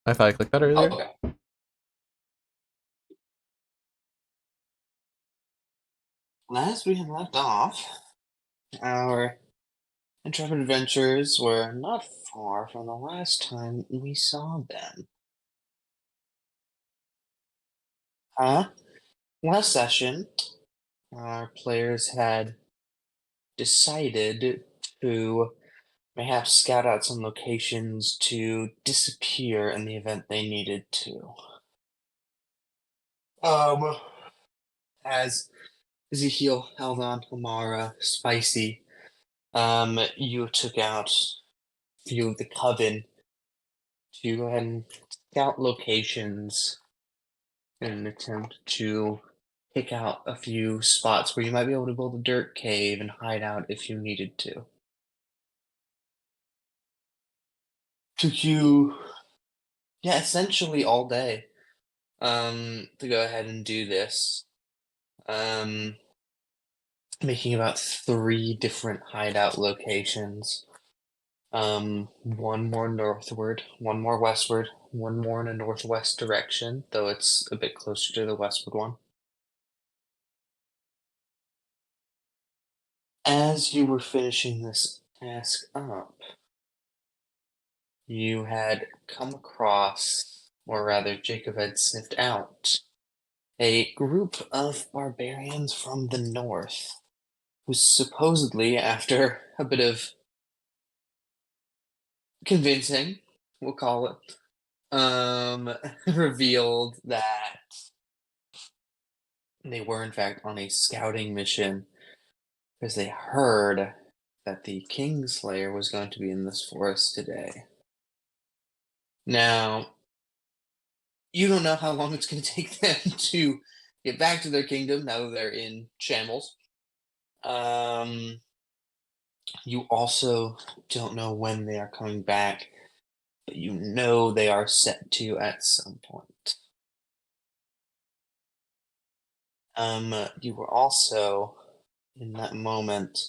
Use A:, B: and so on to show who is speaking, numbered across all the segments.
A: I thought I clicked that
B: Oh,
A: earlier.
B: okay. Last we had left off, our intrepid adventurers were not far from the last time we saw them. Huh? Last session, our players had decided to perhaps scout out some locations to disappear in the event they needed to. Um, as Ezekiel, Eldon, Amara, Spicy, you took out a few of the coven to go ahead and scout locations in an attempt to pick out a few spots where you might be able to build a dirt cave and hide out if you needed to. Took you, yeah, essentially all day to go ahead and do this. Um, Making about three different hideout locations. One more northward, one more westward, one more in a northwest direction, though it's a bit closer to the westward one. As you were finishing this task up, you had come across, or rather, Jacob had sniffed out, a group of barbarians from the north, who supposedly, after a bit of convincing, we'll call it, revealed that they were in fact on a scouting mission because they heard that the Kingslayer was going to be in this forest today. Now, you don't know how long it's going to take them to get back to their kingdom now that they're in shambles. Um, you also don't know when they are coming back, but you know they are set to at some point. You were also, in that moment,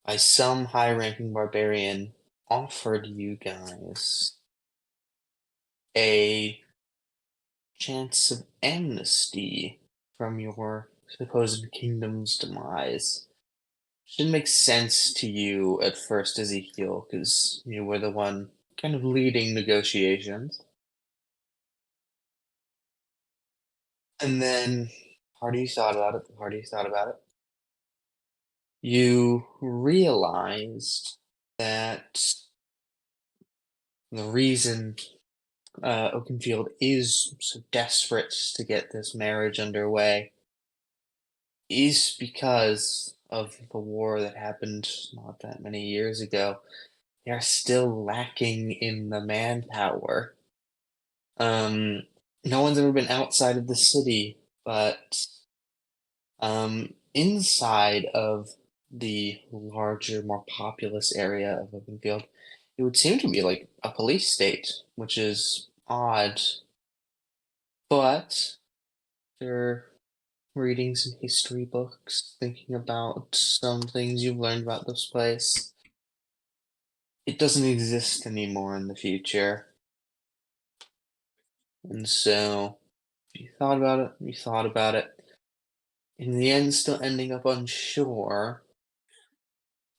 B: by some high ranking barbarian, offered you guys a chance of amnesty from your supposed kingdom's demise. Should make sense to you at first, Ezekiel, because you were the one kind of leading negotiations. And then, the harder you thought about it, the harder you thought about it, you realized that the reason Oakenfield is so desperate to get this marriage underway is because of the war that happened not that many years ago. They are still lacking in the manpower. Um, no one's ever been outside of the city, but inside of the larger, more populous area of Oakenfield, it would seem to be like a police state, which is odd. But they're reading some history books, thinking about some things you've learned about this place. It doesn't exist anymore in the future. And so, if you thought about it, you thought about it. In the end, still ending up unsure,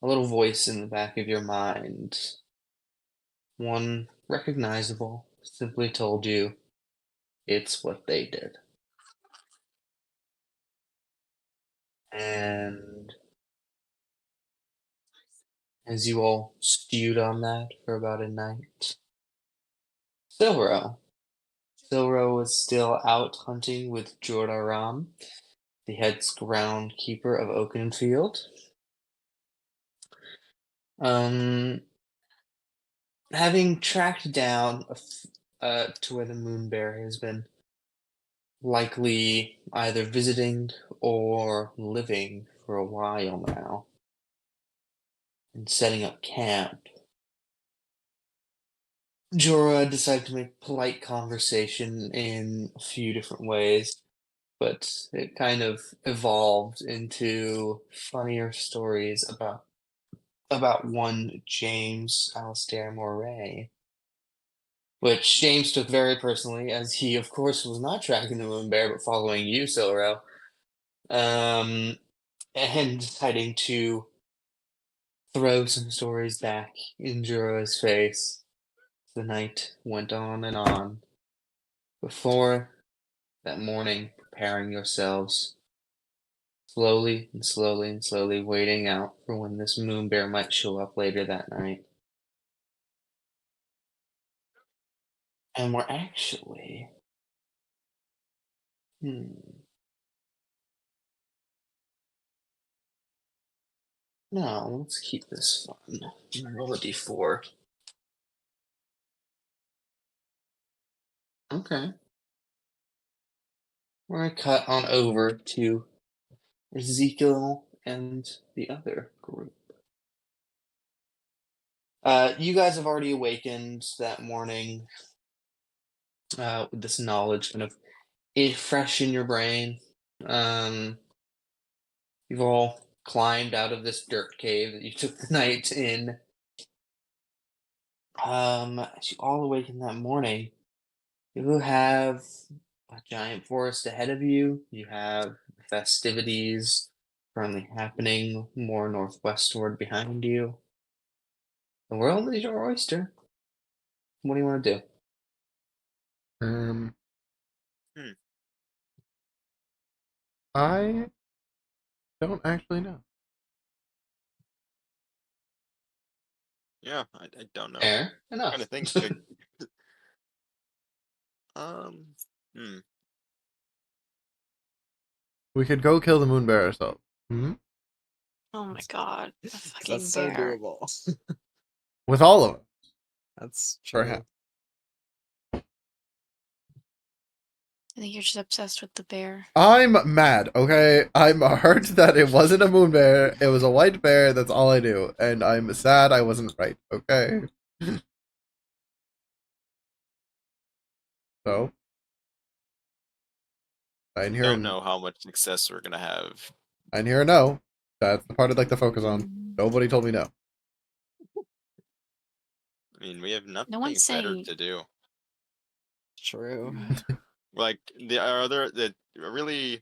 B: a little voice in the back of your mind, one recognizable, simply told you it's what they did. And as you all stewed on that for about a night, Silro. Silro was still out hunting with Jordaram, the head groundkeeper of Oakenfield. Um, Having tracked down to where the Moon Bear has been, likely either visiting or living for a while now, and setting up camp, Jorah decided to make polite conversation in a few different ways, but it kind of evolved into funnier stories about one James Alistair Moray. which James took very personally, as he, of course, was not tracking the moon bear, but following you, Silro. And deciding to throw some stories back in Juro's face. The night went on. Before that morning, preparing yourselves, slowly and slowly and slowly waiting out for when this moon bear might show up later that night. And we're actually. No, let's keep this fun. Roll a d4. Okay. We're gonna cut on over to Ezekiel and the other group. You guys have already awakened that morning with this knowledge kind of fresh in your brain. You've all climbed out of this dirt cave that you took the night in. As you all awaken that morning, you have a giant forest ahead of you. You have festivities currently happening more northwestward behind you. The world is your oyster. What do you want to do?
A: I don't actually know.
C: Yeah, I don't know.
B: Fair
C: I'm
B: enough.
C: trying to think. Hmm.
A: We could go kill the moon bear ourselves. Hmm?
D: Oh my god, a fucking
E: That's so
D: bear.
E: doable.
A: With all of us,
E: That's true.
A: perhaps.
D: I think you're just obsessed with the bear.
A: I'm mad, okay? I'm hurt that it wasn't a moon bear. It was a white bear. That's all I do. And I'm sad I wasn't right, okay? So, I didn't hear
C: Don't know how much success we're gonna have.
A: I didn't hear a no. That's the part I'd like to focus on. Nobody told me no.
C: I mean, we have nothing
D: one's
C: better
D: saying-
C: to do.
E: True.
C: Like the other, the really,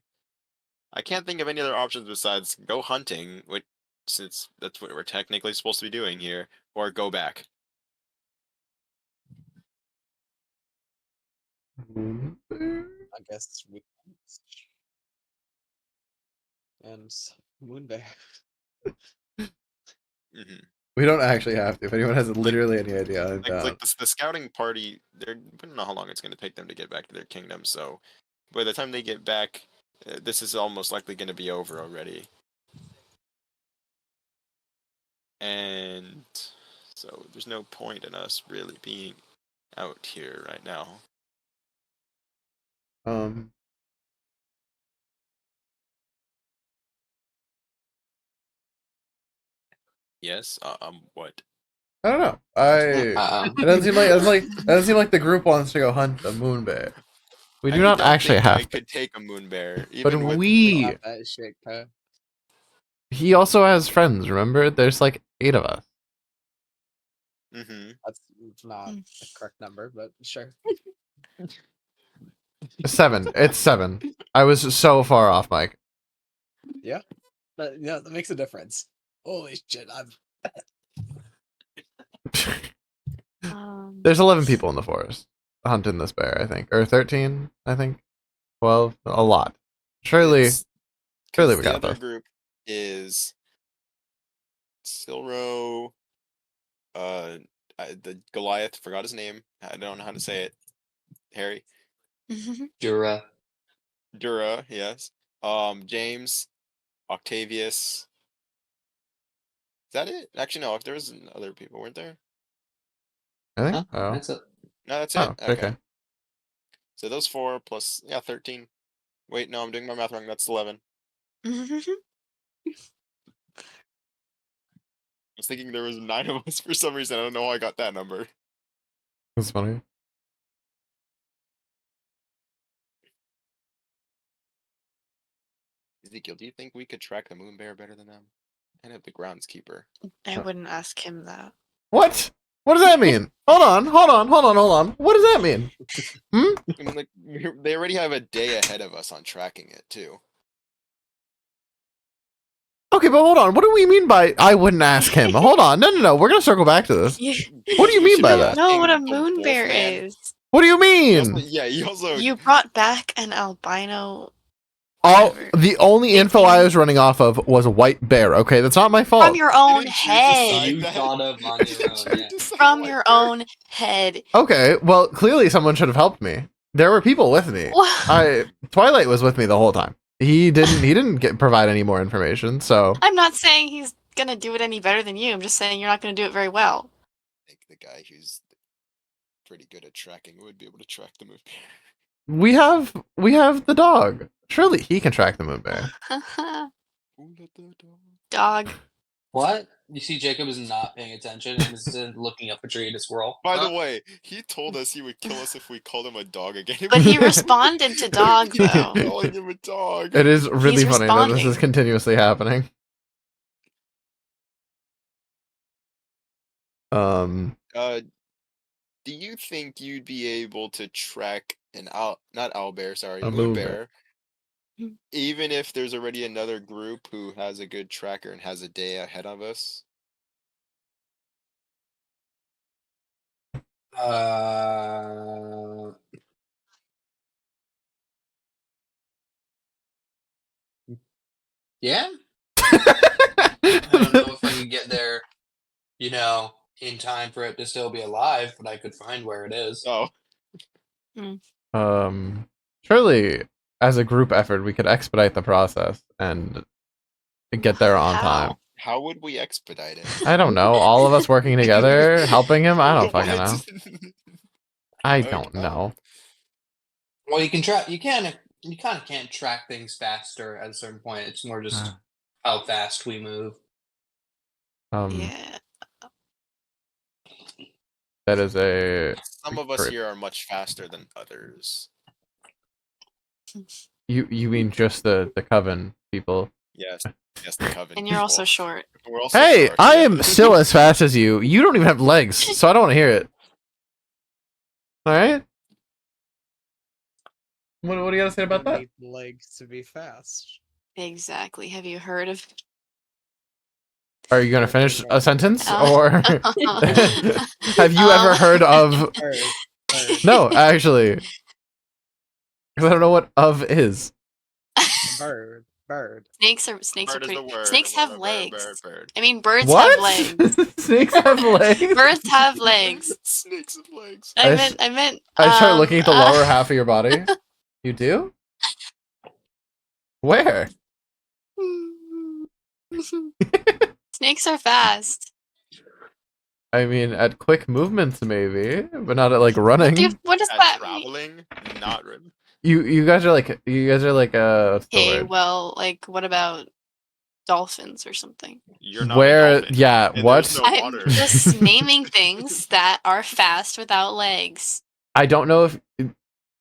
C: I can't think of any other options besides go hunting, which since that's what we're technically supposed to be doing here, or go back.
A: Moon bear?
E: I guess we and Moon Bear.
C: Hmm.
A: We don't actually have to. If anyone has literally any idea, I'm down.
C: Like the scouting party, we don't know how long it's going to take them to get back to their kingdom. So by the time they get back, this is almost likely going to be over already. And so there's no point in us really being out here right now. Yes. What?
A: I don't know. It doesn't seem like the group wants to go hunt a moon bear. We do not actually have
C: I
A: to.
C: could take a moon bear,
A: But
C: even with
A: we.
E: Got that shit, huh?
A: He also has friends. Remember, there's like 8 of us.
C: Mm-hmm.
E: That's not the correct number, but sure.
A: 7. It's 7. I was so far off, Mike.
E: Yeah, that makes a difference. Holy shit!
A: There's 11 people in the forest hunting this bear, I think, or 13, I think, 12, a lot. Surely we
C: the
A: got
C: other
A: this.
C: group is Silro, the Goliath. Forgot his name. I don't know how to say it. Harry.
B: Jura.
C: Dura. Yes. James, Octavius. Is that it? Actually, no. There was other people, weren't there?
A: I think.
B: Huh?
A: Oh,
B: That's it.
C: No, that's
A: oh,
C: it.
A: okay.
C: So those 4 plus 13. Wait, no, I'm doing my math wrong. That's 11. I was thinking there was 9 of us for some reason. I don't know how I got that number.
A: That's funny.
C: Ezekiel, do you think we could track the moon bear better than them? And have the groundskeeper.
D: I wouldn't ask him that.
A: What? What does that mean? Hold on. What does that mean?
C: I mean, like, they already have a day ahead of us on tracking it too.
A: Okay, but hold on. What do we mean by I wouldn't ask him? Hold on. No. We're gonna circle back to this.
D: You
A: What do you
C: We
A: mean
C: should
A: by
C: be
A: that?
D: know what a
C: asking the
D: moon bear
C: Wolfman.
D: is.
A: What do you
C: He also-
A: mean?
C: yeah, he also.
D: You brought back an albino.
A: All
D: whatever.
A: the only info I was running off of was a white bear. Okay, that's not my fault.
D: From your own
C: Didn't you
D: head.
C: decide
B: You
C: that?
B: thought of on your
C: Didn't
B: own,
C: you
B: yeah.
C: decide
D: From
C: white
D: your
C: bear?
D: own head.
A: Okay, well, clearly someone should have helped me. There were people with me. Twilight was with me the whole time. He didn't provide any more information, so
D: I'm not saying he's gonna do it any better than you. I'm just saying you're not gonna do it very well.
C: I think the guy who's pretty good at tracking would be able to track the moon bear.
A: we have the dog. Surely he can track the moon bear.
C: Who let the dog?
D: Dog.
B: What? You see, Jacob is not paying attention and is looking up a tree at a squirrel.
C: By the
B: Huh?
C: way, he told us he would kill us if we called him a dog again.
D: But he responded to dog,
C: We keep
D: though.
C: calling him a dog.
A: It is really
D: He's
A: funny that this is
D: responding.
A: continuously happening.
C: Do you think you'd be able to track an not owlbear, sorry,
A: A
C: moon
A: moon
C: bear,
A: bear.
D: Hmm.
C: even if there's already another group who has a good tracker and has a day ahead of us?
B: Yeah? I don't know if I can get there, in time for it to still be alive, but I could find where it is.
C: Oh,
A: Surely as a group effort we could expedite the process and get there on
D: How?
A: time.
C: how would we expedite it?
A: I don't know. All of us working together, helping him. I don't fucking know. I don't know.
B: Well, you can track. You kind of can't track things faster at a certain point. It's more just how fast we move.
D: Yeah.
A: That is a
C: Some of us
A: Great.
C: here are much faster than others.
A: you mean just the coven people?
C: Yes, the coven.
D: And you're also
C: people.
D: short.
C: We're also
A: Hey,
C: short,
A: I
C: yeah.
A: am still as fast as you. You don't even have legs, so I don't want to hear it. All right. What do you gotta say about that?
E: Need legs to be fast.
D: Exactly. Have you heard of?
A: Are you gonna finish a sentence,
D: Uh,
A: or have you ever heard of?
E: Bird.
A: No, actually, because I don't know what "of" is.
E: Bird.
D: Snakes are
C: Bird is
D: pretty.
C: the word.
D: Snakes have
C: Bird,
D: legs.
C: bird.
D: I mean, birds
A: What?
D: have legs.
A: Snakes have legs.
D: Birds have legs.
C: Snakes with legs.
A: I
D: I meant.
A: I start looking at the
D: uh,
A: lower half of your body. You do? Where?
D: Snakes are fast.
A: I mean, at quick movements, maybe, but not at like running.
D: Dude, what does
C: At
D: that mean?
C: traveling, not written.
A: You guys are like what's the
D: Hey,
A: word?
D: well, like, what about dolphins or something?
C: You're not a
A: Where?
C: dolphin,
A: Yeah.
C: and
A: What?
C: there's no
D: I'm
C: water.
D: just naming things that are fast without legs.
A: I don't know if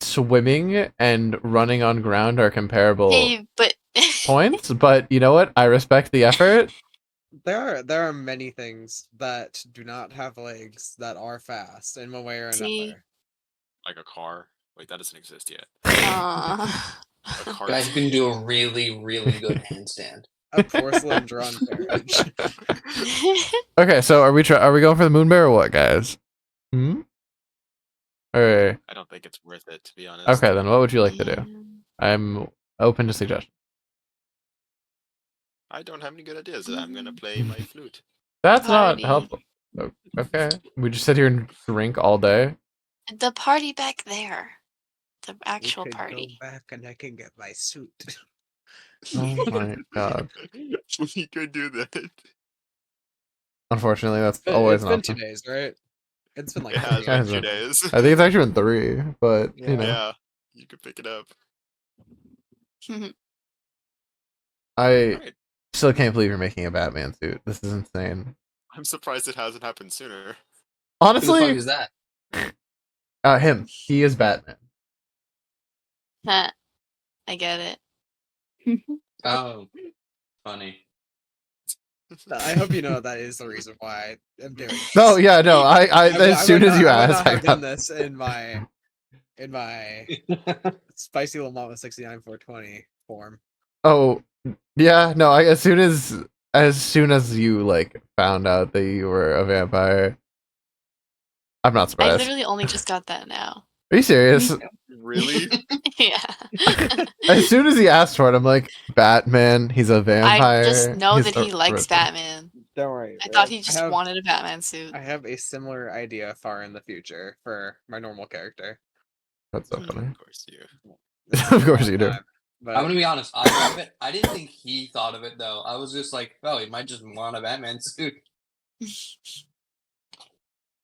A: swimming and running on ground are comparable
D: Hey, but
A: points, but you know what? I respect the effort.
E: There are many things that do not have legs that are fast in one way or
D: See?
E: another.
C: Like a car. Wait, that doesn't exist yet.
D: uh,
C: A car.
B: Guys can do a really, really good handstand.
E: A porcelain drawn carriage.
A: Okay, so are we going for the moon bear or what, guys? Hmm. Or
C: I don't think it's worth it, to be honest.
A: okay, then what would you like to do?
D: yeah.
A: I'm open to suggestions.
C: I don't have any good ideas. I'm gonna play my flute.
A: That's not
D: Party.
A: helpful. Okay, we just sit here and drink all day.
D: The party back there. The
E: We
D: actual
E: could go
D: party.
E: back and I can get my suit.
A: Oh my god!
C: We could do that.
A: Unfortunately, that's always
E: It's
A: an
E: been
A: option.
E: 2 days, right? It's been like
C: It has
E: 3
C: been
A: Has
C: 2
A: been.
C: days.
A: I think it's actually been 3, but you know,
C: Yeah, you could pick it up.
A: I
C: Alright.
A: still can't believe you're making a Batman suit. This is insane.
C: I'm surprised it hasn't happened sooner.
B: Who the fuck
A: Honestly,
B: is that?
A: him. He is Batman.
D: Huh. I get it.
B: Oh, funny.
E: I hope you know that is the reason why I'm doing this.
A: No, yeah, no. I
E: would-
A: as soon
E: would
A: as you
E: I would
A: asked,
E: not
A: I
E: have done
A: got.
E: this in my spicy Lamont 69 420 form.
A: Oh, yeah. No, as soon as you like found out that you were a vampire, I'm not
D: I
A: surprised.
D: literally only just got that now.
A: Are you serious?
C: Really?
D: Yeah.
A: As soon as he asked for it, I'm like, Batman. He's a
D: I
A: vampire.
D: just know
A: he's
D: that he likes
A: original.
D: Batman.
E: Don't worry.
D: I thought he
E: I
D: just
E: have
D: wanted a Batman suit.
E: I have a similar idea far in the future for my normal character.
A: That's so
D: Hmm.
A: funny.
C: Of course you.
A: Of course you do.
E: But
F: I'm gonna be honest. I thought of it. I didn't think he thought of it though. I was just like, oh, he might just want a Batman suit.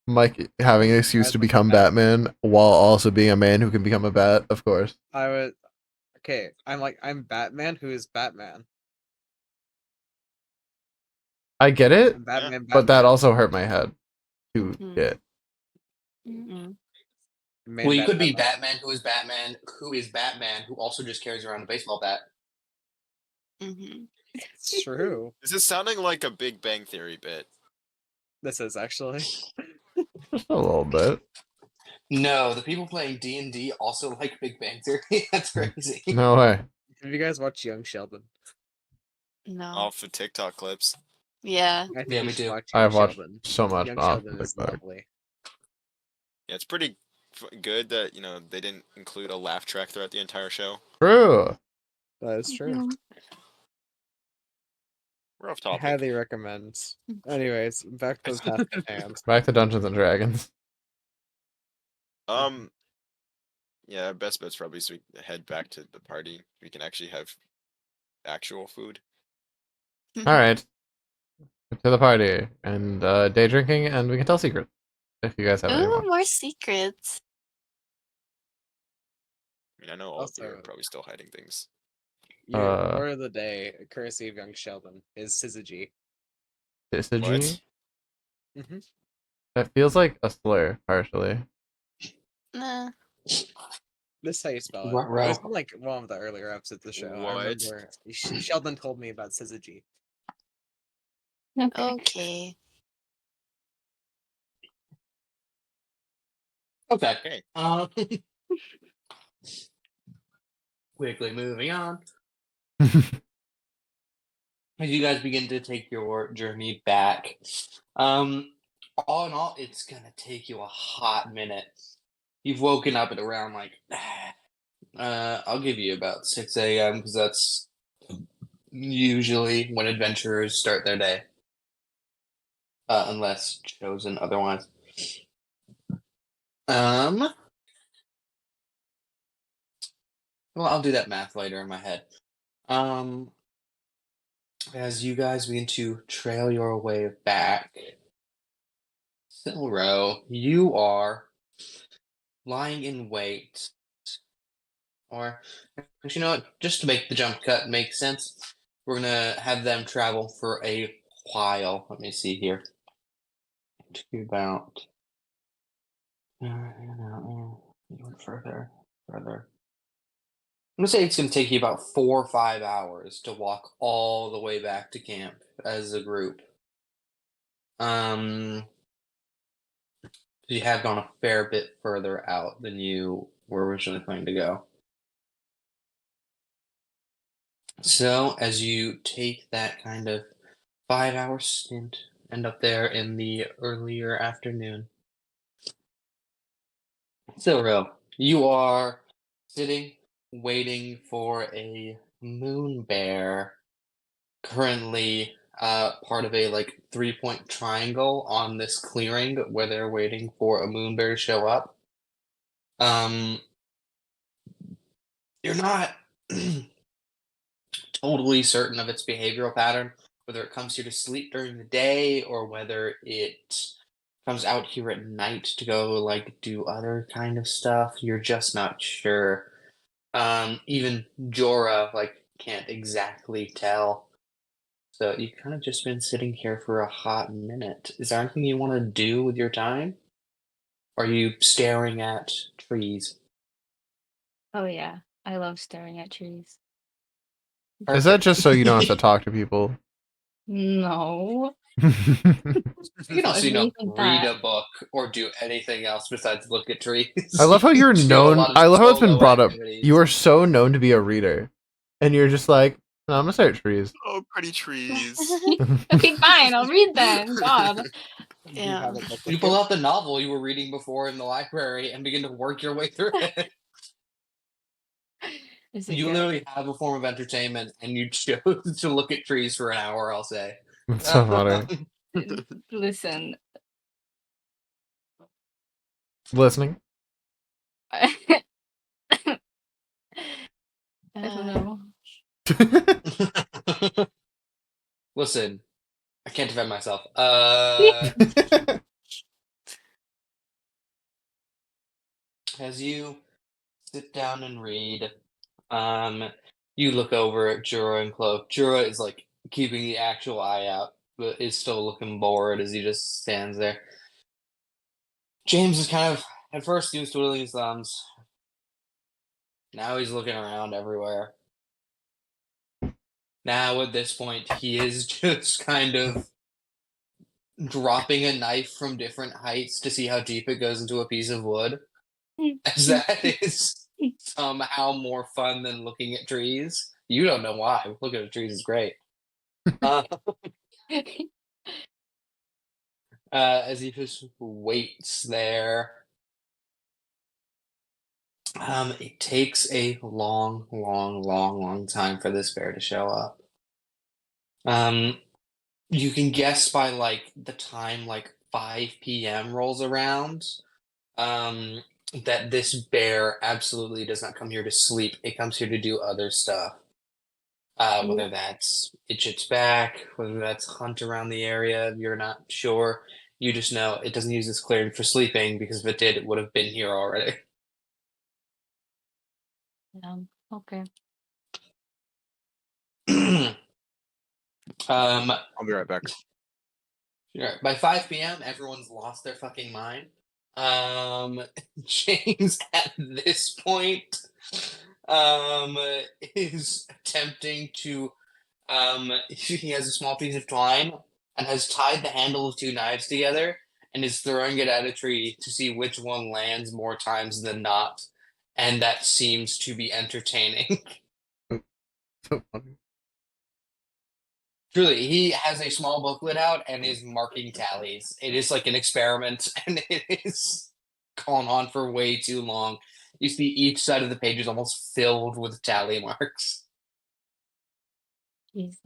A: Mike having an excuse
E: I'd
A: to
E: like
A: become
E: that.
A: Batman while also being a man who can become a bat, of course.
E: I would. Okay, I'm Batman. Who is Batman?
A: I get it,
E: I'm Batman.
A: but that
E: Batman,
A: also hurt my head to
D: Mhm.
A: get.
D: Mm-mm.
E: main
F: Well, you could be
E: Batman.
F: Batman, who is Batman, who also just carries around a baseball bat.
D: Mhm.
E: It's true.
C: This is sounding like a Big Bang Theory bit.
E: This is actually.
A: Just a little bit.
F: No, the people playing D&D also like Big Bang Theory. That's crazy.
A: No way.
E: Have you guys watched Young Sheldon?
D: No.
C: Off of TikTok clips.
D: Yeah.
E: I think
F: Yeah,
E: you
F: me
E: should
F: too.
E: watch
A: I have
E: Young
A: watched
E: Sheldon.
A: so much
E: Young
A: off
E: Sheldon is
A: TikTok.
E: lovely.
C: Yeah, it's pretty good that they didn't include a laugh track throughout the entire show.
A: True.
E: That is true.
D: Mhm.
C: We're off
E: I
C: topic.
E: highly recommend. Anyways, back to the task at hand.
A: Back to Dungeons and Dragons.
C: Yeah, our best bet's probably so we head back to the party. We can actually have actual food.
A: All right. To the party and day drinking, and we can tell secrets if you guys have any
D: Ooh,
A: more.
D: more secrets.
C: I mean, I know all of you are
E: Also-
C: probably still hiding things.
E: Your word of the day, courtesy of Young Sheldon, is syzygy.
A: Syzygy?
E: Mm-hmm.
A: That feels like a slur, partially.
D: Nah.
E: This is how you spell it.
F: Ruh-roh.
E: It was in, like one of the earlier episodes of the show. I
C: What?
E: remember Sheldon told me about syzygy.
D: Okay.
F: Okay.
C: Okay.
F: Quickly moving on. As you guys begin to take your journey back, all in all, it's gonna take you a hot minute. You've woken up at around like, I'll give you about 6 a.m. because that's usually when adventurers start their day, unless chosen otherwise. Well, I'll do that math later in my head. As you guys begin to trail your way back, Silro, you are lying in wait. Or, you know what? Just to make the jump cut make sense, we're gonna have them travel for a while. Let me see here. To about further. I'm gonna say it's gonna take you about 4 or 5 hours to walk all the way back to camp as a group. You have gone a fair bit further out than you were originally planning to go. So, as you take that kind of 5-hour stint, end up there in the earlier afternoon. Silro, you are sitting, waiting for a moon bear. Currently, part of a like 3-point triangle on this clearing where they're waiting for a moon bear to show up. You're not totally certain of its behavioral pattern, whether it comes here to sleep during the day or whether it comes out here at night to go like do other kind of stuff. You're just not sure. Even Jorah like can't exactly tell. So you've kind of just been sitting here for a hot minute. Is there anything you want to do with your time? Are you staring at trees?
G: Oh yeah, I love staring at trees.
A: Is that just so you don't have to talk to people?
G: No.
B: You can also,
G: What do you think
B: read
G: that?
B: a book or do anything else besides look at trees.
A: I love how you're
B: You do a
A: known.
B: lot of
A: I love how it's been
B: solo
A: brought up.
B: activities.
A: You are so known to be a reader, and you're just like, no, I'm gonna stare at trees.
C: Oh, pretty trees.
G: Okay, fine. I'll read then. God.
E: Do you
D: Yeah.
E: have a book
B: You
E: with
B: pull
E: you?
B: out the novel you were reading before in the library and begin to work your way through it.
G: Is it
B: You
G: good?
B: literally have a form of entertainment, and you chose to look at trees for an hour. I'll say.
A: It's so funny.
G: Listen.
A: Listening.
G: I don't know.
B: Listen, I can't defend myself. As you sit down and read, you look over at Jura and Cloak. Jura is like keeping the actual eye out, but is still looking bored as he just stands there. James is kind of at first he was twiddling his thumbs. Now he's looking around everywhere. Now at this point, he is just kind of dropping a knife from different heights to see how deep it goes into a piece of wood. As that is somehow more fun than looking at trees. You don't know why. Looking at trees is great. As he just waits there. It takes a long time for this bear to show up. You can guess by like the time like 5 p.m. rolls around, that this bear absolutely does not come here to sleep. It comes here to do other stuff. Whether that's itch its back, whether that's hunt around the area, you're not sure. You just know it doesn't use this clearing for sleeping because if it did, it would have been here already.
G: Okay.
B: Um,
C: I'll be right back.
B: Sure. By 5 p.m., everyone's lost their fucking mind. James, at this point, is attempting to. He has a small piece of twine and has tied the handle of two knives together and is throwing it at a tree to see which one lands more times than not. And that seems to be entertaining.
A: So funny.
B: Truly, he has a small booklet out and is marking tallies. It is like an experiment, and it is gone on for way too long. You see each side of the page is almost filled with tally marks.
G: Jesus.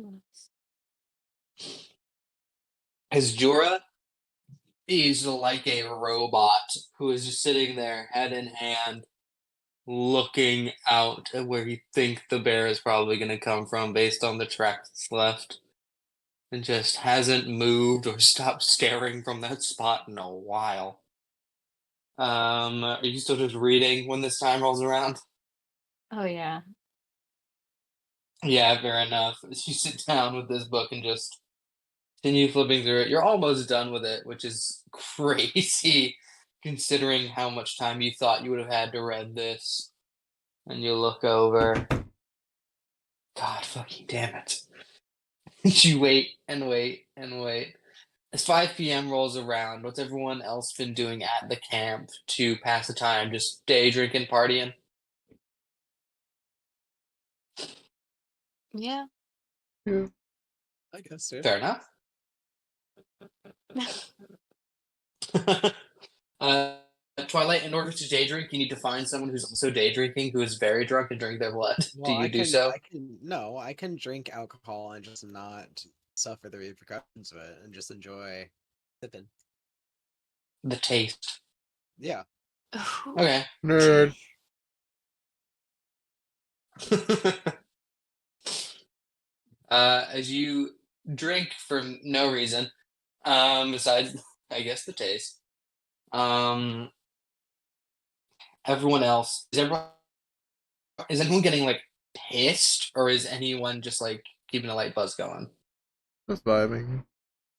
B: As Jura is like a robot who is just sitting there, head in hand, looking out at where you think the bear is probably going to come from based on the tracks that's left. And just hasn't moved or stopped staring from that spot in a while. Are you still just reading when this time rolls around?
G: Oh yeah.
B: Yeah, fair enough. As you sit down with this book and just continue flipping through it, you're almost done with it, which is crazy considering how much time you thought you would have had to read this. And you look over. God fucking damn it. You wait and wait and wait. As 5 p.m. rolls around, what's everyone else been doing at the camp to pass the time? Just day drinking, partying?
D: Yeah.
E: I guess, dude.
B: Fair enough. Twilight, in order to day drink, you need to find someone who's also day drinking, who is very drunk and drink their blood.
E: Well,
B: Do you do so?
E: I can drink alcohol and just not suffer the repercussions of it and just enjoy sipping.
B: The taste.
E: Yeah.
D: Ooh,
B: Okay.
A: Nerd.
B: As you drink for no reason, besides, I guess, the taste. Everyone else is anyone getting like pissed, or is anyone just like keeping a light buzz going?
A: Just vibing.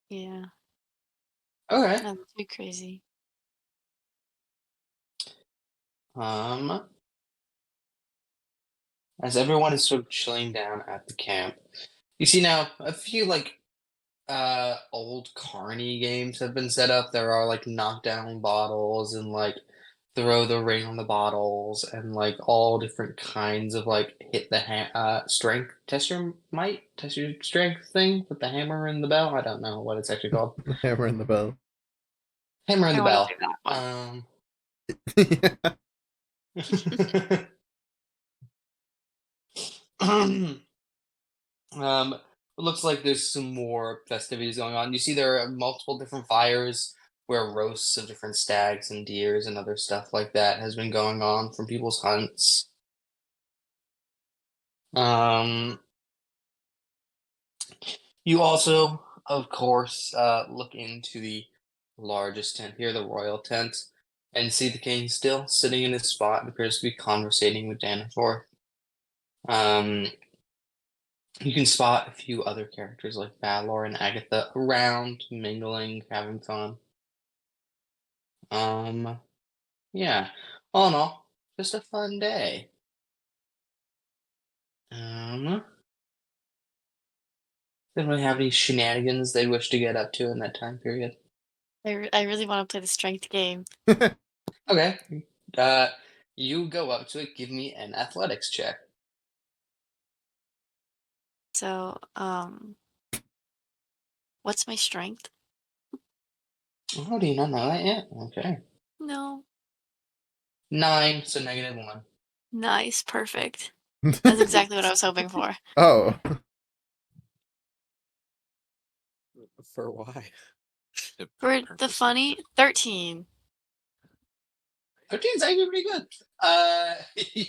D: yeah.
B: Okay.
D: Not too crazy.
B: As everyone is sort of chilling down at the camp, you see now a few like old Carney games have been set up. There are like knockdown bottles and like throw the ring on the bottles and like all different kinds of like hit the strength, test your might, test your strength thing with the hammer and the bell. I don't know what it's actually called.
A: Hammer in the bell.
B: Hammer and
D: I
B: the
D: wanna
B: bell.
D: do that one.
B: It looks like there's some more festivities going on. You see, there are multiple different fires where roasts of different stags and deers and other stuff like that has been going on from people's hunts. You also, of course, look into the largest tent here, the royal tent, and see the king still sitting in his spot and appears to be conversating with Danafor. You can spot a few other characters like Valor and Agatha around, mingling, having fun. Yeah. All in all, just a fun day. Didn't really have any shenanigans they wish to get up to in that time period.
D: I really want to play the strength game.
B: Okay. You go up to it. Give me an athletics check.
D: So, what's my strength?
B: Oh, do you not know that yet? Okay.
D: No.
B: 9, so -1.
D: Nice, perfect. That's exactly what I was hoping for.
A: Oh.
E: For why?
D: For the funny, 13.
B: 13's actually pretty good.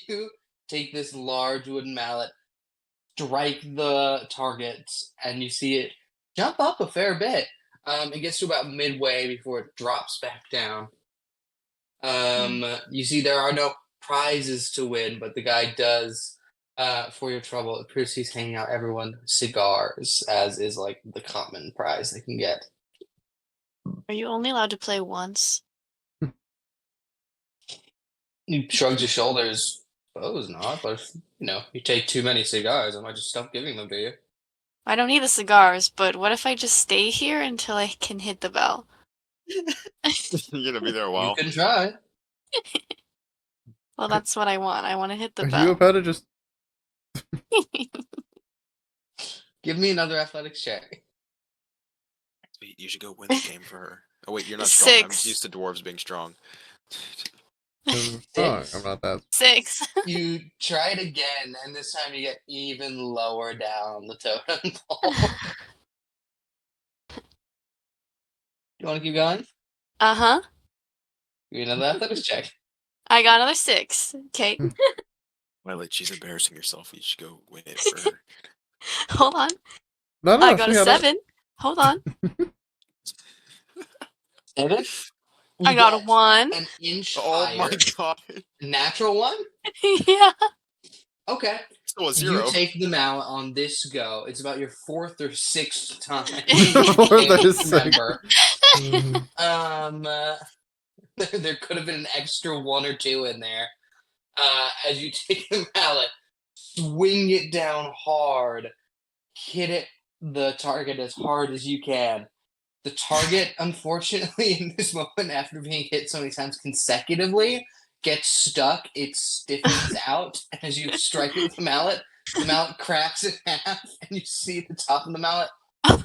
B: You take this large wooden mallet, strike the target, and you see it jump up a fair bit. It gets to about midway before it drops back down. You see there are no prizes to win, but the guy does, for your trouble, it appears he's handing out everyone cigars, as is like the common prize they can get.
D: Are you only allowed to play once?
B: He shrugs his shoulders. Suppose not, but if, you take too many cigars, I might just stop giving them to you.
D: I don't need the cigars, but what if I just stay here until I can hit the bell?
C: You're gonna be there a
B: You
C: while.
B: can try.
D: Well, that's what I want. I want to hit the
A: Are you
D: bell.
A: about to just
B: Give me another athletics check.
C: You should go win the game for her. Oh wait, you're not strong. I'm
D: 6.
C: used to dwarves being strong.
A: I'm not that.
D: 6.
B: You try it again, and this time you get even lower down the totem pole. You want to keep going?
D: Uh-huh.
B: Give me another athletics check.
D: I got another 6. Okay.
C: Well, she's embarrassing herself. You should go win it for her.
D: Hold on.
A: No,
D: I got
A: she
D: a
A: got
D: 7. Hold on.
B: 7?
D: I got a 1.
B: An inch
C: Oh
B: higher.
C: my god.
B: Natural 1?
D: Yeah.
B: Okay.
C: Still a 0.
B: You take them out on this go. It's about your 4th or 6th time.
A: Fourth or sixth.
B: Remember.
A: Mhm.
B: There could have been an extra 1 or 2 in there. As you take the mallet, swing it down hard, hit it the target as hard as you can. The target, unfortunately, in this moment, after being hit so many times consecutively, gets stuck. It stiffens out as you strike it with the mallet cracks in half, and you see the top of the mallet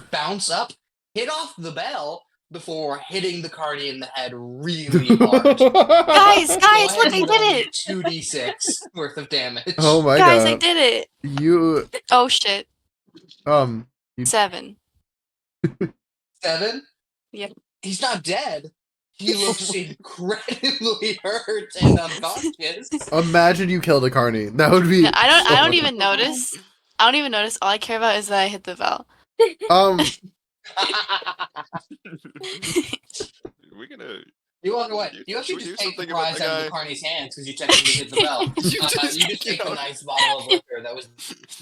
B: bounce up, hit off the bell before hitting the Carney in the head really hard.
D: Guys,
B: Go
D: look,
B: ahead
D: I
B: and
D: did
B: roll
D: it.
B: 2d6 worth of damage.
A: Oh my
D: Guys, I
A: god.
D: did it.
A: You
D: Oh, shit.
A: you
D: 7.
B: 7?
D: Yep.
B: He's not dead. He looks incredibly hurt and unconscious.
A: imagine you killed a carny. That would be
D: Yeah, I
A: so
D: don't
A: funny.
D: even notice. I don't even notice. All I care about is that I hit the bell.
C: We're gonna.
B: You walk away. You
C: Should
B: actually
C: we
B: just
C: do
B: take the
C: something about
B: prize
C: the
B: out of
C: guy?
B: the Carney's hands because you technically hit the bell.
C: You just
B: You just take the
C: know.
B: nice bottle of liquor that was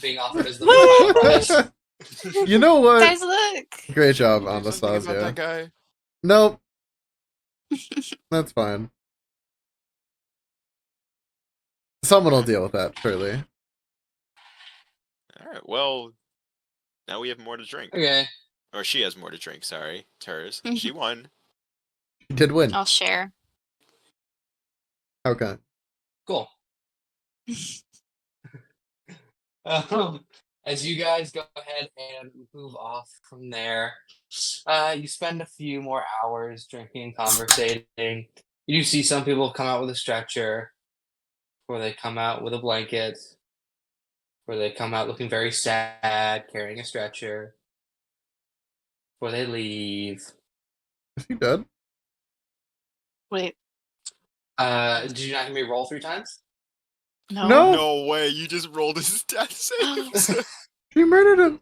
B: being offered as the final prize.
A: You know what?
D: Guys, look.
A: Great job,
C: Should we do something about
A: Anastasia.
C: that guy?
A: Nope. That's fine. Someone will deal with that, surely.
C: All right. Well, now we have more to drink.
B: Okay.
C: Or she has more to drink, sorry. It's hers. She won.
A: You did win.
D: I'll share.
A: Okay.
F: Cool. As you guys go ahead and move off from there, you spend a few more hours drinking and conversating. You do see some people come out with a stretcher, or they come out with a blanket, or they come out looking very sad, carrying a stretcher, or they leave.
A: Is he dead?
D: Wait,
F: Did you not hear me roll 3 times?
D: no.
A: No.
C: No way, you just rolled his death saves.
A: She murdered him.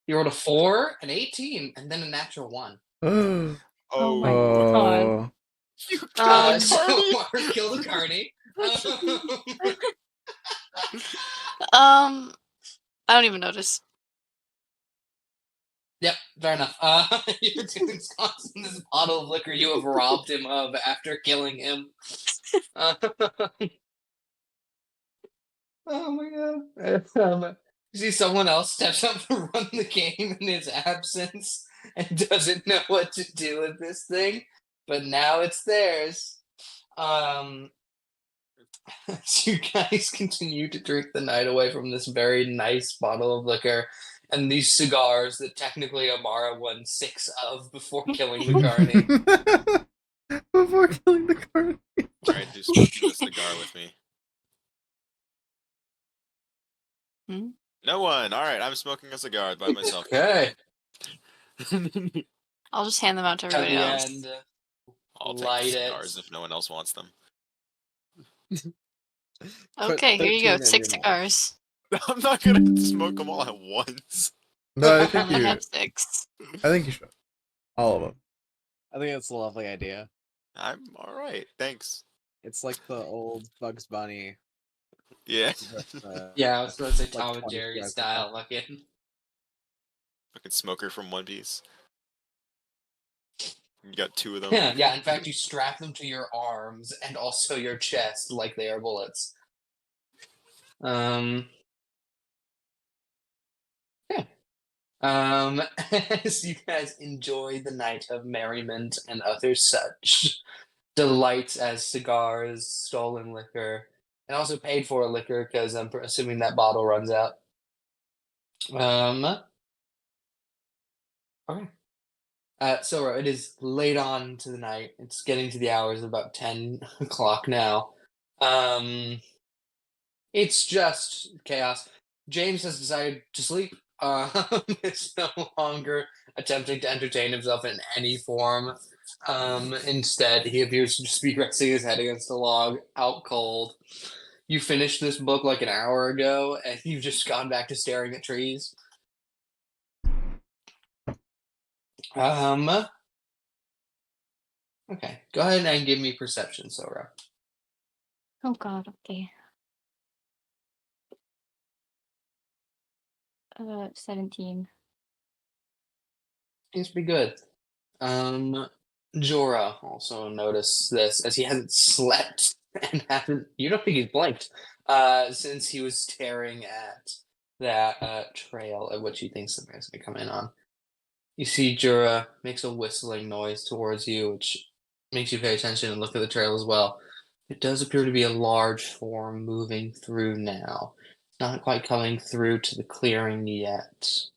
F: You rolled a 4, an 18, and then a natural 1.
A: Oh.
G: Oh my God.
C: You killed
F: So
C: Carney.
F: Mark killed a carny.
D: I don't even notice.
F: Yep, fair enough. You're doing constant this bottle of liquor you have robbed him of after killing him. Oh my god. You see someone else steps up to run the game in his absence and doesn't know what to do with this thing, but now it's theirs. As you guys continue to drink the night away from this very nice bottle of liquor and these cigars that technically Amara won 6 of before killing the carny.
A: Before killing the carny.
C: Alright, who's smoking a cigar with me?
D: Hmm?
C: No one. Alright, I'm smoking a cigar by myself.
F: Okay.
D: I'll just hand them out to
F: At
D: everybody
F: the
D: else.
F: end,
C: I'll take
F: light
C: the
F: it.
C: cigars if no one else wants them.
E: Put
D: Okay, here you
E: 13
D: go.
E: in
D: 6
E: your mouth.
D: cigars.
C: I'm not gonna smoke them all at once.
A: No, I think
D: I
A: you.
D: have 6.
A: I think you should. All of them.
E: I think that's a lovely idea.
C: I'm alright, thanks.
E: It's like the old Bugs Bunny.
C: Yeah.
E: with,
F: Yeah, I was supposed to say
E: like
F: Tom and
E: 20
F: Jerry
E: cigars
F: style looking.
C: Fucking smoker from One Piece. You got 2 of them.
F: Yeah, in fact, you strap them to your arms and also your chest like they are bullets. Yeah. As you guys enjoy the night of merriment and other such delights as cigars, stolen liquor, and also paid for liquor because I'm assuming that bottle runs out. Okay. So it is late on to the night. It's getting to the hours of about 10 o'clock now. It's just chaos. James has decided to sleep. Is no longer attempting to entertain himself in any form. Instead, he appears to just be resting his head against a log, out cold. You finished this book like an hour ago, and you've just gone back to staring at trees. Okay, go ahead and give me perception, Sora.
G: Oh God. Okay. 17.
F: Seems pretty good. Jorah also noticed this as he hasn't slept and haven't. You don't think he's blinked since he was staring at that trail at which he thinks the bear's gonna come in on. You see Jorah makes a whistling noise towards you, which makes you pay attention and look at the trail as well. It does appear to be a large form moving through now. It's not quite coming through to the clearing yet.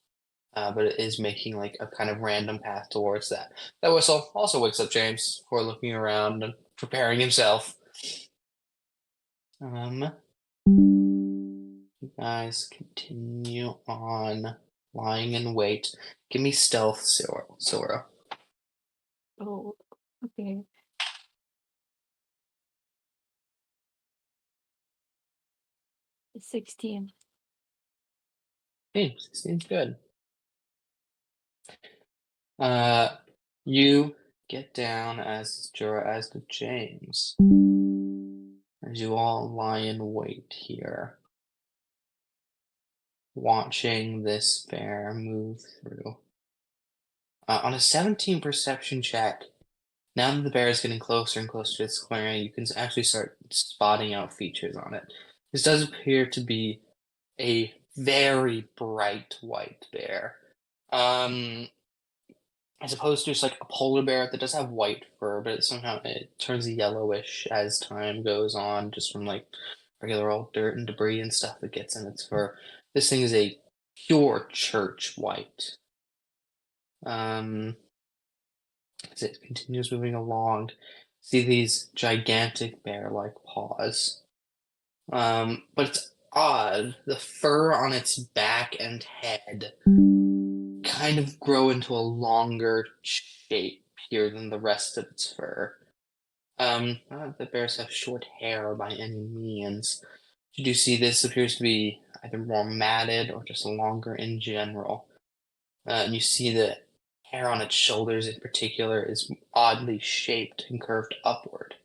F: But it is making like a kind of random path towards that. That whistle also wakes up James, who are looking around and preparing himself. You guys continue on lying in wait. Give me stealth, Sora.
G: Oh. Okay. It's 16.
F: Hey, seems good. You get down as Jorah as to James. As you all lie in wait here. Watching this bear move through. On a 17 perception check, now that the bear is getting closer and closer to this clearing, you can actually start spotting out features on it. This does appear to be a very bright white bear.
B: As opposed to just like a polar bear that does have white fur, but it turns yellowish as time goes on, just from like regular old dirt and debris and stuff that gets in its fur. This thing is a pure church white. As it continues moving along, see these gigantic bear-like paws. But it's odd. The fur on its back and head kind of grow into a longer shape here than the rest of its fur. Not that the bears have short hair by any means. You do see this appears to be either more matted or just longer in general. And you see the hair on its shoulders in particular is oddly shaped and curved upward.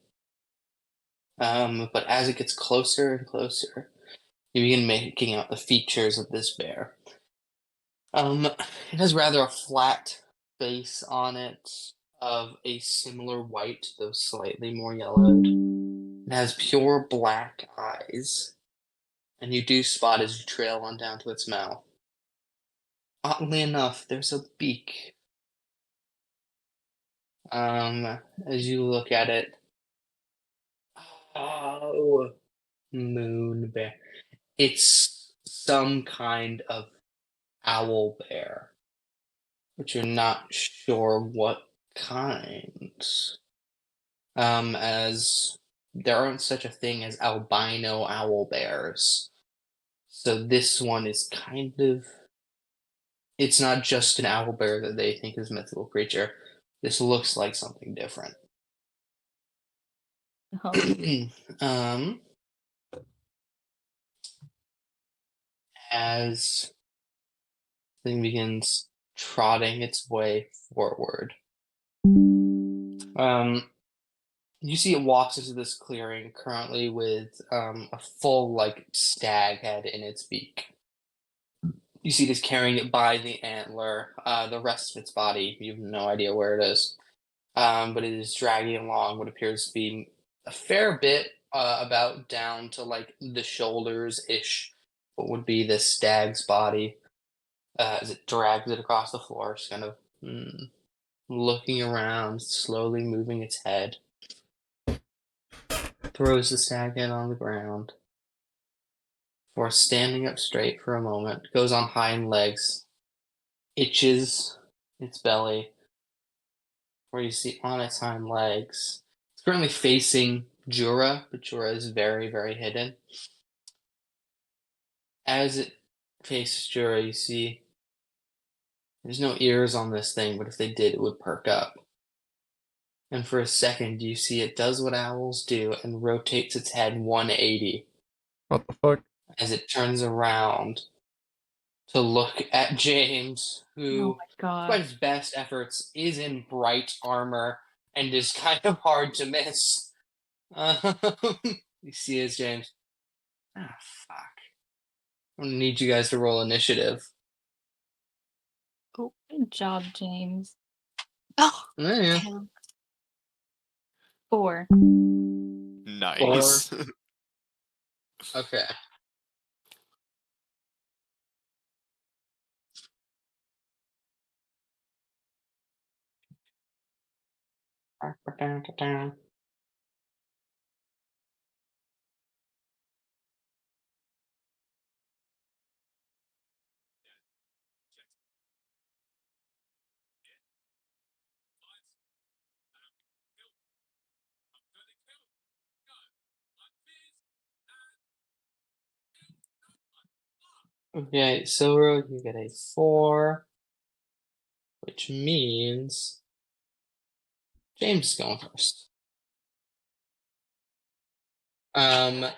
B: But as it gets closer and closer, you begin making out the features of this bear. It has rather a flat face on it of a similar white, though slightly more yellowed. It has pure black eyes, and you do spot as you trail on down to its mouth. Oddly enough, there's a beak. As you look at it, oh, moon bear. It's some kind of owl bear, but you're not sure what kind. As there aren't such a thing as albino owl bears. So this one is kind of. It's not just an owl bear that they think is a mythical creature. This looks like something different.
G: Oh,
B: As thing begins trotting its way forward. You see it walks into this clearing currently with a full like stag head in its beak. You see it is carrying it by the antler. The rest of its body, you have no idea where it is. But it is dragging along what appears to be a fair bit, about down to like the shoulders ish. What would be this stag's body, as it drags it across the floor, just kind of looking around, slowly moving its head. Throws the stag head on the ground. Before standing up straight for a moment, goes on hind legs, itches its belly, where you see on its hind legs. It's currently facing Jura, but Jura is very, very hidden. As it faces Jura, you see there's no ears on this thing, but if they did, it would perk up. And for a second, you see it does what owls do and rotates its head 180
A: What the fuck?
B: as it turns around to look at James,
G: oh
B: who,
G: my god.
B: despite his best efforts, is in bright armor and is kind of hard to miss. You see as James. Ah, fuck. I'm gonna need you guys to roll initiative.
G: Oh, good job, James.
D: Oh,
B: Yeah.
D: damn.
G: 4.
C: Nice.
B: Okay. Okay, Silro, you get a 4, which means James is going first. The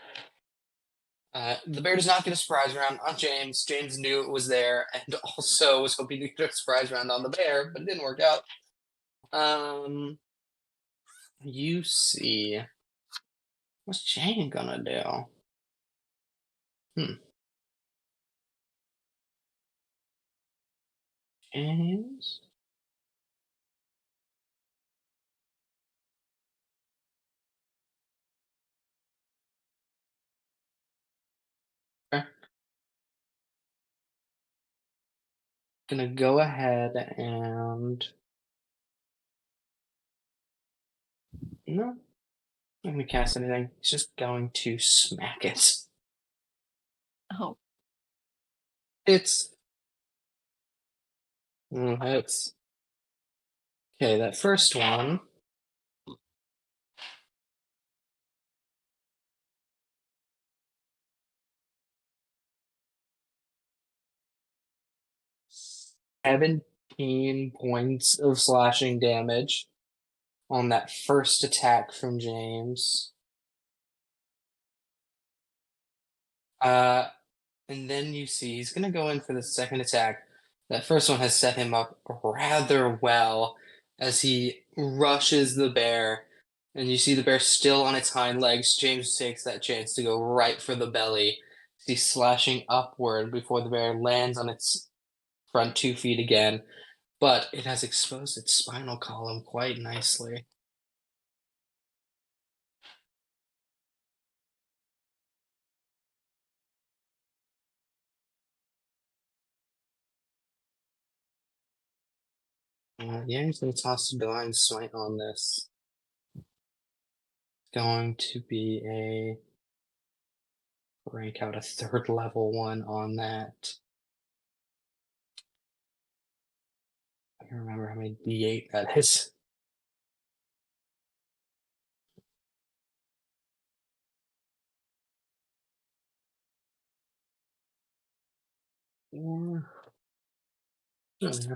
B: bear does not get a surprise round on James. James knew it was there and also was hoping to get a surprise round on the bear, but it didn't work out. You see. What's Jane gonna do? James? Okay. gonna go ahead and no, I'm not gonna cast anything. He's just going to smack it.
G: Oh,
B: It's okay. That first one. "17 points of slashing damage on that first attack from James. And then you see he's gonna go in for the second attack. That first one has set him up rather well as he rushes the bear, and you see the bear still on its hind legs. James takes that chance to go right for the belly. He's slashing upward before the bear lands on its front 2 feet again, but it has exposed its spinal column quite nicely. Yeah, he's going to toss a Divine Smite on this. Going to be a rank out a 3rd level one on that. I can't remember how many D8 that is. Or... Oh, yeah.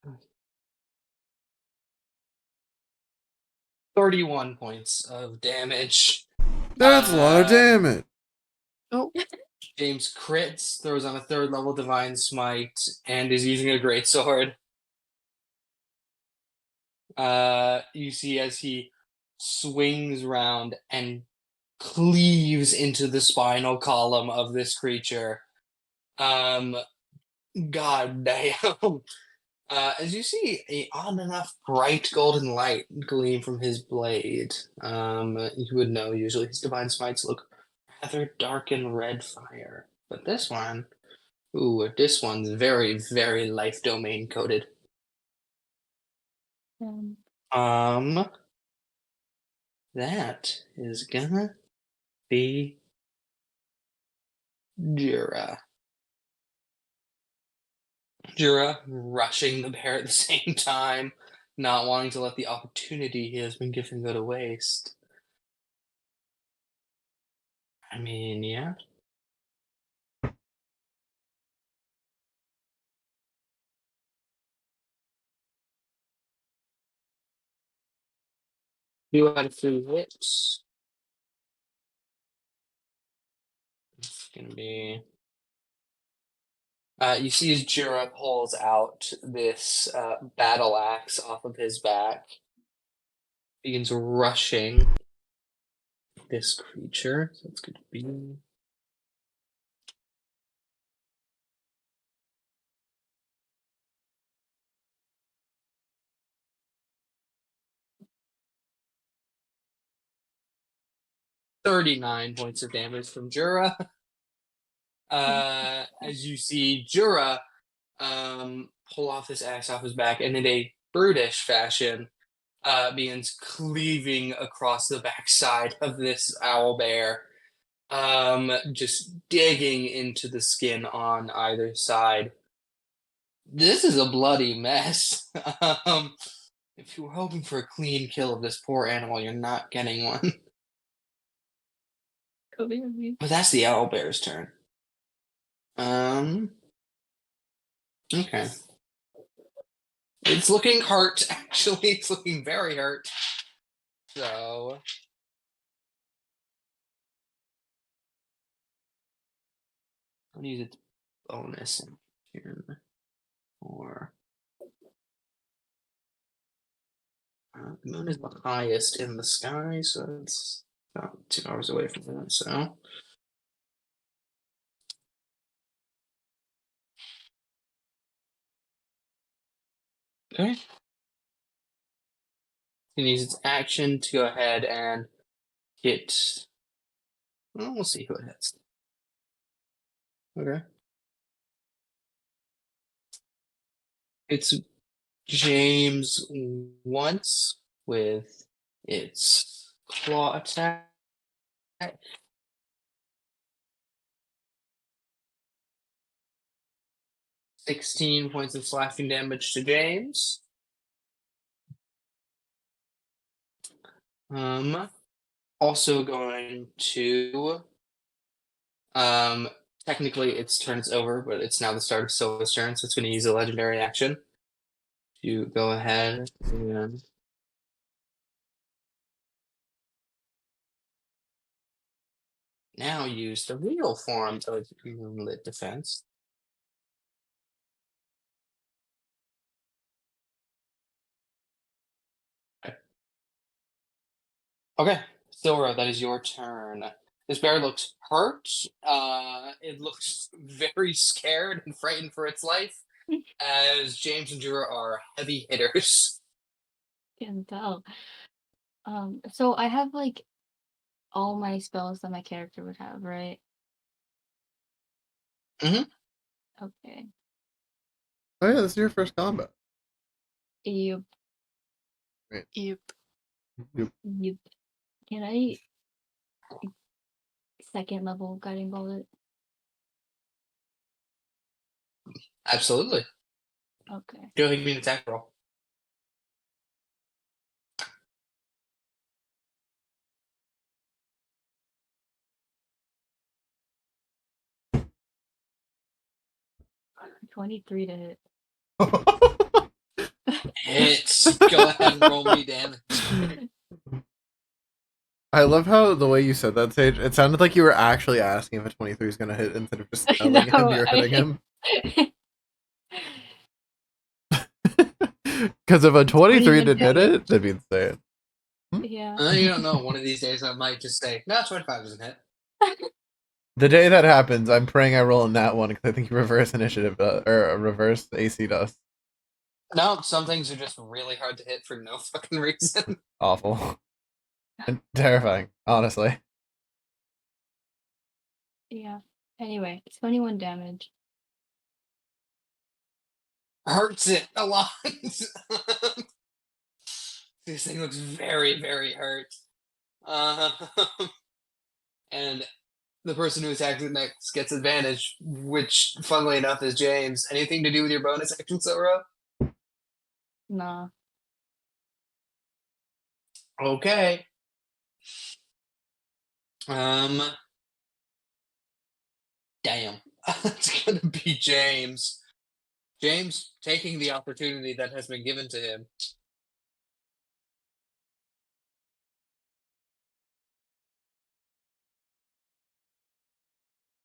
B: Oh. 31 points of damage.
A: That's a lot of damage.
D: Oh,
B: James crits, throws on a 3rd level Divine Smite, and is using a greatsword. You see as he swings round and cleaves into the spinal column of this creature. God damn. As you see a odd enough bright golden light gleam from his blade, you would know usually his divine smites look rather dark and red fire, but this one's very, very life domain coded. That is gonna be Jura. Jura rushing the bear at the same time, not wanting to let the opportunity he has been given go to waste. I mean, yeah. You had a few hits. It's gonna be. You see as Jura pulls out this battle axe off of his back, begins rushing this creature. So it's going to be. "39 points of damage from Jura. As you see Jura pull off this axe off his back, and in a brutish fashion, begins cleaving across the backside of this owl bear, just digging into the skin on either side. This is a bloody mess. If you were hoping for a clean kill of this poor animal, you're not getting one.
G: clearly.
B: But that's the owl bear's turn. Okay. It's looking hurt, actually. It's looking very hurt. So. I'll use its bonus in here. Or. The moon is the highest in the sky, so it's about 2 hours away from that, so. Okay. It can use its action to go ahead and hit. Well, we'll see who it hits. Okay. It's James once with its claw attack. 16 points of slashing damage to James. Also going to technically its turn is over, but it's now the start of Silver's turn, so it's going to use a legendary action to go ahead and now use the real form of Moonlit Defense. Okay, Silra, that is your turn. This bear looks hurt. It looks very scared and frightened for its life, as James and Jura are heavy hitters.
G: Can tell. So I have like all my spells that my character would have, right?
B: Mhm.
G: Okay.
A: Oh yeah, this is your first combat.
G: You.
D: Yep.
G: You. Can I second level guiding bolt it?
B: Absolutely.
G: Okay.
B: Go ahead and give me an attack roll.
G: $23 to hit.
B: Hits. Go ahead and roll me damage.
A: I love how the way you said that, Sage. It sounded like you were actually asking if a 23 is going to hit instead of just
G: I
A: telling him
G: know,
A: you're hitting him.
G: I-
A: Because if a 23
G: even
A: did hit
G: better.
A: it, that'd be insane.
G: Yeah.
B: You don't know. One of these days I might just say, no, 25 doesn't hit.
A: The day that happens, I'm praying I roll in that one because I think you reverse initiative or a reverse AC does.
B: No, some things are just really hard to hit for no fucking reason.
A: Awful. And terrifying, honestly.
G: Yeah. Anyway, 21 damage.
B: Hurts it a lot. This thing looks very, very hurt. And the person who attacks it next gets advantage, which, funnily enough, is James. Anything to do with your bonus action, Sora?
G: Nah.
B: Okay. Damn. It's gonna be James. James taking the opportunity that has been given to him.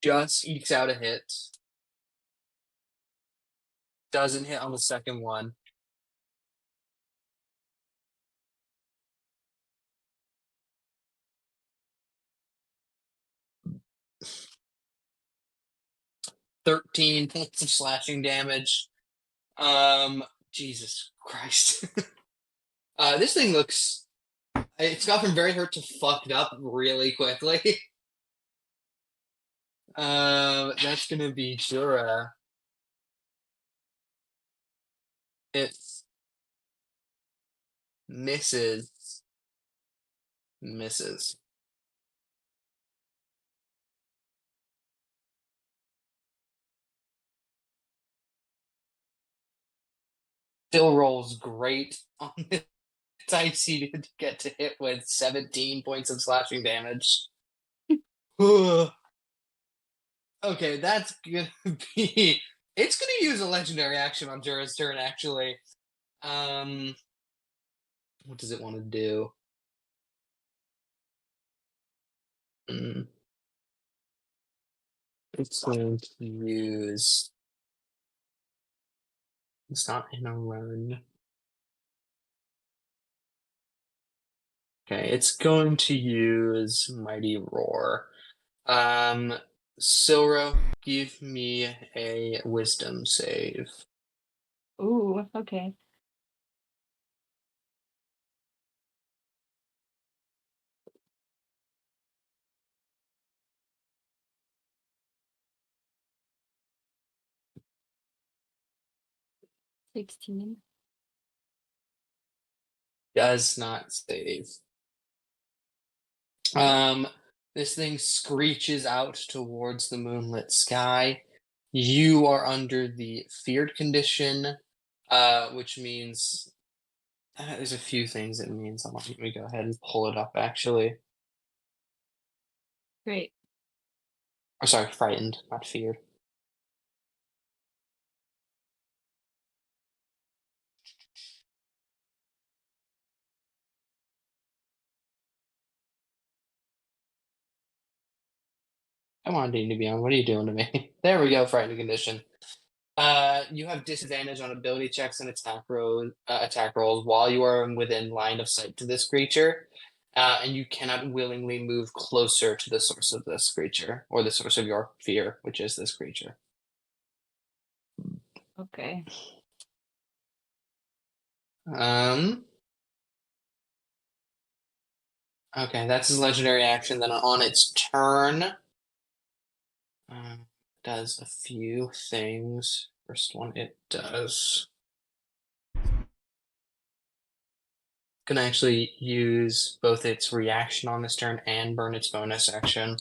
B: Just ekes out a hit. Doesn't hit on the second one. $13 points of slashing damage. Jesus Christ. This thing looks. It's gone from very hurt to fucked up really quickly. That's gonna be Jura. It misses. Misses. Still rolls great on this IC to get to hit with 17 points of slashing damage. Okay, that's gonna be. It's gonna use a legendary action on Jura's turn, actually. What does it want to do? It's going to use. It's not in a run. Okay, it's going to use Mighty Roar. Silro, give me a Wisdom save.
G: Ooh, okay. 16.
B: Does not save. This thing screeches out towards the moonlit sky. You are under the feared condition, which means there's a few things it means. Let me go ahead and pull it up actually.
G: Great.
B: Or sorry, frightened, not feared. Come on, Dean, what are you doing to me? There we go, frightened condition. You have disadvantage on ability checks and attack rolls while you are within line of sight to this creature, and you cannot willingly move closer to the source of this creature or the source of your fear, which is this creature.
G: Okay.
B: Okay, that's his legendary action. Then on its turn, does a few things. First one, it does. Can actually use both its reaction on this turn and burn its bonus action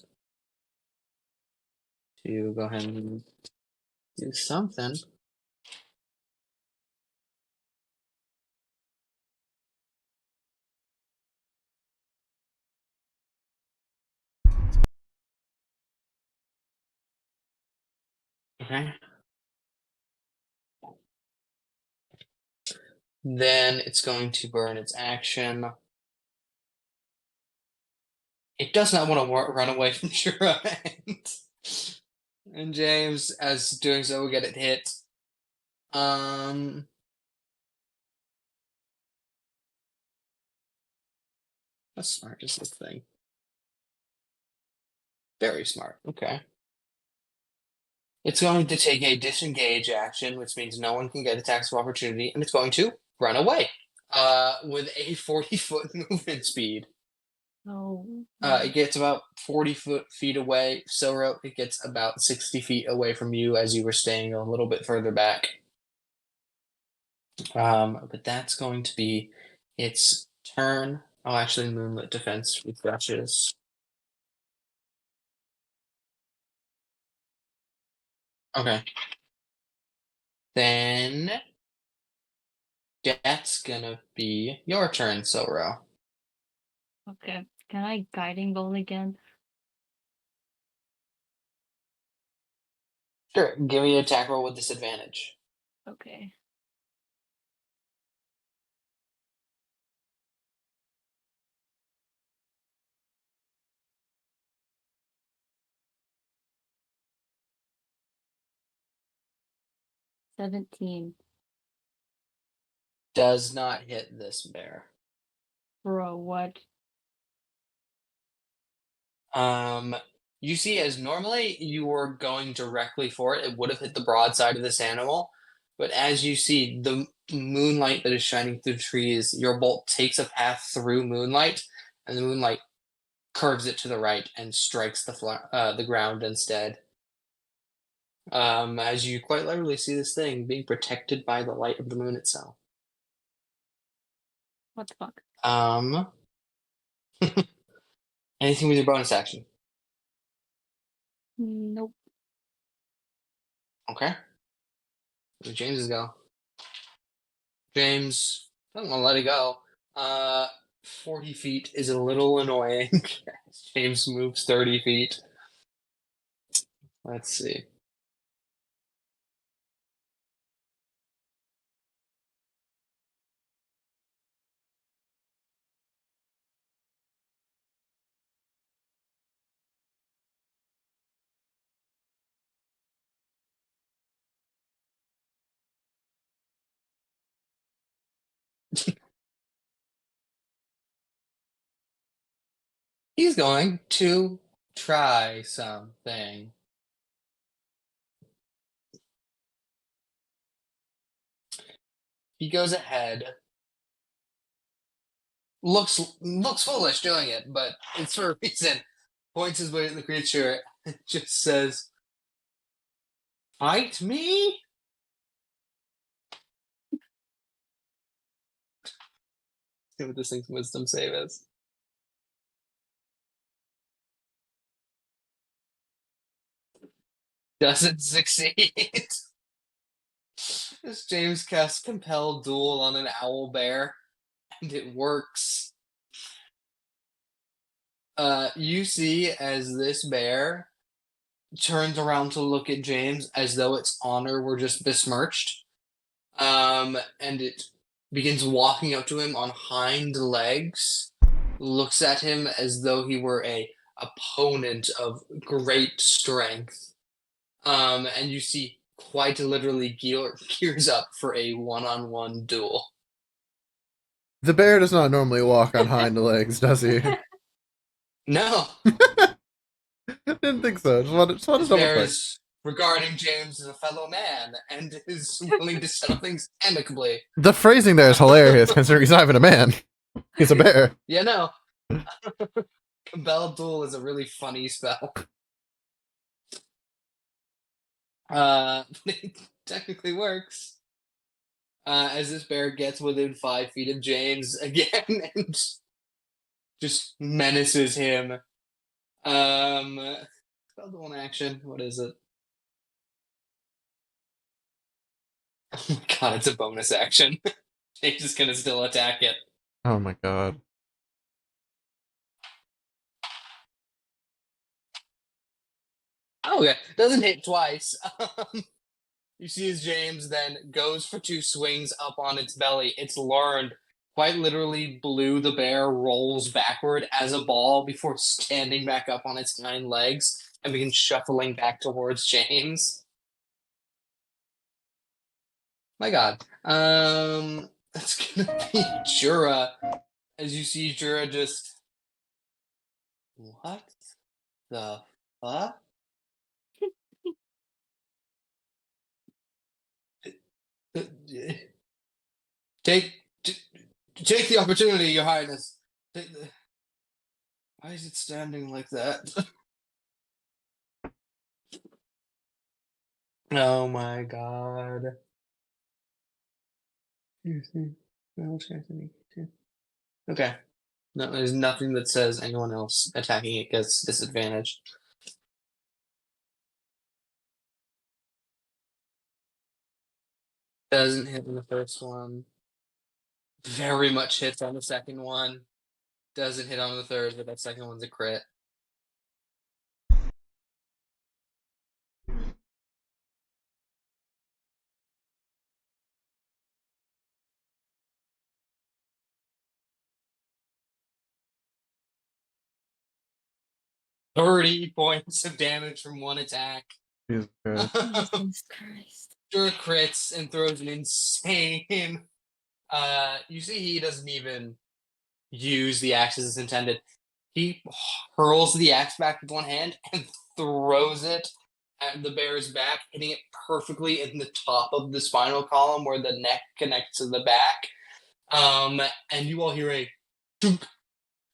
B: to go ahead and do something. Okay. Then it's going to burn its action. It does not want to run away from Shura. And James, as doing so, will get it hit. How smart is this thing? Very smart. Okay. It's going to take a disengage action, which means no one can get attacks of opportunity, and it's going to run away. With a 40-foot movement speed.
G: Oh.
B: It gets about 40 feet away. Sora, it gets about 60 feet away from you as you were staying a little bit further back. But that's going to be its turn. Oh, actually, Moonlit Defense refreshes. Okay. Then that's gonna be your turn, Sora.
G: Okay. Can I guiding bolt again?
B: Sure. Give me an attack roll with disadvantage.
G: Okay. $17.
B: Does not hit this bear.
G: Bro, what?
B: You see, as normally you were going directly for it, it would have hit the broadside of this animal. But as you see, the moonlight that is shining through the trees, your bolt takes a path through moonlight, and the moonlight curves it to the right and strikes the ground instead. As you quite literally see this thing being protected by the light of the moon itself.
G: What the fuck?
B: Anything with your bonus action?
G: Nope.
B: Okay. Where James go? James doesn't want to let it go. 40 feet is a little annoying. James moves 30 feet. Let's see. He's going to try something. He goes ahead. Looks foolish doing it, but it's for a reason. Points his way at the creature and just says, "Fight me?"
F: See what this thing's wisdom save is. Doesn't succeed. This James casts Compel Duel on an owl bear, and it works. You see as this bear turns around to look at James as though its honor were just besmirched. And it begins walking up to him on hind legs, looks at him as though he were a opponent of great strength. And you see quite literally gears up for a one-on-one duel.
A: The bear does not normally walk on hind legs, does he?
F: No,
A: Didn't think so. Just wanted to
F: this
A: double
F: bear
A: check.
F: is regarding James as a fellow man and is willing to settle things amicably.
A: The phrasing there is hilarious, considering he's not even a man. He's a bear.
F: Yeah, no. Compel Duel is a really funny spell. It technically works. As this bear gets within 5 feet of James again and just menaces him. Spell Duel in action. What is it? Oh my god, it's a bonus action. James is gonna still attack it.
A: Oh my god.
F: Oh, okay. Doesn't hit twice. You see as James then goes for 2 swings up on its belly. It's learned, quite literally Blue the bear rolls backward as a ball before standing back up on its 9 legs and begins shuffling back towards James. My god. That's gonna be Jura. As you see Jura just... What the fuck? Take the opportunity, Your Highness. Why is it standing like that? Oh my god. Okay. No, there's nothing that says anyone else attacking it gets disadvantage. Doesn't hit on the first one. Very much hits on the second one. Doesn't hit on the third, but that second one's a crit. "30 points of damage from one attack."
A: Jesus Christ.
G: Jesus Christ.
F: Sure crits and throws an insane. You see, he doesn't even use the axe as it's intended. He hurls the axe back with one hand and throws it at the bear's back, hitting it perfectly in the top of the spinal column where the neck connects to the back. And you all hear a thunk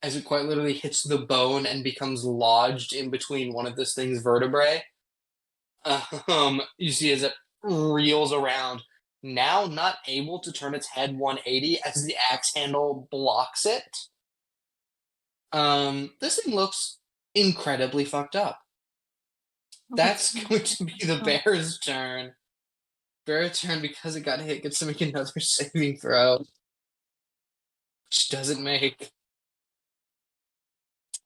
F: as it quite literally hits the bone and becomes lodged in between one of this thing's vertebrae. You see as it reels around, now not able to turn its head 180 as the axe handle blocks it. This thing looks incredibly fucked up. That's going to be the bear's turn. Bear's turn, because it got hit, gets to make another saving throw. Which doesn't make.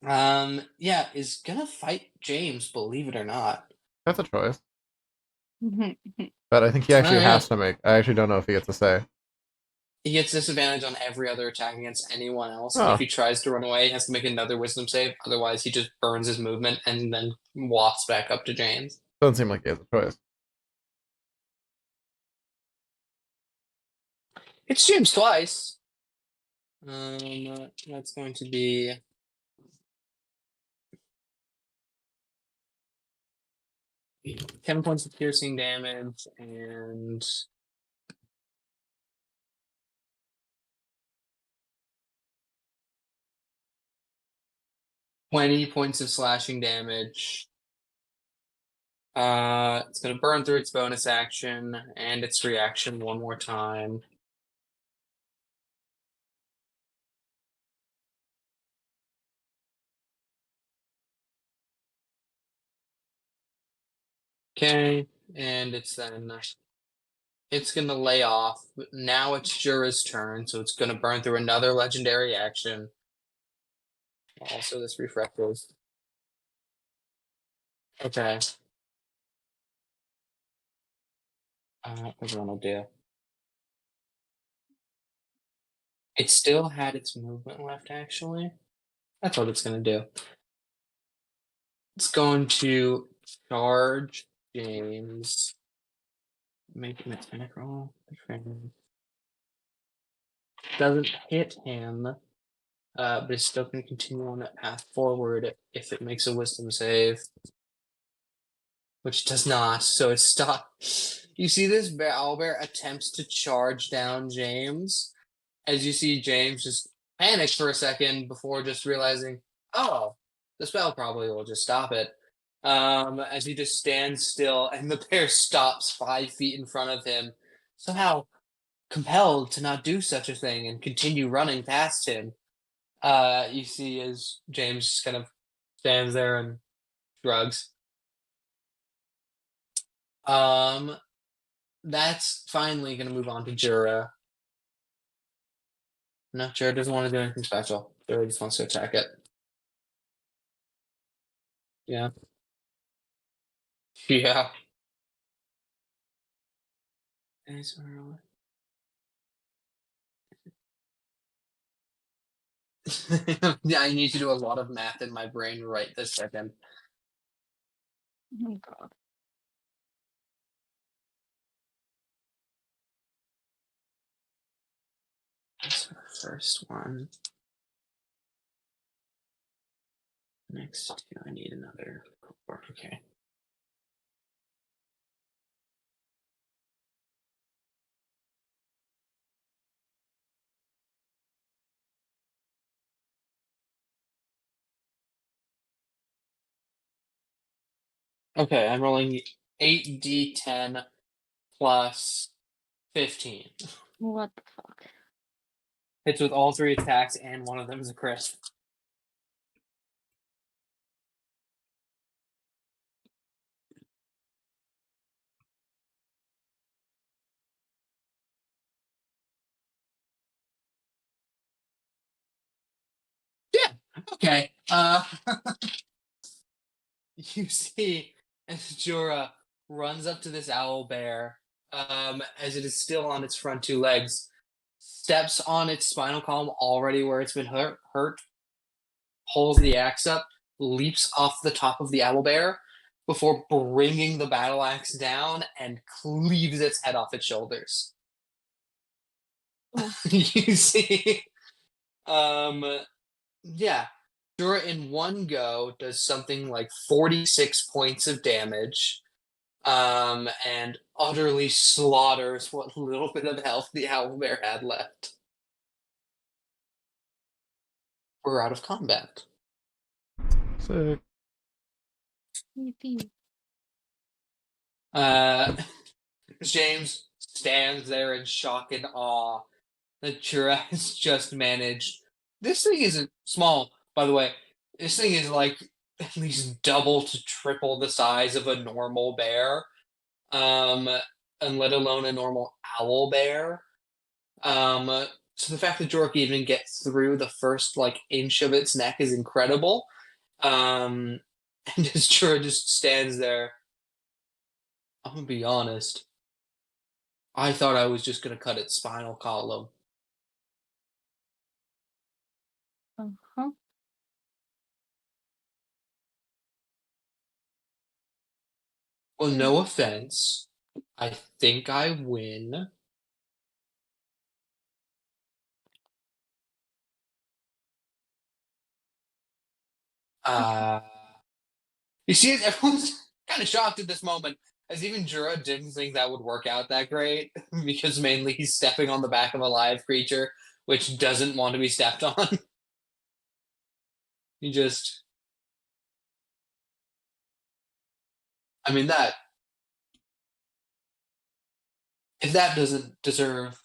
F: Yeah, is gonna fight James, believe it or not.
A: That's a choice. But I think he actually
F: Alright.
A: has to make. I actually don't know if he gets to say.
F: He gets disadvantage on every other attack against anyone else.
A: Oh.
F: If he tries to run away, he has to make another wisdom save. Otherwise, he just burns his movement and then walks back up to James.
A: Doesn't seem like he has a choice.
F: It's James twice. That's going to be 10 points of piercing damage and 20 points of slashing damage. It's going to burn through its bonus action and its reaction one more time. Okay, and it's then it's gonna lay off. But now it's Jura's turn, so it's gonna burn through another legendary action. Also, this refreshes. Okay. What do I want to do? It still had its movement left, actually. That's what it's gonna do. It's going to charge James. Make an attack roll. Doesn't hit him, but it's still going to continue on that path forward if it makes a wisdom save, which it does not. So it stops. You see this owlbear attempts to charge down James, as you see James just panic for a second before just realizing, oh, the spell probably will just stop it. As he just stands still and the bear stops 5 feet in front of him, somehow compelled to not do such a thing and continue running past him. You see as James just kind of stands there and shrugs. That's finally gonna move on to Jura. No, Jura doesn't want to do anything special. Jura just wants to attack it. Yeah. Yeah. Yeah, I need to do a lot of math in my brain right this second.
G: Oh god.
F: That's the first one. Next two, I need another 4. Okay. Okay, I'm rolling 8d10 plus 15.
G: What the fuck?
F: Hits with all 3 attacks, and one of them is a crit. Yeah. Okay. You see as Jorah runs up to this owl bear, as it is still on its front 2 legs, steps on its spinal column already where it's been hurt, pulls the axe up, leaps off the top of the owl bear before bringing the battle axe down and cleaves its head off its shoulders.
G: Oh.
F: You see, yeah, Jorah in one go does something like 46 points of damage, and utterly slaughters what little bit of health the owlbear had left. We're out of combat.
A: Sick.
G: Yippee.
F: James stands there in shock and awe that Jorah has just managed. This thing isn't small, by the way. This thing is like at least double to triple the size of a normal bear, and let alone a normal owl bear. So the fact that Jorah can even get through the first like inch of its neck is incredible. And as Jorah just stands there, I'm gonna be honest. I thought I was just gonna cut its spinal column.
G: Uh-huh.
F: Well, no offense. I think I win. Uh, you see, everyone's kind of shocked at this moment, as even Jorah didn't think that would work out that great, because mainly he's stepping on the back of a live creature, which doesn't want to be stepped on. He just. I mean, that. If that doesn't deserve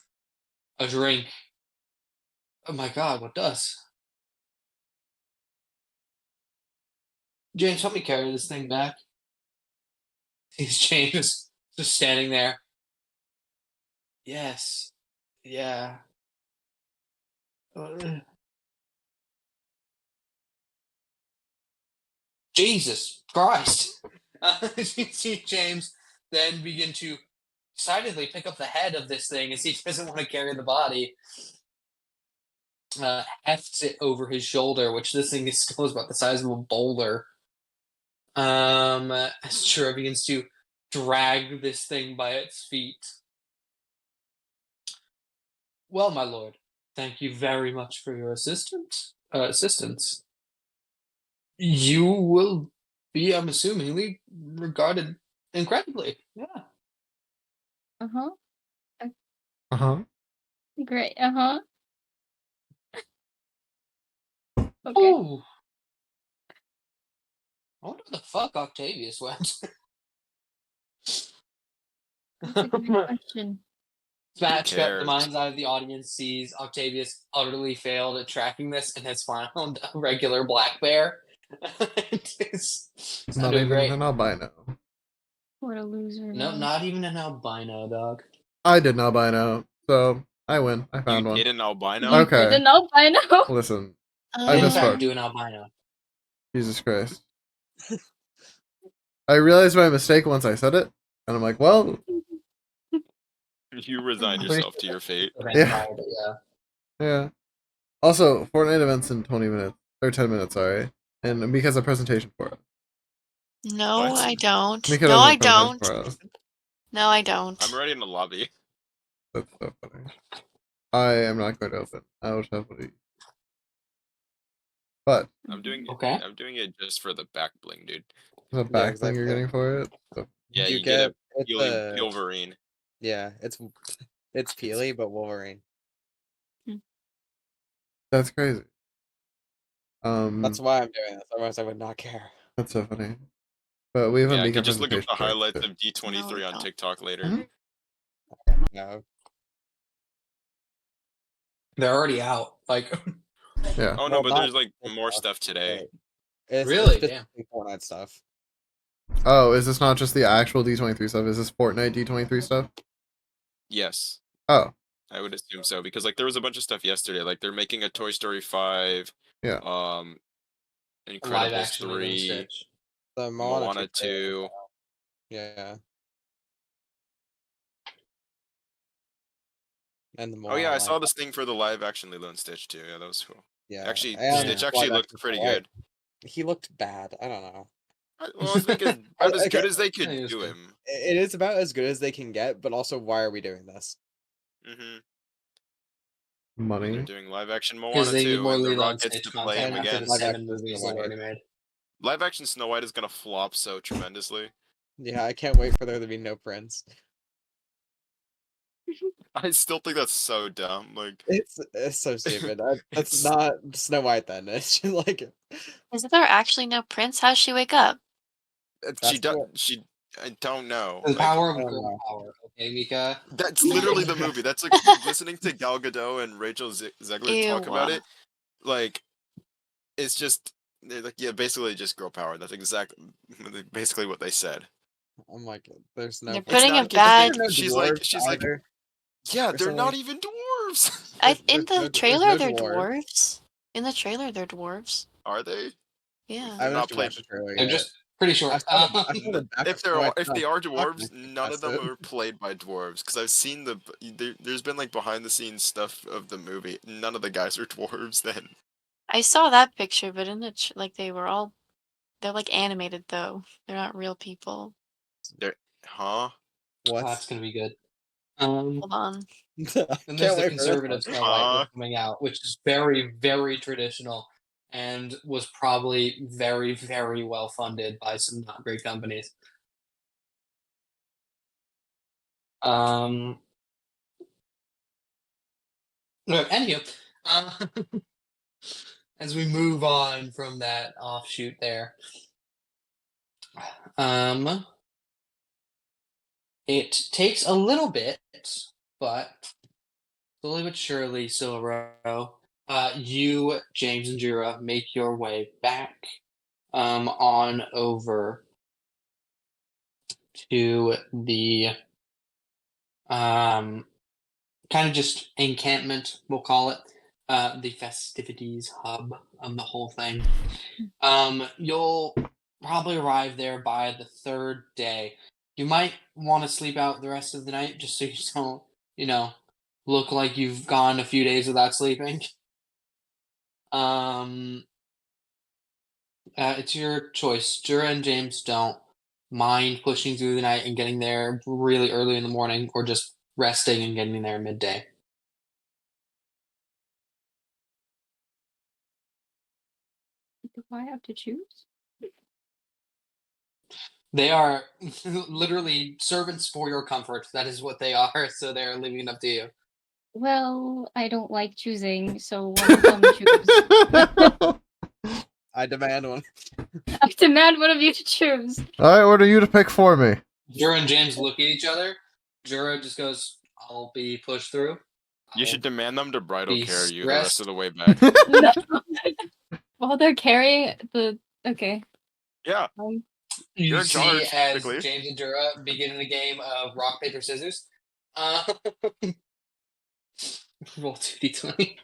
F: a drink, oh my god, what does? James, help me carry this thing back.
B: He's James just standing there. Yes. Yeah. Jesus Christ. You see James then begin to decidedly pick up the head of this thing as he doesn't want to carry the body. Hefts it over his shoulder, which this thing is still about the size of a boulder. As Chira begins to drag this thing by its feet. Well, my lord, thank you very much for your assistance. You will be, I'm assuming, regarded incredibly. Yeah.
G: Uh-huh.
A: Uh huh.
G: Great. Uh-huh. Okay.
B: Oh. I wonder where the fuck Octavius went.
G: That's a good question.
B: Smash cut the
C: cares?
B: mind's eye of the audience sees Octavius utterly failed at tracking this and has found a regular black bear. It's
A: Not
B: doing
A: even
B: great.
A: an albino.
G: What a loser.
B: No,
G: man.
B: not even an albino dog.
A: I did an albino, so I win. I
C: You
A: found one.
C: did an albino?
G: You
A: Okay.
G: didn't know by now.
A: Listen, I
B: In
A: misspoke.
B: fact, do an albino.
A: Jesus Christ. I realized my mistake once I said it, and I'm like, well,
C: You resigned
B: I'm pretty
C: yourself
B: sure
C: to your fate.
A: Yeah.
B: Yeah.
A: yeah. Also, Fortnite events in 20 minutes, or 10 minutes, sorry. And because of presentation for it.
D: No,
C: What?
D: I don't.
A: Because
D: No,
A: of
D: I
A: the presentation
D: don't.
A: for us.
D: No, I don't.
C: I'm already in the lobby.
A: That's so funny. I am not going to open. I will have to. But
C: I'm doing
B: Okay.
C: I'm doing it just for the back bling, dude.
A: the back thing you're
E: exactly.
A: getting for it. So,
C: Yeah,
E: You
C: you get a
E: it's
C: peely Wolverine.
E: yeah, it's Peely, but Wolverine.
A: that's crazy.
E: That's why I'm doing this. Otherwise, I would not care.
A: That's so funny. But we have a
C: Yeah, I
A: Mika
C: could just look up
A: presentation
C: the
A: for it,
C: highlights
A: too.
C: of D23
D: No,
C: on
D: don't.
C: TikTok later.
A: Mhm.
E: No.
B: They're already out. Like,
A: Yeah.
C: Oh no,
E: Well,
C: but
E: not
C: there's like
E: TikTok,
C: more stuff today.
E: It's
B: Really?
E: specifically Fortnite stuff.
A: Oh, is this not just the actual D23 stuff? Is this Fortnite D23 stuff?
C: Yes,
A: Oh,
C: I would assume so because like there was a bunch of stuff yesterday. Like they're making a Toy Story 5,
A: Yeah.
B: live
C: Incredibles
B: action Lilo and
C: 3,
B: Stitch.
E: The
C: Moana 2.
E: Yeah. And the
C: Oh yeah, I
E: Moana
C: saw
E: live-
C: this thing for the live action Lilo and Stitch too. Yeah, that was cool.
E: Yeah.
C: Actually,
E: and
C: Stitch
E: live
C: actually looked
E: action
C: pretty
E: Snow White.
C: good.
E: He looked bad. I don't know.
C: Well, I think it's about as
E: Okay.
C: good as they could
B: Yeah, he was
C: do
B: good.
C: him.
E: It is about as good as they can get, but also, why are we doing this?
C: Mm-hmm.
A: money.
C: They're doing live action Moana
B: Because they need
C: 2,
B: more
C: and The
B: Lilo
C: Rock
B: and
C: gets
B: Stitch
C: to play him
B: content after
C: again.
B: the
E: Live
B: 7
E: action
B: movies
E: Snow
B: they've
E: White.
B: already made.
C: Live action Snow White is gonna flop so tremendously.
E: Yeah, I can't wait for there to be no prince.
C: I still think that's so dumb. Like,
E: It's so stupid. That's
C: It's-
E: not Snow White then. It's just like
D: Is there actually no prince? How'd she wake up?
C: she
E: That's
C: does.
E: what-
C: She. I don't know.
B: The
C: Like,
B: power of
E: I don't
B: girl
E: know.
B: power. Okay, Mika.
C: that's literally the movie. That's like listening to Gal Gadot and Rachel Zegler talk about
D: Ew.
C: it. Like, it's just they're like, yeah, basically just girl power. That's exactly basically what they said.
E: I'm like, there's no.
D: They're
E: prince.
D: putting
C: not
D: a
C: good,
D: bad.
C: but she's like,
E: Either.
C: yeah,
E: or
C: they're not
E: something.
C: even dwarves.
D: In
E: There's
D: the
E: no
D: trailer, they're
E: dwarves.
D: dwarves. In the trailer, they're dwarves.
C: Are they?
D: Yeah.
E: I
C: They're
E: haven't
C: not
E: actually
C: played.
E: watched the trailer
B: They're
E: yet.
B: just pretty short.
E: I saw the back
C: If
E: of Snow White
C: if they are
E: stuff.
C: dwarves,
E: I'm
C: none of them
E: invested.
C: are played by dwarves. Because I've seen there's been like behind the scenes stuff of the movie. None of the guys are dwarves. Then
D: I saw that picture, but in the like they were all. They're like animated though. They're not real people.
C: huh?
E: What?
B: That's gonna be good.
D: Hold on.
B: Then
E: Can't
B: there's the
E: wait for this
B: conservative
E: one.
B: Snow White that's coming out, which is very, very traditional and was probably very, very well funded by some not great companies. Anywho, as we move on from that offshoot there, it takes a little bit, but slowly but surely, Silvero, you, James, and Jura make your way back on over
F: to the kind of just encampment, we'll call it, the festivities hub of the whole thing. You'll probably arrive there by the third day. You might want to sleep out the rest of the night just so you don't, look like you've gone a few days without sleeping. It's your choice. Jura and James don't mind pushing through the night and getting there really early in the morning, or just resting and getting there midday.
G: Do I have to choose?
F: They are literally servants for your comfort. That is what they are. So they're leaving it up to you.
G: Well, I don't like choosing, so one of them choose.
E: I demand one.
G: I demand one of you to choose.
A: I order you to pick for me.
F: Jura and James look at each other. Jura just goes, "I'll be pushed through."
C: You should demand them to bridal
F: Be
C: carry you the rest
F: stressed.
C: of the way back.
G: While they're carrying the okay.
C: Yeah.
F: You
C: You're in
F: see
C: charge,
F: as
C: technically.
F: James and Jura begin a game of rock, paper, scissors. Roll 2d20.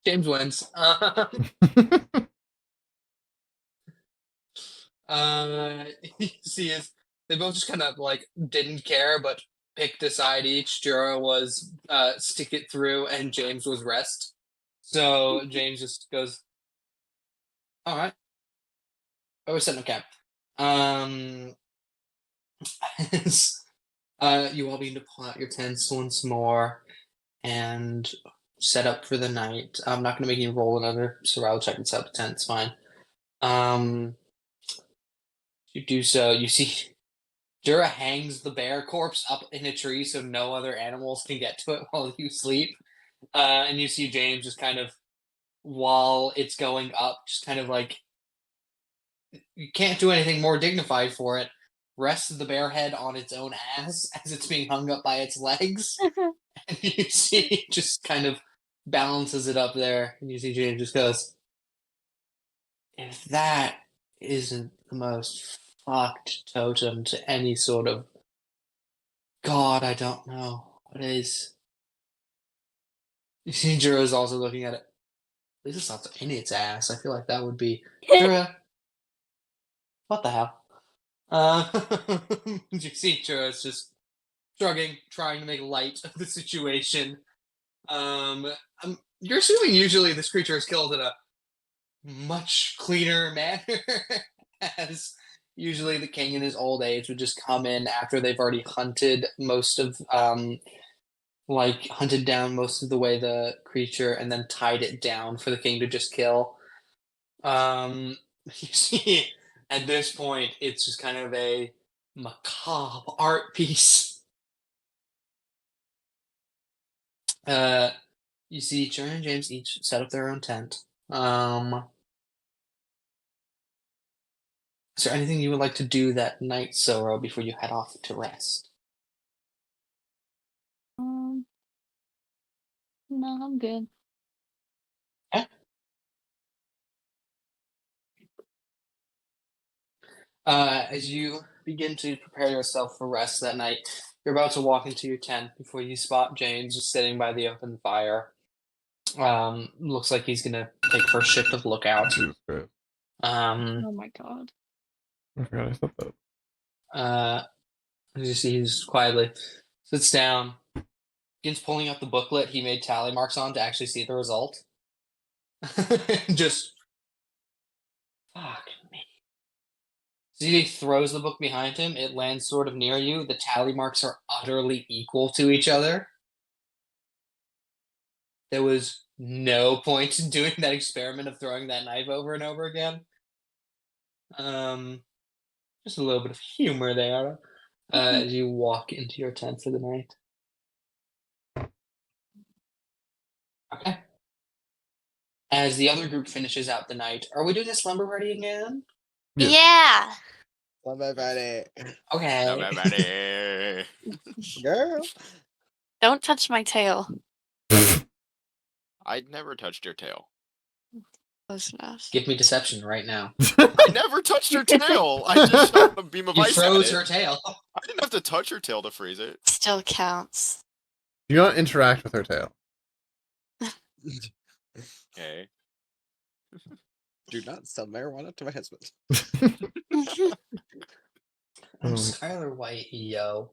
F: James wins. You see is they both just kind of like didn't care, but picked a side each. Jura was stick it through, and James was rest. So James just goes, "All right." I was setting a cap. You all begin to pull out your tents once more and set up for the night. I'm not gonna make you roll another survival check and set up a tent. It's fine. You do so. You see, Jura hangs the bear corpse up in a tree so no other animals can get to it while you sleep. And you see James just kind of, while it's going up, just kind of like, you can't do anything more dignified for it. Rests the bear head on its own ass as it's being hung up by its legs. And you see it just kind of balances it up there. And you see James just goes, "If that isn't the most fucked totem to any sort of god, I don't know what is." You see Jura's also looking at it. At least it's not in its ass. I feel like that would be Jura. What the hell? You see Jura's just shrugging, trying to make light of the situation. You're assuming usually this creature is killed in a much cleaner manner, as usually the king in his old age would just come in after they've already hunted most of hunted down most of the way the creature and then tied it down for the king to just kill. You see, at this point, it's just kind of a macabre art piece. You see, Jura and James each set up their own tent. Is there anything you would like to do that night, Soro, before you head off to rest?
G: No, I'm good.
F: As you begin to prepare yourself for rest that night, you're about to walk into your tent before you spot James just sitting by the open fire. Looks like he's gonna take first shift of lookout.
A: Jesus Christ.
G: Oh my god.
A: I forgot I said that.
F: As you see, he's quietly sits down, begins pulling out the booklet he made tally marks on to actually see the result. Just fuck me. See, he throws the book behind him. It lands sort of near you. The tally marks are utterly equal to each other. There was no point in doing that experiment of throwing that knife over and over again. Just a little bit of humor there as you walk into your tent for the night. Okay. As the other group finishes out the night, are we doing a slumber party again?
A: Yes.
D: Yeah.
E: Love everybody.
F: Okay.
C: Everybody.
E: Girl.
D: Don't touch my tail.
C: I'd never touched your tail.
D: Close enough.
F: Give me deception right now.
C: I never touched her tail. I just shot a beam of
F: You
C: ice at
F: froze
C: it.
F: her tail.
C: I didn't have to touch her tail to freeze it.
D: Still counts.
A: Do not interact with her tail.
C: Okay.
E: Do not sell marijuana to my husband.
F: I'm
A: Oh.
F: Skylar White, yo.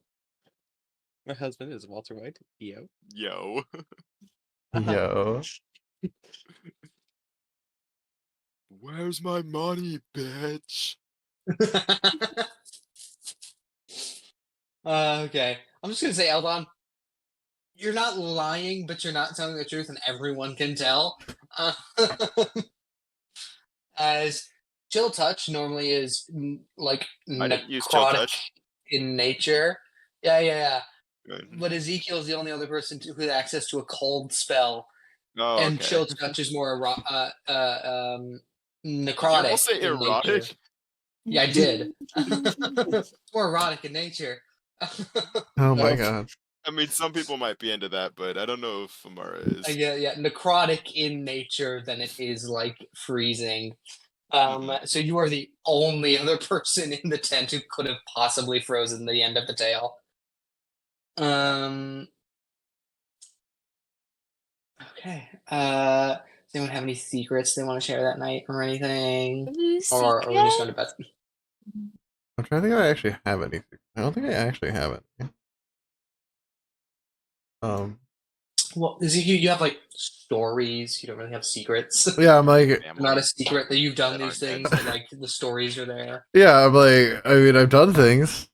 E: My husband is Walter White. Yo.
C: Yo.
A: Yo.
C: Where's my money, bitch?
F: Okay. I'm just gonna say, Eldon, you're not lying, but you're not telling the truth, and everyone can tell. As Chill Touch normally is like
C: I didn't use Chill
F: necrotic
C: Touch.
F: in nature. Yeah.
C: Good.
F: But Ezekiel is the only other person who has access to a cold spell,
C: Oh,
F: and
C: okay.
F: Chill Touch is more necrotic.
C: You almost say
F: in nature.
C: erotic?
F: Yeah, I did. It's more erotic in nature.
A: Oh my god.
C: I mean, some people might be into that, but I don't know if Amara is.
F: Yeah, necrotic in nature than it is like freezing. So you are the only other person in the tent who could have possibly frozen the end of the tail. Okay. Does anyone have any secrets they want to share that night or anything? Or are we just going to bed?
A: I'm trying to think if I actually have any. I don't think I actually have it.
F: Well, you have like stories. You don't really have secrets.
A: Yeah, I'm like,
F: Not a secret that you've done
C: That
F: these
C: aren't
F: things, but like the stories are there.
A: yeah, I'm like, I mean, I've done things.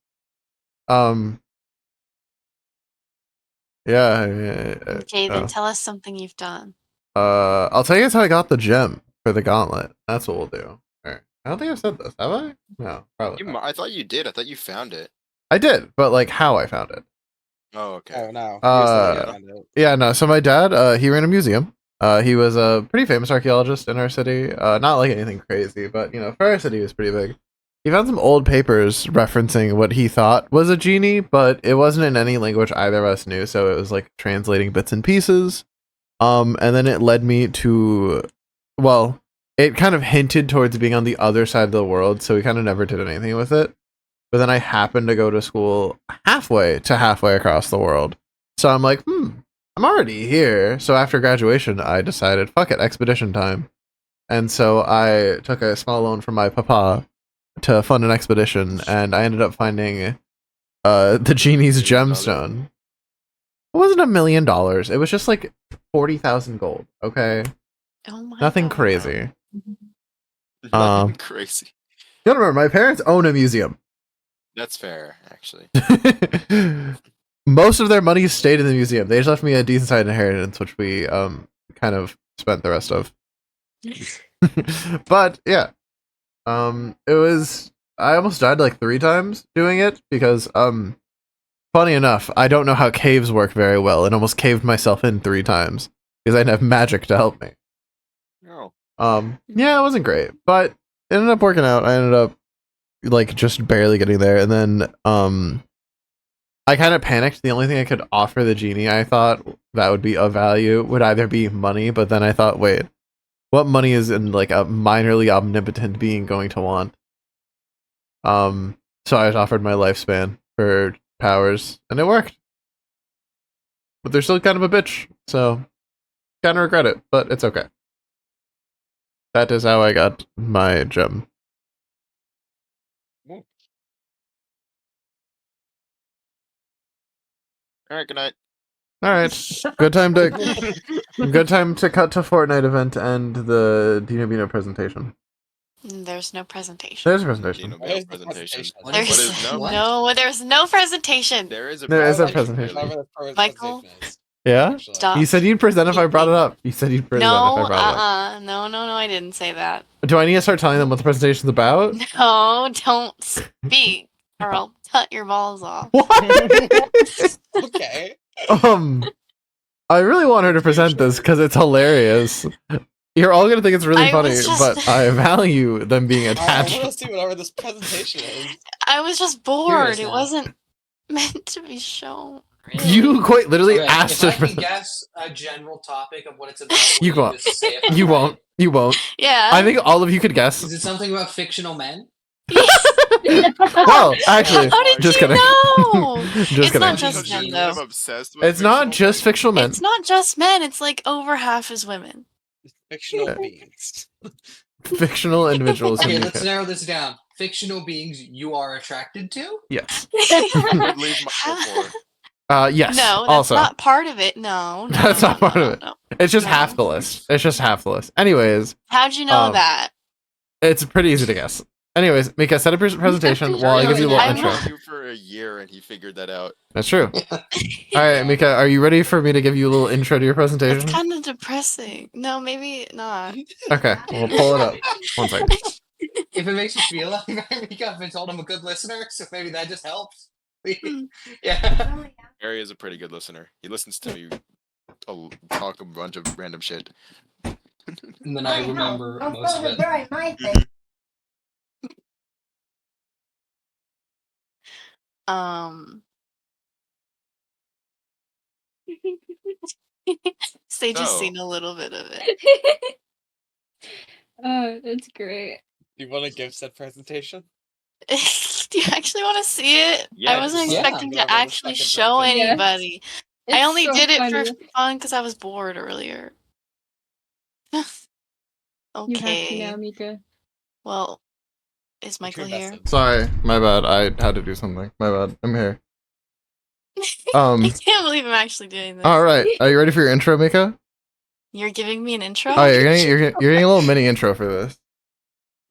A: Yeah.
D: Okay, then tell us something you've done.
A: I'll tell you guys how I got the gem for the gauntlet. That's what we'll do. Alright. I don't think I've said this, have I? No, probably not.
C: I thought you did. I thought you found it.
A: I did, but like how I found it.
C: Oh, okay.
E: Oh no.
A: Yeah, no. So my dad, he ran a museum. He was a pretty famous archaeologist in our city. Not like anything crazy, but you know, for our city, he was pretty big. He found some old papers referencing what he thought was a genie, but it wasn't in any language either of us knew. So it was like translating bits and pieces. And then it led me to, well, it kind of hinted towards being on the other side of the world. So we kind of never did anything with it. But then I happened to go to school halfway across the world. So I'm like, I'm already here. So after graduation, I decided, fuck it, expedition time. And so I took a small loan from my papa to fund an expedition, and I ended up finding the genie's gemstone. It wasn't $1 million. It was just like 40,000 gold. Okay,
D: Oh my
A: nothing
D: God.
A: crazy.
C: Nothing crazy.
A: You gotta remember, my parents own a museum.
C: That's fair, actually.
A: Most of their money stayed in the museum. They just left me a decent sized inheritance, which we kind of spent the rest of. But yeah, it was. I almost died like 3 times doing it because funny enough, I don't know how caves work very well, and almost caved myself in 3 times because I didn't have magic to help me.
C: No.
A: Yeah, it wasn't great, but it ended up working out. I ended up like just barely getting there, and then I kind of panicked. The only thing I could offer the genie, I thought that would be of value, would either be money, but then I thought, wait, what money is in like a minorly omnipotent being going to want? So I just offered my lifespan for powers, and it worked. But they're still kind of a bitch, so kind of regret it, but it's okay. That is how I got my gem.
C: All right, good night.
A: All right, good time to cut to Fortnite event and the Dino Bino presentation.
D: There's no presentation.
A: There's a presentation.
C: Dino
E: Where's
C: Bino
E: the
C: presentation.
E: presentation?
C: What
D: There's
C: is no?
F: What?
D: no. There's no presentation.
C: There is a
A: There is a
C: presentation,
A: presentation.
C: clearly.
D: Michael?
A: Yeah?
D: Stop.
A: You said you'd present if I brought it up. You said you'd present
D: No,
A: if I brought it up.
D: no, I didn't say that.
A: Do I need to start telling them what the presentation's about?
D: No, don't speak, or I'll cut your balls off.
A: What?
E: Okay.
A: I really want her to present this because it's hilarious. You're all gonna think it's really
D: I
A: funny,
D: was just-
A: but I value them being
E: I
A: attached.
E: want to see whatever this presentation is.
D: I was just bored.
F: Curious
D: It
F: now.
D: wasn't meant to be shown.
A: You quite literally
F: Okay,
A: asked
F: if I
A: her.
F: can guess a general topic of what it's about,
A: You
F: will
A: won't.
F: just say if I'm
A: You
F: right?
A: won't. You won't.
D: Yeah.
A: I think all of you could guess.
F: Is it something about fictional men?
A: Well, actually,
D: How did
A: just
D: you
A: kidding.
D: know?
A: just
D: It's
A: kidding.
D: not
C: I'm
D: just men,
C: genuinely
D: though.
C: obsessed with
A: It's not
C: fictional
A: just
C: men.
A: fictional men.
D: It's not just men. It's like over half is women.
E: Fictional beings.
A: Fictional individuals.
F: Okay,
A: in
F: let's
A: UK.
F: narrow this down. Fictional beings you are attracted to?
A: Yes.
C: Would leave Michael for.
A: Yes.
D: No, that's
A: also,
D: not part of it. No, no,
A: That's
D: no,
A: not
D: no,
A: part of
D: no,
A: it.
D: no.
A: it's just
D: No.
A: half the list. It's just half the list. Anyways,
D: How'd you know
A: Um,
D: that?
A: it's pretty easy to guess. Anyways, Mika, set up your presentation while I give you a little
D: I'm
A: intro.
D: not-
C: You for a year and he figured that out.
A: That's true. All right, Mika, are you ready for me to give you a little intro to your presentation?
D: It's kind of depressing. No, maybe not.
A: Okay, we'll pull it up. One second.
F: If it makes you feel like Mika, I've been told I'm a good listener, so maybe that just helps. Yeah.
C: Harry is a pretty good listener. He listens to me talk a bunch of random shit.
F: And then I remember most of it.
D: Sage has
C: So-
D: seen a little bit of it.
G: Oh, that's great.
E: You want to give said presentation?
D: Do you actually want to see it? I
C: Yes.
D: wasn't
F: Yeah.
D: expecting
E: Whatever
D: to
E: the
D: actually
E: second
D: show
E: one is.
G: Yes.
D: anybody. I
G: It's
D: only
G: so
D: did it
G: funny.
D: for fun because I was bored earlier.
G: You have to
D: Okay.
G: now, Mika.
D: Well, is
E: What's your
D: Michael
E: best
D: here?
E: of-
A: Sorry, my bad. I had to do something. My bad. I'm here.
D: I can't believe I'm actually doing this.
A: All right. Are you ready for your intro, Mika?
D: You're giving me an intro?
A: Oh, you're getting a little mini intro for this.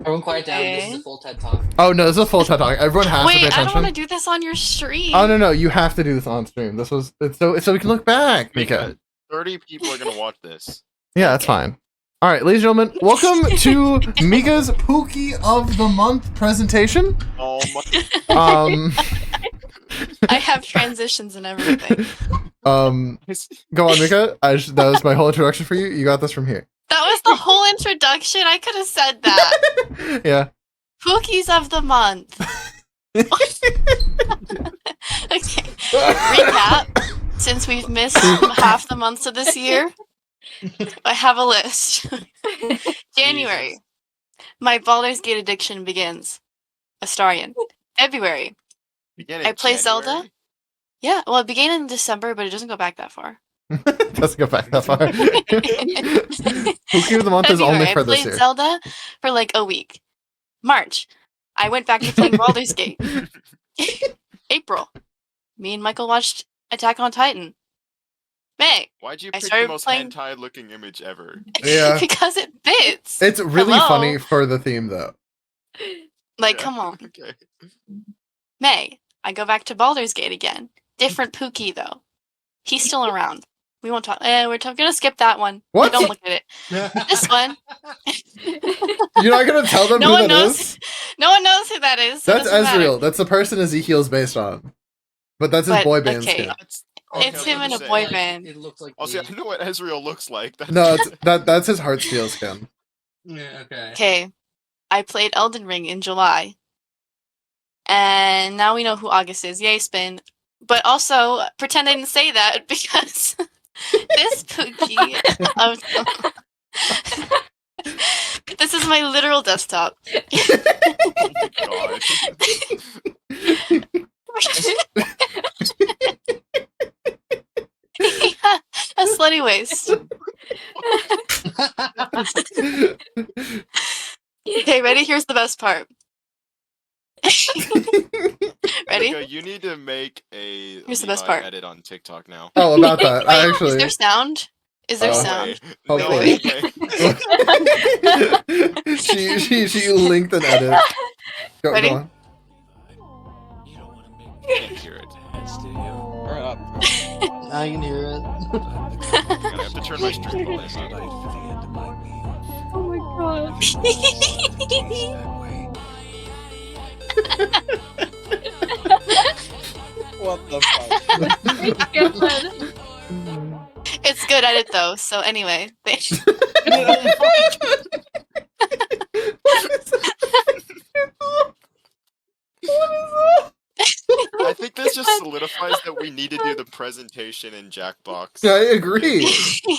F: Everyone quiet down. This is
D: Okay.
F: a full TED Talk.
A: Oh no, this is a full TED talk. Everyone has to
D: Wait,
A: pay
D: I don't
A: attention.
D: want to do this on your stream.
A: Oh no, you have to do this on stream. This was it's so we can look back, Mika.
C: 30 people are gonna watch this.
A: Yeah, that's fine. All right, ladies and gentlemen, welcome to Mika's Pookie of the Month presentation.
C: Oh my!
D: I have transitions and everything.
A: Go on, Mika. That was my whole introduction for you. You got this from here.
D: That was the whole introduction. I could have said that.
A: Yeah.
D: Pookies of the month. Okay. Recap. Since we've missed half the months of this year, I have a list. January. My Baldur's Gate addiction begins. Astarion. February.
C: Beginning
D: I play
C: January?
D: Zelda. Yeah, well, it began in December, but it doesn't go back that far.
A: Doesn't go back that far. Pookie of the Month is only
D: February,
A: for
D: I
A: this
D: played
A: year.
D: Zelda for like a week. March, I went back to playing Baldur's Gate. April, me and Michael watched Attack on Titan. May,
C: Why'd you
D: I
C: pick the
D: started
C: most
D: playing-
C: hentai-looking image ever?
A: Yeah.
D: because it fits.
A: It's really
D: Hello?
A: funny for the theme, though.
D: Like,
C: Yeah,
D: come on.
C: Okay.
D: May, I go back to Baldur's Gate again. Different Pookie though. He's still around. We won't talk. Gonna skip that one.
A: What?
D: Don't look at it. This one.
A: You're not gonna tell them
D: No
A: who
D: one
A: that
D: knows.
A: is?
D: No one knows who that is. So it
A: That's
D: doesn't matter.
A: Ezreal. That's the person Ezekiel's based on. But that's his
D: But,
A: boy band
D: okay.
A: skin.
C: That's,
D: It's him in a boy band.
F: It looks like.
C: Also,
F: me.
C: I know what Ezreal looks like. That's
A: No, that's his Heartsteel skin.
F: Yeah, okay.
D: Okay. I played Elden Ring in July. And now we know who August is. Yay, spin. But also, pretend I didn't say that because this Pookie of this is my literal desktop.
C: God.
D: A slutty waist. Okay, ready? Here's the best part. Ready?
C: Mika, you need to make a
D: Here's the best
C: Levi
D: part.
C: edit on TikTok now.
A: Oh, about that. I
D: Wait,
A: actually.
D: is there sound? Is there
A: Oh.
D: sound?
C: No,
A: Hopefully.
C: okay.
A: she linked an edit. Go
D: Ready?
A: on.
C: Can't hear it.
E: Turn up.
F: Now you can hear it.
C: I have to turn my stream volume up.
G: Oh my god.
E: What the fuck?
G: God.
D: It's good edit though. So anyway,
C: I think this this just solidifies that we need to do the presentation in Jackbox.
A: I agree.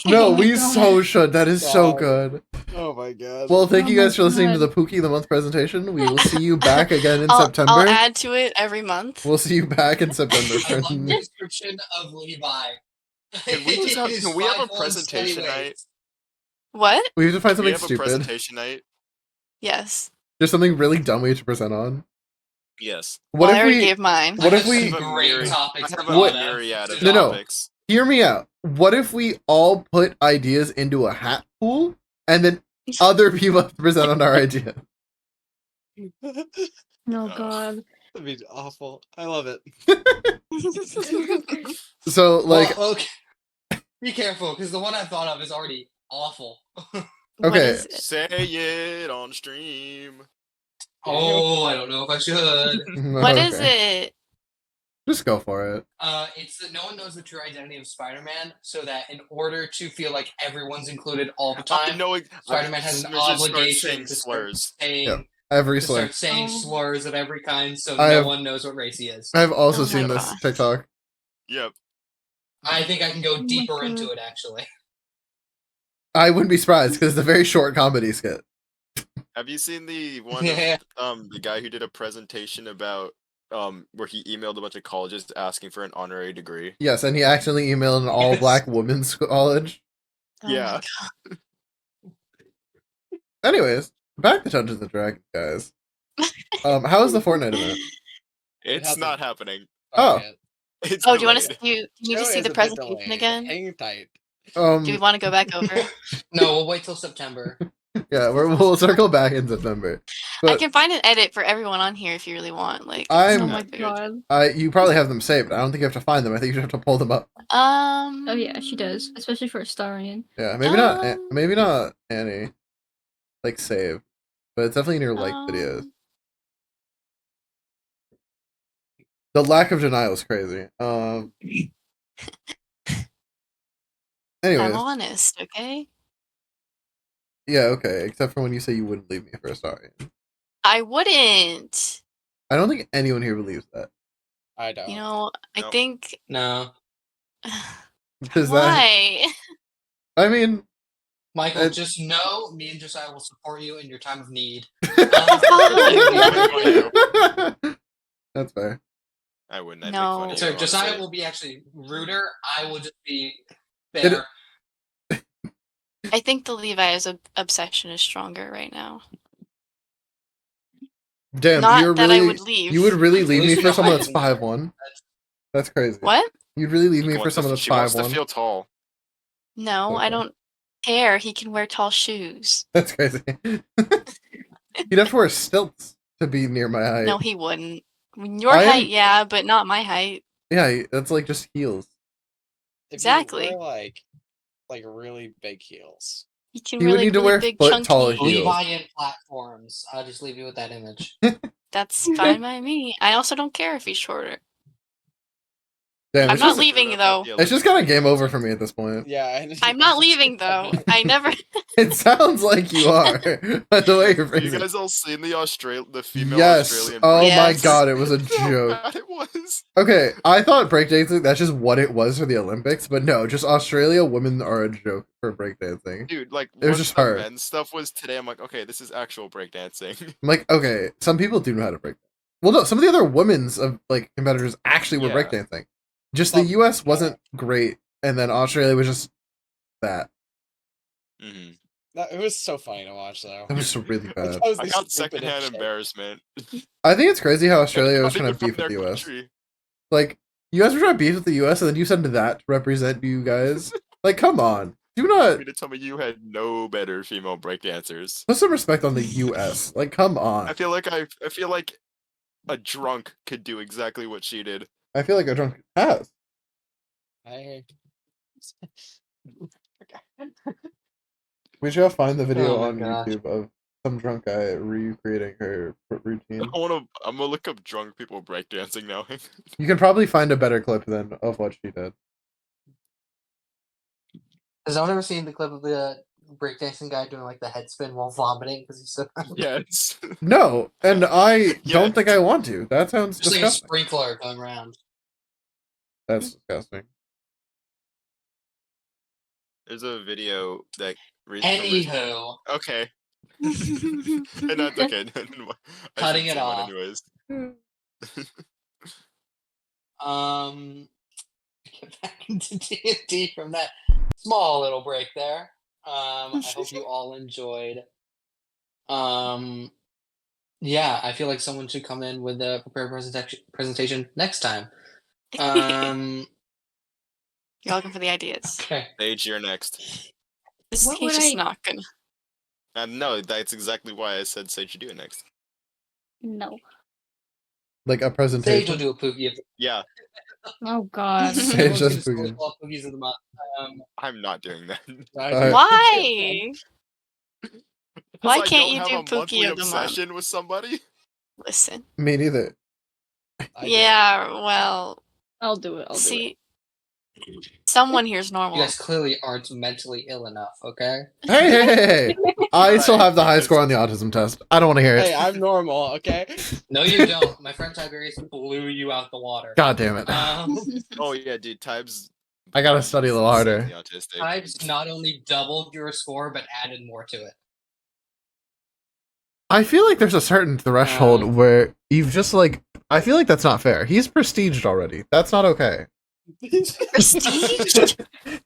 A: No, we so should. That is so
E: God.
A: good.
E: Oh my god.
A: Well, thank
G: Oh
A: you
G: my
A: guys for listening to the
G: God.
A: Pookie of the Month presentation. We will see you back again in
D: I'll
A: September.
D: add to it every month.
A: We'll see you back in September.
F: I
A: for-
F: love the description of Levi.
C: Can we just have,
F: It is
C: can we have a
F: 5 1
C: presentation
F: steady
C: night?
F: weights.
D: What?
A: we have to find
C: Can we
A: something
C: have a
A: stupid.
C: presentation night?
D: Yes.
A: Just something really dumb we have to present on.
C: Yes.
A: What
D: Well, I
A: if
D: already
A: we
D: gave mine.
A: What
F: I
A: if
F: have
A: we-
F: some great topics?
C: I have
F: for
C: a
A: What-
F: Lana.
C: myriad of
A: No, no.
C: topics.
A: hear me out? What if we all put ideas into a hat pool and then other people have to present on our idea?
G: No god.
E: That'd be awful. I love it.
A: So like
F: Well, okay. Be careful, because the one I thought of is already awful.
D: What
A: Okay.
D: is it?
C: Say it on stream.
F: Oh, I don't know if I should.
D: What is it?
A: Just go for it.
F: It's that no one knows the true identity of Spider-Man, so that in order to feel like everyone's included all the
C: I
F: time,
C: know
F: Spider-Man has an
C: Just start
F: obligation
C: saying
F: to
C: slurs.
F: start saying,
A: Yeah. Every
F: to
A: slur.
F: start saying
G: Oh.
F: slurs of every kind, so
A: I
F: no
A: have-
F: one knows what race he is.
A: I've also
D: Oh my
A: seen this
D: gosh.
A: TikTok.
C: Yep.
F: I think I can go
G: my
F: deeper
G: God.
F: into it, actually.
A: I wouldn't be surprised because it's a very short comedy skit.
C: Have you seen the one
F: Yeah.
C: of the guy who did a presentation about where he emailed a bunch of colleges asking for an honorary degree?
A: Yes, and he accidentally emailed an all black women's college.
D: Oh my
C: Yeah.
D: God.
A: Anyways, back to Dungeons and Dragons, guys. How is the Fortnite event?
C: It's
E: hasn't-
C: not happening.
A: Oh.
E: Fuck it.
C: It's
D: Oh, do you want to
C: delayed.
D: you need to
E: Show
D: see
E: is
D: the
E: a bit
D: presentation
E: delayed.
D: again?
E: Hang tight.
D: Do we want to go back over?
F: No, we'll wait till September.
A: Yeah, we'll circle back in September.
D: I
A: But
D: can find an edit for everyone on here if you really want. Like, it's
A: I'm-
G: Oh
D: not
G: my
D: big.
G: god.
A: you probably have them saved. I don't think you have to find them. I think you just have to pull them up.
G: Oh yeah, she does. Especially for Astarian.
A: Yeah, maybe not.
D: Um,
A: Maybe not Annie. Like save, but it's definitely in your like videos. The lack of denial is crazy. Anyways,
D: I'm honest, okay?
A: yeah, okay. Except for when you say you wouldn't leave me for a story.
D: I wouldn't.
A: I don't think anyone here believes that.
E: I don't.
D: You know, I
C: Nope.
D: think.
F: No.
A: Because that,
D: Why?
A: I mean,
F: Michael,
A: It-
F: just know me and Josiah will support you in your time of need.
A: that's fair.
C: I wouldn't. I'd
D: No.
C: make fun of
F: So
C: you,
F: Josiah
C: honestly.
F: will be actually ruder. I will just be
A: Did
F: better.
D: I think the Levi's obsession is stronger right now.
A: Damn,
D: Not
A: you're
D: that
A: really.
D: I would leave.
A: You would really
F: At
A: leave
F: least
A: me
F: we
A: for
F: know
A: someone
F: I
A: that's
F: can-
A: 5'1"? That's crazy.
D: What?
A: You'd really leave
C: She
A: me for
C: wants
A: someone
C: to-
A: that's
C: she wants to
A: 5'1"?
C: feel tall.
D: No, I
A: Okay.
D: don't care. He can wear tall shoes.
A: That's crazy. You'd have to wear stilts to be near my height.
D: No, he wouldn't. Your
A: I am-
D: height, yeah, but not my height.
A: Yeah, that's like just heels.
E: If
D: Exactly.
E: You wear, like really big heels.
D: He can
A: He would
D: really,
A: need to
D: really
A: wear
D: big,
A: foot
D: chunky.
A: taller heels.
F: Levi in platforms. I'll just leave you with that image.
D: That's fine by me. I also don't care if he's shorter.
A: Damn,
D: I'm
A: it's
D: not
A: just,
D: leaving, though.
A: it's just kind of game over for me at this point.
E: Yeah.
D: I'm not leaving though. I never.
A: It sounds like you are, by the way you're
C: Have you
A: phrasing.
C: guys all seen the female
A: Yes.
C: Australian?
A: Oh
C: break-
A: my
D: Yes.
A: god, it was a
C: How
A: joke.
C: bad it was.
A: Okay, I thought breakdancing, that's just what it was for the Olympics, but no, just Australia women are a joke for breakdancing.
C: Dude, like
A: It was
C: once
A: just
C: the
A: her.
C: men's stuff was today, I'm like, okay, this is actual breakdancing.
A: I'm like, okay, some people do know how to break. Well, no, some of the other women's of like competitors actually were
C: Yeah.
A: breakdancing. Just the
E: Some-
A: U.S. wasn't great, and then Australia was just that.
C: hmm
E: It was so funny to watch, though.
A: That was really bad.
E: That was
C: I
E: the
C: got
E: stupidest
C: secondhand
E: shit.
C: embarrassment.
A: I think it's crazy how Australia was
C: Coming
A: trying to
C: from
A: beef with the
C: their
A: U.S.
C: country.
A: Like, you guys were trying to beef with the U.S., and then you send that to represent you guys. Like, come on, do
C: You
A: not
C: mean to tell me you had no better female breakdancers?
A: put some respect on the U.S. Like, come on.
C: I feel like a drunk could do exactly what she did.
A: I feel like a drunk has.
E: I
A: We should find the video
F: Oh my
A: on
F: gosh.
A: YouTube of some drunk guy recreating her routine.
C: I'm gonna look up drunk people breakdancing now.
A: You can probably find a better clip than of what she did.
F: Has anyone ever seen the clip of the breakdancing guy doing like the head spin while vomiting because he's so
C: Yes.
A: No, and I
C: Yeah.
A: don't think I want to. That sounds
F: just like a
A: disgusting.
F: sprinkler going around?
A: That's disgusting.
C: There's a video that recently.
B: Anywho,
C: Okay. And that's okay. I
B: Cutting
C: shouldn't
B: it
C: say one
B: off.
C: anyways.
B: Get back into D&D from that small little break there. I hope you all enjoyed. Yeah, I feel like someone should come in with a prepared presentation next time.
D: You're looking for the ideas.
B: Okay.
C: Sage, you're next.
D: This
G: What
D: he's
G: would
D: just
G: I-
D: not gonna.
C: No, that's exactly why I said Sage should do it next.
G: No.
A: Like a
B: Sage will
A: presentation.
B: do a Pookie of the
C: Yeah,
G: Oh God.
A: Sage
B: Everyone's
A: just
B: gonna slowly
A: Pookie.
B: pull up Pookies of the month.
C: I'm not doing that.
A: Alright.
D: Why? Why
C: Because I
D: can't
C: don't
D: you
C: have
D: do
C: a monthly
D: Pookie of the month?
C: obsession with somebody.
D: Listen.
A: Me neither.
E: I do.
D: Yeah, well,
G: I'll do it. I'll do it.
D: see, someone here's
B: You
D: normal.
B: guys clearly aren't mentally ill enough, okay?
A: Hey. I still
C: Right,
A: have the high
C: because-
A: score on the autism test. I don't want to hear it.
E: Hey, I'm normal, okay?
B: No, you don't. My friend Tiberius blew you out the water.
A: God damn it.
C: Oh yeah, dude. Tybe's.
A: I gotta study a little harder.
C: insanely Autistic.
B: Tibes not only doubled your score, but added more to it.
A: I feel like there's a certain threshold where you've just like. I feel like that's not fair. He's prestiged already. That's not okay.
D: Prestige?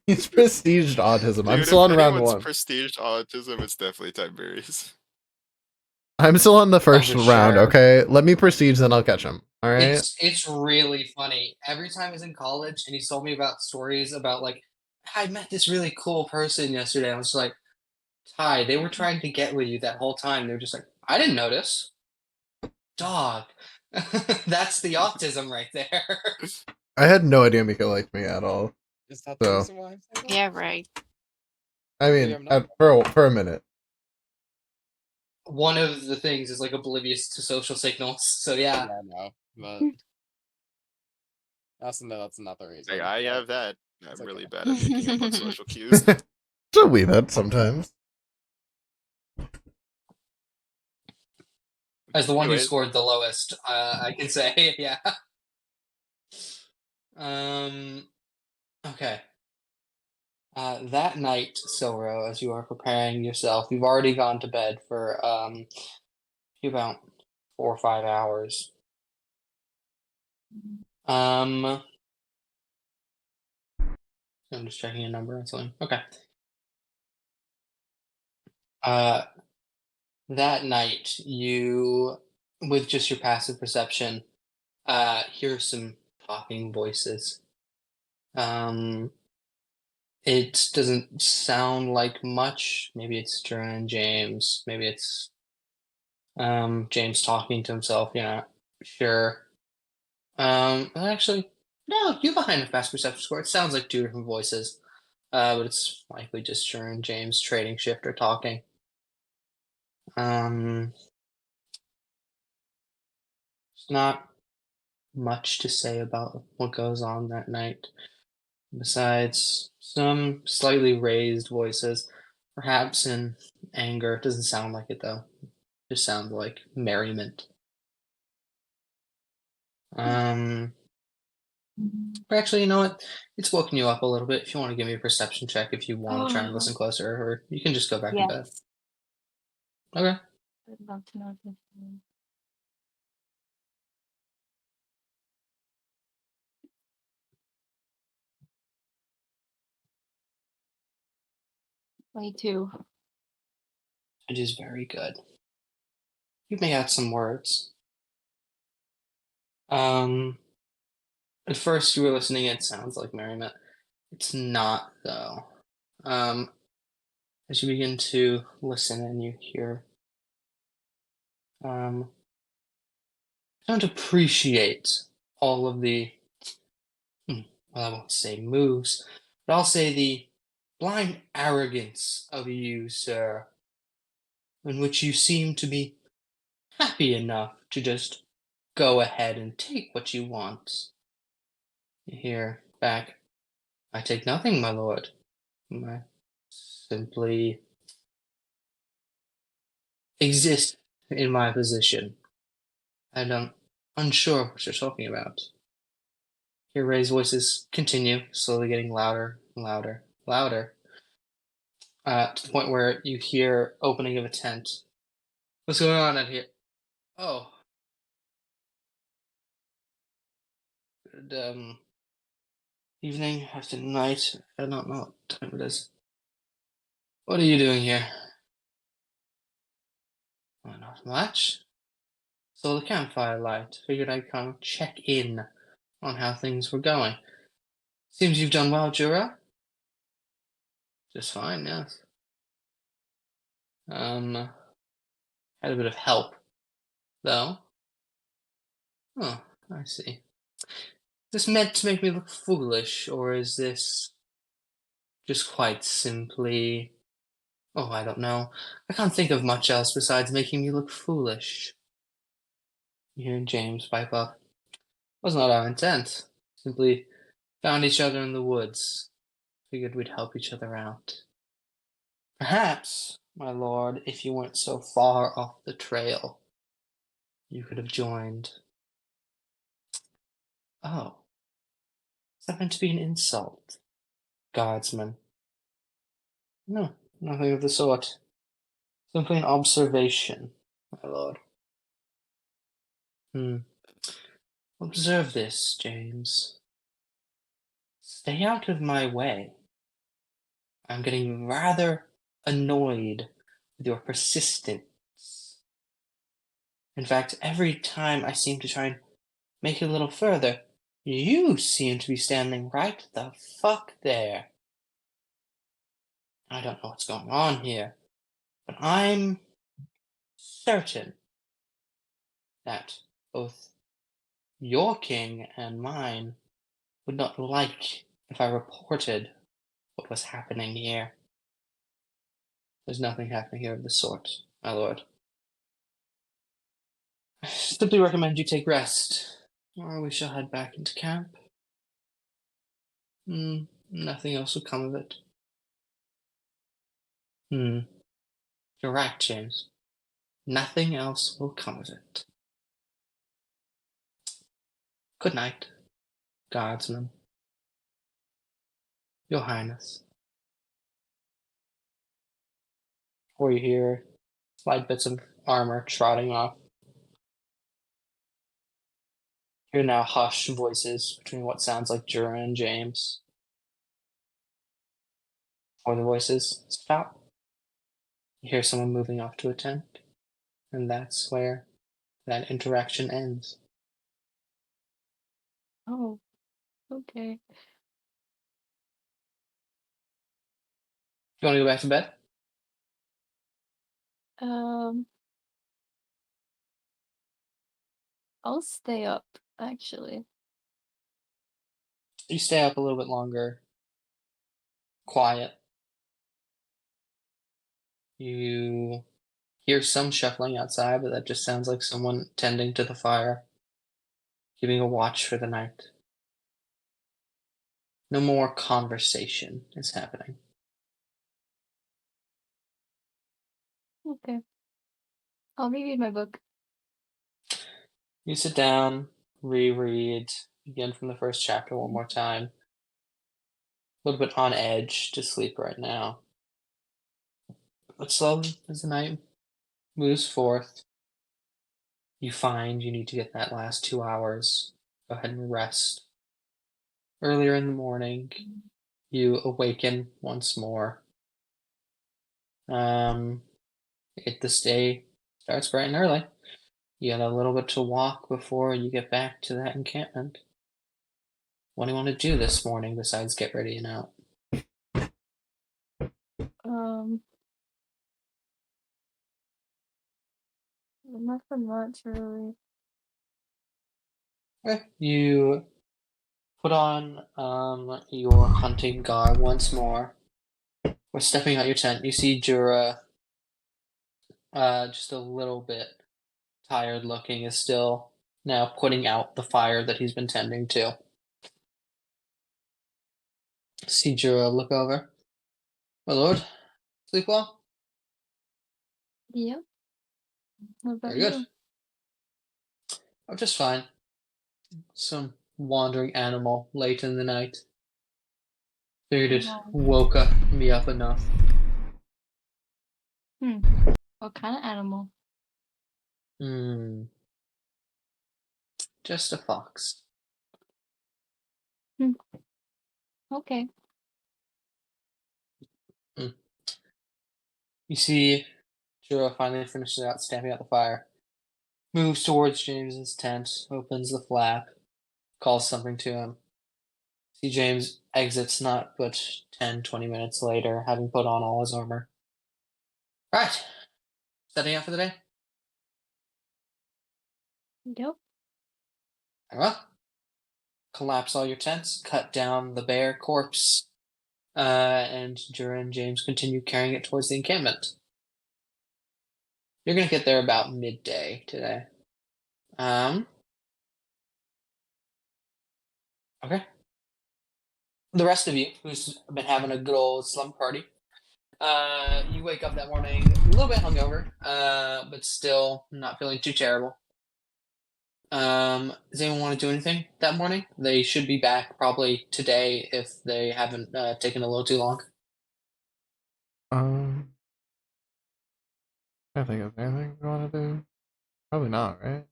A: He's prestiged autism. I'm
C: Dude,
A: still
C: if
A: on round
C: anyone's
A: one.
C: prestige autism, it's definitely Tiberius.
A: I'm still on the first
B: for
A: round,
B: sure.
A: okay? Let me prestige, then I'll catch him. Alright?
B: It's really funny. Every time he's in college and he's told me about stories about like I met this really cool person yesterday. I was like, Ty, they were trying to get with you that whole time. They're just like, I didn't notice. Dog. That's the autism right there.
A: I had no idea Mika liked me at all.
E: Is that the
A: So-
E: reason why I'm saying that?
D: Yeah, right.
A: I
E: Maybe
A: mean,
E: I'm not.
A: for a minute.
B: One of the things is like oblivious to social signals. So yeah.
E: Yeah, I know, but that's not the reason.
C: Like, I
E: but-
C: have that.
E: It's
C: I'm
E: okay.
C: really bad at picking up on social cues.
A: Just a wee bit sometimes.
B: As the one who
C: Anyways.
B: scored the lowest, I can say, yeah. Okay. That night, Silro, as you are preparing yourself, you've already gone to bed for about 4 or 5 hours. I'm just checking a number or something. Okay. That night, you, with just your passive perception, hear some talking voices. It doesn't sound like much. Maybe it's Jordan and James. Maybe it's James talking to himself. You're not sure. But actually, no. You behind a fast perception score. It sounds like 2 different voices. But it's likely just Jordan and James trading shift or talking. There's not much to say about what goes on that night, besides some slightly raised voices, perhaps in anger. It doesn't sound like it though. It just sounds like merriment. But actually, you know what? It's woken you up a little bit. If you want to give me a perception check, if you want to try and listen closer, or you can just go back to bed.
G: Yes.
B: Okay.
G: I'd love to know this. 22.
B: It is very good. You may add some words. At first you were listening, it sounds like merriment. It's not, though. As you begin to listen and you hear, don't appreciate all of the, well, I won't say moves, but I'll say the blind arrogance of you, sir, in which you seem to be happy enough to just go ahead and take what you want. You hear back, I take nothing, my lord. I simply exist in my position. And I'm unsure of what you're talking about. Hear Ray's voices continue, slowly getting louder and louder, louder, to the point where you hear opening of a tent. What's going on out here? Oh, good evening, afternoon, night. I don't know what time it is. What are you doing here? Well, not much. Saw the campfire light. Figured I'd come check in on how things were going. Seems you've done well, Jura. Just fine, yes. Had a bit of help, though. Oh, I see. Is this meant to make me look foolish, or is this just quite simply... Oh, I don't know. I can't think of much else besides making me look foolish. You hear James pipe up. Was not our intent. Simply found each other in the woods. Figured we'd help each other out. Perhaps, my lord, if you weren't so far off the trail, you could have joined. Oh. Is that meant to be an insult? Guardsman. No, nothing of the sort. Simply an observation, my lord. Observe this, James. Stay out of my way. I'm getting rather annoyed with your persistence. In fact, every time I seem to try and make it a little further, you seem to be standing right the fuck there. I don't know what's going on here, but I'm certain that both your king and mine would not like if I reported what was happening here. There's nothing happening here of the sort, my lord. I simply recommend you take rest, or we shall head back into camp. Nothing else will come of it. You're right, James. Nothing else will come of it. Good night, guardsman. Your Highness. Or you hear slight bits of armor trotting off. Hear now hushed voices between what sounds like Jura and James. Or the voices stop. You hear someone moving off to a tent, and that's where that interaction ends.
G: Oh, okay.
B: You want to go back to bed?
G: I'll stay up, actually.
B: You stay up a little bit longer. Quiet. You hear some shuffling outside, but that just sounds like someone tending to the fire, keeping a watch for the night. No more conversation is happening.
G: Okay. I'll reread my book.
B: You sit down, reread, begin from the first chapter one more time. A little bit on edge to sleep right now. But slowly, as the night moves forth, you find you need to get that last 2 hours. Go ahead and rest. Earlier in the morning, you awaken once more. This day starts bright and early. You got a little bit to walk before you get back to that encampment. What do you want to do this morning besides get ready and out?
G: Nothing much really.
B: Okay. You put on your hunting garb once more. We're stepping out your tent. You see Jura, just a little bit tired looking, is still now putting out the fire that he's been tending to. See Jura look over. My lord, sleep well?
G: Yep. What about
B: Very good.
G: you?
B: Oh, just fine. Some wandering animal late in the night. Figured it
G: No.
B: woke me up enough.
G: What kind of animal?
B: Just a fox.
G: Okay.
B: You see, Jiro finally finishes out stamping out the fire. Moves towards James's tent, opens the flap, calls something to him. See James exits not but 10-20 minutes later, having put on all his armor. Right. Setting out for the day?
G: Yep.
B: Very well. Collapse all your tents, cut down the bear corpse, and Jura and James continue carrying it towards the encampment. You're gonna get there about midday today. Okay. The rest of you, who's been having a good old slumber party, you wake up that morning a little bit hungover, but still not feeling too terrible. Does anyone want to do anything that morning? They should be back probably today if they haven't taken a little too long.
A: I think of anything you want to do. Probably not, right?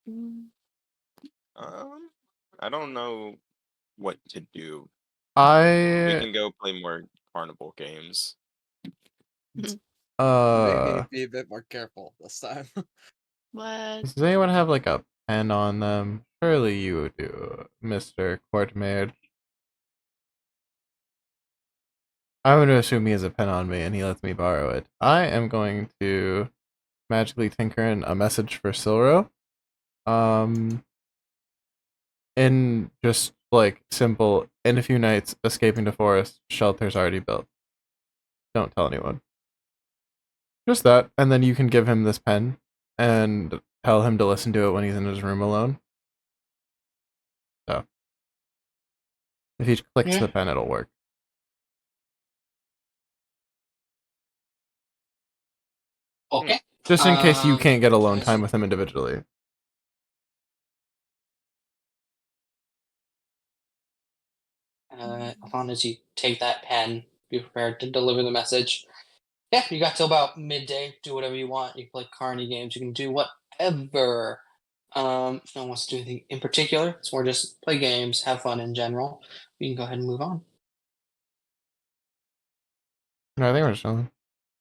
G: Mm,
C: I don't know what to do. We
A: I
C: can go play more carnival games.
E: Maybe
A: uh.
E: be a bit more careful this time.
D: What?
A: Does anyone have like a pen on them? Surely you do, Mr. Courtmaid. I'm going to assume he has a pen on me and he lets me borrow it. I am going to magically tinker in a message for Silro. In just like simple, in a few nights, escaping to forest, shelter's already built. Don't tell anyone. Just that, and then you can give him this pen and tell him to listen to it when he's in his room alone. So, if he clicks
B: Yeah.
A: the pen, it'll work.
B: Okay.
A: Just in case you can't get alone
B: as
A: time
B: you-
A: with him individually.
B: As long as you take that pen, be prepared to deliver the message. Yeah, you got till about midday. Do whatever you want. You can play carny games. You can do whatever. If no one wants to do anything in particular, it's more just play games, have fun in general. We can go ahead and move on.
A: No, I think we're just chilling.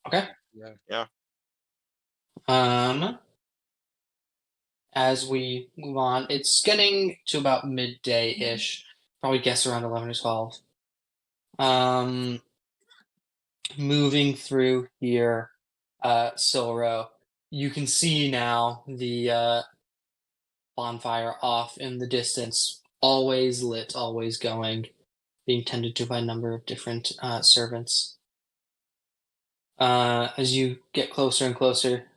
B: Okay.
E: Yeah.
B: As we move on, it's getting to about midday-ish. Probably guess around 11 or 12. Moving through here, Silro, you can see now the bonfire off in the distance, always lit, always going, being tended to by a number of different servants. As you get closer and closer,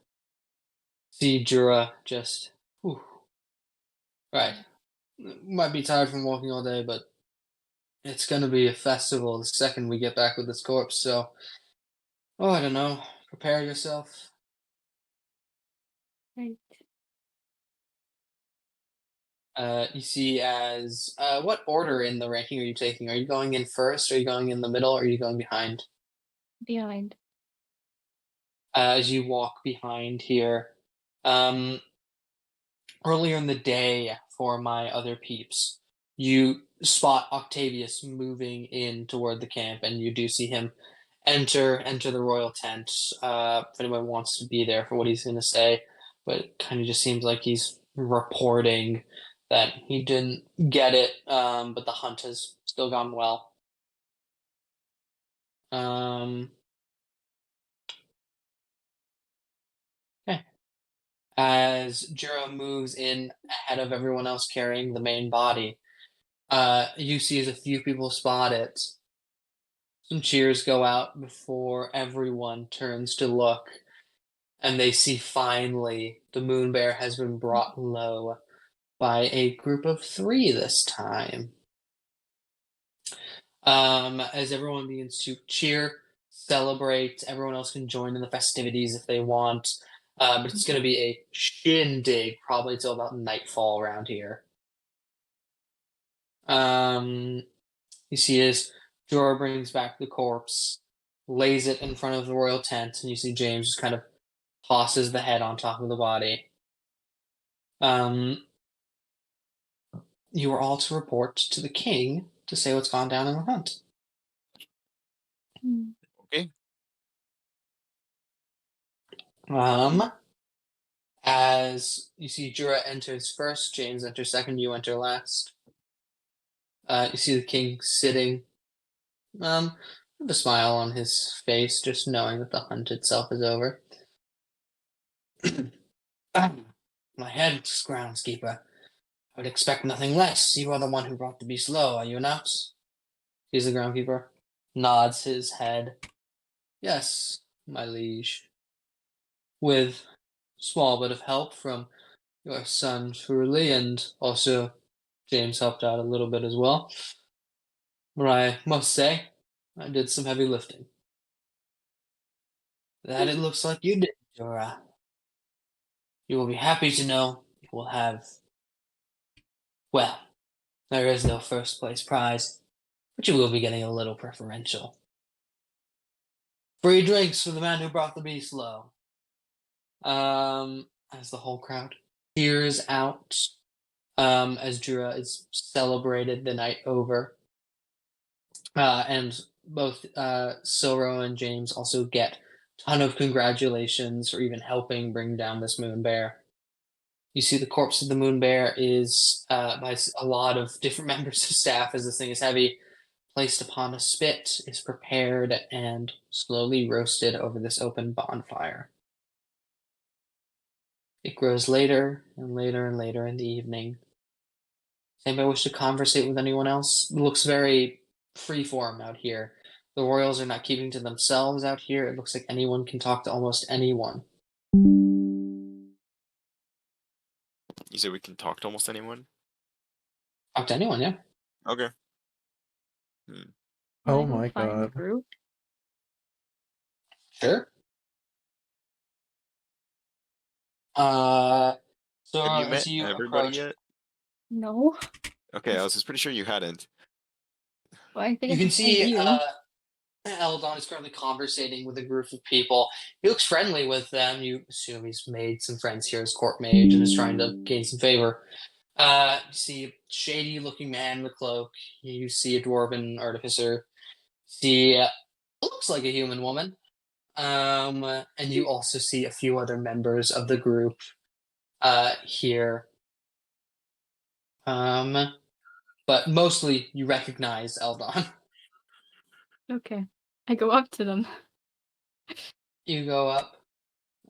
B: see Jura just, whew. Right. Might be tired from walking all day, but it's gonna be a festival the second we get back with this corpse, so I don't know. Prepare yourself.
G: right.
B: You see as what order in the ranking are you taking? Are you going in first? Are you going in the middle? Or are you going behind?
G: Behind.
B: As you walk behind here, earlier in the day for my other peeps, you spot Octavius moving in toward the camp, and you do see him enter the royal tent. If anyone wants to be there for what he's going to say, but it kind of just seems like he's reporting that he didn't get it, but the hunt has still gone well. Okay. As Jiro moves in ahead of everyone else carrying the main body, you see as a few people spot it. Some cheers go out before everyone turns to look, and they see finally the moon bear has been brought low by a group of 3 this time. As everyone begins to cheer, celebrate, everyone else can join in the festivities if they want. But it's going to be a shindig probably till about nightfall around here. You see as Jorah brings back the corpse, lays it in front of the royal tent, and you see James just kind of tosses the head on top of the body. You are all to report to the king to say what's gone down in the hunt.
G: Hmm.
C: Okay.
B: As you see Jorah enters first, James enters second, you enter last. You see the king sitting, with a smile on his face, just knowing that the hunt itself is over. My head, groundskeeper. I would expect nothing less. You are the one who brought the beast low, are you not? He's the groundkeeper. Nods his head. Yes, my liege. With small bit of help from your son Furley, and also James helped out a little bit as well. But I must say, I did some heavy lifting. That it looks like you did, Jorah. You will be happy to know you will have. Well, there is no first place prize, but you will be getting a little preferential. Free drinks for the man who brought the beast low. As the whole crowd cheers out, as Jorah is celebrated the night over. And both Silro and James also get a ton of congratulations for even helping bring down this moon bear. You see the corpse of the moon bear is, by a lot of different members of staff, as this thing is heavy, placed upon a spit, is prepared, and slowly roasted over this open bonfire. It grows later and later and later in the evening. Does anybody wish to conversate with anyone else? It looks very freeform out here. The royals are not keeping to themselves out here. It looks like anyone can talk to almost anyone.
C: You said we can talk to almost anyone?
B: Talk to anyone, yeah.
C: Okay.
A: Oh
G: Wanna go
A: my
G: find
A: God.
G: Group?
B: Sure. So
C: Have you
B: as
C: met
B: you
C: everybody
B: approach,
C: yet?
G: No.
C: Okay, I was just pretty sure you hadn't.
G: Well, I think
B: you
G: I
B: can
G: can find
B: see
G: you.
B: Eldon is currently conversating with a group of people. He looks friendly with them. You assume he's made some friends here as court mage and is trying to gain some favor. You see a shady-looking man in a cloak. You see a dwarven artificer. See, looks like a human woman. And you also see a few other members of the group here. But mostly you recognize Eldon.
G: Okay. I go up to them.
B: You go up.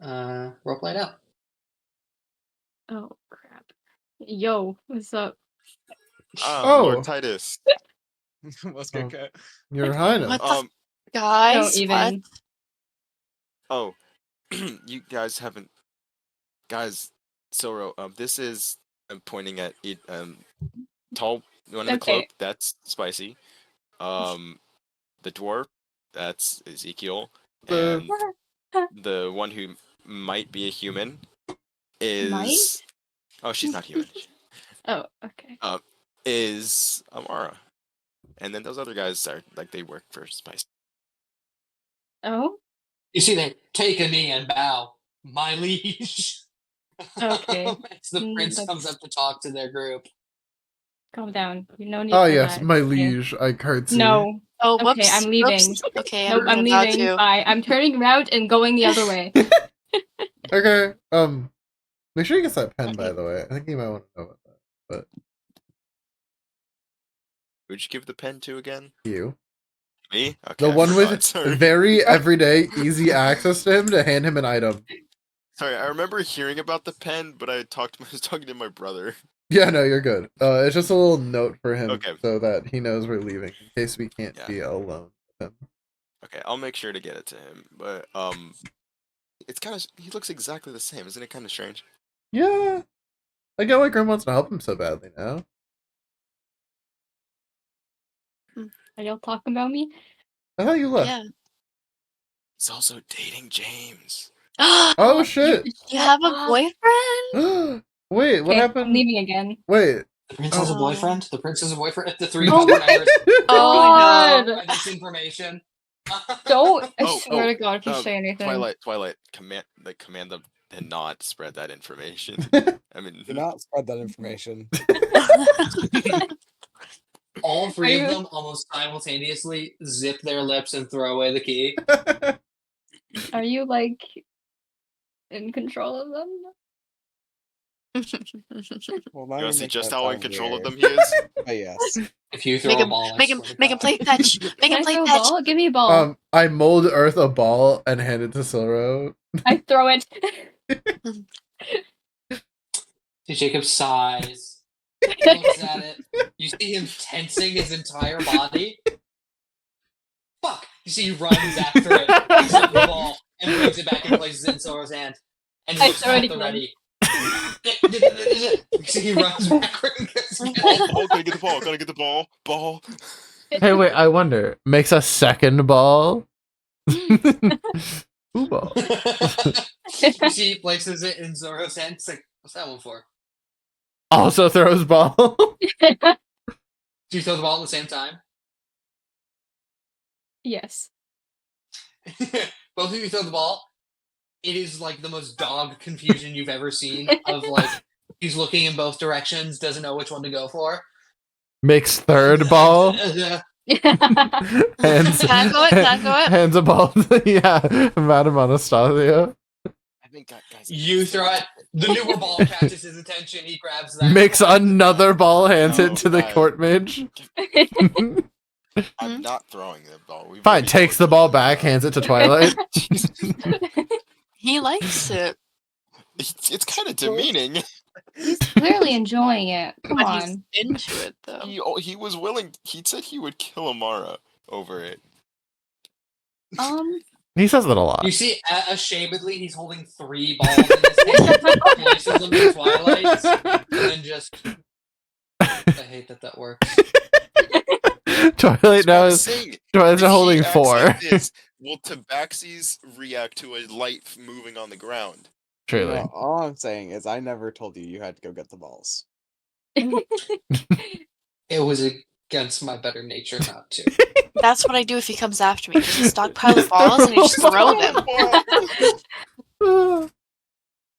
B: Roleplay it out.
G: Oh crap. Yo, what's up?
C: Ah, Lord
A: Oh,
C: Titus.
E: What's good,
A: Oh.
E: Kat?
A: Your Highness.
D: What the
C: Um,
D: guys?
G: Don't even.
C: oh, you guys haven't, guys. Soro, this is. I'm pointing at it. Tall one in the
G: Okay.
C: cloak. That's Spicy. The dwarf. That's Ezekiel.
A: The-
C: And the one who might be a human is.
G: Might?
C: Oh, she's not human.
G: Oh, okay.
C: Is Amara. And then those other guys are like they work for Spice.
G: Oh,
B: You see they take a knee and bow. My liege.
G: okay.
B: As the prince comes
G: That's-
B: up to talk to their group.
G: Calm down. No need
A: Ah,
G: for
A: yes,
G: that.
A: my
G: Okay.
A: liege. I curtsy.
G: No.
D: Oh,
G: Okay,
D: whoops.
G: I'm leaving.
D: Whoops. Okay,
G: Nope, I'm
D: about
G: leaving.
D: to.
G: Bye. I'm turning around and going the other way.
A: Okay. Make sure he gets that pen, by the way. I think you might want to know about that. But
C: Who'd you give the pen to again?
A: you,
C: Me? Okay.
A: the
C: I
A: one
C: forgot,
A: with
C: sorry.
A: very everyday, easy access to him to hand him an item.
C: Sorry, I remember hearing about the pen, but I was talking to my brother.
A: Yeah, no, you're good. It's just a little note for him
C: Okay.
A: so that he knows we're leaving in case we can't
C: Yeah.
A: be alone with him.
C: Okay, I'll make sure to get it to him. But it's kind of he looks exactly the same, isn't it? Kind of strange.
A: Yeah, I get why Grim wants to help him so badly now.
G: Are y'all talking about me?
A: I thought you left.
D: Yeah.
C: He's also dating James.
A: Oh shit!
D: You have a boyfriend?
A: Wait, what
G: Okay, I'm
A: happened?
G: leaving again.
A: Wait.
F: The prince has a
D: Oh.
F: boyfriend. The prince has a boyfriend. The three
G: Oh my
F: Oppenheimers.
D: Oh no.
F: By this information.
G: Don't, I
C: Oh,
G: swear to God, if you
C: um,
G: say anything.
C: Twilight, command them to not spread that information. I mean,
E: Do not spread that information.
F: All three
G: Are
F: of
G: you-
F: them almost simultaneously zip their lips and throw away the key.
G: Are you like in control of them?
E: Well, now
C: you
E: you
C: want to see
E: make
C: just
E: that
C: how in
E: sound
C: control
E: weird.
C: of them he is?
E: But yes.
F: If you throw
D: Make
F: a
D: him,
F: ball, I
D: make him,
F: swear to
D: make him
F: God.
D: play fetch. Make
G: Can
D: him
G: I
D: play
G: throw a
D: fetch.
G: ball? Give me a ball.
A: I mold Earth a ball and hand it to Silro.
G: I throw it.
F: See Jacob sighs, looks at it. You see him tensing his entire body. Fuck! You see he runs after it, picks up the ball, and brings it back and places it in Soro's hand. And
G: I
F: looks
G: throw it
F: at the
G: again.
F: ready. You see he runs backward and gets
C: Ball, gotta get the ball, gotta get the ball.
A: Hey, wait, I wonder. Makes a second ball? Ooh, ball.
F: You see he places it in Zoro's hand. It's like, what's that one for?
A: Also throws ball.
F: Do you throw the ball at the same time?
G: Yes.
F: Both of you throw the ball. It is like the most dog confusion you've ever seen. Of like, he's looking in both directions, doesn't know which one to go for.
A: Makes third ball.
G: Yeah.
A: Hands,
D: Can I go it? Can I go it?
A: hands a ball to, yeah, Madame Anastasia.
C: I think, guys.
F: You throw it. The newer ball catches his attention. He grabs that.
A: Makes another ball, hands it
C: No,
A: to the
C: guys.
A: court mage.
C: I'm not throwing the ball. We've
A: Fine,
C: already
A: takes the
C: scored
A: ball
C: two.
A: back, hands it to Twilight.
D: He likes it,
C: It's kind of demeaning.
G: He's clearly enjoying it. Come
D: but he's
G: on.
D: into it though.
C: He was willing. He said he would kill Amara over it.
A: He says that a lot.
F: You see, ashamedly, he's holding 3 balls in his hand, places them in Twilight, and then just. I hate that works.
A: Twilight
C: That's what I'm
A: knows.
C: saying.
A: Twilight's
C: If he
A: holding
C: acts
A: 4.
C: like this, will Tabaxis react to a light moving on the ground?
A: Truly.
E: No, all I'm saying is I never told you you had to go get the balls.
F: It was against my better nature not to.
D: That's what I do if he comes after me. Just stockpile the balls and I just throw them.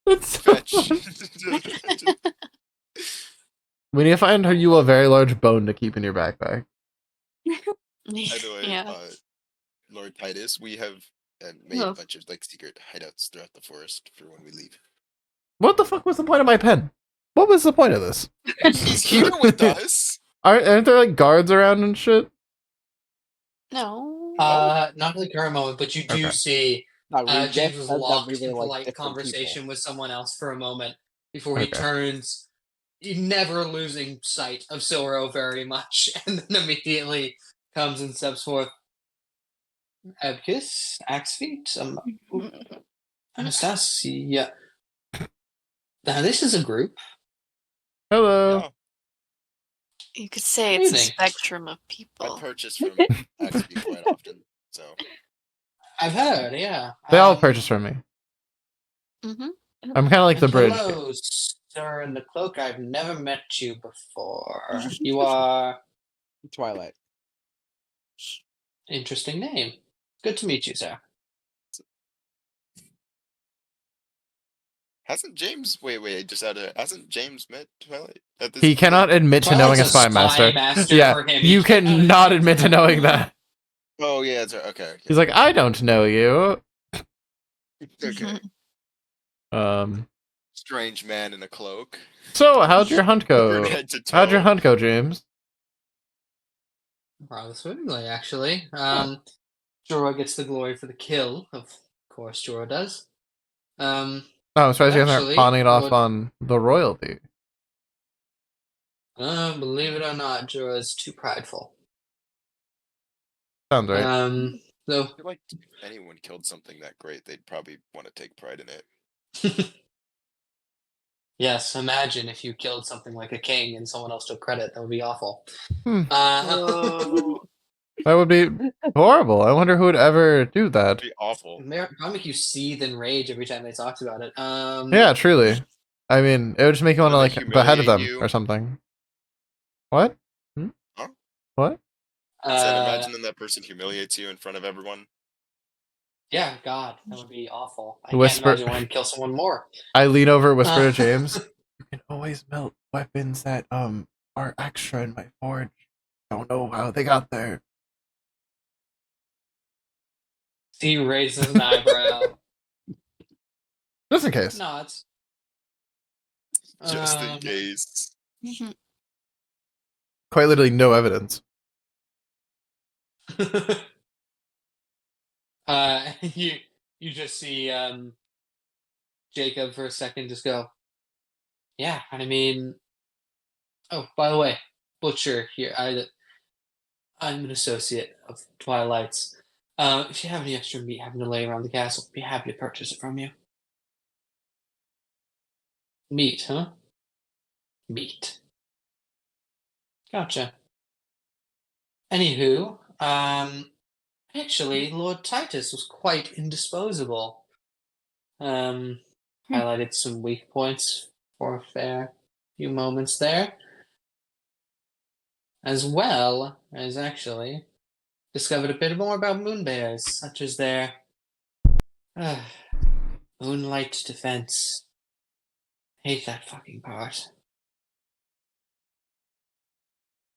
A: It's so
C: Fetch.
A: funny. We need to find you a very large bone to keep in your backpack.
C: By the way,
D: Yeah.
C: Lord Titus, we have made a
G: Oh.
C: bunch of like secret hideouts throughout the forest for when we leave.
A: What the fuck was the point of my pen? What was the point of this?
C: He's here with us.
A: Aren't there like guards around and shit?
D: No.
F: Not at the current moment, but you do
A: Okay.
F: see
E: No, we
F: James
E: just
F: was
E: said that
F: locked
E: we were,
F: in
E: like,
F: polite
E: different
F: conversation
E: people.
F: with someone else for a moment before he
A: Okay.
F: turns, never losing sight of Silro very much, and then immediately comes and steps forth. Abkis, Axefeet, Anastasia. Now this is a group.
A: Hello.
C: Yeah,
D: You could say it's a
F: Evening.
D: spectrum of
C: I
D: people.
C: purchase from XP quite often, so
F: I've heard, yeah.
A: They all purchase from me.
D: Mm-hmm.
A: I'm kind of like the bridge.
F: Hello, sir in the cloak. I've never met you before. You are
E: Twilight.
F: interesting name. Good to meet you, sir.
C: hasn't James? Wait, just out of hasn't James met Twilight? At this
A: He
C: point?
A: cannot admit to knowing a spy master. Yeah,
F: for him.
A: you
F: He cannot
A: cannot admit to knowing that.
C: Oh yeah, that's right. Okay.
A: He's like, I don't know you.
C: Okay. Strange man in a cloak.
A: So how'd your hunt go?
C: From head to toe.
A: How'd your hunt go, James?
F: rather swimmingly, actually. Jorah gets the glory for the kill. Of course, Jorah does.
A: Oh, I'm surprised you guys aren't
F: Actually,
A: pawning it off
F: what-
A: on the royalty.
F: Believe it or not, Jorah is too prideful.
A: Sounds right.
F: So
C: I feel like if anyone killed something that great, they'd probably want to take pride in it.
F: yes, imagine if you killed something like a king and someone else took credit. That would be awful.
A: Hmm.
F: Uh,
A: That would be horrible. I wonder who would ever do that.
C: That'd be awful.
B: Probably make you seethe in rage every time they talked about it.
A: Yeah, truly. I mean, it would just make you want to
C: Would they
A: like behead them
C: humiliate you?
A: or something. What? Hmm?
C: Huh?
A: What?
C: I said,
B: Uh,
C: imagine then that person humiliates you in front of everyone.
B: yeah, God, that would be awful. I
A: Whisper-
B: can't imagine wanting to kill someone more.
A: I lean over, whisper to
B: Uh.
A: James. You can always melt weapons that are extra in my forge. Don't know how they got there.
B: He raises an eyebrow.
A: Just in case.
B: Nods.
C: Just in case.
A: Quite literally no evidence.
B: You just see Jacob for a second just go, yeah, I mean, oh, by the way, Butcher here, I'm an associate of Twilight's. If you have any extra meat having to lay around the castle, I'd be happy to purchase it from you. Meat, huh? Meat. Gotcha. Anywho, actually, Lord Titus was quite indisposable. Highlighted some weak points for a fair few moments there. As well as actually discovered a bit more about moon bears, such as their moonlight defense. Hate that fucking part.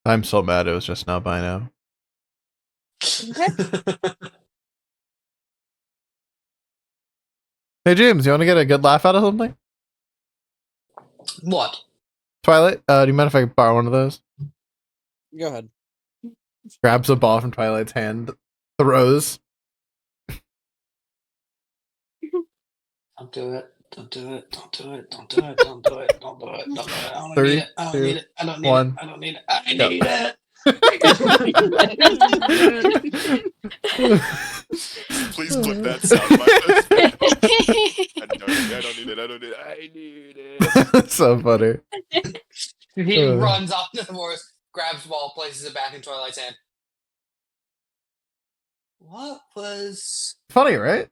A: I'm so mad it was just now by now. Hey James, you want to get a good laugh out of something?
B: What?
A: Twilight, do you mind if I borrow one of those?
E: Go ahead.
A: Grabs a ball from Twilight's hand, throws.
B: Don't do it. Don't do it. Don't do it. Don't do it. Don't do it. Don't do it. Don't do it. I don't
A: Three,
B: need it. I don't
A: two,
B: need it. I don't need
A: one.
B: it. I don't need it. I
A: Go.
B: need it.
C: Please clip that soundbite. I don't need it. I don't need it. I need it.
A: So funny.
B: He runs off to the forest, grabs the ball, places it back in Twilight's hand. What was
A: Funny, right?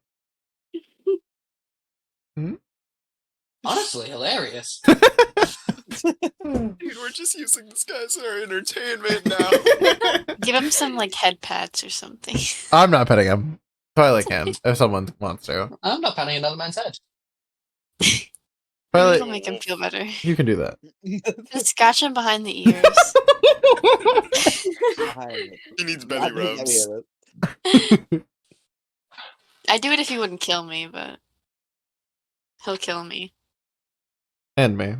B: honestly hilarious?
C: Dude, we're just using this guy as our entertainment now.
D: Give him some like head pats or something.
A: I'm not petting him. Twilight can, if someone wants to.
B: I'm not patting another man's head.
D: It'll
A: Twilight,
D: make him feel better.
A: you can do that.
D: Just scratch him behind the ears.
C: He needs belly rubs.
D: I'd do it if he wouldn't kill me, but he'll kill me.
A: And me.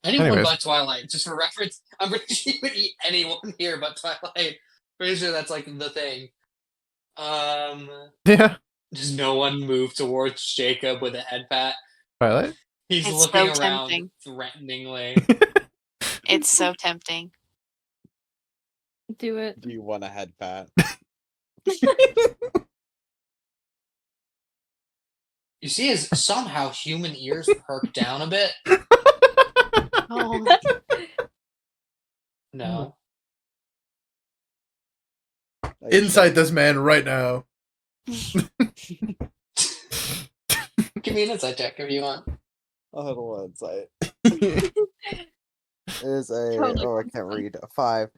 B: Anyone
A: Anyways.
B: but Twilight, just for reference, I'm pretty sure you would eat anyone here but Twilight. Pretty sure that's like the thing.
A: Yeah.
B: Does no one move towards Jacob with a head pat?
A: Twilight?
B: He's
D: It's
B: looking
D: so
B: around
D: tempting.
B: threateningly.
D: It's so tempting.
G: Do it.
E: Do you want a head pat?
B: You see his somehow human ears perk down a bit?
D: Oh,
B: No.
A: Inside this man right now.
B: Give me an insight check if you want.
E: I'll hit a one insight. It is a
G: Totally
E: I can't read. A 5.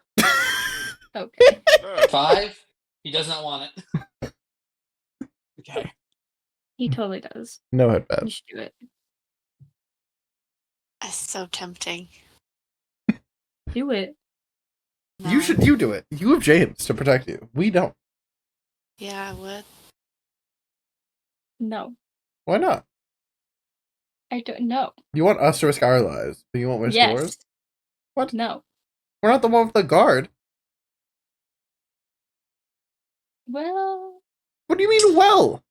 G: Okay.
B: 5? He does not want it.
E: Okay.
G: He totally does.
A: No head
G: You
A: pat.
G: should do it.
D: that's so tempting.
G: Do it.
A: You should you do it. You have James to protect you. We don't.
D: Yeah, I would.
G: No.
A: Why not?
G: I don't know.
A: You want us to risk our lives, but you won't risk
G: Yes.
A: yours? What?
G: No.
A: We're not the one with the guard.
G: Well,
A: What do you mean, well?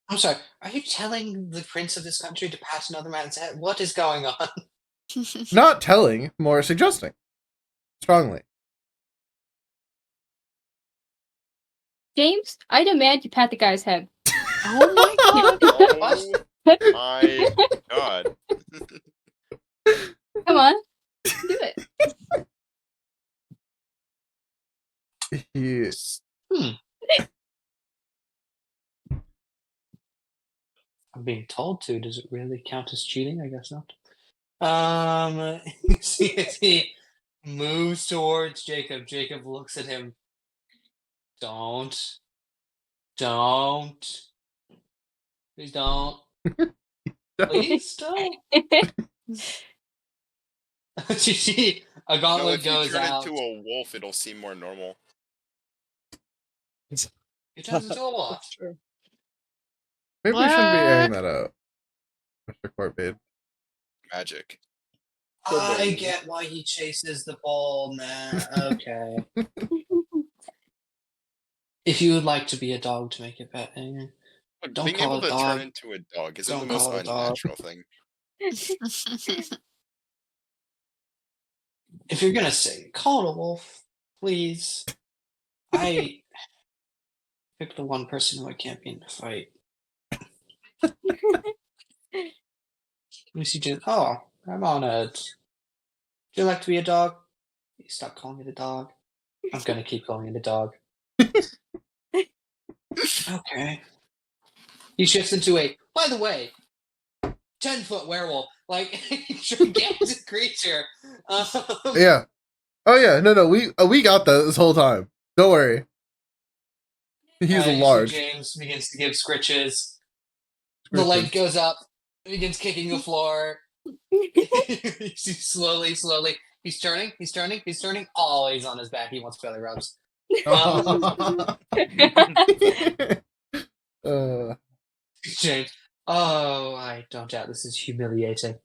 B: I'm sorry. Are you telling the prince of this country to pat another man's head? What is going on?
A: Not telling, more suggesting. Strongly.
G: James, I demand you pat the guy's head.
D: Oh my god.
C: Oh my god.
G: Come on. Do it.
A: he
B: I'm being told to. Does it really count as cheating? I guess not. You see as he moves towards Jacob. Jacob looks at him. Don't. Please don't. Please don't. You see, a
C: No,
B: gauntlet
C: if you
B: goes
C: turn
B: out.
C: into a wolf, it'll seem more normal.
B: It turns into a wolf.
E: Sure.
A: maybe we shouldn't be airing
D: What?
A: that out, Mr. Courtbait.
C: Magic.
B: I get why he chases the ball, man. Okay. If you would like to be a dog to make it better,
C: Look,
B: Don't
C: being
B: call
C: able
B: it
C: to
B: dog.
C: turn into a dog isn't
B: Don't
C: the most
B: call it dog.
C: unnatural thing.
B: if you're gonna say call it a wolf, please. I pick the one person who I can't be in the fight. Lucy just, oh, I'm on it. Would you like to be a dog? You stop calling it a dog. I'm gonna keep calling it a dog. Okay. He shifts into a, by the way, 10-foot werewolf, like gigantic creature.
A: Yeah. Oh yeah. No. We got that this whole time. Don't worry. He's
B: you see
A: large.
B: James begins to give scritches. The leg goes up, begins kicking the floor. slowly. He's turning. Oh, he's on his back. He wants belly rubs. James. Oh, I don't doubt this is humiliating.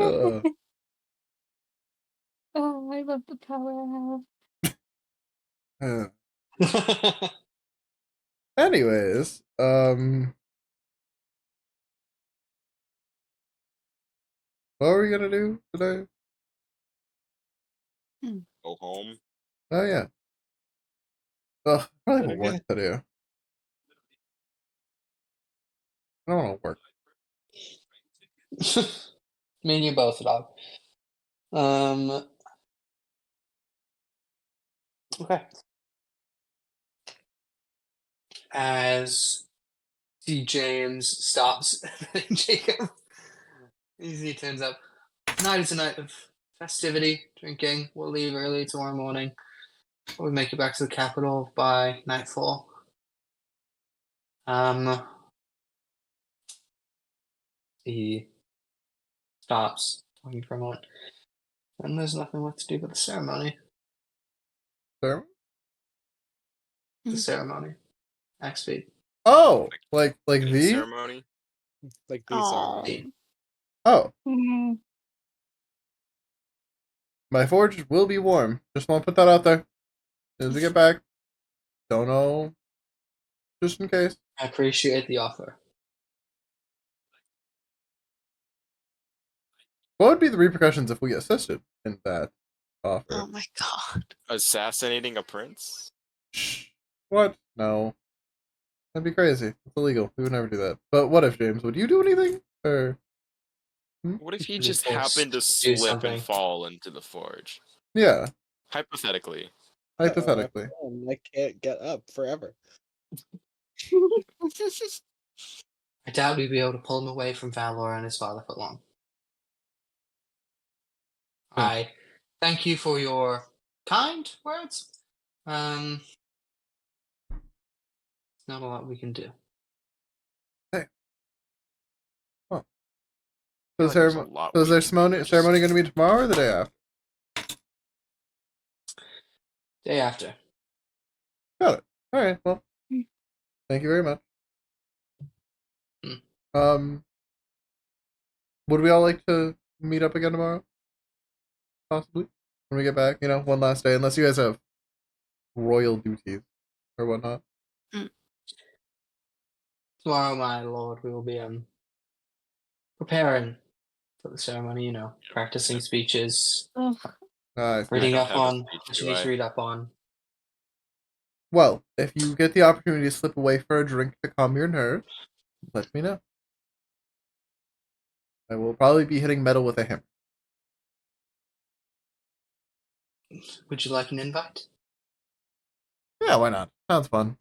A: uh,
G: Oh, I love the power I have.
A: anyways, what are we gonna do today?
C: Go home.
A: Oh yeah. Ugh, I probably have
B: Okay.
A: work to do. I don't want to work.
B: Me and you both, dog. Okay. As see James stops Jacob, he turns up. Tonight is a night of festivity, drinking. We'll leave early tomorrow morning. We'll make it back to the capital by nightfall. He stops talking for a moment. And there's nothing left to do but the ceremony.
A: Sir?
B: The ceremony. Next week.
A: Oh, like
C: Wedding
A: the
C: ceremony.
E: Like these
D: Aw.
E: are.
A: oh,
G: Mhm.
A: my forge will be warm. Just want to put that out there. As soon as we get back, don't know. Just in case.
B: I appreciate the offer.
A: What would be the repercussions if we assisted in that offer?
D: Oh my god.
C: Assassinating a prince.
A: Shh. What? No. That'd be crazy. It's illegal. We would never do that. But what if, James? Would you do anything? Or
C: What if he
B: Be
C: just
B: forced
C: happened to
B: do
C: slip
B: something.
C: and fall into the forge?
A: yeah,
C: Hypothetically.
A: hypothetically.
E: I can't get up forever.
B: I doubt we'd be able to pull him away from Valor and his father for long.
A: Hmm.
B: I thank you for your kind words. Not a lot we can do.
A: So,
C: like there's a
A: ceremony,
C: lot
A: so is
C: we
A: there
C: can do,
A: ceremony
C: just-
A: going to be tomorrow or the day after?
B: Day after.
A: Got it. All right. Well,
G: Hmm.
A: thank you very much.
B: Hmm.
A: Would we all like to meet up again tomorrow? Possibly when we get back. You know, one last day, unless you guys have royal duties or whatnot.
B: Tomorrow, my lord, we will be preparing for the ceremony, you know, practicing speeches,
G: Ugh.
A: Nice.
B: reading
C: don't
B: up
C: have a
B: on
C: speech,
B: what you
C: do
B: need
C: I?
B: to read up on.
A: Well, if you get the opportunity to slip away for a drink to calm your nerves, let me know. I will probably be hitting metal with a hammer.
B: Would you like an invite?
A: Yeah, why not? Sounds fun.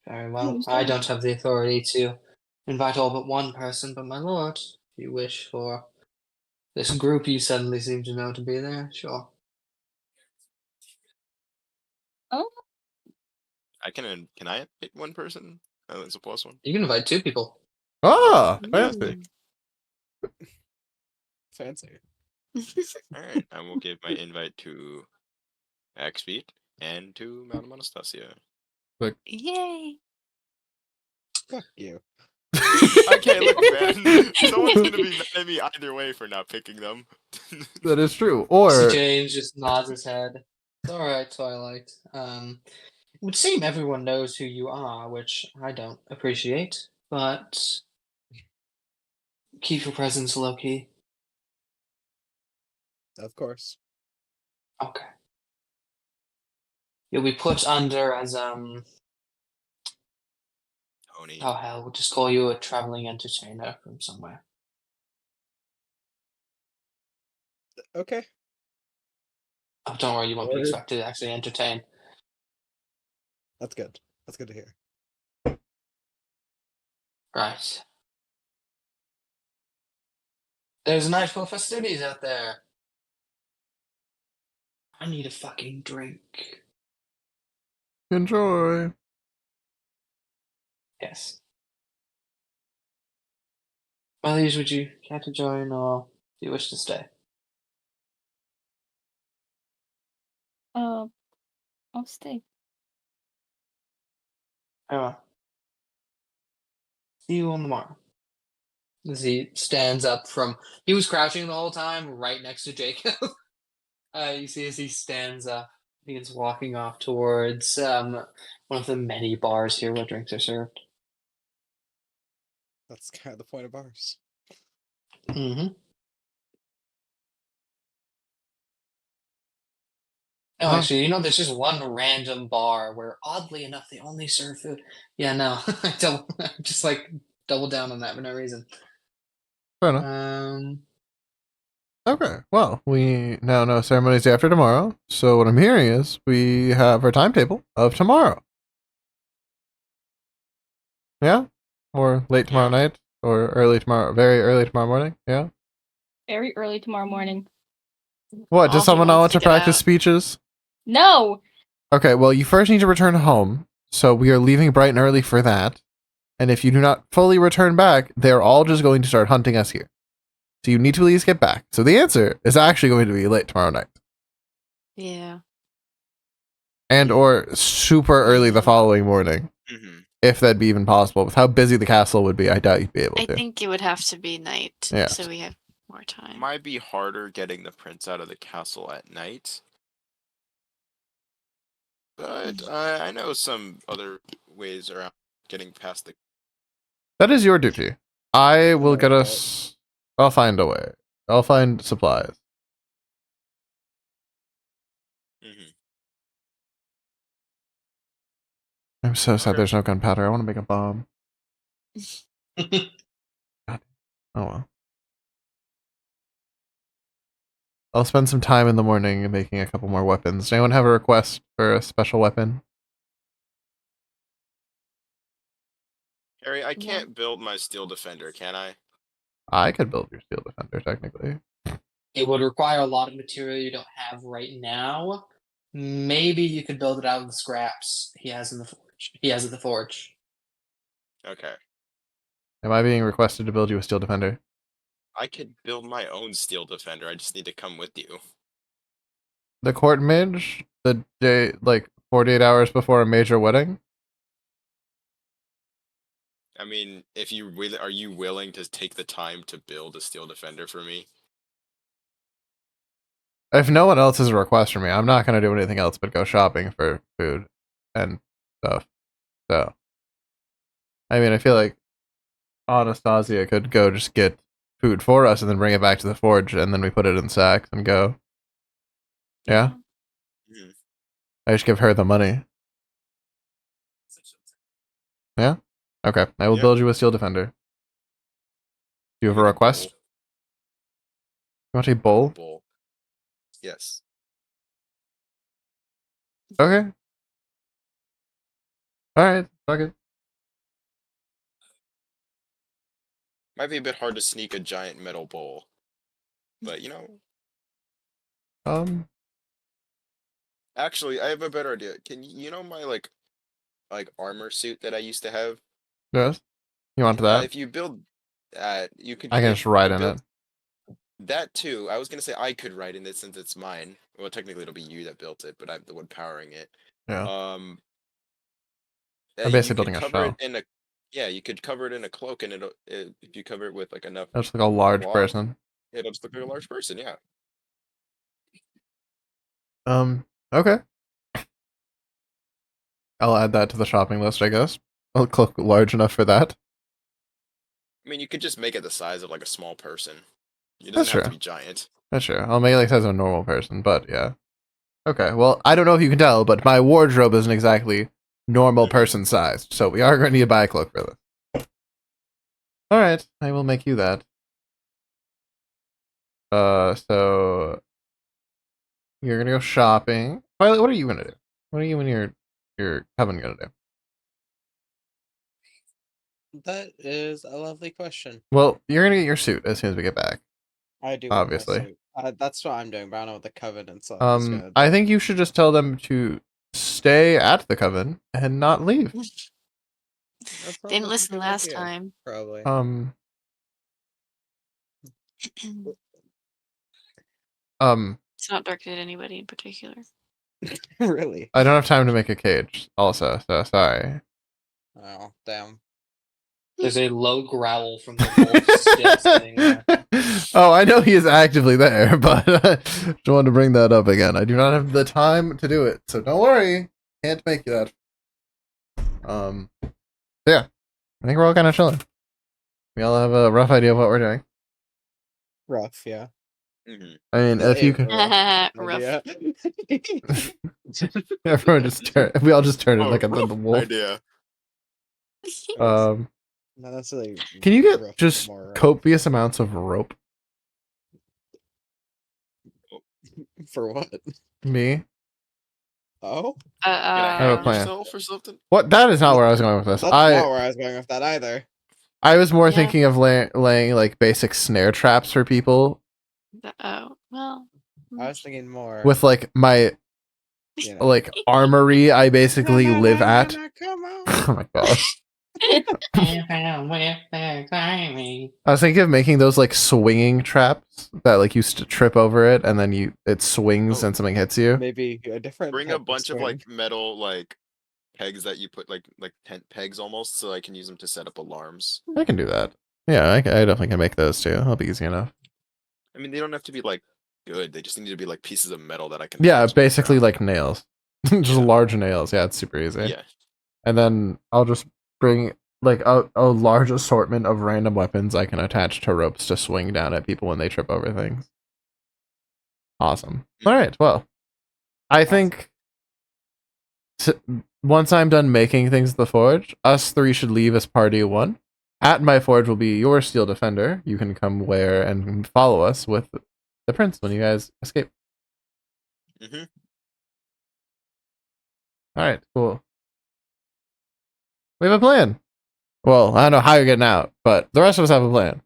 B: Very well.
G: Who's
B: I
G: that?
B: don't have the authority to invite all but one person, but my lord, if you wish for this group you suddenly seem to know to be there, sure.
G: Oh,
C: Can I pick one person? Oh, it's a plus one.
B: You can invite 2 people.
A: Ah,
C: fantastic.
A: fancy.
E: Fancy.
C: All right, I will give my invite to Axbeat and to Madame Anastasia.
D: Yay!
E: Fuck you.
C: Okay, look, man. Someone's gonna be mad at me either way for not picking them.
A: That is true.
B: Mr.
A: Or
B: James just nods his head. It's alright, Twilight. It would seem everyone knows who you are, which I don't appreciate, but keep your presence low key.
E: Of course.
B: Okay. You'll be put under as
C: Tony.
B: oh hell, we'll just call you a traveling entertainer from somewhere.
E: Okay.
B: Oh, don't worry, you won't be
E: Word.
B: expected to actually entertain.
E: That's good. That's good to hear.
B: Right. There's a night full of festivities out there. I need a fucking drink.
A: enjoy.
B: Yes. Wellies, would you care to join or do you wish to stay?
G: I'll stay.
B: Very well. See you on the morrow. As he stands up from he was crouching the whole time right next to Jacob. You see as he stands up, begins walking off towards one of the many bars here where drinks are served.
E: That's kind of the point of bars.
B: Mm-hmm. Oh,
A: Huh.
B: actually, there's just one random bar where, oddly enough, they only serve food. Yeah, no, I don't. Just like double down on that for no reason.
A: Fair enough. Okay, well, we now know ceremonies after tomorrow. So what I'm hearing is we have our timetable of tomorrow. Yeah? Or late tomorrow
C: Yeah.
A: night? Or very early tomorrow morning? Yeah?
G: Very early tomorrow morning.
A: What,
B: I'll
A: does
B: be
A: someone not
B: able
A: want
B: to
A: to
B: get
A: practice
B: out.
A: speeches?
G: No!
A: Okay, well, you first need to return home. So we are leaving bright and early for that. And if you do not fully return back, they're all just going to start hunting us here. So you need to at least get back. So the answer is actually going to be late tomorrow night.
D: Yeah.
A: And or super early the following morning.
C: Mm-hmm.
A: If that'd be even possible. With how busy the castle would be, I doubt you'd be able
D: I
A: to.
D: think it would have to be night,
A: Yeah.
D: so we have more time.
C: Might be harder getting the prince out of the castle at night. But I know some other ways around getting past the.
A: That is your duty. I will
E: know
A: get
E: about-
A: us. I'll find a way. I'll find supplies.
C: Mm-hmm.
A: I'm so sad
C: Okay.
A: there's no gunpowder. I want to make a bomb. Oh well. I'll spend some time in the morning making a couple more weapons. Does anyone have a request for a special weapon?
C: Harry, I
D: Yeah.
C: can't build my steel defender, can I?
A: I could build your steel defender, technically.
B: It would require a lot of material you don't have right now. Maybe you could build it out of the scraps he has in the forge. He has at the forge.
C: Okay.
A: Am I being requested to build you a steel defender?
C: I could build my own steel defender. I just need to come with you.
A: The court mage? The day, like, 48 hours before a major wedding?
C: I mean, if you really are you willing to take the time to build a steel defender for me?
A: If no one else has a request for me, I'm not going to do anything else but go shopping for food and stuff. So, I mean, I feel like Anastasia could go just get food for us and then bring it back to the forge, and then we put it in sacks and go. Yeah?
C: Mhm.
A: I just give her the money. Yeah? Okay, I will
C: Yeah.
A: build you a steel defender. Do you have a
C: Need
A: request?
C: bowl.
A: You want a bowl?
C: Bowl. Yes.
A: Okay. All right. Fuck it.
C: Might be a bit hard to sneak a giant metal bowl, but you know. Actually, I have a better idea. Can you know my like armor suit that I used to have?
A: Yes. You want that?
C: If you build that, you could
A: I can
C: if
A: just ride
C: you
A: in
C: build
A: it.
C: that too. I was gonna say I could ride in it since it's mine. Well, technically it'll be you that built it, but I'm the one powering it.
A: Yeah. I'm
C: You
A: basically
C: could
A: building a
C: cover it
A: shell.
C: in a yeah, you could cover it in a cloak, and if you cover it with like enough
A: That's like a large
C: cloth,
A: person.
C: it'll just look like a large person. Yeah.
A: Okay. I'll add that to the shopping list, I guess. I'll click large enough for that.
C: I mean, you could just make it the size of like a small person. It
A: That's
C: doesn't have to
A: true.
C: be giant.
A: That's true. I'll make it like the size of a normal person, but yeah. Okay, well, I don't know if you can tell, but my wardrobe isn't exactly normal person sized, so we are going to need to buy a cloak for this. Alright, I will make you that. So you're gonna go shopping. Violet, what are you gonna do? What are you and your coven gonna do?
E: That is a lovely question.
A: Well, you're gonna get your suit as soon as we get back.
E: I do want my
A: Obviously.
E: suit. That's what I'm doing, but I don't know what the covenants are.
A: I think you should just tell them to stay at the coven and not leave.
D: Didn't listen last time.
E: Probably.
D: It's not directed at anybody in particular.
E: Really?
A: I don't have time to make a cage. Also, so sorry.
E: Oh, damn.
B: There's a low growl from the wolf still sitting there.
A: Oh, I know he is actively there, but I just wanted to bring that up again. I do not have the time to do it, so don't worry. Can't make that. Yeah, I think we're all kind of chilling. We all have a rough idea of what we're doing.
E: Rough, yeah.
C: Mm-hmm.
A: I mean, if you could,
D: Rough.
A: everyone just turn. We all just turn it like a the wolf.
C: Idea.
E: No, that's like.
A: Can you get
E: rough,
A: just
E: more rough.
A: copious amounts of rope?
E: For what?
A: Me?
E: Oh?
C: Gonna
A: have a
C: hang
A: plan.
C: yourself or something?
A: What? That is not where I was going with this.
E: That's not where I was going with that either.
A: I was more
D: Yeah.
A: thinking of laying like basic snare traps for people
D: Oh, well.
E: I was thinking more.
A: with like my
E: you know.
A: like armory I basically live at.
E: Come on.
A: Oh my god. I was thinking of making those like swinging traps that like used to trip over it and then it swings
C: Oh.
A: and something hits you.
E: Maybe a different.
C: Bring
E: type
C: a bunch of
E: swing.
C: like metal like pegs that you put like tent pegs almost, so I can use them to set up alarms.
A: I can do that. Yeah, I definitely can make those too. That'll be easy enough.
C: I mean, they don't have to be like good. They just need to be like pieces of metal that I can.
A: Yeah,
C: hold
A: basically
C: around.
A: like nails. Just large nails. Yeah, it's super easy.
C: Yeah.
A: And then I'll just bring like a large assortment of random weapons I can attach to ropes to swing down at people when they trip over things. Awesome. All right. Well, I think once I'm done making things at the forge, us three should leave as party one. At my forge will be your steel defender. You can come wear and follow us with the prince when you guys escape.
C: Mm-hmm.
A: All right. Cool. We have a plan. Well, I don't know how you're getting out, but the rest of us have a plan.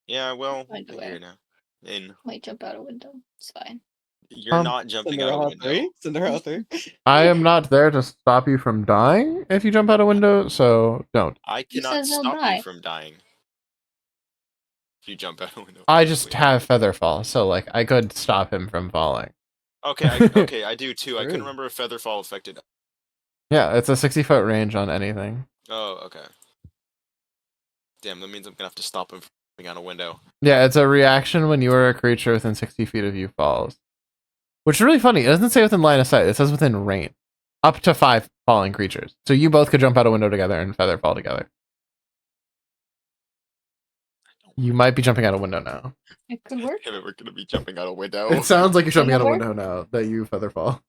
C: Yeah. Well,
G: By the way.
C: here now. And
G: Might jump out a window. It's fine.
C: you're not jumping out a
E: Cinderella
C: window.
E: 3? Cinderella 3?
A: I am not there to stop you from dying if you jump out a window, so don't.
C: I
G: Who
C: cannot
G: says they'll
C: stop
G: die?
C: you from dying. If you jump out a window.
A: I just have Featherfall, so like I could stop him from falling.
C: Okay, I do too. I couldn't
E: True.
C: remember if Featherfall affected.
A: Yeah, it's a 60-foot range on anything.
C: Oh, okay. Damn, that means I'm gonna have to stop him from jumping out a window.
A: Yeah, it's a reaction when you are a creature within 60 feet of you falls. Which is really funny. It doesn't say within line of sight. It says within range. Up to 5 falling creatures. So you both could jump out a window together and Featherfall together. You might be jumping out a window now.
G: It could work.
C: We're gonna be jumping out a window.
A: It sounds like you're jumping out a
G: Remember?
A: window now that you Featherfall.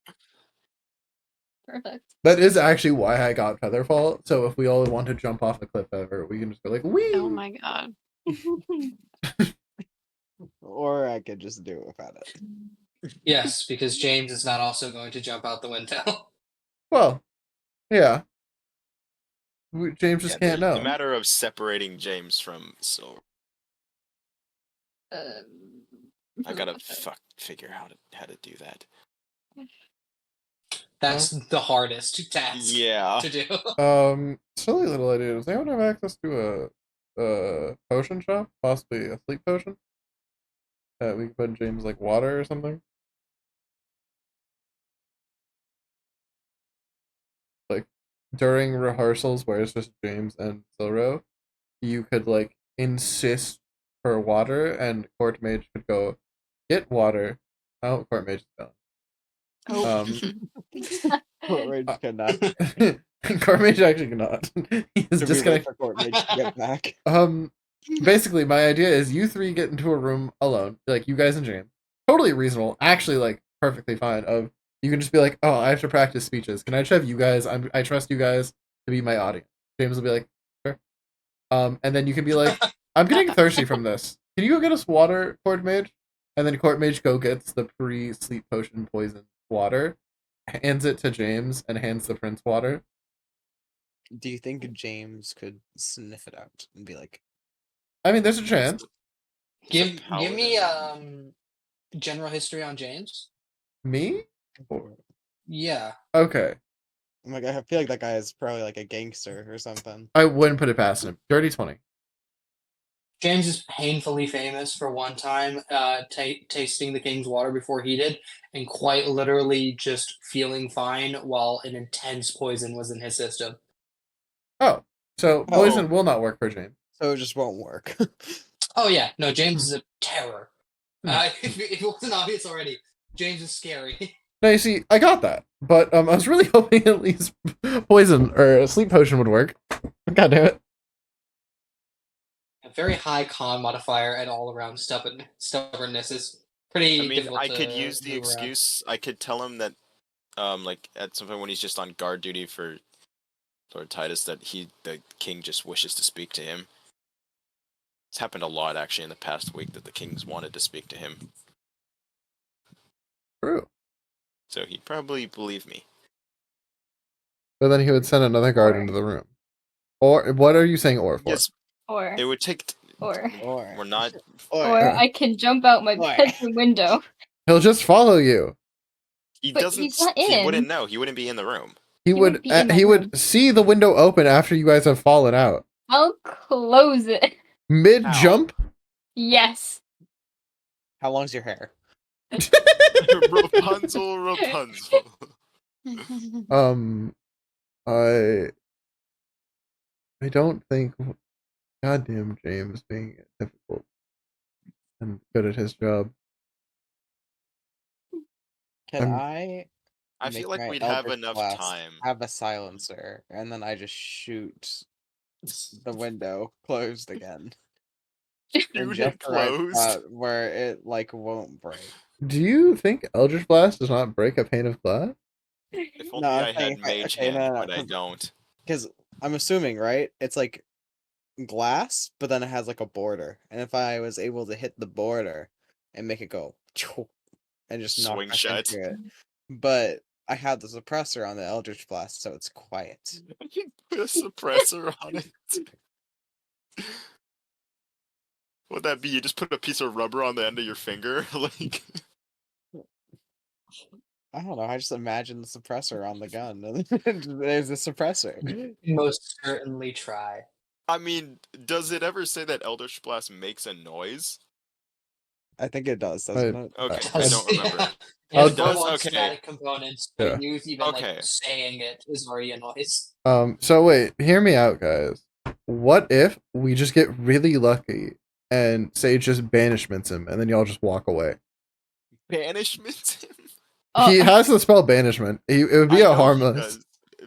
G: Perfect.
A: That is actually why I got Featherfall. So if we all want to jump off a cliff ever, we can just go like, wee.
D: Oh my god.
E: Or I could just do it without it.
F: Yes, because James is not also going to jump out the window.
A: Well, yeah. James
C: Yeah,
A: just can't
C: the
A: know.
C: matter of separating James from Silver. I gotta figure out how to do that.
F: That's the hardest task
C: Yeah.
F: to do.
A: Silly little idea. Does anyone have access to a potion shop? Possibly a sleep potion? That we could put in James like water or something? Like during rehearsals where it's just James and Silro, you could like insist for water and Court Mage could go get water. Oh, Court Mage is gone.
D: Oh.
E: Court Mage cannot.
A: Court Mage actually cannot. He's
E: To be late
A: disconnected.
E: for Court Mage to get back.
A: Basically my idea is you three get into a room alone, like you guys and James. Totally reasonable, actually like perfectly fine. Of you can just be like, oh, I have to practice speeches. Can I just have you guys? I trust you guys to be my audience. James will be like, sure. And then you can be like, I'm getting thirsty from this. Can you go get us water, Court Mage? And then Court Mage go gets the pre-sleep potion poison water, hands it to James, and hands the prince water.
E: Do you think James could sniff it out and be like,
A: I mean, there's a chance.
F: Give me
C: paladin.
F: general history on James.
A: Me?
F: Yeah.
A: Okay.
E: I'm like, I feel like that guy is probably like a gangster or something.
A: I wouldn't put it past him. Dirty 20.
F: James is painfully famous for one time tasting the king's water before he did, and quite literally just feeling fine while an intense poison was in his system.
A: Oh, so poison will not work for James.
E: So it just won't work.
F: Oh yeah, no, James is a terror. If it wasn't obvious already, James is scary.
A: Now you see, I got that, but I was really hoping at least poison or a sleep potion would work. God damn it!
F: A very high con modifier and all around stubbornness is pretty.
C: I mean,
F: difficult
C: I
F: to
C: could use the
F: move around.
C: excuse. I could tell him that, like at some point when he's just on guard duty for Lord Titus, that the king just wishes to speak to him. It's happened a lot actually in the past week that the king's wanted to speak to him.
A: True.
C: So he'd probably believe me.
A: But then he would send another guard into the room. Or what are you saying? Or for?
C: Yes,
G: Or
C: it would take.
G: or
C: We're not.
G: I can jump out my
E: Or.
G: bedroom window.
A: He'll just follow you.
C: He
G: But
C: doesn't.
G: he's not
C: He
G: in.
C: wouldn't know. He wouldn't be in the room.
A: He
G: wouldn't
A: would.
G: be in that
A: He
G: room.
A: would see the window open after you guys have fallen out.
G: I'll close it.
A: Mid jump.
G: Yes.
E: How long's your hair?
C: Rapunzel.
A: I don't think. Goddamn James being difficult and good at his job.
E: Can
A: I'm-
E: I
C: I
E: make
C: feel like
E: my
C: we'd have
E: Eldritch
C: enough
E: Blast
C: time.
E: have a silencer, and then I just shoot the window closed again. in
C: Shoot
E: just
C: it
E: the right
C: closed.
E: spot where it like won't break.
A: Do you think Eldritch Blast does not break a pane of glass?
C: If only
E: No, I'm
C: I
E: saying
C: had
E: if I-
C: mage
E: okay,
C: hand,
E: no,
C: but I
E: no.
C: don't.
E: Because I'm assuming, right? It's like glass, but then it has like a border. And if I was able to hit the border and make it go and just knock
C: Swing
E: back
C: shut.
E: into it, but I have the suppressor on the Eldritch Blast, so it's quiet.
C: You put a suppressor on it. What'd that be? You just put a piece of rubber on the end of your finger? Like,
E: I don't know. I just imagine the suppressor on the gun. And there's a suppressor.
F: Most certainly try.
C: I mean, does it ever say that Eldritch Blast makes a noise?
E: I think it does, doesn't it?
C: Okay, I don't remember.
F: Yeah,
A: I'll-
F: it does
C: okay.
F: want static components.
A: Yeah.
F: But you even
C: Okay.
F: like saying it is already a noise.
A: So wait, hear me out, guys. What if we just get really lucky and Sage just banishments him, and then y'all just walk away?
C: Banishment?
G: Oh,
A: He has the spell banishment. It would be
C: I
A: a
C: know he
A: harmless.
C: does,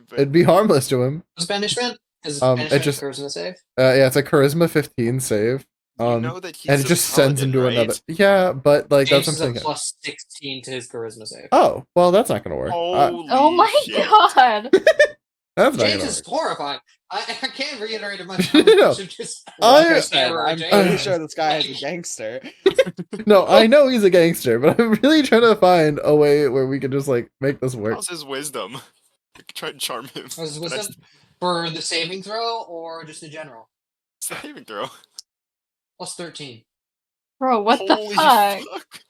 C: but
A: It'd be harmless to him.
F: What's banishment? Is
A: It
F: banishment
A: just-
F: charisma save?
A: Yeah, it's a charisma 15 save.
C: you know that he's
A: And it
C: a
A: just sends him to
C: paladin,
A: another.
C: right?
A: Yeah, but like
F: James
A: that's
F: is
A: what I'm
F: a
A: thinking.
F: plus 16 to his charisma save.
A: Oh, well, that's not gonna work.
C: Holy
G: oh my
C: shit.
G: god.
A: That's not
F: James
A: gonna
F: is
A: work.
F: horrifying. I can't reiterate it much.
A: No, no.
F: Just
E: Like
A: I-
E: I said,
F: terror
E: I'm
F: James
E: pretty
F: is.
E: sure this guy is a
F: Like,
E: gangster.
A: No, I know he's a gangster, but I'm really trying to find a way where we can just like make this work.
C: How's his wisdom? Try and charm him.
F: Was his
C: but I
F: wisdom for the saving throw or just in general?
C: It's not even throw.
F: Plus 13.
G: Bro, what
C: Holy
G: the fuck?
C: fuck.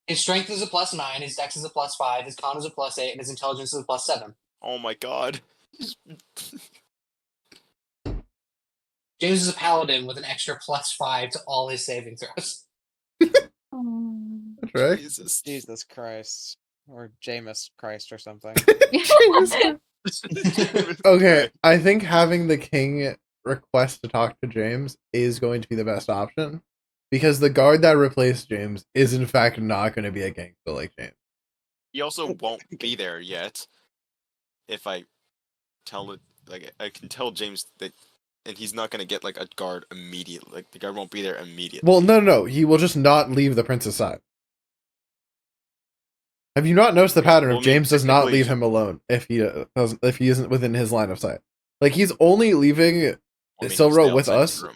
F: His strength is a +9, his dex is a +5, his con is a +8, and his intelligence is a +7.
C: Oh my god.
F: James is a paladin with an extra +5 to all his saving throws.
G: Um,
A: That's right.
C: Jesus.
E: Jesus Christ. Or Jameis Christ or something.
A: Okay, I think having the king request to talk to James is going to be the best option because the guard that replaced James is in fact not going to be a gangster like James.
C: He also won't be there yet. If I tell it, like, I can tell James that, and he's not gonna get like a guard immediately. Like, the guard won't be there immediately.
A: Well, no, he will just not leave the prince's side. Have you not noticed the pattern
C: Well,
A: of
C: I mean,
A: James does not
C: technically-
A: leave him alone if he isn't within his line of sight? Like he's only leaving
C: I mean,
A: Silro
C: he'll stay
A: with
C: outside his
A: us
C: room.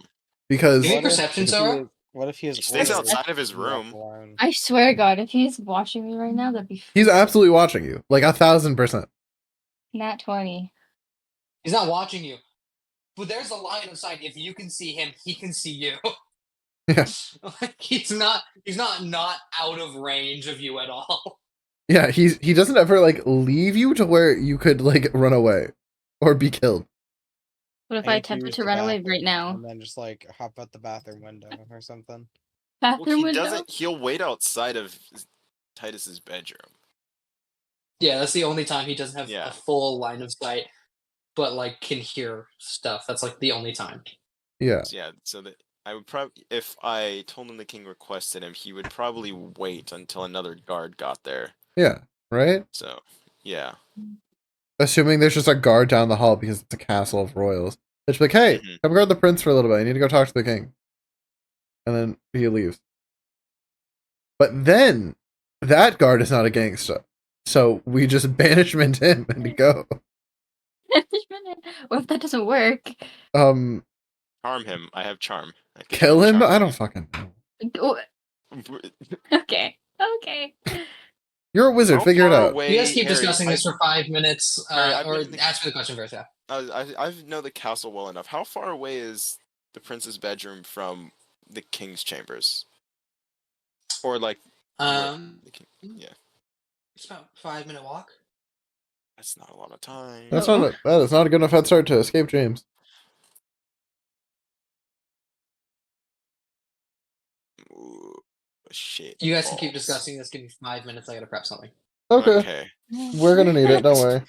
A: because
F: Give me
E: What if-
F: perception,
E: if he
F: Sarah?
E: is- What if he is
C: He stays
E: ordered
C: outside of his
E: to walk
C: room.
E: alone?
G: I swear to God, if he's watching me right now, that'd be
A: he's absolutely watching you, like 1,000%.
G: nat 20.
F: He's not watching you. But there's a line of sight. If you can see him, he can see you.
A: Yeah.
F: Like, he's not out of range of you at all.
A: Yeah, he doesn't ever like leave you to where you could like run away or be killed.
G: What if
E: And
G: I
E: if he
G: attempted
E: used
G: to
E: the
G: run away
E: bathroom
G: right now?
E: And then just like hop out the bathroom window or something.
C: Well,
G: Bathroom
C: he
G: window?
C: doesn't. He'll wait outside of Titus's bedroom.
F: Yeah, that's the only time he doesn't have
C: Yeah.
F: a full line of sight, but like can hear stuff. That's like the only time.
A: Yeah.
C: So, yeah, so that I would probably, if I told him the king requested him, he would probably wait until another guard got there.
A: Yeah, right?
C: So, yeah.
A: Assuming there's just a guard down the hall because it's a castle of royals. It's like, hey,
C: Mhm.
A: come guard the prince for a little bit. I need to go talk to the king. And then he leaves. But then that guard is not a gangster. So we just banishment him and he go.
G: What if that doesn't work?
C: Charm him. I have charm. I can
A: Kill him?
C: charm
A: I don't fucking know.
G: Oh,
C: him.
G: okay. Okay.
A: You're a wizard,
C: How
A: figure it
C: far
A: out.
C: away,
F: You guys keep
C: Harry,
F: discussing this for 5 minutes,
C: Harry, I've
F: or
C: been thinking-
F: answer the question first. Yeah.
C: I know the castle well enough. How far away is the prince's bedroom from the king's chambers? Or like, the king, yeah,
F: It's about 5-minute walk.
C: that's not a lot of time.
A: That is not a good enough head start to escape James.
C: Ooh, shit.
F: You guys can keep
C: balls.
F: discussing this. Give me 5 minutes. I gotta prep something.
A: Okay. We're gonna need it, don't worry.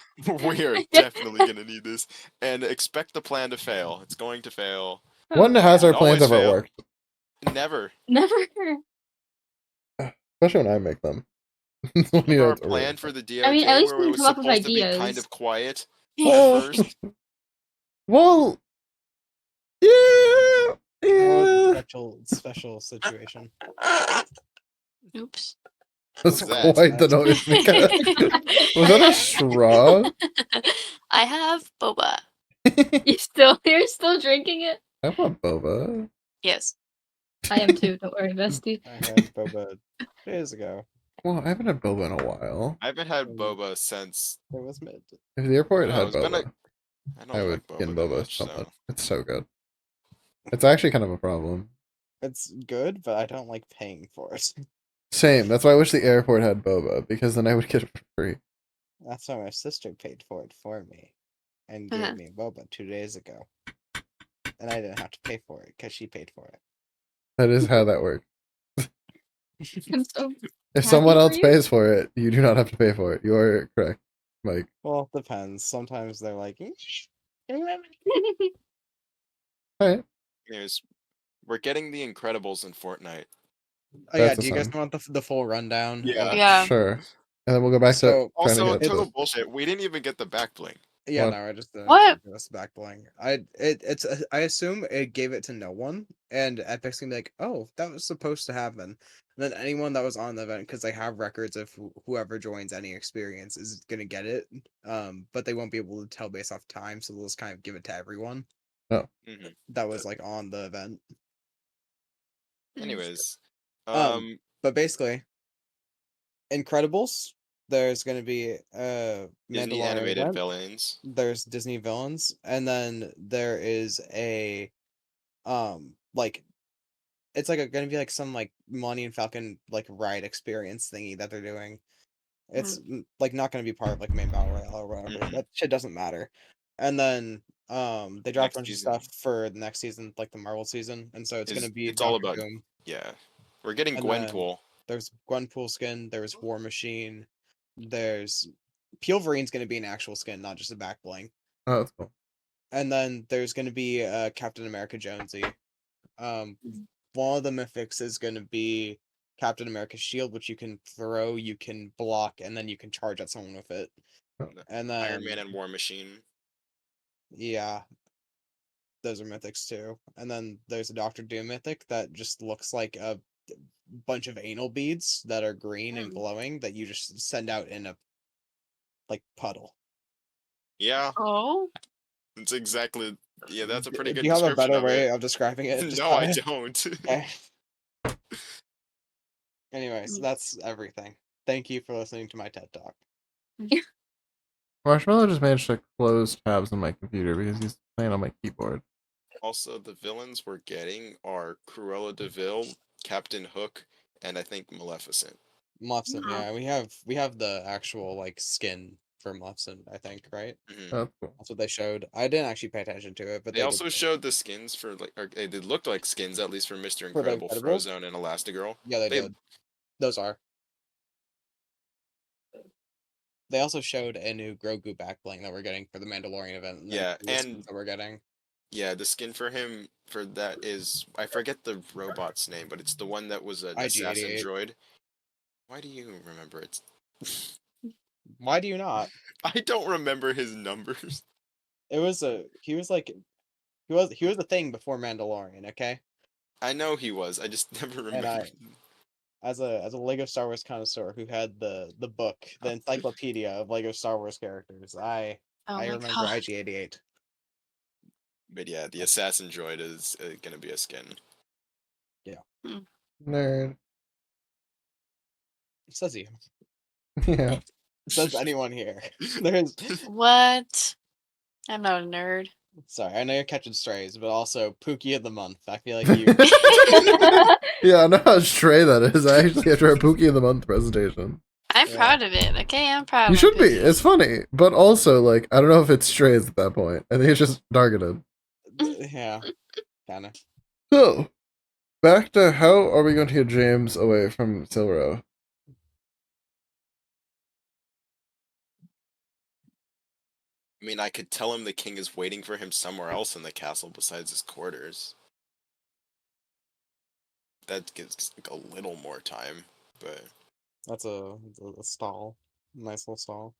C: We are definitely gonna need this, and expect the plan to fail. It's going to fail.
A: When has our
C: It
A: plans
C: always
A: ever
C: fail.
A: worked?
C: Never.
G: Never.
A: Especially when I make them. When you
C: Our
A: have to
C: plan
A: work.
C: for the DRJ
G: I mean, at least
C: where it
G: we
C: was
G: come up with
C: supposed to be kind
G: ideas.
C: of quiet
A: Well,
C: at first.
A: well, yeah,
E: That was
A: yeah.
E: a special situation.
D: Oops.
A: That's
C: What's that?
A: quite the noise maker. Was that a straw?
D: I have boba.
G: You're still drinking it?
A: I want boba.
D: Yes.
G: I am too. Don't worry, bestie.
E: I had boba days ago.
A: Well, I haven't had boba in a while.
C: I haven't had boba since.
E: It was mid.
A: If the airport
C: No,
A: had
C: it's been
A: boba,
C: I don't
A: I would
C: like boba
A: get
C: that
A: boba
C: much,
A: so
C: so.
A: much. It's so good. It's actually kind of a problem.
E: It's good, but I don't like paying for it.
A: Same. That's why I wish the airport had boba because then I would get it for free.
E: That's why my sister paid for it for me and
D: Uh-huh.
E: gave me boba 2 days ago. And I didn't have to pay for it because she paid for it.
A: That is how that works.
G: I'm so
A: If
G: Happy
A: someone
G: for
A: else
G: you?
A: pays for it, you do not have to pay for it. You are correct, Mike.
E: Well, depends. Sometimes they're like,
A: All right.
C: Anyways, we're getting the Incredibles in Fortnite.
E: oh yeah,
A: That's a
E: do you guys
A: sign.
E: want the full rundown?
C: Yeah.
D: Yeah.
A: Sure. And then we'll go back
E: So,
A: to trying
C: Also,
A: to get
C: total
A: the...
C: bullshit. We didn't even get the back bling.
E: Yeah,
A: What?
E: no, I just didn't
D: What?
E: give us back bling. I assume it gave it to no one, and Epic's gonna be like, oh, that was supposed to happen. And then anyone that was on the event, because they have records of whoever joins any experience is gonna get it. But they won't be able to tell based off time, so they'll just kind of give it to everyone
C: Mm-hmm.
E: that was like on the event.
C: Anyways,
E: But basically, Incredibles. There's gonna be
C: Disney
E: Mandalorian
C: animated
E: event.
C: villains.
E: There's Disney villains, and then there is a like it's like gonna be like some like Millennium Falcon like ride experience thingy that they're doing. It's like not gonna be part of like main battle royale or whatever.
C: Mhm.
E: That shit doesn't matter. And then they dropped
C: Next
E: a bunch of
C: season.
E: stuff for the next season, like the Marvel season, and so it's gonna be
C: It's all
E: Doctor
C: about
E: Doom.
C: yeah. We're getting
E: And then
C: Gwenpool.
E: there's Gwenpool skin. There's War Machine. There's Peelverine's gonna be an actual skin, not just a back bling.
A: Oh, that's cool.
E: And then there's gonna be Captain America Jonesy. One of the mythics is gonna be Captain America's shield, which you can throw, you can block, and then you can charge at someone with it. And
C: Iron Man
E: then
C: and War Machine.
E: yeah, those are mythics too. And then there's a Doctor Doom mythic that just looks like a bunch of anal beads that are green and glowing that you just send out in a like puddle.
C: Yeah,
D: Oh.
C: it's exactly. Yeah, that's a
E: D-
C: pretty
E: Do
C: good
E: you have a
C: description
E: better
C: of
E: way
C: it.
E: of describing it? Just
C: No, I
E: kinda-
C: don't.
E: Okay. Anyways, that's everything. Thank you for listening to my TED Talk.
A: Marshmallow just managed to close tabs on my computer because he's playing on my keyboard.
C: Also, the villains we're getting are Cruella de Vil, Captain Hook, and I think Maleficent.
E: Maleficent, yeah, we have the actual like skin for Maleficent, I think, right?
C: Mhm.
A: That's cool.
E: That's what they showed. I didn't actually pay attention to it, but
C: They
E: did
C: also
E: show-
C: showed the skins for like, or they looked like skins at least for Mr.
E: For the
C: Incredible,
E: Incredibles?
C: Frozone, and Elastigirl.
E: Yeah, they did. Those are. They also showed a new Grogu back bling that we're getting for the Mandalorian event. And then
C: Yeah,
E: the skins
C: and
E: that we're getting.
C: yeah, the skin for him for that is I forget the robot's name, but it's the one that was an assassin
E: IG-88.
C: droid. Why do you remember it?
E: Why do you not?
C: I don't remember his numbers.
E: It was a he was like he was a thing before Mandalorian, okay?
C: I know he was. I just never remember.
E: I- As a Lego Star Wars connoisseur who had the book, the encyclopedia of Lego Star Wars characters, I
D: Oh my
E: remember
D: god.
E: IG-88.
C: But yeah, the assassin droid is gonna be a skin.
A: Nerd.
E: Says you.
A: Yeah.
E: Says anyone here. There's
D: What? I'm not a nerd.
E: sorry, I know you're catching strays, but also Pookie of the month. I feel like you
A: Yeah, I know how stray that is. I actually have to our Pookie of the Month presentation.
D: I'm
E: Yeah.
D: proud of it. Okay, I'm proud.
A: You
D: of
A: should
D: my
A: be.
D: cookies.
A: It's funny, but also like I don't know if it's strays at that point. I think it's just targeted.
E: yeah. Kinda.
A: So, back to how are we going to get James away from Silro?
C: I mean, I could tell him the king is waiting for him somewhere else in the castle besides his quarters. That gives like a little more time, but
E: That's a stall. Nice little stall.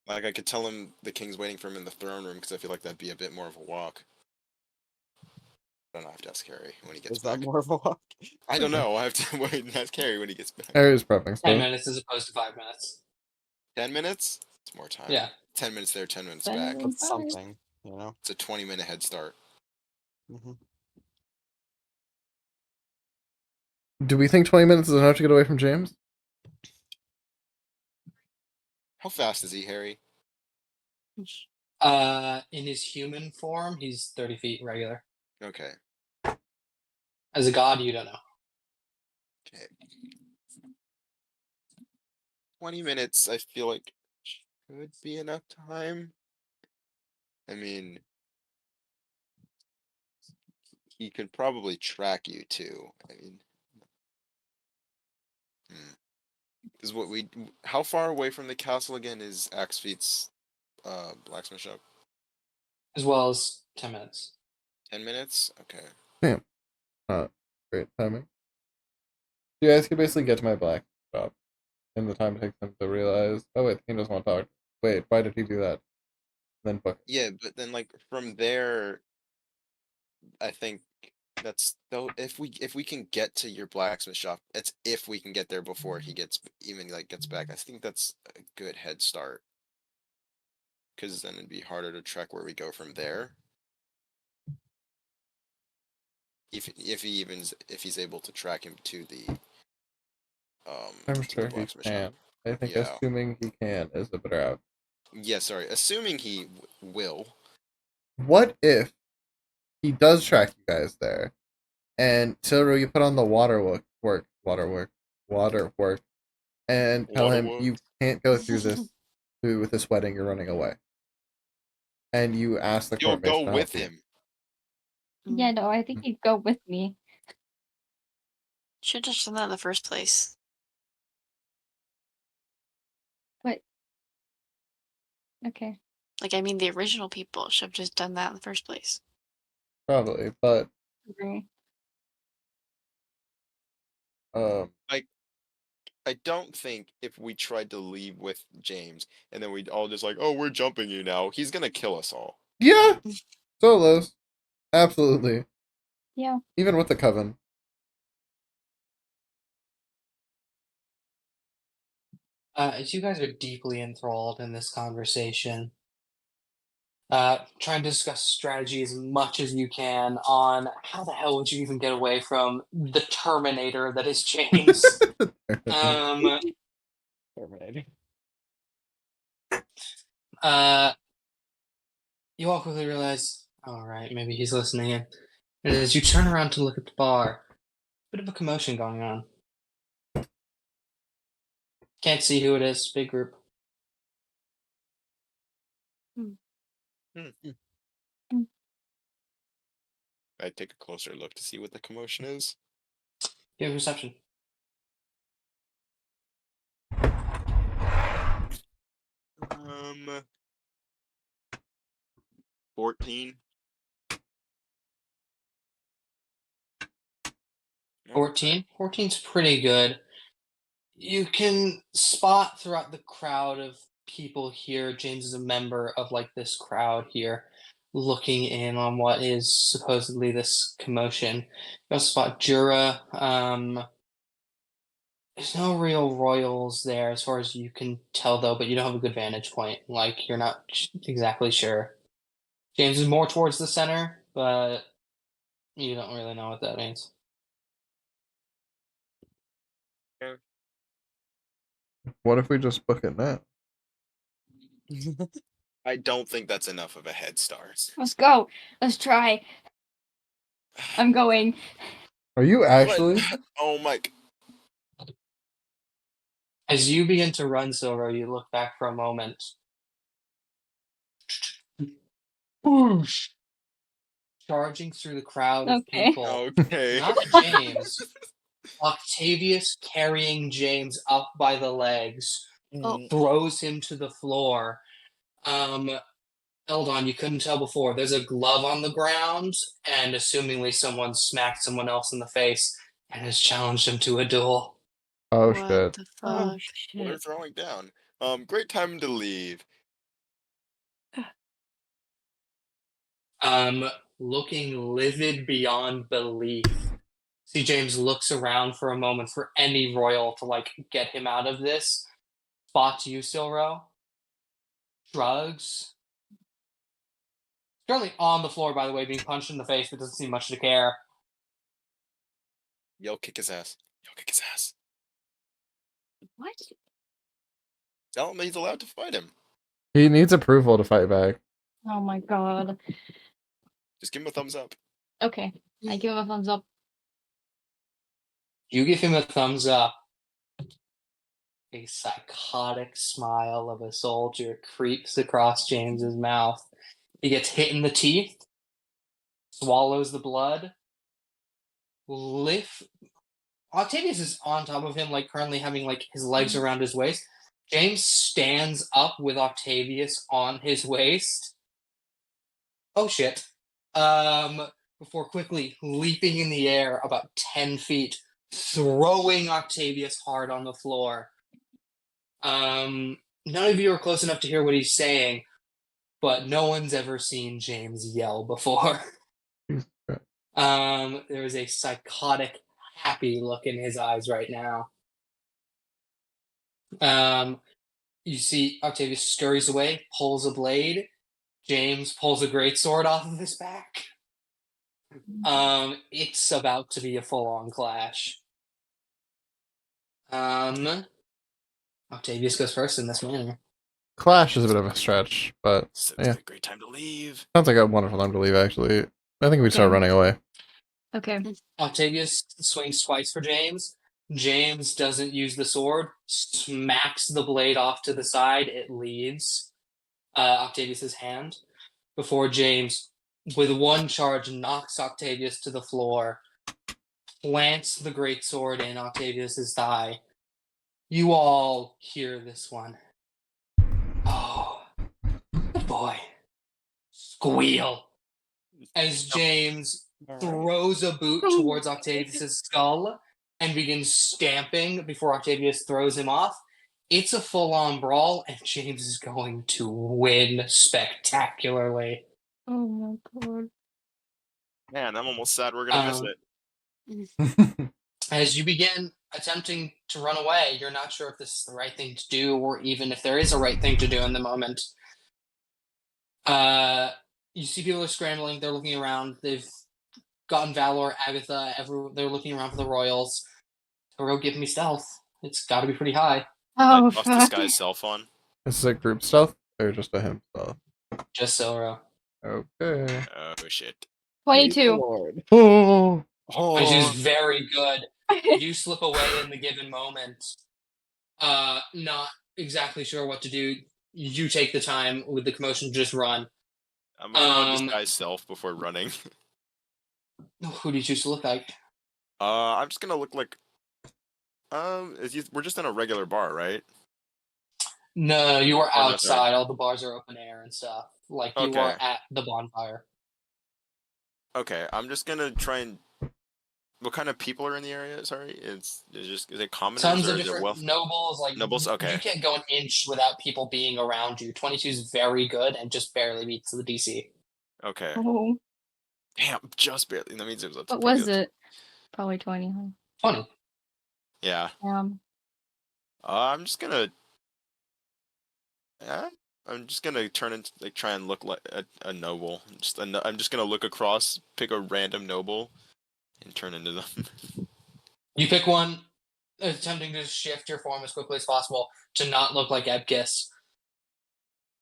C: like I could tell him the king's waiting for him in the throne room because I feel like that'd be a bit more of a walk. I don't know. I have to ask Harry when he gets
E: Is that
C: back.
E: more of a walk?
C: I don't know. I have to wait and ask Harry when he gets back.
A: Harry's prepping
F: 10
A: stuff.
F: minutes as opposed to 5 minutes.
C: 10 minutes? It's more time.
F: Yeah.
C: 10 minutes there, 10 minutes
G: 10
C: back.
G: minutes.
E: It's something, you know?
C: It's a 20-minute head start.
E: Hmm.
A: Do we think 20 minutes is enough to get away from James?
C: How fast is he, Harry?
F: In his human form, he's 30 feet regular.
C: Okay.
F: As a god, you don't know.
C: Okay. 20 minutes, I feel like should be enough time. I mean, he could probably track you too. I mean, is what we. How far away from the castle again is Axefeet's blacksmith shop?
F: As well as 10 minutes.
C: 10 minutes? Okay.
A: Great timing. You guys could basically get to my black shop and the time it takes him to realize, oh wait, the king doesn't want to talk. Wait, why did he do that? Then book.
C: Yeah, but then like from there, I think that's though if we can get to your blacksmith shop, it's if we can get there before he gets back. I think that's a good head start. Because then it'd be harder to track where we go from there. If he's able to track him to the
A: I'm
C: to the
A: sure he
C: blacksmith
A: can.
C: shop.
A: I think
C: Yeah.
A: assuming he can is a better out.
C: Yeah, sorry. Assuming he will.
A: What if he does track you guys there, and Silro, you put on the water work, and tell him
C: Waterworks.
A: you can't go through with this wedding. You're running away, and you ask the
C: You'll
A: court mace
C: go
A: to
C: with
A: help you.
C: him.
G: Yeah, no, I think he'd go with me.
D: Should have just done that in the first place.
G: Okay.
D: Like, I mean, the original people should have just done that in the first place.
A: Probably, but
G: Agree.
C: I don't think if we tried to leave with James and then we'd all just like, oh, we're jumping you now, he's gonna kill us all.
A: yeah, solos, absolutely.
G: Yeah.
A: Even with the coven.
B: As you guys are deeply enthralled in this conversation, try and discuss strategy as much as you can on how the hell would you even get away from the Terminator that is James.
E: Terminator.
B: You all quickly realize, all right, maybe he's listening in. And as you turn around to look at the bar, bit of a commotion going on. Can't see who it is. Big group.
C: I'd take a closer look to see what the commotion is.
B: Give reception.
C: Um, 14.
B: 14? 14's pretty good. You can spot throughout the crowd of people here, James is a member of like this crowd here, looking in on what is supposedly this commotion. You also spot Jura. There's no real royals there as far as you can tell though, but you don't have a good vantage point. Like you're not exactly sure. James is more towards the center, but you don't really know what that means.
A: What if we just book it now?
C: I don't think that's enough of a head start.
G: Let's go. Let's try. I'm going.
A: Are you actually?
C: Oh, Mike.
B: As you begin to run, Silver, you look back for a moment. Whoosh! Charging through the crowd of
G: Okay.
B: people.
C: Okay.
B: Not James. Octavius carrying James up by the legs, throws him to the floor. Eldon, you couldn't tell before. There's a glove on the ground, and assumingly someone smacked someone else in the face and has challenged him to a duel.
A: Oh
D: What
A: shit.
D: the
G: Oh,
D: fuck?
C: Well, they're
G: shit.
C: throwing down. Great time to leave.
B: Looking livid beyond belief. See, James looks around for a moment for any royal to like get him out of this. Spots you, Silro. Shrugs. Currently on the floor, by the way, being punched in the face, but doesn't seem much to care.
C: Yell, kick his ass. Yell, kick his ass.
G: What?
C: Tell him he's allowed to fight him.
A: He needs approval to fight back.
G: Oh my god.
C: Just give him a thumbs up.
G: Okay. I give him a thumbs up.
B: You give him a thumbs up. A psychotic smile of a soldier creeps across James's mouth. He gets hit in the teeth, swallows the blood, Octavius is on top of him, like currently having like his legs around his waist. James stands up with Octavius on his waist. Oh shit. Before quickly leaping in the air about 10 feet, throwing Octavius hard on the floor. None of you are close enough to hear what he's saying, but no one's ever seen James yell before. There is a psychotic, happy look in his eyes right now. You see Octavius scurries away, pulls a blade. James pulls a greatsword off of his back. It's about to be a full-on clash. Octavius goes first in this manner.
A: Clash is a bit of a stretch, but
C: So
A: yeah,
C: it's a great time to leave.
A: sounds like a wonderful time to leave. Actually, I think we start
G: Okay.
A: running away.
G: Okay.
B: Octavius swings twice for James. James doesn't use the sword, smacks the blade off to the side. It leaves Octavius's hand before James, with one charge, knocks Octavius to the floor, plants the greatsword in Octavius's thigh. You all hear this one. Oh, good boy. Squeal. As James throws a boot towards Octavius's skull and begins stamping before Octavius throws him off. It's a full-on brawl, and James is going to win spectacularly.
G: Oh my god.
C: Man, I'm almost sad we're gonna miss
B: Um,
C: it.
B: As you begin attempting to run away, you're not sure if this is the right thing to do, or even if there is a right thing to do in the moment. You see people are scrambling. They're looking around. They've gotten Valor, Agatha. They're looking around for the Royals. Toro, give me stealth. It's got to be pretty high.
G: Oh,
C: Lost this
G: fuck.
C: guy's cell phone.
A: Is this a group stealth or just a him stealth?
B: Just Silro.
A: Okay.
C: Oh shit.
G: 22.
E: Lord.
A: Oh,
B: Which is very good. You slip away in the given moment. Not exactly sure what to do. You take the time with the commotion to just run.
C: I'm gonna disguise self before running.
B: Who do you choose to look like?
C: I'm just gonna look like. We're just in a regular bar, right?
B: No, you are
C: Oh, no,
B: outside.
C: sorry.
B: All the bars are open air and stuff. Like you are
C: Okay.
B: at the bonfire.
C: Okay, I'm just gonna try and. What kind of people are in the area? Sorry, is it commoners
B: Tons
C: or
B: of
C: is it
B: different
C: wealth?
B: nobles. Like
C: Nobles? Okay.
B: you can't go an inch without people being around you. 22 is very good and just barely beats the DC.
C: Okay.
G: Oh.
C: Damn, just barely. That means it was.
G: What was it? Probably 20, huh?
B: 20.
C: Yeah. I'm just gonna. I'm just gonna turn into try and look like a noble. I'm just gonna look across, pick a random noble, and turn into them.
B: You pick one, attempting to shift your form as quickly as possible to not look like Ebkis.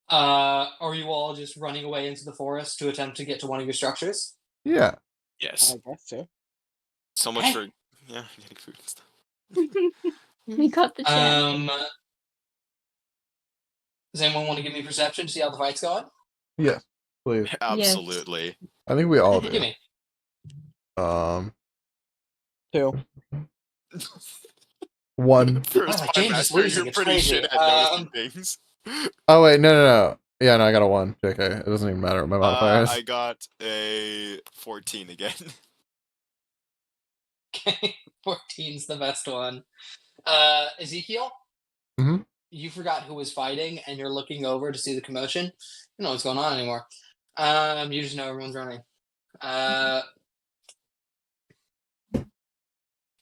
B: Are you all just running away into the forest to attempt to get to one of your structures?
A: yeah.
C: Yes.
E: I guess so.
C: So much
B: Okay.
C: for getting food and stuff.
G: We got the chance.
B: Does anyone want to give me perception to see how the fight's going?
A: Yes. Please.
C: Absolutely.
A: I think we all
B: Give
A: do.
B: me.
E: 2.
A: 1.
C: First
B: Wow,
C: time
B: James is
C: master,
B: losing,
C: you're
B: it's
C: pretty
B: crazy.
C: shit at noticing things.
A: Oh wait, no. Yeah, no, I got a 1. JK. It doesn't even matter what my modifier is.
C: I got a 14 again.
B: Okay, 14's the best one. Ezekiel?
A: Mhm.
B: You forgot who was fighting, and you're looking over to see the commotion. You don't know what's going on anymore. You just know everyone's running.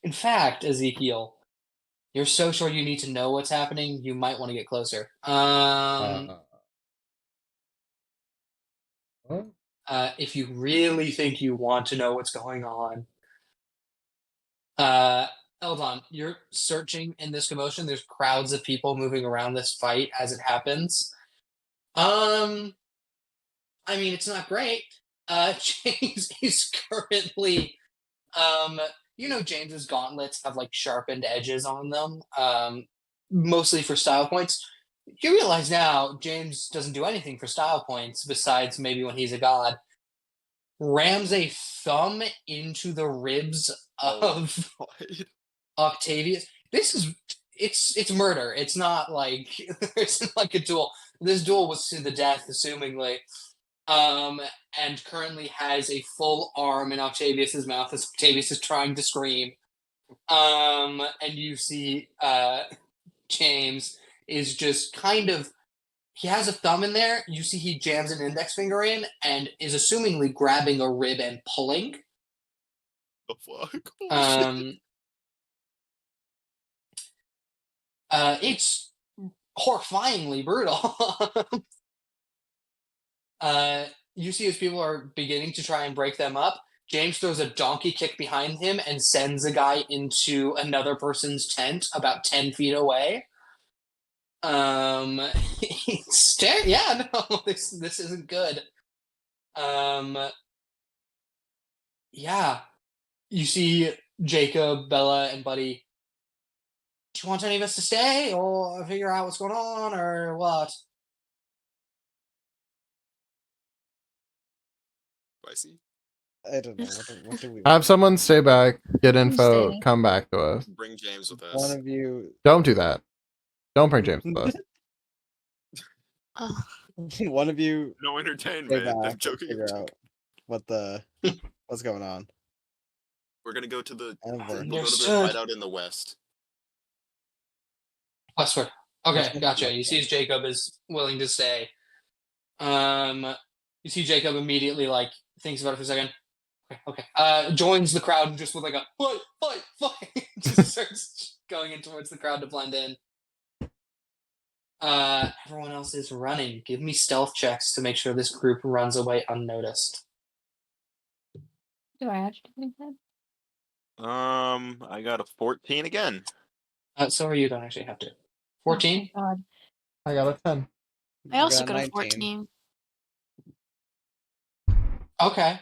B: In fact, Ezekiel, you're so sure you need to know what's happening, you might want to get closer. If you really think you want to know what's going on. Eldon, you're searching in this commotion. There's crowds of people moving around this fight as it happens. I mean, it's not great. James is currently, James's gauntlets have like sharpened edges on them, mostly for style points. You realize now James doesn't do anything for style points besides maybe when he's a god. Rams a thumb into the ribs of Octavius. It's murder. It's not like it's like a duel. This duel was to the death, assumingly. And currently has a full arm in Octavius's mouth as Octavius is trying to scream. And you see James is just kind of. He has a thumb in there. You see, he jams an index finger in and is assumingly grabbing a rib and pulling.
C: The fuck?
B: It's horrifyingly brutal. You see, as people are beginning to try and break them up, James throws a donkey kick behind him and sends a guy into another person's tent about 10 feet away. Yeah, no, this isn't good. Yeah, you see Jacob, Bella, and Buddy. Do you want any of us to stay, or figure out what's going on, or what?
C: Spicy.
E: I don't know. What do we
A: Have someone stay back, get info,
G: staying.
A: come back to us.
C: Bring James with
E: One
C: us.
E: of you.
A: Don't do that. Don't bring James with us.
D: Oh,
E: One of you.
C: No
E: Stay
C: entertainment.
E: back
C: I'm
E: and
C: joking.
E: figure out what's going on.
C: We're gonna go to the.
E: And
C: We'll
E: we're-
C: go to the
B: Understood.
C: hideout in the west.
B: Westward. Okay,
E: Westward.
B: gotcha. You see, Jacob is willing to stay. You see, Jacob immediately thinks about it for a second. Okay. Joins the crowd just with a fight. Just starts going in towards the crowd to blend in. Everyone else is running. Give me stealth checks to make sure this group runs away unnoticed.
G: Do I have to do anything?
C: I got a 14 again.
B: So are you. Don't actually have to. 14.
G: Oh, God.
A: I got a 10.
D: I also
E: got
D: got a
E: 19.
D: 14.
B: Okay.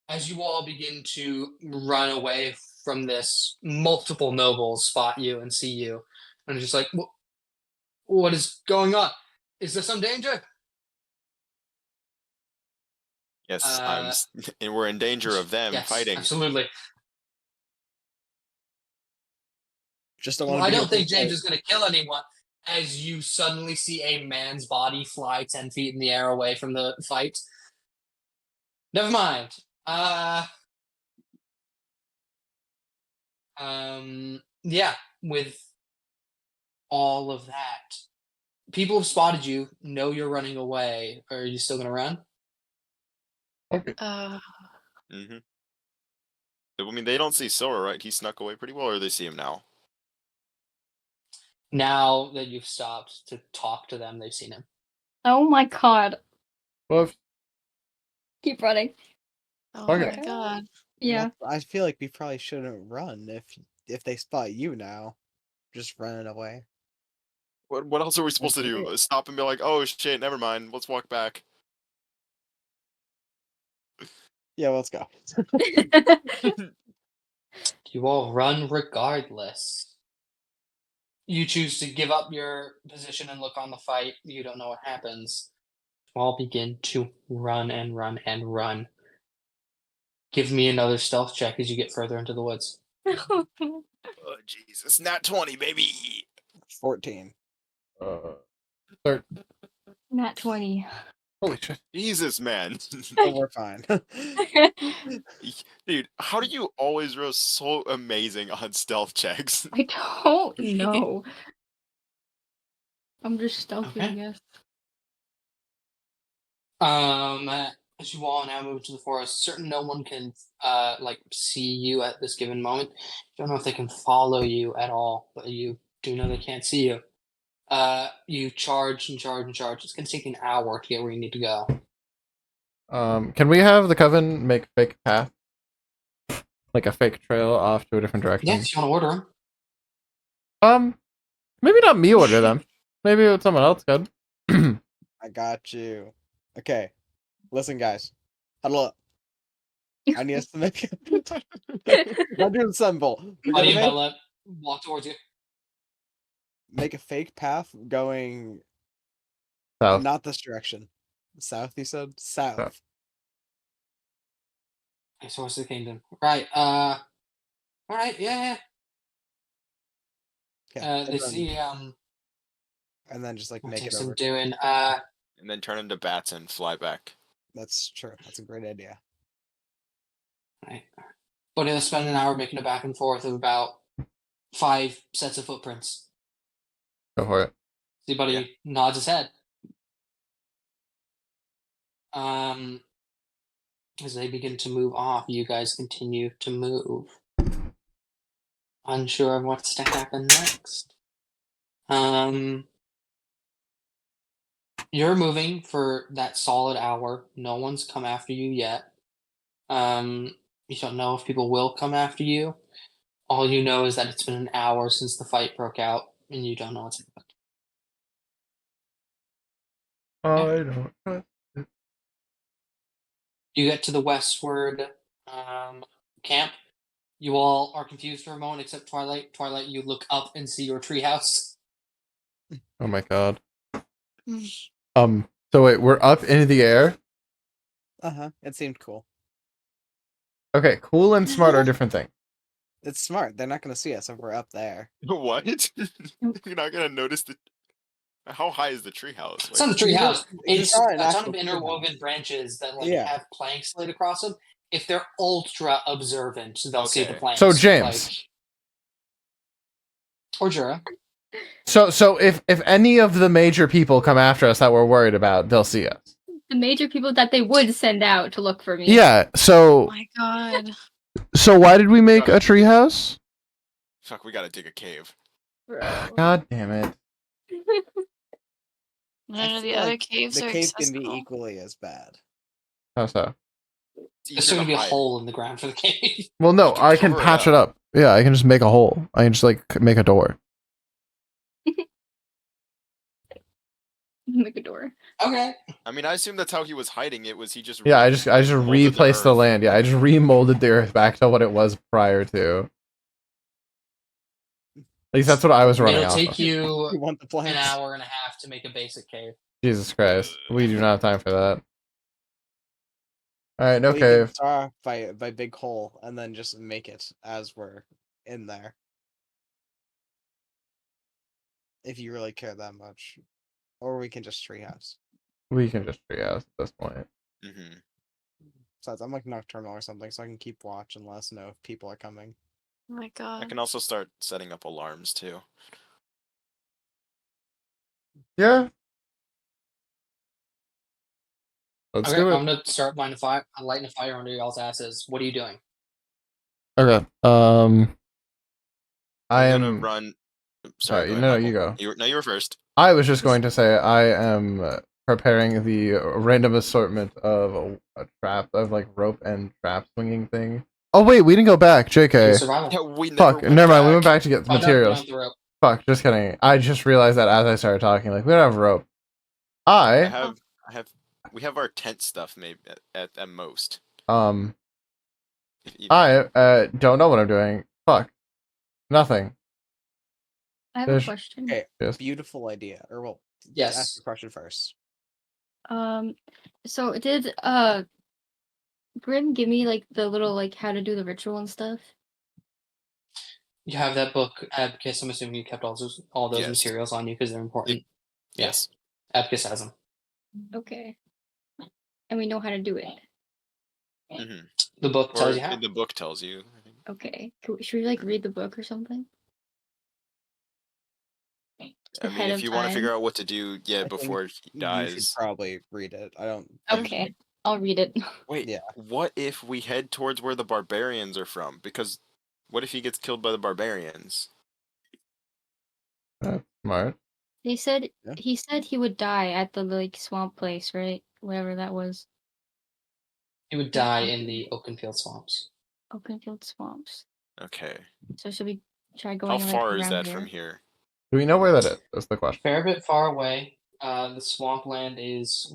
B: As you all begin to run away from this, multiple nobles spot you and see you, and are just like, "What is going on? Is there some danger?"
C: Yes,
B: Uh,
C: and we're in danger of them
B: Yes,
C: fighting.
B: absolutely.
E: Just don't
B: Well,
E: want
B: I
E: to.
B: don't think James is going to kill anyone. As you suddenly see a man's body fly 10 feet in the air away from the fight. Never mind. Yeah, with all of that, people have spotted you, know you're running away. Are you still going to run?
C: Mm-hmm. I mean, they don't see Sora, right? He snuck away pretty well, or they see him now?
B: Now that you've stopped to talk to them, they've seen him.
G: Oh my God.
A: Well,
G: Keep running.
D: Oh
A: Okay.
D: my god.
G: Yeah.
E: I feel like we probably shouldn't run if they spot you now. Just running away.
C: What else are we supposed to do? Stop and be like, oh shit, never mind. Let's walk back.
E: Yeah, let's go.
B: You all run regardless. You choose to give up your position and look on the fight. You don't know what happens. You all begin to run and run and run. Give me another stealth check as you get further into the woods.
C: Oh Jesus, nat 20, baby.
E: 14.
G: Nat 20.
A: Holy shit.
C: Jesus, man.
E: Oh, we're fine.
C: Dude, how do you always roll so amazing on stealth checks?
G: I don't know. I'm just stealthy, I
B: Okay.
G: guess.
B: As you all now move to the forest, certain no one can see you at this given moment. You don't know if they can follow you at all, but you do know they can't see you. You charge and charge and charge. It's gonna take an hour to get where you need to go.
A: Can we have the coven make a fake path? Like a fake trail off to a different direction?
B: Yes, you want to order them.
A: Maybe not me order them. Maybe someone else could.
E: I got you. Okay. Listen, guys. Huddle up. I need us to make I'll do the symbol. We're
B: Buddy
E: gonna
B: and Bella walk towards you.
E: make a fake path going
A: South.
E: not this direction. South, you said? South.
A: South.
B: Okay, Source of the Kingdom. Right. All right. Yeah.
E: Okay.
B: They see
E: And then just like
B: what
E: make it
B: Jason
E: over.
B: doing.
C: And then turn into bats and fly back.
E: That's true. That's a great idea.
B: Right. But he'll spend an hour making a back and forth of about 5 sets of footprints.
A: Go for it.
B: Everybody nods his head. As they begin to move off, you guys continue to move. Unsure of what's to happen next. You're moving for that solid hour. No one's come after you yet. You don't know if people will come after you. All you know is that it's been an hour since the fight broke out, and you don't know what's happened.
A: I don't.
B: You get to the westward camp. You all are confused for a moment, except Twilight. Twilight, you look up and see your treehouse.
A: Oh my god.
D: Mm.
A: So wait, we're up into the air.
E: It seemed cool.
A: Okay, cool and smart are different things.
E: It's smart. They're not gonna see us if we're up there.
C: What? You're not gonna notice the. How high is the treehouse?
B: It's not a
C: Like,
B: treehouse.
E: It's
B: It's
E: not
B: a
E: an
B: ton
E: actual
B: of
E: treehouse.
B: interwoven branches that
E: Yeah.
B: have planks laid across them. If they're ultra observant, they'll see the
C: Okay.
B: planks.
A: So, James.
B: Or Jura.
A: So if any of the major people come after us that we're worried about, they'll see us.
G: The major people that they would send out to look for me.
A: Yeah.
D: Oh
A: So
D: my god.
A: why did we make a treehouse?
C: fuck, we gotta dig a cave.
G: Bro.
A: God damn it.
D: None of the
E: feel
D: other
E: like
D: caves
E: The
D: are
E: cave can be
D: accessible.
E: equally as bad.
A: How so?
C: It's
B: There's
C: easier
B: still
C: to
B: gonna be a
C: hide.
B: hole in the ground for the cave.
A: Well, no,
C: You can
A: I can
C: cover it
A: patch it up. Yeah, I can just make a hole. I can just like make a door.
G: Make a door.
B: Okay.
C: I mean, I assume that's how he was hiding it. Was he just?
A: Yeah, I just
C: molded
A: replaced the
C: earth.
A: land. Yeah, I just remolded the earth back to what it was prior to. At least that's what I was running
B: It'll
A: off
B: take
A: of.
B: you
E: We want the
B: an
E: plants.
B: hour and a half to make a basic cave.
A: Jesus Christ. We do not have time for that. Alright, no
E: Well, you can
A: cave.
E: start by big hole and then just make it as we're in there. If you really care that much. Or we can just treehouse.
A: We can just treehouse at this point.
C: Mm-hmm.
E: Besides, I'm like nocturnal or something, so I can keep watch and let us know if people are coming.
D: Oh my
C: I
D: god.
C: can also start setting up alarms too.
A: Yeah. Let's
B: Okay,
A: do
B: I'm
A: it.
B: gonna start lighting a fire under y'all's asses. What are you doing?
A: Okay. I
C: I'm gonna
A: am.
C: run.
A: Sorry,
C: go ahead,
A: no,
C: Michael.
A: you go.
C: You were first.
A: I was just going to say I am preparing the random assortment of a trap of like rope and trap swinging thing. Oh wait, we didn't go back.
B: Do
A: JK.
B: survival.
C: Yeah, we never.
A: Fuck.
C: went
A: Never mind. We
C: back.
A: went back to get the
B: Oh, no,
A: materials.
B: not the rope.
A: Fuck. Just kidding. I just realized that as I started talking, like we don't have rope.
C: I have. We have our tent stuff maybe at most.
A: Um.
C: If even-
A: I don't know what I'm doing. Fuck. Nothing.
G: I have
A: Fish.
G: a question.
E: Okay,
A: Yes.
E: beautiful idea. Or well, ask
B: Yes.
E: the question first.
G: So did Grim give me like the little like how to do the ritual and stuff?
B: You have that book, Abacus. I'm assuming you kept all those
C: Yes.
B: materials on you because they're important. Yeah.
C: Yes.
B: Abacus has them.
G: Okay. And we know how to do it.
C: Mm-hmm.
B: The book tells you how.
C: The book tells you. I think.
G: Okay. Should we like read the book or something?
C: I mean,
G: Ahead
C: if
G: of
C: you want to
G: time?
C: figure out what to do,
E: I think
C: before he
E: You should
C: dies.
E: probably read it. I don't.
G: Okay. I'll read it.
C: Wait,
E: Yeah.
C: what if we head towards where the barbarians are from? Because what if he gets killed by the barbarians?
A: That's smart.
G: They said
E: Yeah.
G: he said he would die at the like swamp place, right? Wherever that was.
B: He would die in the Oakenfield swamps.
G: Oakenfield swamps.
C: Okay.
G: So should we try
C: How
G: going like
C: far is
G: around
C: that
G: there?
C: from here?
A: Do we know where that is? That's the question.
B: Fair bit far away. The swampland is.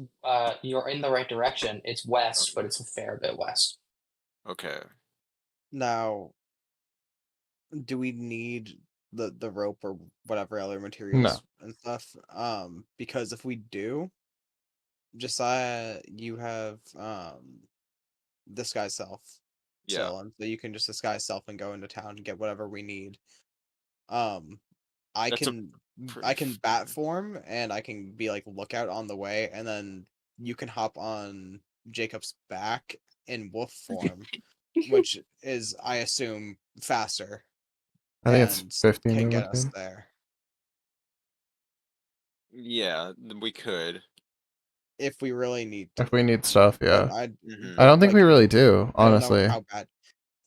B: You're in the right direction. It's west, but it's a fair bit west.
C: Okay.
E: Now, do we need the rope or whatever other materials and stuff? Because if we do, Josiah, you have disguise self.
C: Yeah.
E: So, and so you can just disguise self and go into town and get whatever we need. I
C: That's a
E: can
C: pretty
E: bat form and I can be like lookout on the way, and then you can hop on Jacob's back in wolf form, which is, I assume, faster.
A: I think
E: and
A: it's 15
E: can
A: to
E: get us
A: within.
E: there.
C: Yeah, we could.
E: If we really need to.
A: If we need stuff,
E: But
A: yeah.
C: Mhm.
A: I don't think
E: like,
A: we really do,
E: I don't know
A: honestly.
E: how bad.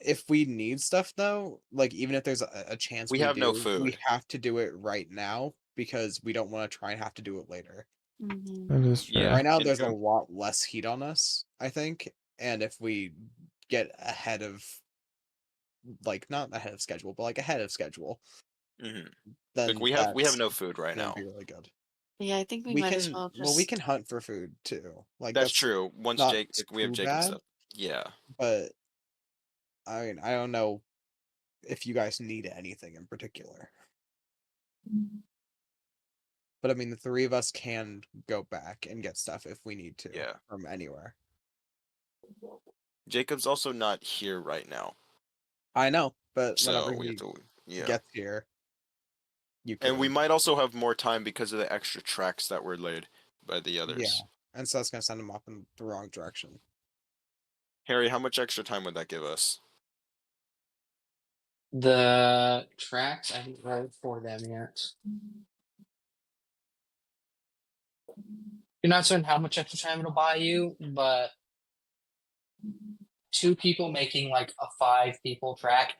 E: If we need stuff though, like even if there's a chance
C: We
E: we
C: have no
E: do,
C: food.
E: we have to do it right now because we don't want to try and have to do it later.
D: Mhm.
A: That is true.
C: Yeah.
E: Right now,
C: and
E: there's a
C: true.
E: lot less heat on us, I think, and if we get ahead of, like, not ahead of schedule, but like ahead of schedule,
C: Mhm.
E: then
C: Like we have
E: that's
C: no food right
E: gonna
C: now.
E: be really good.
D: Yeah, I think we
E: We
D: might as
E: can,
D: well just.
E: well, we can hunt for food too. Like
C: That's true. Once
E: not
C: Jake, like, we have
E: too
C: Jake and
E: bad,
C: stuff. Yeah.
E: but I mean, I don't know if you guys need anything in particular. But I mean, the three of us can go back and get stuff if we need to
C: Yeah.
E: from anywhere.
C: Jacob's also not here right now,
E: I know, but whenever
C: so we
E: he
C: have to. Yeah.
E: gets here, you can.
C: And we might also have more time because of the extra tracks that were laid by the others.
E: Yeah, and so that's gonna send him off in the wrong direction.
C: Harry, how much extra time would that give us?
B: The tracks, I haven't read for them yet. You're not certain how much extra time it'll buy you, but 2 people making like a 5 people track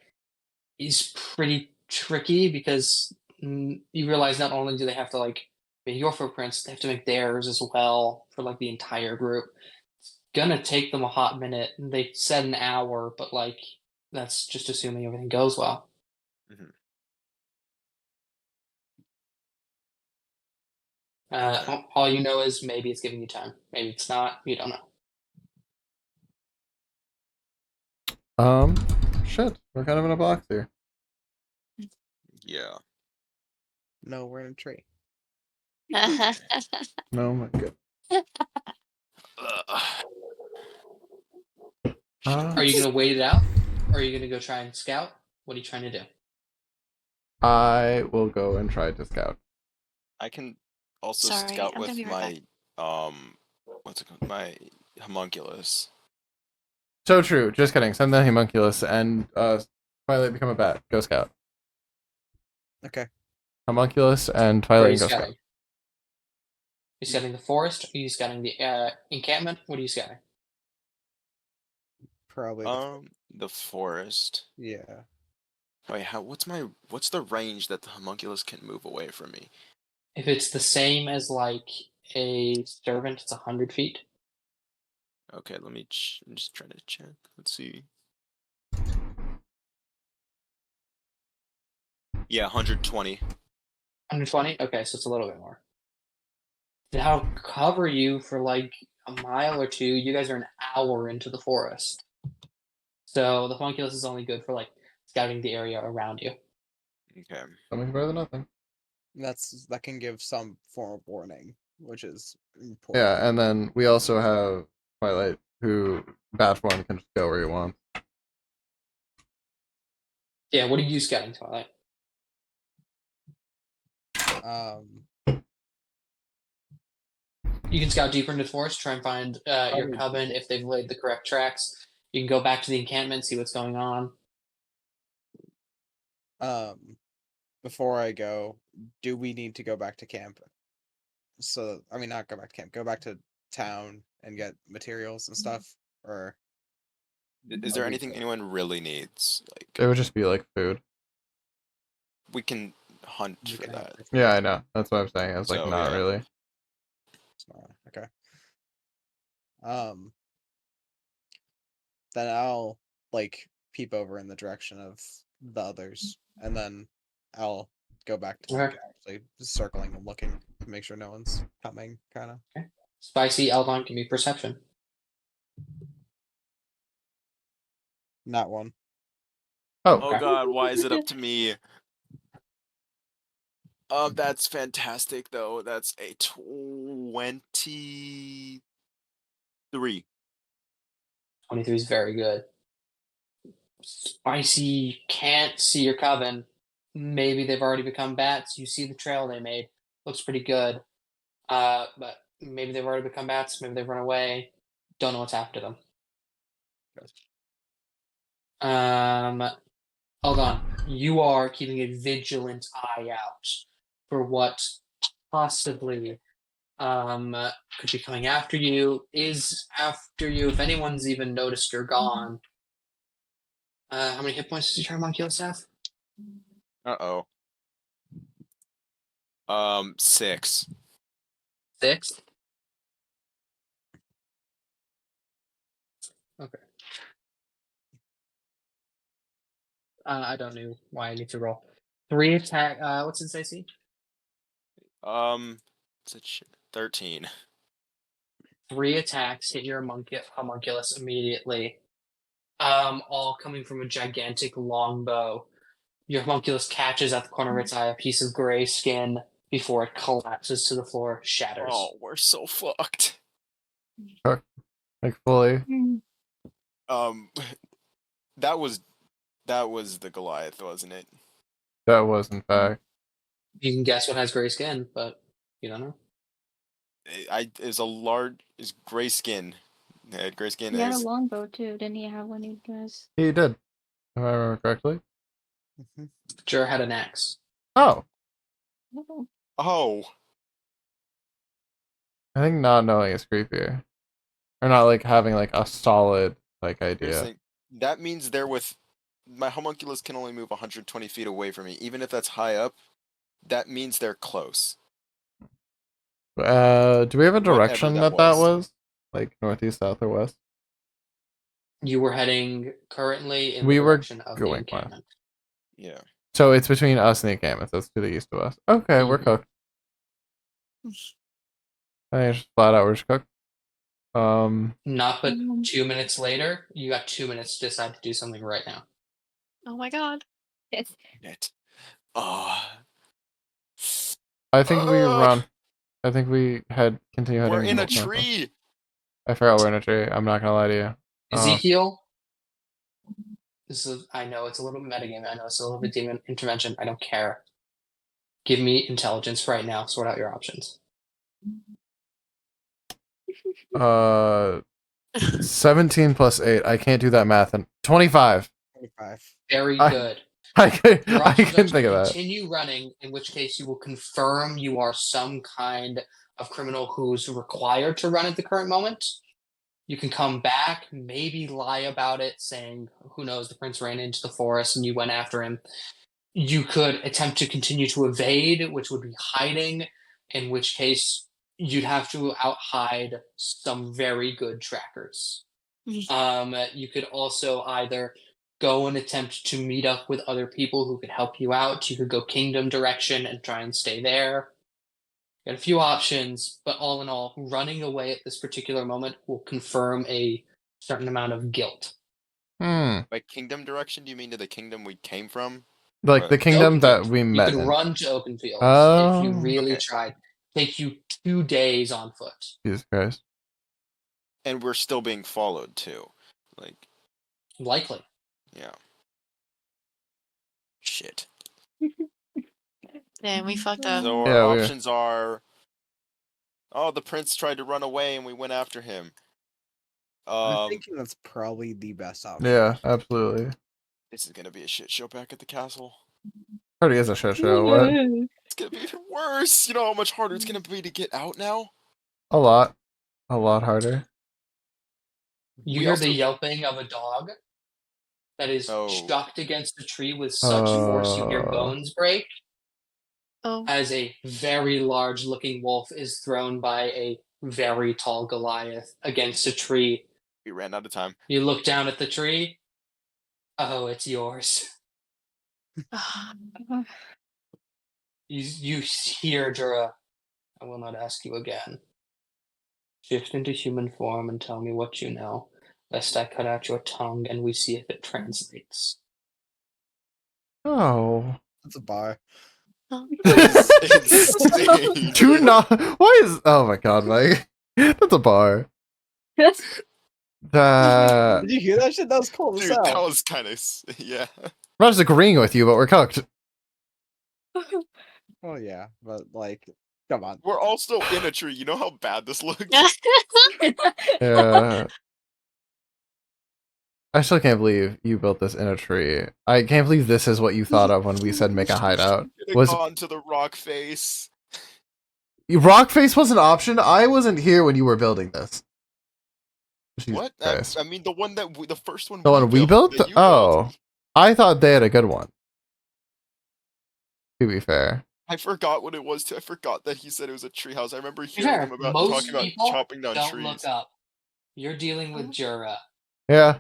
B: is pretty tricky because you realize not only do they have to like make your footprints, they have to make theirs as well for like the entire group. It's gonna take them a hot minute. They said an hour, but like that's just assuming everything goes well.
C: Mhm. Okay.
B: All you know is maybe it's giving you time. Maybe it's not. You don't know.
A: Shit, we're kind of in a box here.
C: Yeah.
E: No, we're in a tree.
A: No, my god.
B: Are you gonna wait it out? Or are you gonna go try and scout? What are you trying to do?
A: I will go and try to scout.
C: I can also
D: Sorry,
C: scout
D: I'm gonna
C: with
D: be right
C: my what's it called? My homunculus.
A: So true. Just kidding. Send the homunculus and Twilight become a bat. Go scout.
E: Okay.
A: Homunculus and
B: Where are
A: Twilight
B: you
A: go
B: scouting?
A: scout.
B: You scouting the forest? Are you scouting the encampment? What are you scouting?
E: Probably.
C: The forest.
E: Yeah.
C: Wait, what's the range that the homunculus can move away from me?
B: If it's the same as like a servant, it's 100 feet.
C: Okay, let me. I'm just trying to check. Let's see. Yeah, 120.
B: 120? Okay, so it's a little bit more. That'll cover you for like a mile or two. You guys are an hour into the forest. So the homunculus is only good for like scouting the area around you.
C: Okay.
A: Something's better than nothing.
E: That can give some form of warning, which is important.
A: Yeah, and then we also have Twilight, who bat form can just go where he wants.
B: Yeah, what are you scouting, Twilight? You can scout deeper into the forest, try and find your coven if they've laid the correct tracks. You can go back to the encampment, see what's going on.
E: Before I go, do we need to go back to camp? So, I mean, not go back to camp, go back to town and get materials and stuff, or
C: Is
E: Are
C: there
E: we
C: anything
E: good?
C: anyone really needs? Like,
A: It would just be like food.
C: we can hunt
E: we
C: for
E: can have
C: that.
E: food?
A: Yeah, I know. That's what I'm saying. It's like
C: So,
A: not
C: yeah.
A: really.
E: Okay. Then I'll like peep over in the direction of the others, and then I'll go back to like
B: Okay.
E: actually circling and looking to make sure no one's coming, kind of.
B: Spicy, Eldon, give me perception.
E: Not one.
A: Oh,
C: Oh god, why is it up to me? That's fantastic though. That's a 23.
B: 23 is very good. Spicy can't see your coven. Maybe they've already become bats. You see the trail they made. Looks pretty good. But maybe they've already become bats. Maybe they've run away. Don't know what's after them. Hold on. you are keeping a vigilant eye out for what possibly could be coming after you, is after you. If anyone's even noticed you're gone. How many hit points does your homunculus have?
C: Uh-oh. 6.
B: 6. Okay. I don't know why I need to roll. 3 attack. What's its AC?
C: It's a 13.
B: 3 attacks hit your homunculus immediately. All coming from a gigantic longbow. Your homunculus catches at the corner of its eye a piece of gray skin before it collapses to the floor, shatters.
C: Oh, we're so fucked.
A: Like fully.
C: Um, that was the Goliath, wasn't it?
A: That was in fact.
B: You can guess what has gray skin, but you don't know.
C: Is gray skin. Gray skin
G: He had a
C: is
G: longbow too, didn't he have when he was?
A: He did. If I remember correctly.
B: Jur had an axe.
A: Oh.
G: Oh,
C: oh.
A: I think not knowing is creepier. Or not like having like a solid like
C: Here's the
A: idea.
C: thing. That means my homunculus can only move 120 feet away from me, even if that's high up. That means they're close.
A: Do we have a
C: Whatever
A: direction
C: that
A: that
C: was.
A: was? Like northeast, south, or west?
B: You were heading currently in
A: We
B: the
A: were
B: direction of the
A: going west.
B: encampment.
C: Yeah.
A: So it's between us and the encampment. That's to the east of us. Okay, we're
B: Mhm.
A: cooked. I think it's just flat out we're just cooked.
B: Not but 2 minutes later, you got 2 minutes to decide to do something right now.
D: Oh my god.
G: yes.
C: It. Oh.
A: I think we
C: Ugh.
A: run. I think we continue heading.
C: We're in a
A: north, north, north.
C: tree.
A: I forgot we're in a tree. I'm not gonna lie to you.
B: Ezekiel, I know it's a little metagame. I know it's a little bit demon intervention. I don't care. Give me intelligence right now. Sort out your options.
A: 17 plus 8. I can't do that math. And 25.
E: 25.
B: Very
A: I-
B: good.
A: I can
B: Your
A: I
B: options are
A: can
B: to
A: think of that.
B: continue running, in which case you will confirm you are some kind of criminal who's required to run at the current moment. You can come back, maybe lie about it, saying, who knows, the prince ran into the forest and you went after him. You could attempt to continue to evade, which would be hiding, in which case you'd have to out-hide some very good trackers. You could also either go and attempt to meet up with other people who could help you out. You could go kingdom direction and try and stay there. You got a few options, but all in all, running away at this particular moment will confirm a certain amount of guilt.
A: Hmm.
C: By kingdom direction, do you mean to the kingdom we came from?
A: Like the kingdom that
B: Oakenfield.
A: we
B: You
A: met
B: could
A: in.
B: run to Oakenfield if you
A: Oh.
B: really
C: Okay.
B: tried. Take you 2 days on foot.
A: Jesus Christ.
C: And we're still being followed too. Like,
B: Likely.
C: yeah. Shit.
D: Damn, we fucked up.
C: So
A: Yeah,
C: our
A: we-
C: options are. Oh, the prince tried to run away and we went after him.
E: I'm thinking that's probably the best option.
A: Yeah, absolutely.
C: This is gonna be a shit show back at the castle.
A: Already is a shit show. What?
C: It's gonna be even worse. You know how much harder it's gonna be to get out now?
A: A lot. A lot harder.
B: You
C: We
B: hear
C: also-
B: the yelping of a dog that is
C: Oh.
B: chucked against a tree with such force you hear bones break,
D: Oh.
B: as a very large looking wolf is thrown by a very tall Goliath against a tree.
C: We ran out of time.
B: You look down at the tree. Oh, it's yours. You hear Jura. I will not ask you again. Shift into human form and tell me what you know, lest I cut out your tongue and we see if it translates.
A: Oh.
E: That's a bar.
C: Insane.
A: Do not. Why is? Oh my god, Mike. That's a bar. That.
E: Did you hear that shit? That was cool as
C: Dude, that
E: hell.
C: was kind of yeah.
A: I'm not just agreeing with you, but we're cooked.
E: Oh yeah, but like, come on.
C: We're all still in a tree. You know how bad this looks.
A: Yeah. I still can't believe you built this in a tree. I can't believe this is what you thought of when we said make a hideout.
C: Should have
A: Was
C: gone to the rock face.
A: rock face was an option? I wasn't here when you were building this. Jesus
C: What?
A: Christ.
C: I mean, the one that the first one.
A: The one we built?
C: that you
A: Oh. I thought they had a good one. To be fair.
C: I forgot what it was too. I forgot that he said it was a treehouse. I remember
F: To be
C: hearing
F: fair,
C: him about
F: most
C: talking about
F: people
C: chopping down
F: don't
C: trees.
F: look up. You're dealing with Jura.
A: Yeah.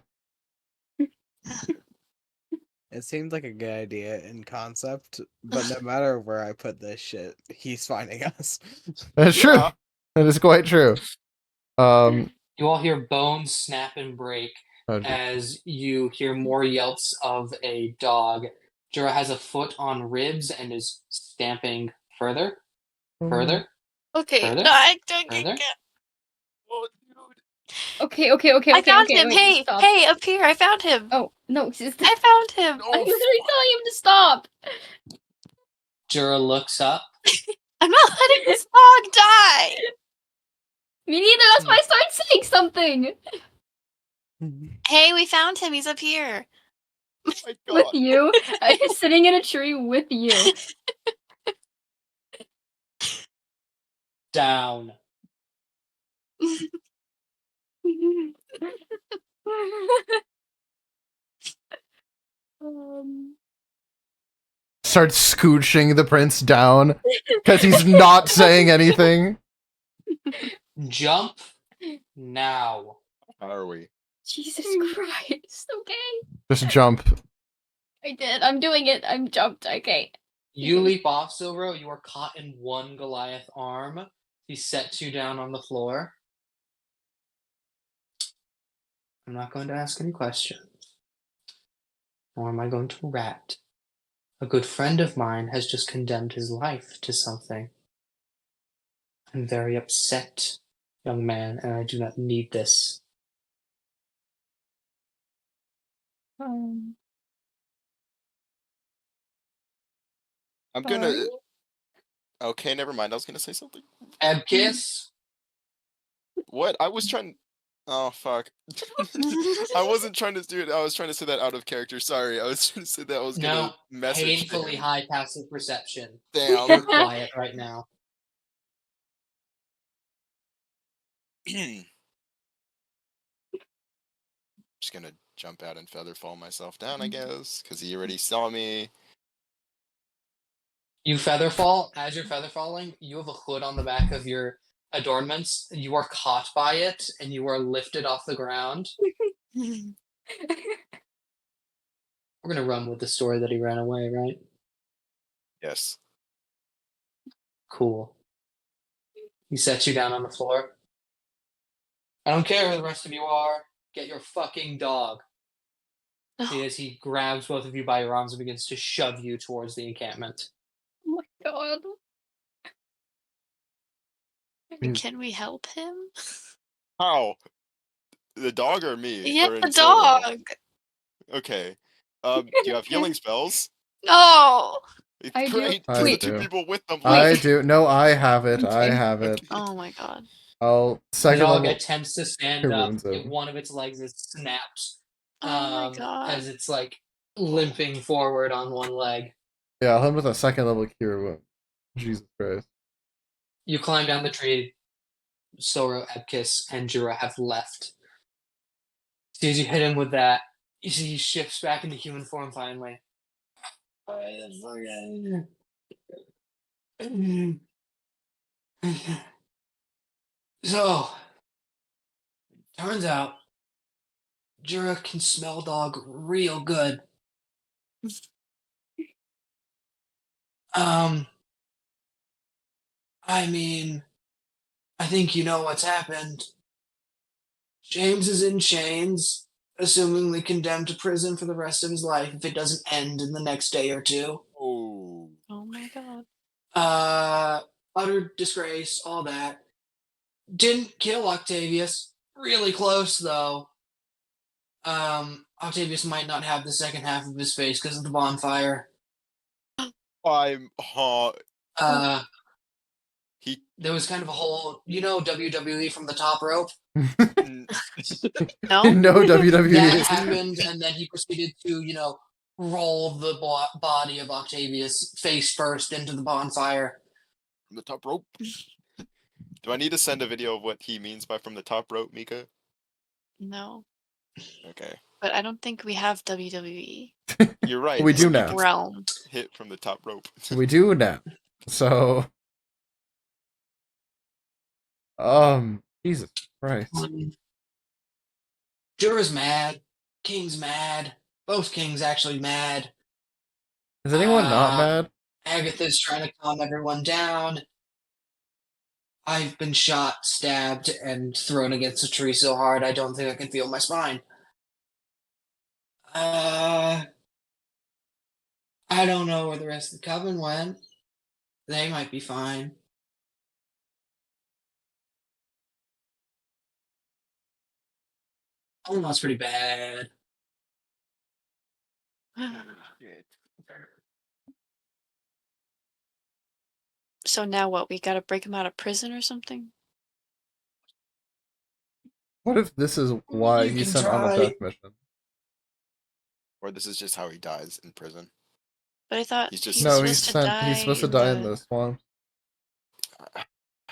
E: It seemed like a good idea in concept, but no matter where I put this shit, he's finding us.
A: That's true.
C: Yeah.
A: That is quite true.
F: You all hear bones snap and break
A: Oh, geez.
F: as you hear more yelps of a dog. Jura has a foot on ribs and is stamping further. Further.
D: Okay.
F: Further?
D: No,
F: Further?
C: Oh, dude.
G: Okay.
D: I found him.
G: wait,
D: Hey,
G: stop.
D: hey, up here. I found him.
G: Oh no, just
D: I found him.
C: Oh,
G: I was literally telling him to stop.
F: Jura looks up.
D: I'm not letting this dog die.
G: Me neither. That's why I started saying something
D: Hey, we found him. He's up here.
C: Oh my
G: with
C: god.
G: you. I'm sitting in a tree with you.
F: Down.
G: um,
A: Starts scooching the prince down because he's not saying anything.
F: Jump now.
C: How are we?
G: Jesus Christ. Okay.
A: Just jump.
G: I did. I'm doing it. I'm jumped. Okay.
F: You leap off, Silvero. You are caught in one Goliath arm. He sets you down on the floor. I'm not going to ask any questions. Nor am I going to rat. A good friend of mine has just condemned his life to something. I'm very upset, young man, and I do not need this.
G: Um,
C: I'm gonna.
G: sorry?
C: Okay, never mind. I was gonna say something.
F: Ebkiss,
C: What? I was trying. Oh fuck. I wasn't trying to do it. I was trying to say that out of character. Sorry. I was trying to say that I was gonna
F: no,
C: message
F: painfully
C: him.
F: high passive perception.
C: Damn.
F: You're quiet right now.
C: Just gonna jump out and feather fall myself down, I guess, because he already saw me.
F: You feather fall. As you're feather falling, you have a hood on the back of your adornments. You are caught by it, and you are lifted off the ground. We're gonna run with the story that he ran away, right?
C: Yes.
F: Cool. He sets you down on the floor. I don't care who the rest of you are. Get your fucking dog. As he grabs both of you by your arms and begins to shove you towards the encampment.
G: Oh my god.
D: Can we help him?
C: How? The dog or me?
D: Yeah,
C: Or in
D: the
C: Silvero?
D: dog.
C: Okay. Do you have healing spells?
D: No.
G: I do.
C: Great.
A: I
C: There's the
A: do.
C: two people with them.
A: I
C: left.
A: do. No, I have it. I
G: Okay.
A: have it.
D: Oh my god.
A: I'll
F: The
A: second
F: dog
A: level.
F: attempts to stand
A: Cure
F: up.
A: wounds over.
F: One of its legs is snapped.
D: Oh my god.
F: As it's like limping forward on one leg.
A: Yeah, I'll hit him with a second level cure wound. Jesus Christ.
F: You climb down the tree. Soro, Ebkiss, and Jura have left. As you hit him with that, you see he shifts back into human form finally. So, turns out, Jura can smell dog real good. I mean, I think you know what's happened. James is in chains, assumingly condemned to prison for the rest of his life if it doesn't end in the next day or two.
C: Oh.
D: Oh my god.
F: Utter disgrace, all that. Didn't kill Octavius. Really close, though. Octavius might not have the second half of his face because of the bonfire.
C: I'm He
F: There was kind of a whole, WWE from the top rope.
D: No?
A: No
F: That
A: WWE.
F: happened, and then he proceeded to, roll the body of Octavius face first into the bonfire.
C: from the top rope. Do I need to send a video of what he means by from the top rope, Mika?
D: No.
C: Okay.
D: But I don't think we have WWE
C: You're right.
A: We do
C: you
A: now.
C: can
D: realm.
C: hit from the top rope.
A: We do now. So, Jesus Christ.
F: Jura's mad. King's mad. Both kings actually mad.
A: Is anyone not
F: Uh,
A: mad?
F: Agatha's trying to calm everyone down. I've been shot, stabbed, and thrown against a tree so hard I don't think I can feel my spine. I don't know where the rest of the coven went. They might be fine. Oh, that's pretty bad.
D: So now what? We gotta break him out of prison or something?
A: What if this is why
F: You
A: he's
F: can
A: sent on a
F: try.
A: death mission?
C: Or this is just how he dies in prison.
D: But I thought
C: He's just-
D: he's
A: No,
D: supposed
A: he's
D: to
A: sent.
D: die.
A: He's supposed to die in the swamp.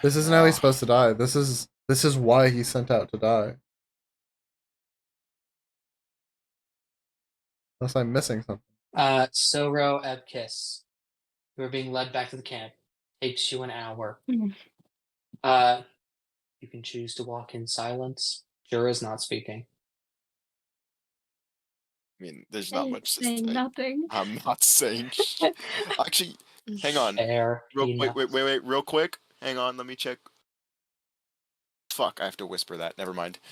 A: This isn't how
C: No.
A: he's supposed to die. This is why he's sent out to die. Unless I'm missing something.
F: Soro Ebkis, you are being led back to the camp. Takes you an hour.
G: Mhm.
F: You can choose to walk in silence. Jura's not speaking.
C: I mean, there's not
G: I
C: much to
G: say
C: say.
G: nothing.
C: I'm not saying shit. Actually, hang on.
F: Fair enough.
C: Wait, real quick. Hang on, let me check. Fuck, I have to whisper that. Never mind. I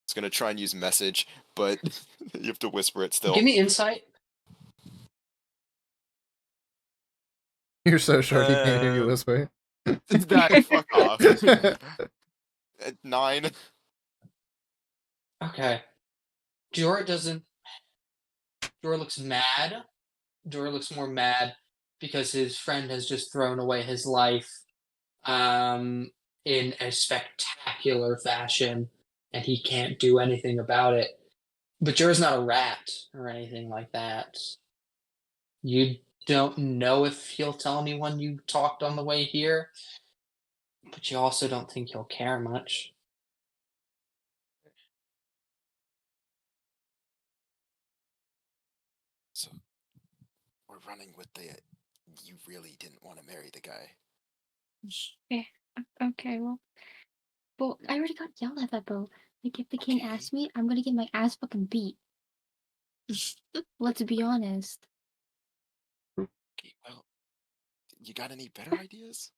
C: was gonna try and use message, but you have to whisper it still.
F: Give me insight.
A: You're so short he can't hear you whisper.
C: That fuck off. At 9.
F: Okay. Jura doesn't. Jura looks mad. Jura looks more mad because his friend has just thrown away his life in a spectacular fashion, and he can't do anything about it. But Jura's not a rat or anything like that. You don't know if he'll tell anyone you talked on the way here, but you also don't think he'll care much.
C: So, we're running with the. You really didn't want to marry the guy.
G: Okay, well, I already got yelled at that though. Like, if the king
C: Okay.
G: asks me, I'm gonna get my ass fucking beat. Let's be honest.
C: Okay, well, you got any better ideas?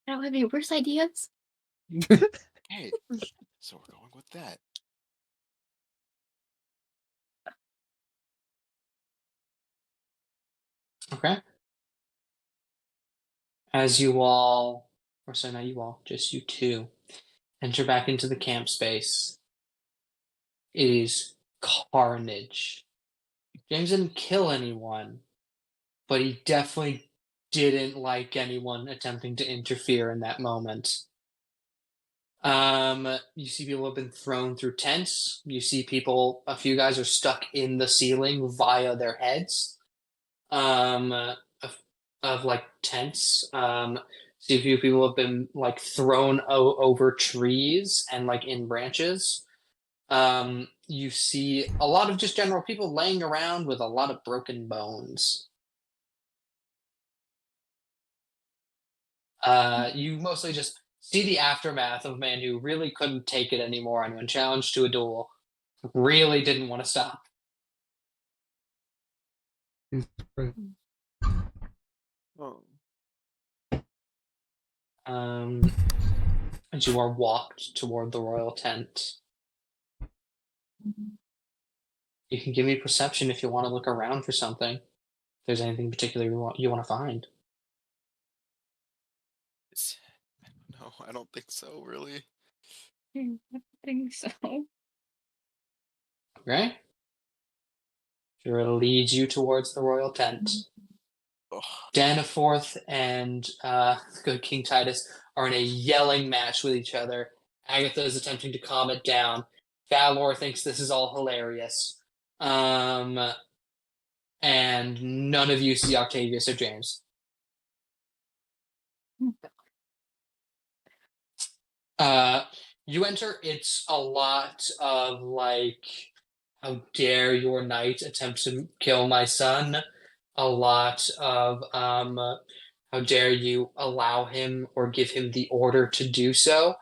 G: I don't have any worse ideas.
C: Okay, so we're going with that.
F: Okay. As you all, or so not you all, just you two, enter back into the camp space, it is carnage. James didn't kill anyone, but he definitely didn't like anyone attempting to interfere in that moment. You see people have been thrown through tents. You see people, a few guys are stuck in the ceiling via their heads. Of like tents. See a few people have been like thrown over trees and like in branches. You see a lot of just general people laying around with a lot of broken bones. You mostly just see the aftermath of a man who really couldn't take it anymore, and when challenged to a duel, really didn't want to stop.
A: Jesus Christ.
C: Oh.
F: As you are walked toward the royal tent. You can give me perception if you want to look around for something. If there's anything particular you want to find.
C: No, I don't think so, really.
G: I don't think so.
F: Okay? Jura leads you towards the royal tent.
B: Danaforth and good King Titus are in a yelling match with each other. Agatha is attempting to calm it down. Valor thinks this is all hilarious. And none of you see Octavius or James. You enter, it's a lot of like, how dare your knight attempt to kill my son? A lot of how dare you allow him or give him the order to do so?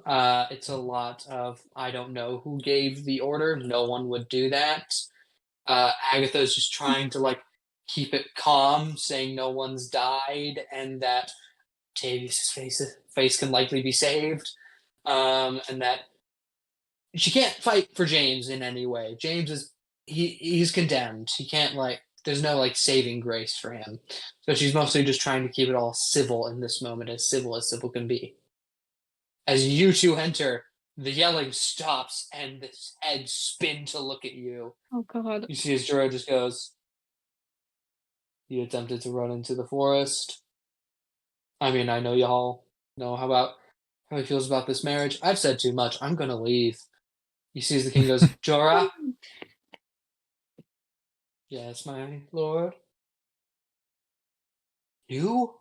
B: It's a lot of I don't know who gave the order. No one would do that. Agatha's just trying to like keep it calm, saying no one's died and that Tavius' face can likely be saved, and that she can't fight for James in any way. James is he's condemned. He can't like. There's no like saving grace for him. So she's mostly just trying to keep it all civil in this moment, as civil can be. As you two enter, the yelling stops and the heads spin to look at you.
G: Oh god.
B: You see as Jorah just goes, "You attempted to run into the forest. I mean, I know y'all know how he feels about this marriage. I've said too much. I'm gonna leave." You see as the king goes, "Jorah?" "Yes, my lord." "You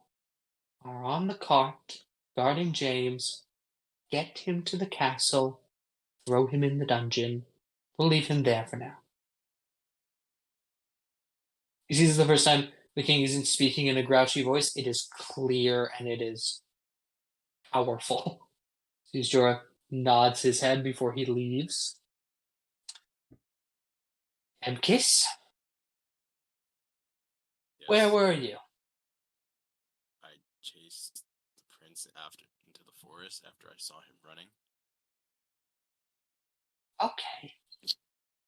B: are on the cart guarding James. Get him to the castle. Throw him in the dungeon. We'll leave him there for now." You see, this is the first time the king isn't speaking in a grouchy voice. It is clear and it is powerful. Sees Jorah nods his head before he leaves. Ebkiss, where
C: Yes.
B: were you?
C: I chased the prince into the forest after I saw him running.
B: Okay.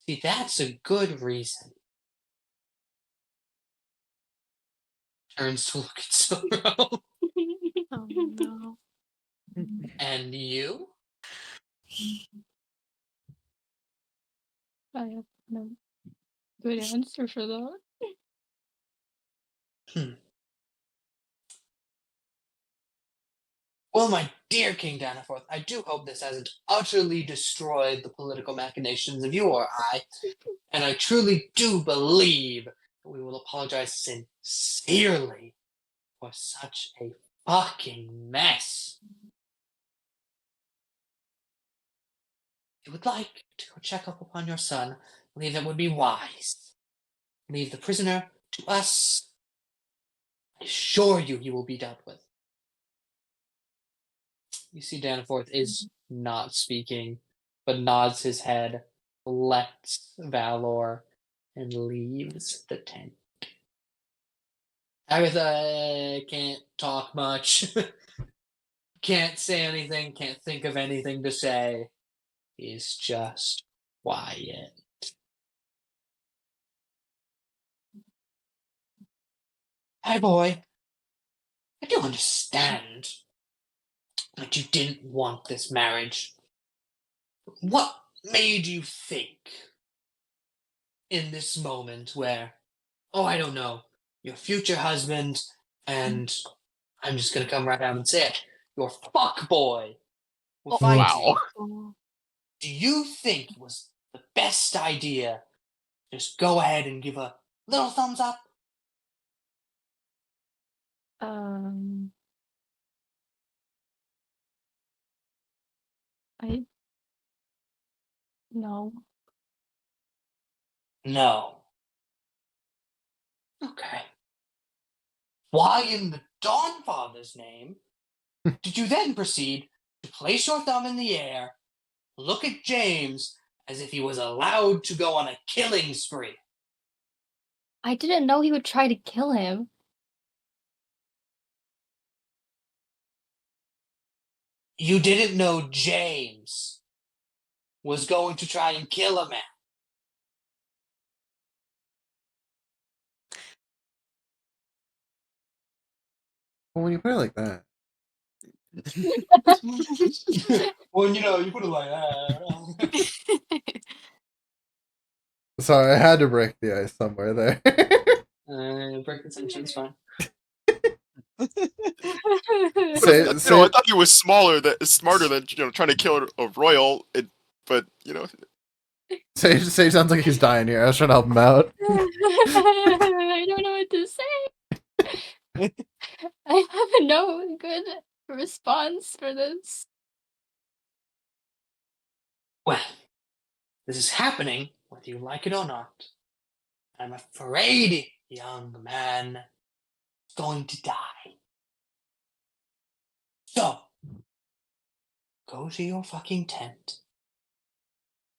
B: See, that's a good reason. Turns to look at Silro.
D: Oh no.
B: And you?
G: I have no good answer for that.
B: Well, my dear King Danaforth, I do hope this hasn't utterly destroyed the political machinations of you or I, and I truly do believe that we will apologize sincerely for such a fucking mess. If you would like to go check up upon your son, I believe that would be wise. Leave the prisoner to us. I assure you he will be dealt with. You see Danaforth is not speaking, but nods his head, lets Valor, and leaves the tent. Agatha can't talk much, can't say anything, can't think of anything to say. He's just quiet. Hey boy, I do understand that you didn't want this marriage. What made you think in this moment where, oh, I don't know, your future husband, and I'm just going to come right out and say it, your fuck boy will find you.
D: Oh.
B: Do you think it was the best idea just go ahead and give a little thumbs up?
G: I no.
B: No. Okay. Why in the Dawnfather's name did you then proceed to place your thumb in the air, look at James as if he was allowed to go on a killing spree?
G: I didn't know he would try to kill him.
B: You didn't know James was going to try and kill a man.
A: Well, when you put it like that.
B: Well, you put it like that.
A: Sorry, I had to break the ice somewhere there.
B: Break the tension's fine.
A: Say,
C: I
A: say,
C: thought he was smarter than trying to kill a royal. But
A: Sage sounds like he's dying here. I was trying to help him out.
G: I don't know what to say. I have no good response for this.
B: Well, this is happening whether you like it or not. I'm afraid, young man, is going to die. So, go to your fucking tent,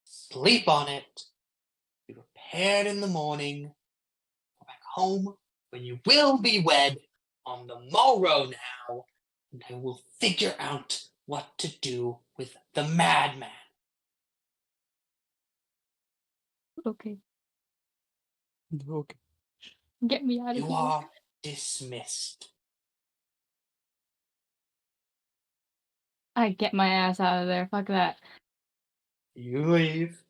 B: sleep on it, be prepared in the morning, go back home when you will be wed on the morrow now, and I will figure out what to do with the madman.
G: Okay,
E: Okay.
G: get me out of
B: You
G: here.
B: are dismissed.
G: I get my ass out of there. Fuck that.
B: You leave.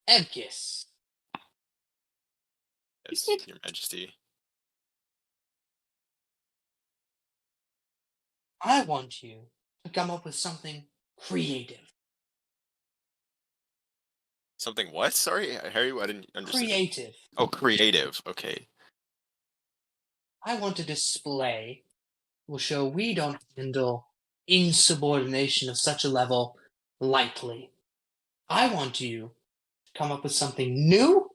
B: Evkis.
C: yes, Your Majesty.
B: I want you to come up with something creative.
C: Something what? Sorry, Harry, I didn't understand.
B: Creative.
C: Oh, creative. Okay.
B: I want a display that will show we don't handle insubordination of such a level lightly. I want you to come up with something new,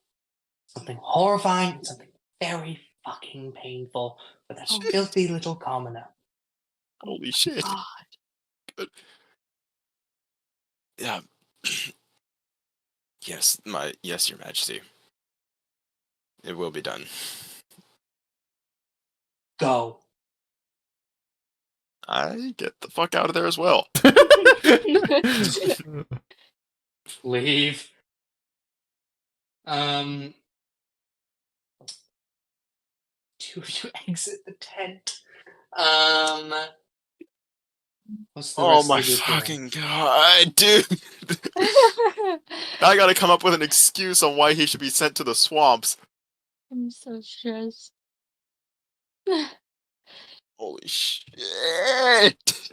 B: something horrifying, and something very fucking painful for that filthy little commoner.
C: Holy shit.
G: God.
C: Good. Yeah. Yes, Your Majesty. It will be done.
B: Go.
C: I get the fuck out of there as well.
B: Leave. Two of you exit the tent. What's the
C: Oh
B: rest
C: my
B: of the group doing?
C: fucking god, dude! I gotta come up with an excuse on why he should be sent to the swamps.
G: I'm so stressed.
C: Holy shit!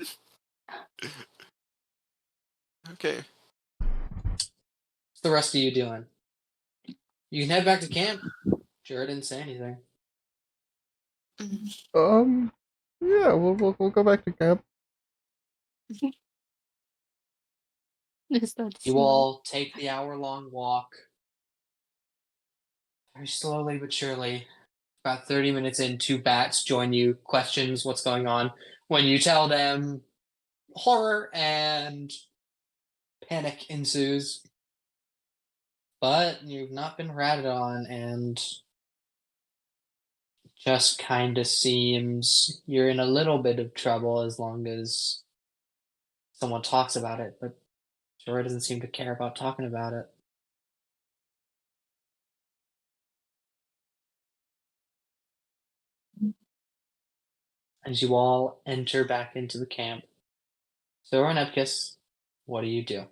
C: Okay.
B: What's the rest of you doing? You can head back to camp. Jared didn't say anything.
A: Yeah, we'll go back to camp.
G: Is that
B: You
G: smart?
B: all take the hour-long walk. Very slowly but surely. About 30 minutes in, two bats join you, questions what's going on. When you tell them, horror and panic ensues. But you've not been ratted on, and just kind of seems you're in a little bit of trouble as long as someone talks about it, but Jorah doesn't seem to care about talking about it. As you all enter back into the camp, Zora and Epkiss, what do?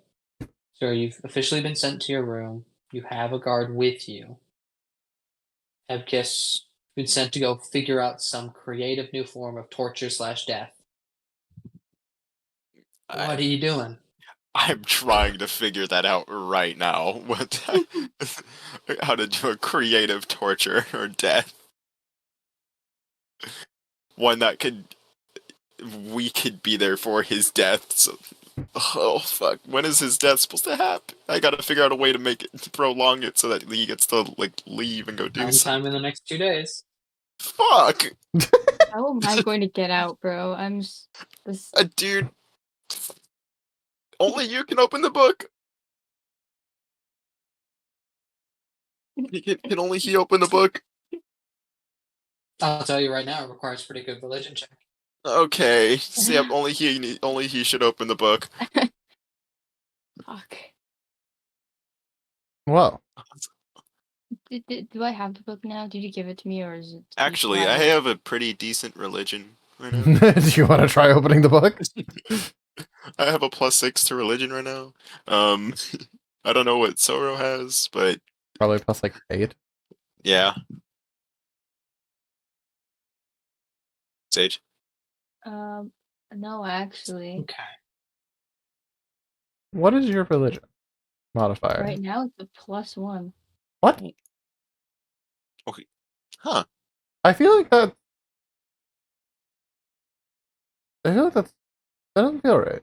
B: So you've officially been sent to your room. You have a guard with you. Epkiss, been sent to go figure out some creative new form of torture / death. What are you doing?
C: I'm trying to figure that out right now. How to do a creative torture or death. One that we could be there for his death. So, oh fuck! When is his death supposed to happen? I gotta figure out a way to make it prolong it so that he gets to leave and go do something.
B: Sometime in the next 2 days.
C: Fuck,
G: How am I going to get out, bro? I'm just this.
C: dude. Only you can open the book. Can only he open the book?
B: I'll tell you right now, it requires a pretty good religion check.
C: Okay, see, only he should open the book.
G: Fuck.
A: Well,
G: Do I have the book now? Did you give it to me, or is it?
C: Actually, I have a pretty decent religion right now.
A: do you want to try opening the book?
C: I have a +6 to religion right now. I don't know what Soro has, but
A: Probably plus like 8.
C: Yeah. Sage.
G: No, actually.
B: Okay.
A: What is your religion modifier?
G: Right now it's a +1.
A: What?
C: Okay. Huh.
A: I feel like that. I feel like that doesn't feel right.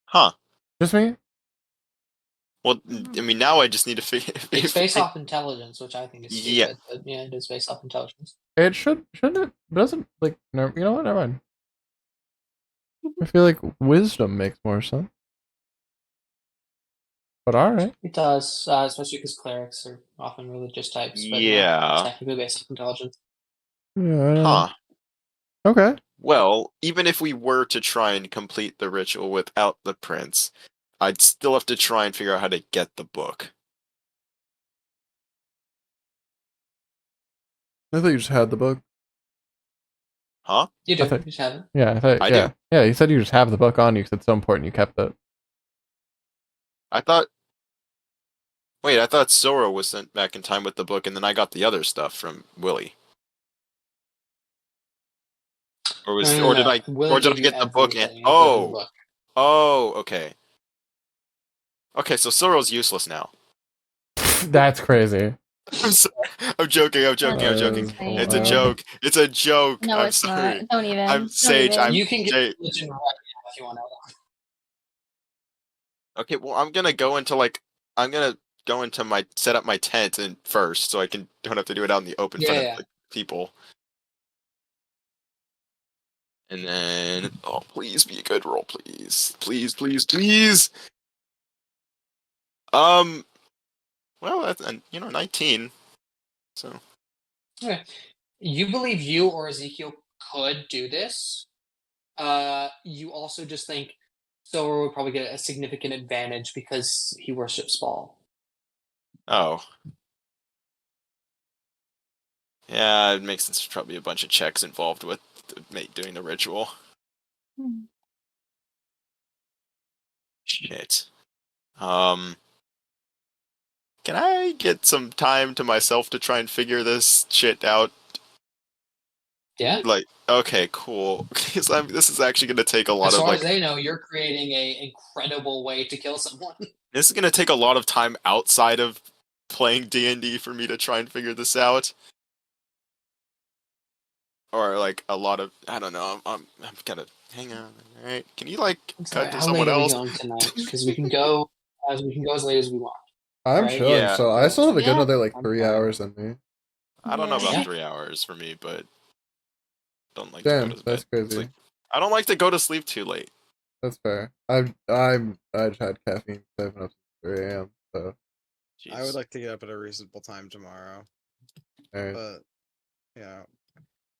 C: Huh.
A: Just me?
C: Well, I mean, now I just need to figure.
B: It's based off intelligence, which I think is
C: Yeah.
B: stupid. But yeah, it is based off intelligence.
A: It shouldn't it? Doesn't like no. You know what? Never mind. I feel like wisdom makes more sense. But all right.
B: It does, especially because clerics are often religious types. But no,
C: Yeah.
B: technically based off intelligence.
A: Yeah. I don't know.
C: Huh.
A: Okay.
C: Well, even if we were to try and complete the ritual without the prince, I'd still have to try and figure out how to get the book.
A: I thought you just had the book.
C: Huh?
B: You do.
A: I think-
B: You just have it.
A: Yeah, I thought.
C: I
A: yeah.
C: do.
A: Yeah, you said you just have the book on you because it's so important you kept it.
C: I thought. Wait, I thought Sora was sent back in time with the book, and then I got the other stuff from Willie. Or was,
B: No,
C: or did I,
B: Willie
C: or did I
B: gave you
C: get the book? And
B: everything, including the book.
C: oh, okay. Okay, so Soro's useless now.
A: That's crazy.
C: I'm joking. I'm joking. I'm joking.
G: insane.
C: It's a joke. It's a joke.
G: No,
C: I'm
G: it's
C: sorry.
G: not. Don't even.
C: I'm
G: Don't
C: Sage.
G: even.
C: I'm
B: You can get
C: Jay.
B: religion right now if you want to.
C: Okay, well, I'm gonna go into my set up my tent and first, so I don't have to do it out in the open front
B: Yeah.
C: of like, people. And then, oh, please be a good roll, please, please, please, please. Well, that's 19. So
B: Okay. You believe you or Ezekiel could do this. You also just think Sora would probably get a significant advantage because he worships Baal.
C: oh. Yeah, it makes sense. There's probably a bunch of checks involved with doing the ritual.
G: Hmm.
C: Shit. Can I get some time to myself to try and figure this shit out?
B: Yeah.
C: Like, okay, cool. Because this is actually going to take a lot
B: As
C: of
B: far
C: like.
B: as they know, you're creating a incredible way to kill someone.
C: This is going to take a lot of time outside of playing D&D for me to try and figure this out. Or like a lot of, I don't know. I'm gonna hang on. All right, can you like cut to
B: How
C: someone
B: late are we
C: else?
B: going tonight? Because we can go as late as we want.
A: I'm
B: Right?
A: chilling,
C: Yeah.
A: so I still have a good
G: Yeah.
A: another like
B: I'm
A: 3
B: fine.
A: hours in me.
C: I don't know
G: Yeah.
C: about
B: Yeah.
C: 3 hours for me, but don't like to
A: Damn,
C: go to
A: that's
C: bed.
A: crazy.
C: Sleep. I don't like to go to sleep too late.
A: That's fair. I just had caffeine. So I've been up since 3 a.m. So
E: I would
C: Jeez.
E: like to get up at a reasonable time tomorrow,
A: alright.
E: but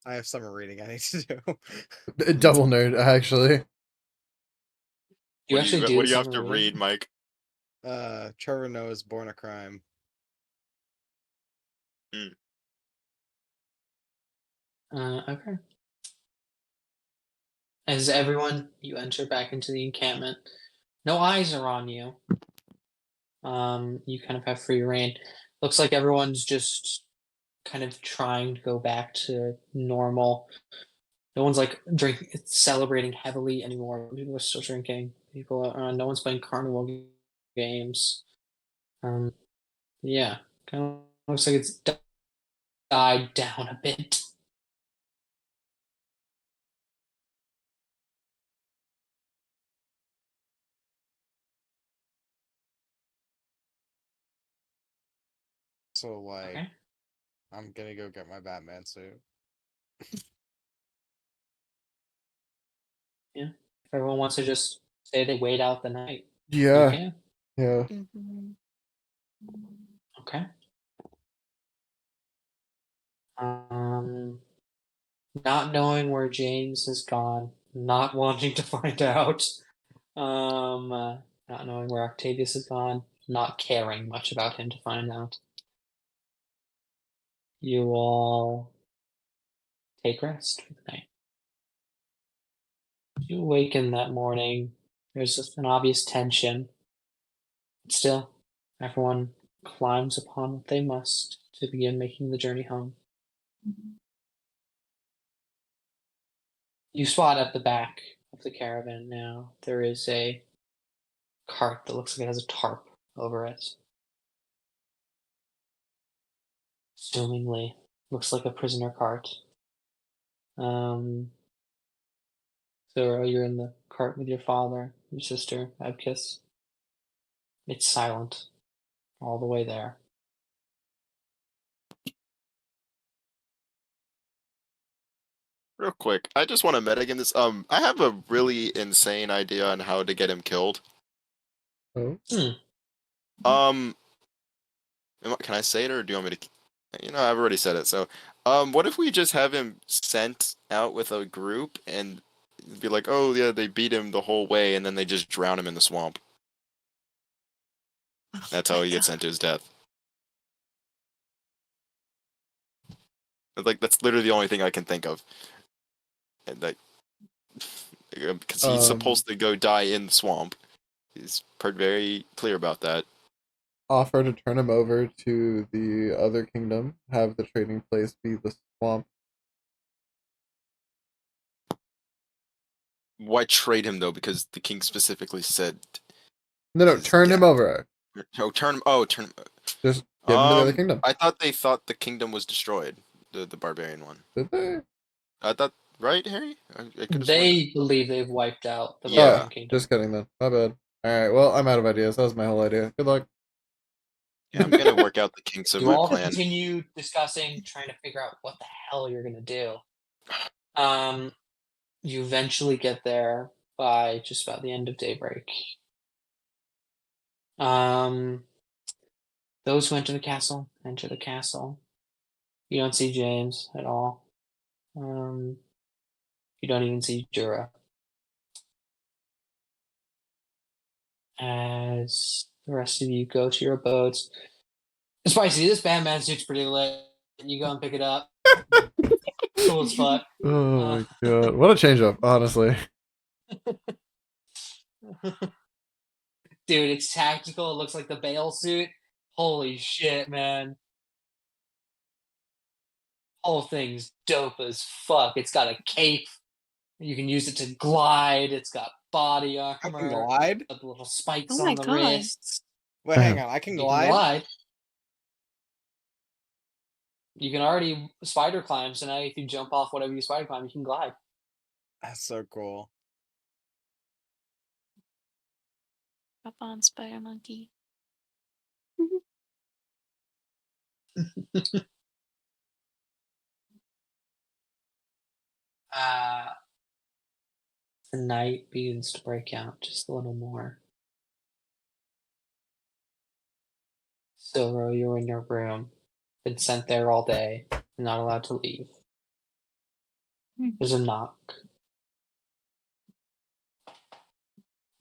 E: I have summer reading I need to do.
A: Double nerd actually.
B: You actually do
C: What do you
B: some
C: have to
B: reading?
C: read, Mike?
E: Trevor Noah's Born a Crime.
B: Okay. As everyone, you enter back into the encampment. No eyes are on you. You kind of have free reign. Looks like everyone's just kind of trying to go back to normal. No one's like celebrating heavily anymore. People are still drinking. No one's playing carnival games. Yeah, kind of looks like it's died down a bit.
E: So like,
B: Okay.
E: I'm gonna go get my Batman suit.
B: If everyone wants to just say they wait out the night, you
A: Yeah.
B: can.
A: Yeah.
G: Mhm.
B: Okay. Not knowing where James has gone, not wanting to find out, not knowing where Octavius has gone, not caring much about him to find out. You all take rest for the night. You awaken that morning. There's just an obvious tension. Still, Everyone climbs upon what they must to begin making the journey home. You spot at the back of the caravan now, there is a cart that looks like it has a tarp over it. Assumingly, looks like a prisoner cart. Zoro, you're in the cart with your father, your sister, Abkis. It's silent all the way there.
C: Real quick, I just want to metagame this. I have a really insane idea on how to get him killed.
A: Oh.
C: Can I say it or do you want me to? I've already said it. So, what if we just have him sent out with a group and be like, oh yeah, they beat him the whole way, and then they just drown him in the swamp. That's how he gets sent to his death. Like that's literally the only thing I can think of. And like, because he's supposed to go die in the swamp. He's very clear about that.
A: Offer to turn him over to the other kingdom, have the trading place be the swamp.
C: Why trade him though? Because the king specifically said.
A: No, turn him over.
C: Oh, turn him. Oh, turn him.
A: Just give him to the other kingdom.
C: I thought they thought the kingdom was destroyed. The barbarian one.
A: Did they?
C: I thought, right, Harry? I could've sworn-
B: They believe they've wiped out the
C: Yeah.
B: Barbarian Kingdom.
A: Just kidding then. My bad. Alright, well, I'm out of ideas. That was my whole idea. Good luck.
C: Yeah, I'm gonna work out the kinks of
B: You
C: my
B: all
C: plan.
B: continue discussing, trying to figure out what the hell you're gonna do. You eventually get there by just about the end of daybreak. Those who enter the castle enter the castle. You don't see James at all. You don't even see Jura. As the rest of you go to your abodes. Spicy, this Batman suit's pretty lit. You go and pick it up. Cool as fuck.
A: Oh my god. What a change up, honestly.
B: Dude, it's tactical. It looks like the Bale suit. Holy shit, man. Whole thing's dope as fuck. It's got a cape. You can use it to glide. It's got body
E: I can
B: armor.
E: glide.
B: Got the little spikes
D: Oh
B: on
D: my
B: the
D: God.
B: wrists.
E: Wait, hang on. I can
B: You can
E: glide.
B: glide. You can already spider climb, so now if you jump off whatever you spider climb, you can glide.
E: That's so cool.
D: Up on Spider Monkey.
B: The night begins to break out just a little more. Silro, you're in your room. Been sent there all day. Not allowed to leave. There's a knock.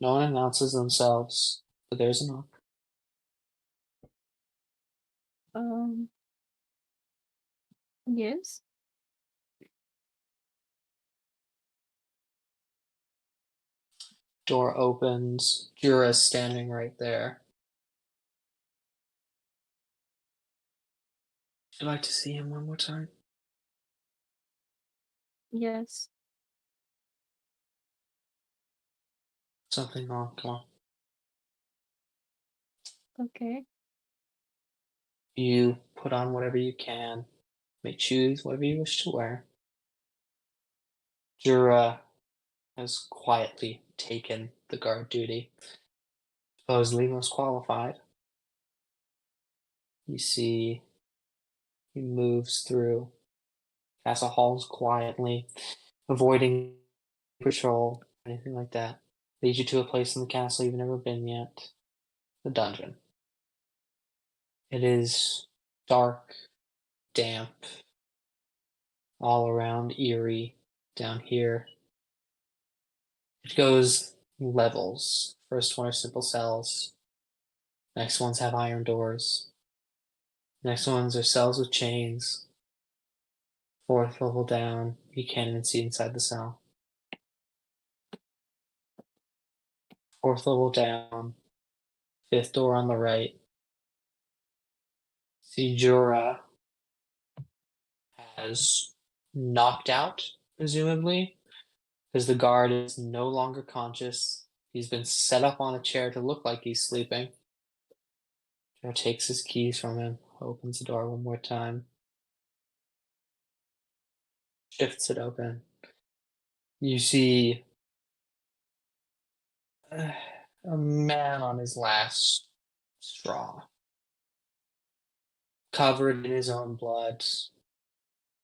B: No one announces themselves, but there's a knock.
G: Yes.
B: Door opens. Jura's standing right there. Would you like to see him one more time?
G: Yes.
B: Something wrong. Come on.
G: Okay.
B: You put on whatever you can. You may choose whatever you wish to wear. Jura has quietly taken the guard duty. Supposedly most qualified. You see he moves through castle halls quietly, avoiding patrol, anything like that. Leads you to a place in the castle you've never been yet. The dungeon. It is dark, damp, all around eerie down here. It goes levels. First one are simple cells. Next ones have iron doors. Next ones are cells with chains. Fourth level down, you can't even see inside the cell. Fourth level down, fifth door on the right, See, Jorah has knocked out, presumably, because the guard is no longer conscious. He's been set up on a chair to look like he's sleeping. Jorah takes his keys from him, opens the door one more time, shifts it open. You see a man on his last straw, covered in his own blood.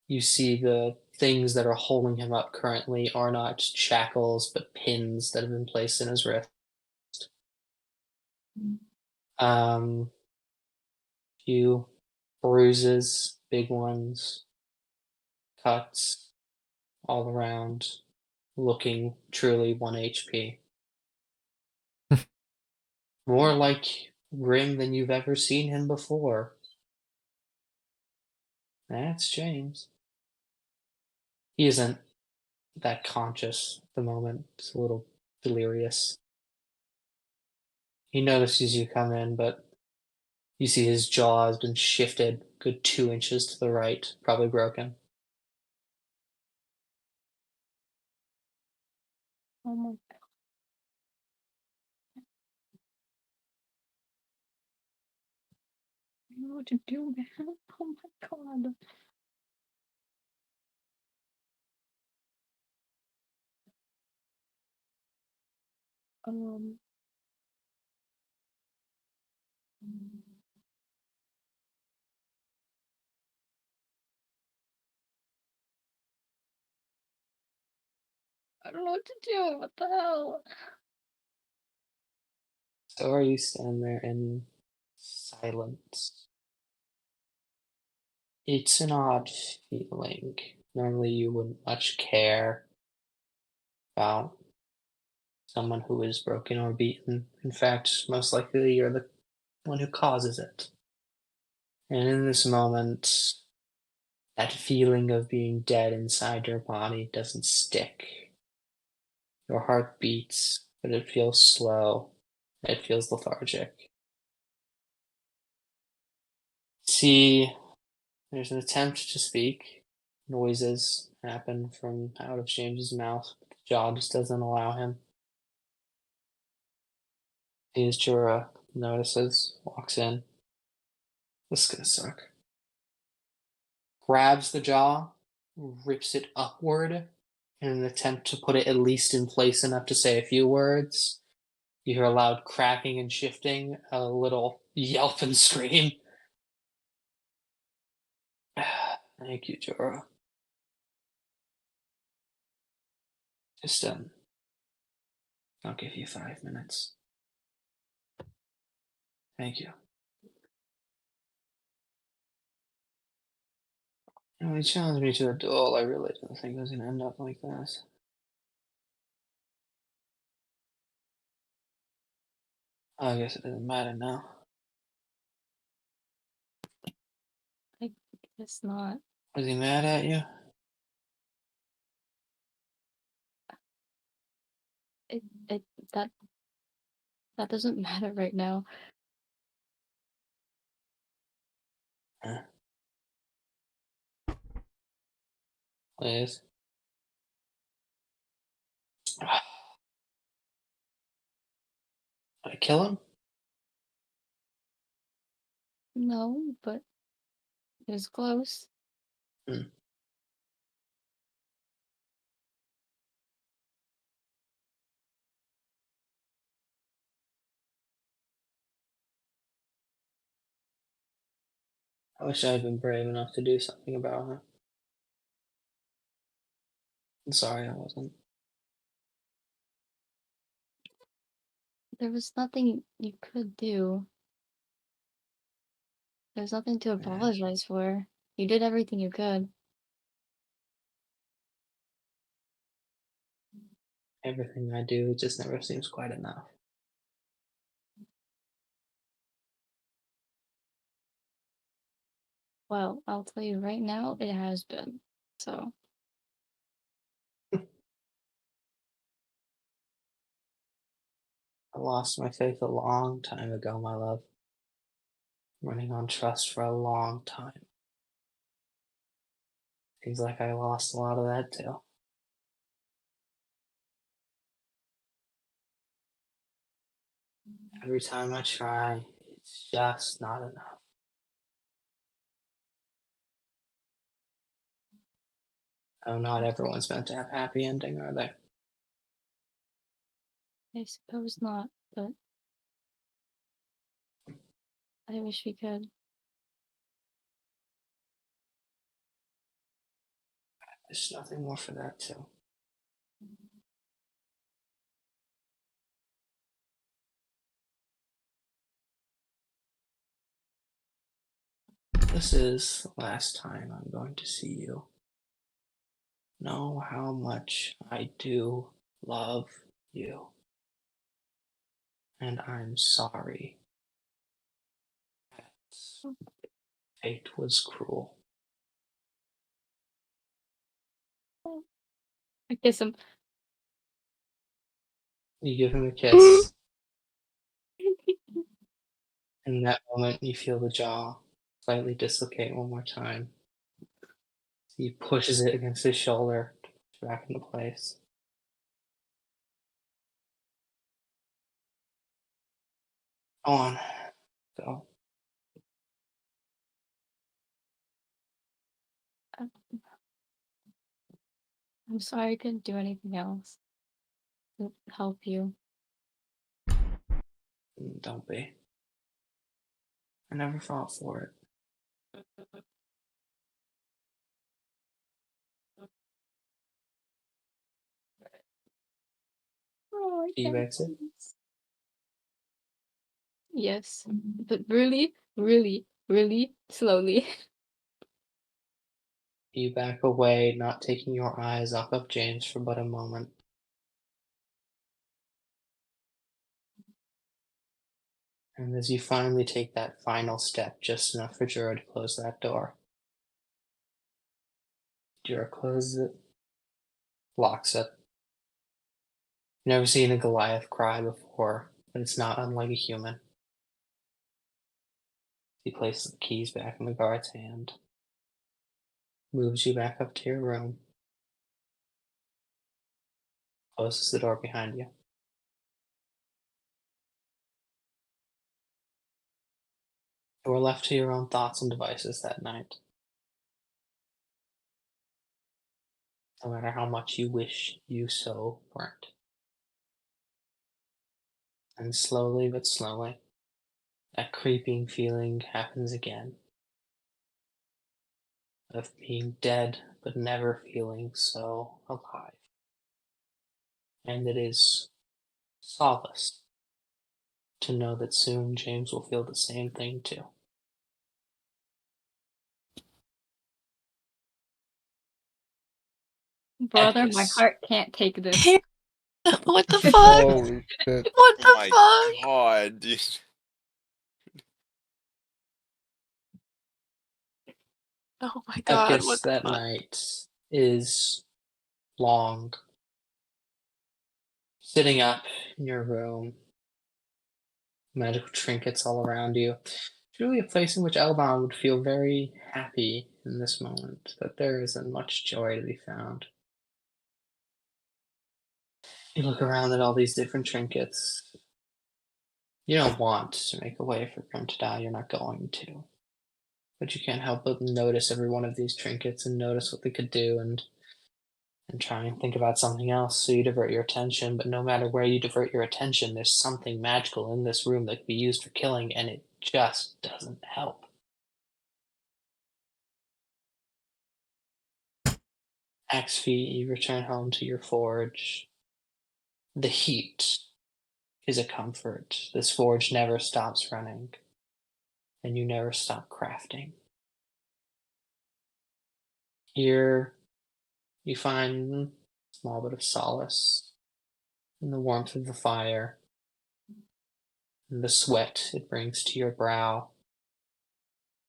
B: You see the things that are holding him up currently are not shackles, but pins that have been placed in his wrist. Few bruises, big ones, cuts all around, looking truly 1 HP. More like Grim than you've ever seen him before. That's James. He isn't that conscious at the moment. He's a little delirious. He notices you come in, but you see his jaw has been shifted a good 2 inches to the right, probably broken.
G: Oh my god. I don't know what to do, man. Oh my god. Um. I don't know what to do. What the hell?
B: So are you standing there in silence? It's an odd feeling. Normally you wouldn't much care about someone who is broken or beaten. In fact, most likely you're the one who causes it. And in this moment, that feeling of being dead inside your body doesn't stick. Your heart beats, but it feels slow. It feels lethargic. See, there's an attempt to speak. Noises happen from out of James's mouth, but the jaw just doesn't allow him. As Jorah notices, walks in. This is gonna suck. Grabs the jaw, rips it upward in an attempt to put it at least in place enough to say a few words. You hear a loud cracking and shifting, a little yelp and scream. Thank you, Jorah. Just, I'll give you 5 minutes. Thank you. When he challenged me to a duel, I really didn't think it was going to end up like this. I guess it doesn't matter now.
G: I guess not.
B: Was he mad at you?
G: It that doesn't matter right now.
B: Please. Did I kill him?
G: No, but it was close.
B: I wish I had been brave enough to do something about her. I'm sorry I wasn't.
G: There was nothing you could do. There's nothing to apologize for. You did everything you could.
B: Everything I do just never seems quite enough.
G: Well, I'll tell you right now, it has been. So,
B: I lost my faith a long time ago, my love. running on trust for a long time. Seems like I lost a lot of that too. Every time I try, it's just not enough. Oh, not everyone's meant to have a happy ending, are they?
G: I suppose not, but I wish we could.
B: There's nothing more for that too. This is the last time I'm going to see you. Know how much I do love you. And I'm sorry. that Fate was cruel.
G: I kiss him.
B: You give him a kiss. In that moment, you feel the jaw slightly dislocate one more time. He pushes it against his shoulder, back into place. Go on. Go.
G: I'm sorry I couldn't do anything else to help you.
B: Don't be. I never fought for it.
G: Oh, I
B: Do you
G: can't
B: exit?
G: do this. Yes, but really, really, really slowly.
B: You back away, not taking your eyes off of James for but a moment. And as you finally take that final step, just enough for Jura to close that door. Jura closes it, locks it. You've never seen a Goliath cry before, but it's not unlike a human. He places the keys back in the guard's hand, moves you back up to your room, closes the door behind you. You are left to your own thoughts and devices that night. No matter how much you wish you so weren't. And slowly but slowly, that creeping feeling happens again. Of being dead but never feeling so alive. And it is solace to know that soon James will feel the same thing too.
G: Brother, my
B: Epis.
G: heart can't take this.
D: Here- What the fuck?
E: Holy shit.
D: What the
C: Oh my
D: fuck?
C: god, dude.
D: Oh my god,
B: Epis
D: what the
B: that
D: fuck?
B: night is long. Sitting up in your room, magical trinkets all around you. Truly a place in which Elbon would feel very happy in this moment, but there isn't much joy to be found. You look around at all these different trinkets. You don't want to make a way for Grim to die, you're not going to. But you can't help but notice every one of these trinkets and notice what they could do and try and think about something else so you divert your attention. But no matter where you divert your attention, there's something magical in this room that could be used for killing, and it just doesn't help. Axfeet, you return home to your forge. The heat is a comfort. This forge never stops running, and you never stop crafting. Here, you find a small bit of solace in the warmth of the fire, and the sweat it brings to your brow,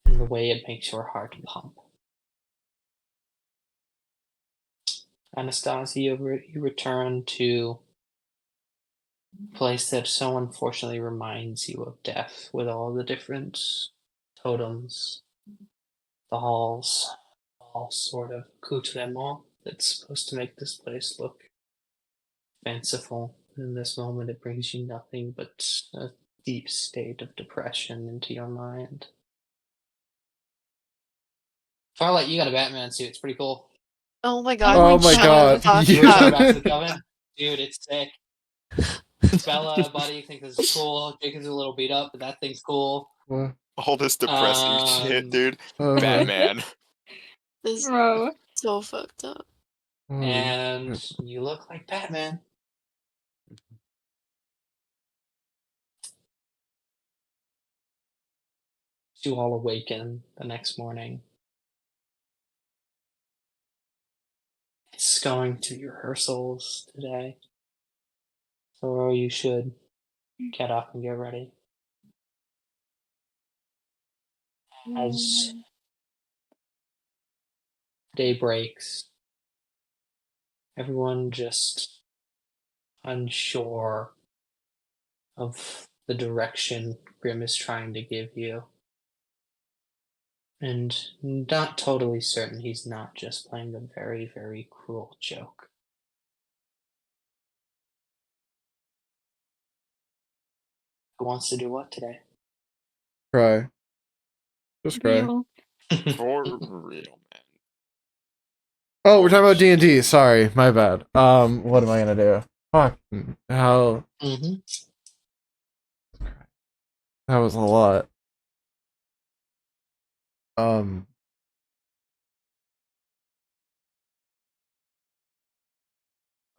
B: and the way it makes your heart pump. Anastasia, you return to a place that so unfortunately reminds you of death, with all the different totems, the halls, all sort of accoutrement that's supposed to make this place look fanciful. In this moment, it brings you nothing but a deep state of depression into your mind. Twilight, you got a Batman suit. It's pretty cool.
D: Oh my god.
A: Oh
D: we
A: my
D: can't
A: God.
D: talk
B: You wanna talk
D: about-
B: about the Coven? Dude, it's sick. Bella, buddy, think this is cool. Jacob's a little beat up, but that thing's cool.
C: All this depressing shit, dude.
A: Oh, my-
C: Batman.
D: This is
G: Bro.
D: so fucked up.
B: And you look like Batman. You all awaken the next morning. It's going to be rehearsals today. So you should get up and get ready. As day breaks, everyone just unsure of the direction Grim is trying to give you. And not totally certain he's not just playing a very, very cruel joke. Who wants to do what today?
A: Cry. Just cry.
G: Real.
C: For real, man.
A: Oh, we're talking about D&D. Sorry, my bad. What am I gonna do? Fuck. How?
B: Mm-hmm.
A: That was a lot.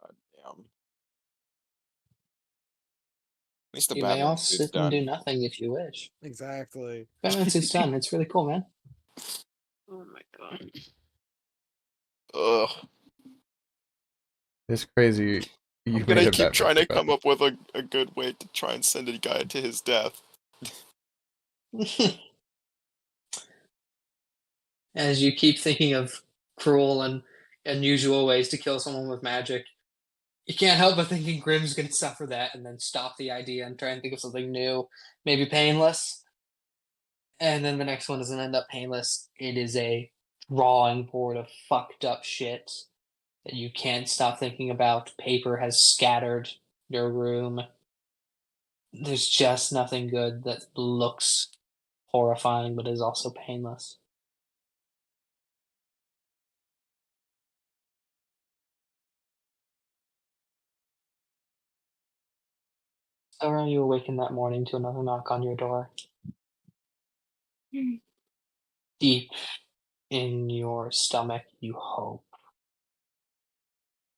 C: God damn. At least the
B: You may
C: Batman
B: all
C: suit's
B: sit and do
C: done.
B: nothing if you wish.
E: Exactly.
B: Batman suit's done. It's really cool, man.
D: Oh my god.
C: Ugh.
A: It's crazy. You
C: I'm gonna
A: made a
C: keep
A: Batman
C: trying to
A: suit.
C: come up with a good way to try and send a guy to his death.
B: As you keep thinking of cruel and unusual ways to kill someone with magic, you can't help but thinking Grim's going to suffer that and then stop the idea and try and think of something new, maybe painless. And then the next one doesn't end up painless. It is a drawing board of fucked up shit that you can't stop thinking about. Paper has scattered your room. There's just nothing good that looks horrifying but is also painless. So you awaken that morning to another knock on your door.
G: Hmm.
B: Deep in your stomach, you hope.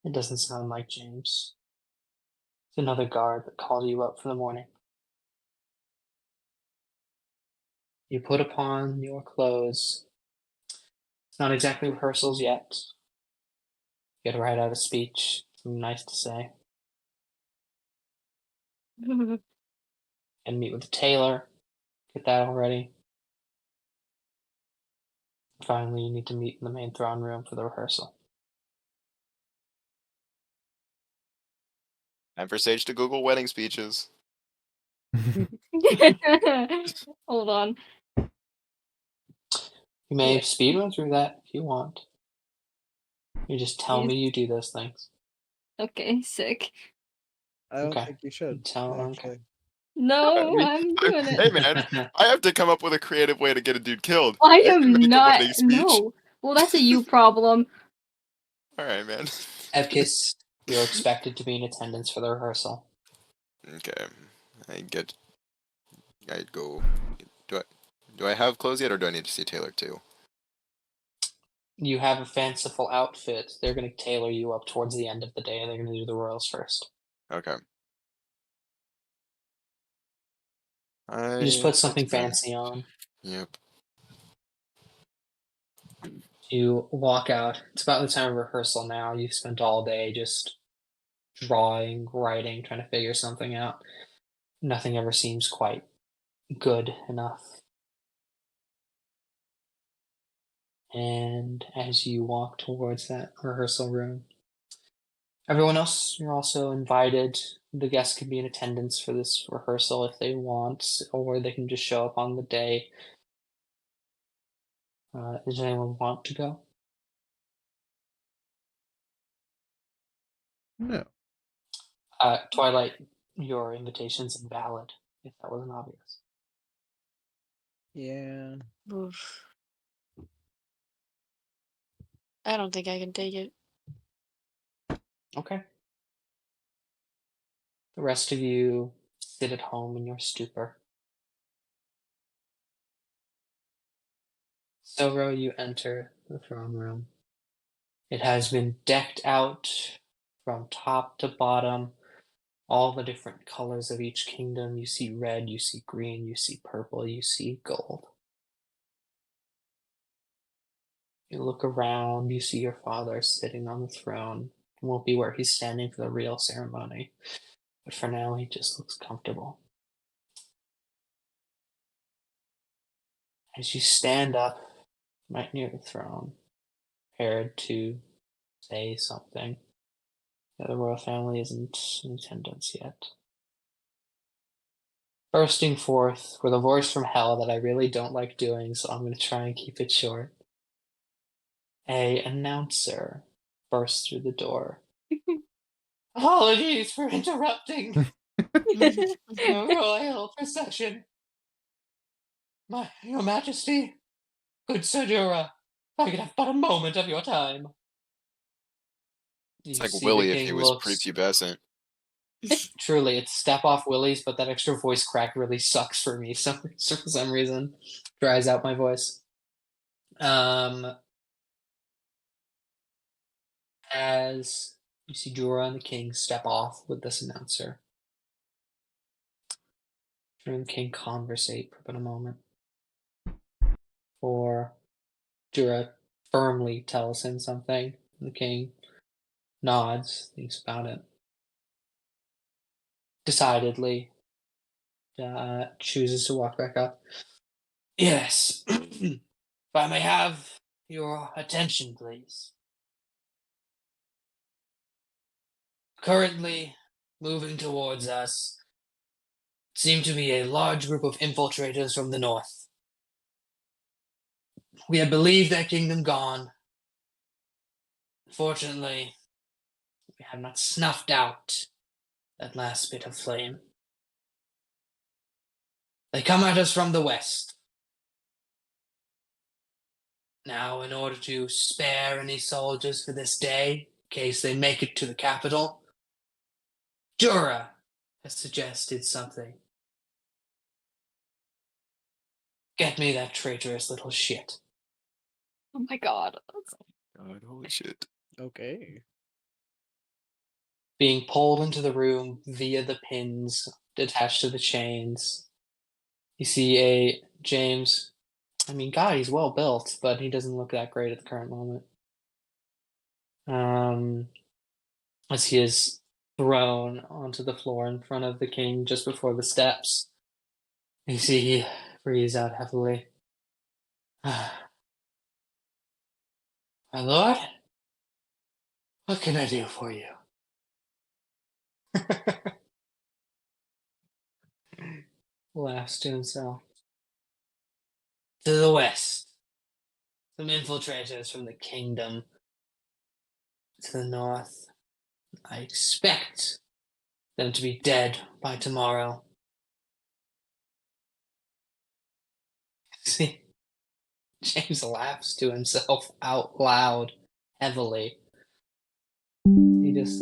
B: It doesn't sound like James. It's another guard that called you up for the morning. You put upon your clothes. It's not exactly rehearsals yet. You gotta write out a speech, something nice to say, and meet with the tailor. Get that all ready. Finally, you need to meet in the main throne room for the rehearsal.
C: Time for Sage to Google wedding speeches.
G: Hold on.
B: You may
G: Yeah.
B: speed run through that if you want. You just tell
G: Yes.
B: me you do those things.
G: Okay, sick.
E: I don't
B: Okay.
E: think you should.
B: Okay.
E: Actually.
G: No,
C: I mean,
G: I'm doing
C: Hey
G: it.
C: man, I have to come up with a creative way to get a dude killed.
G: I
C: can
G: am
C: make a
G: not.
C: wedding speech.
G: No. Well, that's a you problem.
C: Alright, man.
B: Epkiss, you're expected to be in attendance for the rehearsal.
C: Okay. I go. Do I have clothes yet, or do I need to see Taylor too?
B: You have a fanciful outfit. They're going to tailor you up towards the end of the day. They're going to do the royals first.
C: Okay.
B: You just put something
C: That's
B: fancy on.
C: Yep.
B: You walk out. It's about the time of rehearsal now. You've spent all day just drawing, writing, trying to figure something out. Nothing ever seems quite good enough. And as you walk towards that rehearsal room, everyone else, you're also invited. The guests can be in attendance for this rehearsal if they want, or they can just show up on the day. Does anyone want to go?
A: No.
B: Twilight, your invitation's invalid, if that wasn't obvious.
E: Yeah.
D: Oof. I don't think I can take it.
B: Okay. The rest of you sit at home in your stupor. Soro, you enter the throne room. It has been decked out from top to bottom. All the different colors of each kingdom. You see red, you see green, you see purple, you see gold. You look around, you see your father sitting on the throne. It won't be where he's standing for the real ceremony, but for now he just looks comfortable. As you stand up right near the throne, prepared to say something, the royal family isn't in attendance yet. Bursting forth with a voice from hell that I really don't like doing, so I'm going to try and keep it short. A announcer bursts through the door. Apologies for interrupting the royal procession. Your Majesty, good Sir Jura, if I could have but a moment of your time.
C: It's
B: You
C: like
B: see
C: Willie
B: the
C: if he
B: king
C: was
B: looks.
C: prepubescent.
B: Truly, it's step off Willie's, but that extra voice crack really sucks for me. So for some reason, dries out my voice. As you see Jorah and the king step off with this announcer, Jorah and the king conversate for about a moment. For Jorah firmly tells him something, and the king nods, thinks about it. Decidedly, chooses to walk back up. Yes, if I may have your attention, please. Currently, moving towards us seem to be a large group of infiltrators from the north. We had believed their kingdom gone. Fortunately, we have not snuffed out that last bit of flame. They come at us from the west. Now, in order to spare any soldiers for this day, in case they make it to the capital, Jorah has suggested something. Get me that traitorous little shit.
G: Oh my god.
C: God, holy shit.
E: Okay.
B: Being pulled into the room via the pins attached to the chains. You see a James. I mean, God, he's well built, but he doesn't look that great at the current moment. As he is thrown onto the floor in front of the king just before the steps. You see he breathes out heavily. My lord, what can I do for you? Laughs to himself. To the west, some infiltrators from the kingdom. To the north, I expect them to be dead by tomorrow. See, James laughs to himself out loud, heavily. He just,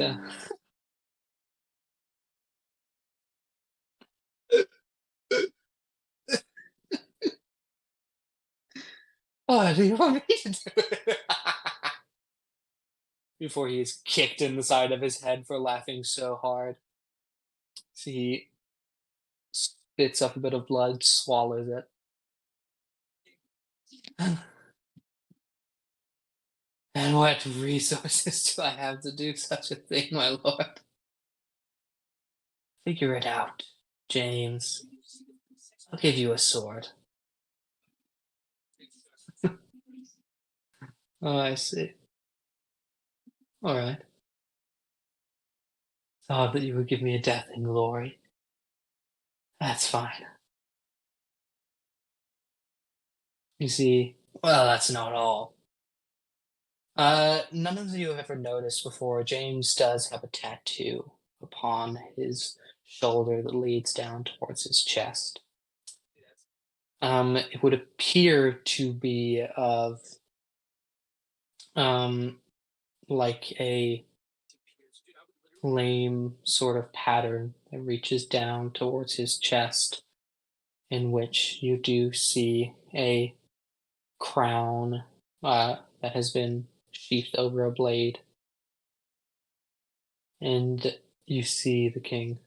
B: Oh, do you want me to do it? Before he is kicked in the side of his head for laughing so hard. So he spits up a bit of blood, swallows it. And what resources do I have to do such a thing, my lord? Figure it out, James. I'll give you a sword. Oh, I see. All right. Thought that you would give me a death in glory. That's fine. You see,
F: Well, that's not all. None of you have ever noticed before, James does have a tattoo upon his shoulder that leads down towards his chest. It would appear to be of like a lame sort of pattern that reaches down towards his chest, in which you do see a crown that has been sheathed over a blade. And you see the king.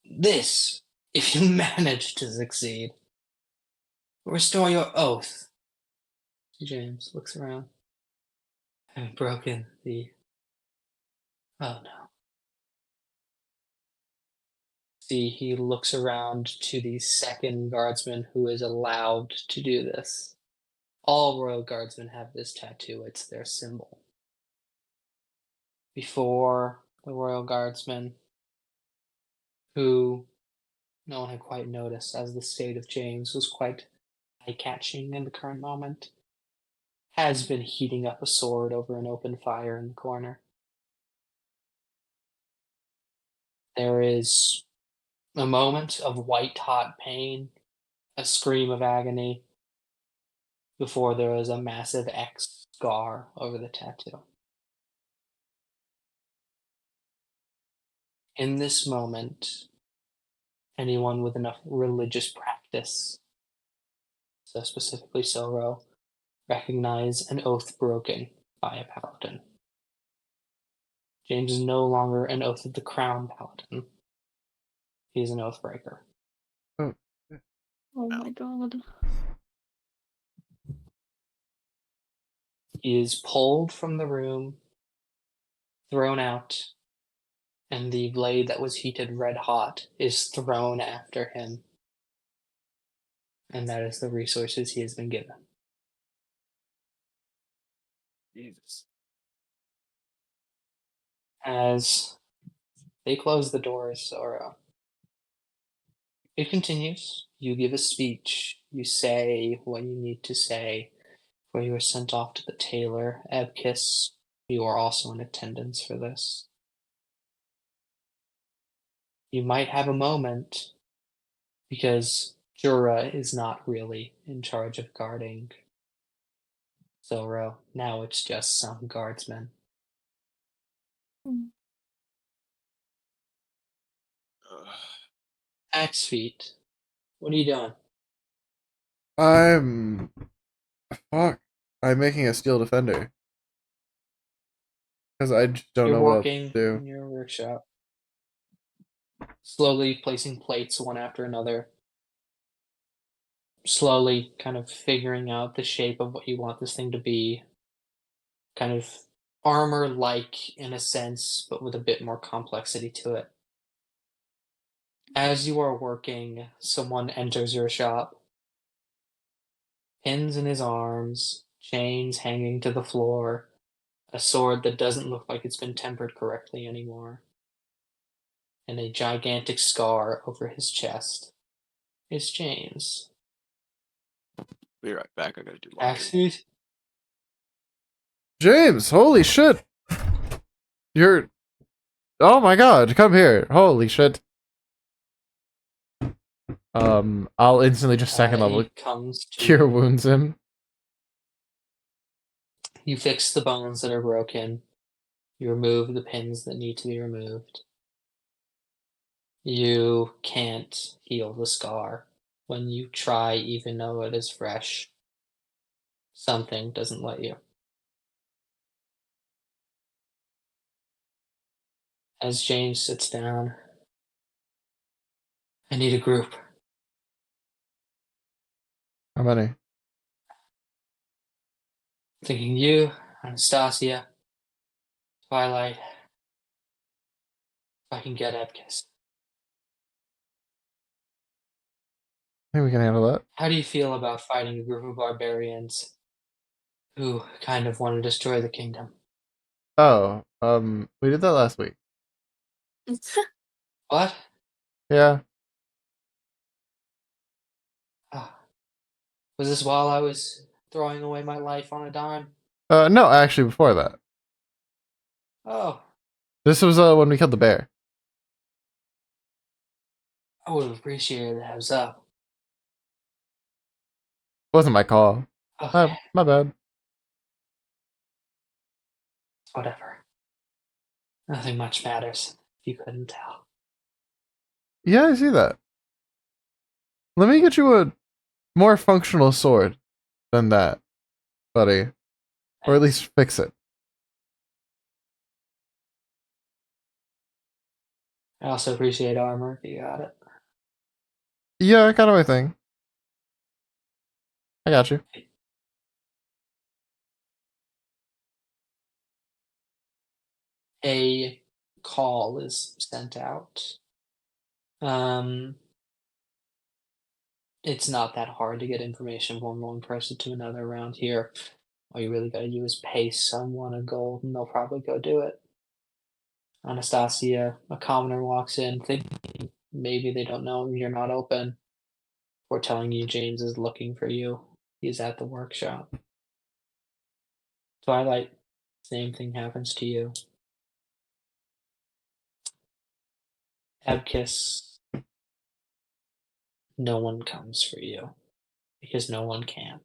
F: This, if you manage to succeed, will restore your oath. James looks around. I've broken the. Oh no. See, he looks around to the second guardsman who is allowed to do this. All royal guardsmen have this tattoo, it's their symbol. Before the royal guardsman, who no one had quite noticed, as the state of James was quite eye-catching in the current moment, has been heating up a sword over an open fire in the corner. There is a moment of white-hot pain, a scream of agony, before there is a massive X scar over the tattoo. In this moment, anyone with enough religious practice, so specifically Silro, recognize an oath broken by a paladin. James is no longer an Oath of the Crown paladin. He is an oath breaker.
G: Oh my god.
F: He is pulled from the room, thrown out, and the blade that was heated red hot is thrown after him. And that is the resources he has been given.
C: Jesus.
F: As they close the doors, or it continues. You give a speech. You say what you need to say. Where you are sent off to the tailor, Ebkis. You are also in attendance for this. You might have a moment, because Jura is not really in charge of guarding Silro. Now it's just some guardsmen.
C: Ugh.
F: Axe feet. What are you doing?
A: I'm making a steel defender because I just don't
F: You're
A: know what else
F: working
A: to
F: in
A: do.
F: your workshop. Slowly placing plates one after another. Slowly kind of figuring out the shape of what you want this thing to be. Kind of armor-like in a sense, but with a bit more complexity to it. As you are working, someone enters your shop. Pins in his arms, chains hanging to the floor, a sword that doesn't look like it's been tempered correctly anymore, and a gigantic scar over his chest. It's James.
C: Be right back. I gotta do laundry.
F: Axes?
A: James, holy shit! You're. Oh my god, come here! Holy shit! I'll instantly just second level
F: Comes to
A: cure wounds him.
F: You fix the bones that are broken. You remove the pins that need to be removed. You can't heal the scar. When you try, even though it is fresh, something doesn't let you. As James sits down, I need a group.
A: How many?
F: Thinking you, Anastasia, Twilight. If I can get Ebkis.
A: I think we can handle that.
F: How do you feel about fighting a group of barbarians who kind of want to destroy the kingdom?
A: Oh, we did that last week.
F: What?
A: Yeah.
F: Ah,
B: Was this while I was throwing away my life on a dime?
A: No, actually, before that.
B: Oh,
A: This was when we killed the bear.
B: I would have appreciated a heads up.
A: Wasn't my call.
B: Okay,
A: My bad.
B: whatever. Nothing much matters, if you couldn't tell.
A: Yeah, I see that. Let me get you a more functional sword than that, buddy. Or at least fix it.
B: I also appreciate armor if you got it.
A: Yeah, kind of my thing. I got you.
B: A call is sent out. It's not that hard to get information from one person to another around here. All you really gotta do is pay someone a gold and they'll probably go do it. Anastasia, a commoner, walks in thinking maybe they don't know you're not open, or telling you James is looking for you. He's at the workshop. Twilight, same thing happens to you. Abkiss, no one comes for you because no one can.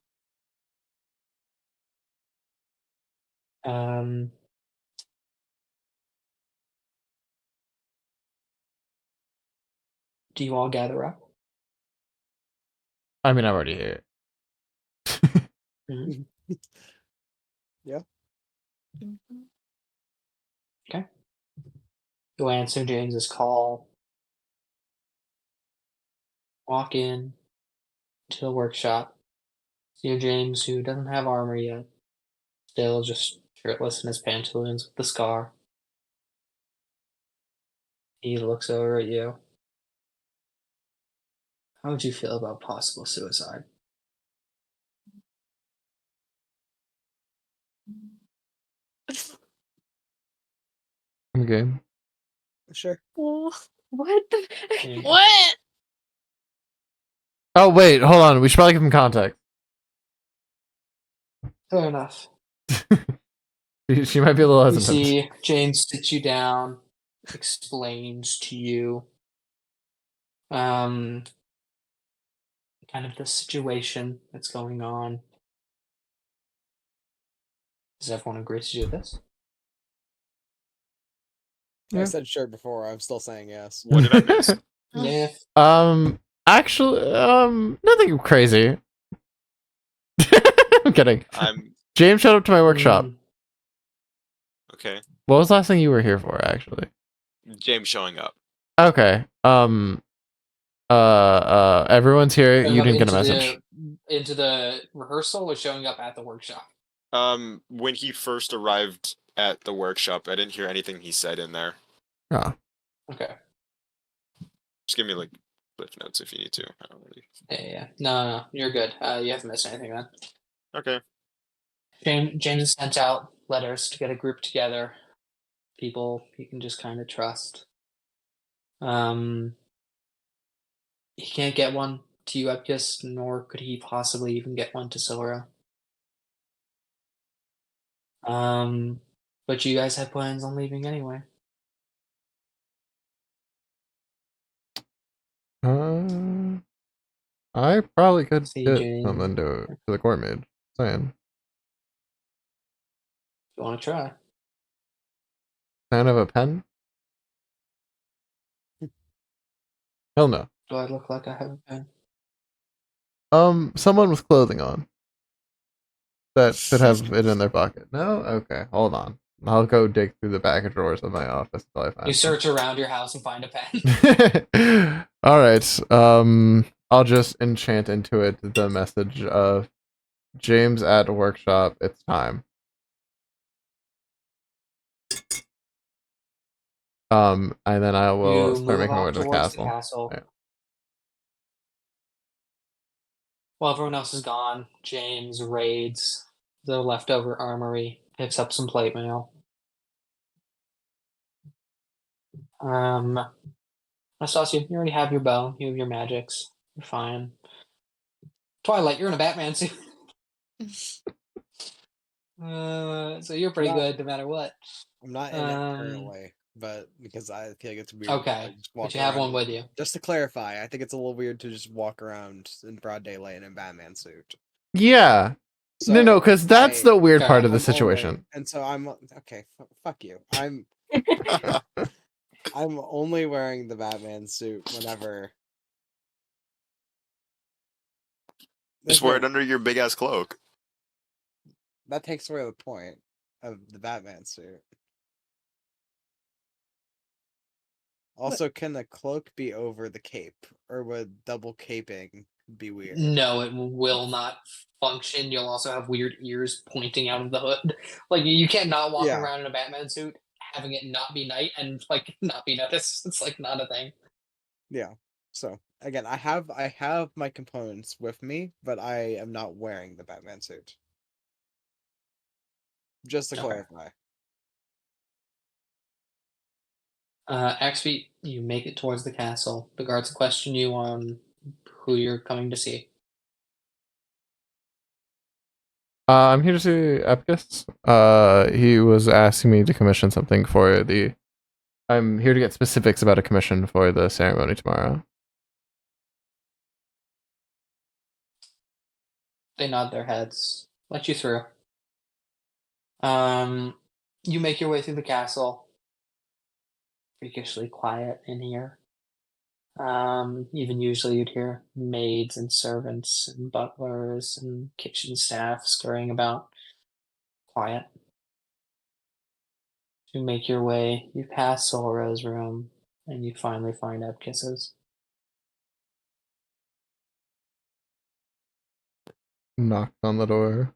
B: Do you all gather up?
A: I mean, I'm already here.
B: Mhm.
E: Yeah.
B: Okay. You'll answer James's call. Walk in to the workshop. See a James who doesn't have armor yet. Still just shirtless in his pantaloons with the scar. He looks over at you. How would you feel about possible suicide?
A: I'm game.
E: Sure.
G: Oh, what the?
B: Yeah.
D: What?
A: Oh, wait, hold on. We should probably give him context.
B: Fair enough.
A: She might be a little
B: You
A: hesitant.
B: see, James sits you down, explains to you kind of the situation that's going on. Does everyone agree to do this?
E: I
A: Yeah.
E: said sure before. I'm still saying yes.
C: What did I miss?
B: Yeah.
A: Actually, nothing crazy. I'm kidding.
C: I'm
A: James showed up to my workshop.
C: okay.
A: What was the last thing you were here for, actually?
C: James showing up.
A: Okay. Everyone's here.
B: Showing
A: You
B: up
A: didn't get a
B: into
A: message.
B: into the rehearsal or showing up at the workshop?
C: When he first arrived at the workshop, I didn't hear anything he said in there.
A: Oh.
B: Okay.
C: Just give me like cliff notes if you need to. I don't really.
B: Yeah. No, you're good. You haven't missed anything then.
C: Okay.
B: James has sent out letters to get a group together. People you can just kind of trust. He can't get one to you, Epkiss, nor could he possibly even get one to Silra. But you guys had plans on leaving anyway.
A: I probably could
B: See,
A: get
B: Jane.
A: something to the court mage. Saying.
B: You want to try?
A: Kind of a pen? Hell no.
B: Do I look like I have a pen?
A: Someone with clothing on. That should have it in their pocket. No? Okay, hold on. I'll go dig through the back drawers of my office until I find
B: You
A: one.
B: search around your house and find a pen.
A: Alright. I'll just enchant into it the message of James at workshop, it's time. And then I will
B: You
A: start
B: move
A: making my way
B: off
A: to the
B: towards
A: castle.
B: the castle.
A: Yeah.
B: While everyone else is gone, James raids the leftover armory, picks up some plate mail. Anastasia, you already have your bow. You have your magics. You're fine.
F: Twilight, you're in a Batman suit. So you're pretty
E: Well,
F: good no matter what.
E: I'm not in it
F: Um,
E: currently, but because I feel like it's weird.
F: Okay,
E: to just
F: but
E: walk
F: you have
E: around.
F: one with you.
E: Just to clarify, I think it's a little weird to just walk around in broad daylight in a Batman suit.
A: Yeah.
E: So
A: No, because that's the weird
F: okay,
A: part of the
E: I'm
A: situation.
E: only, and so I'm okay. Fuck you. I'm only wearing the Batman suit whenever.
C: Just
E: There's
C: wear
E: no-
C: it under your big ass cloak.
E: That takes away the point of the Batman suit. Also, can the cloak be over the cape, or would double caping be weird?
F: No, it will not function. You'll also have weird ears pointing out of the hood. Like you can't not walk
E: Yeah.
F: around in a Batman suit, having it not be night and like not be noticed. It's like not a thing.
E: Yeah. So again, I have my components with me, but I am not wearing the Batman suit. Just to
F: Okay.
E: clarify.
F: Axfeet, you make it towards the castle. The guards question you on who you're coming to see.
A: I'm here to see Epicus. He was asking me to commission something for the. I'm here to get specifics about a commission for the ceremony tomorrow.
F: They nod their heads, let you through. You make your way through the castle. Freakishly quiet in here. Even usually you'd hear maids and servants and butlers and kitchen staff scurrying about. Quiet. You make your way, you pass Solra's room, and you finally find Epkiss's.
A: Knocked on the door.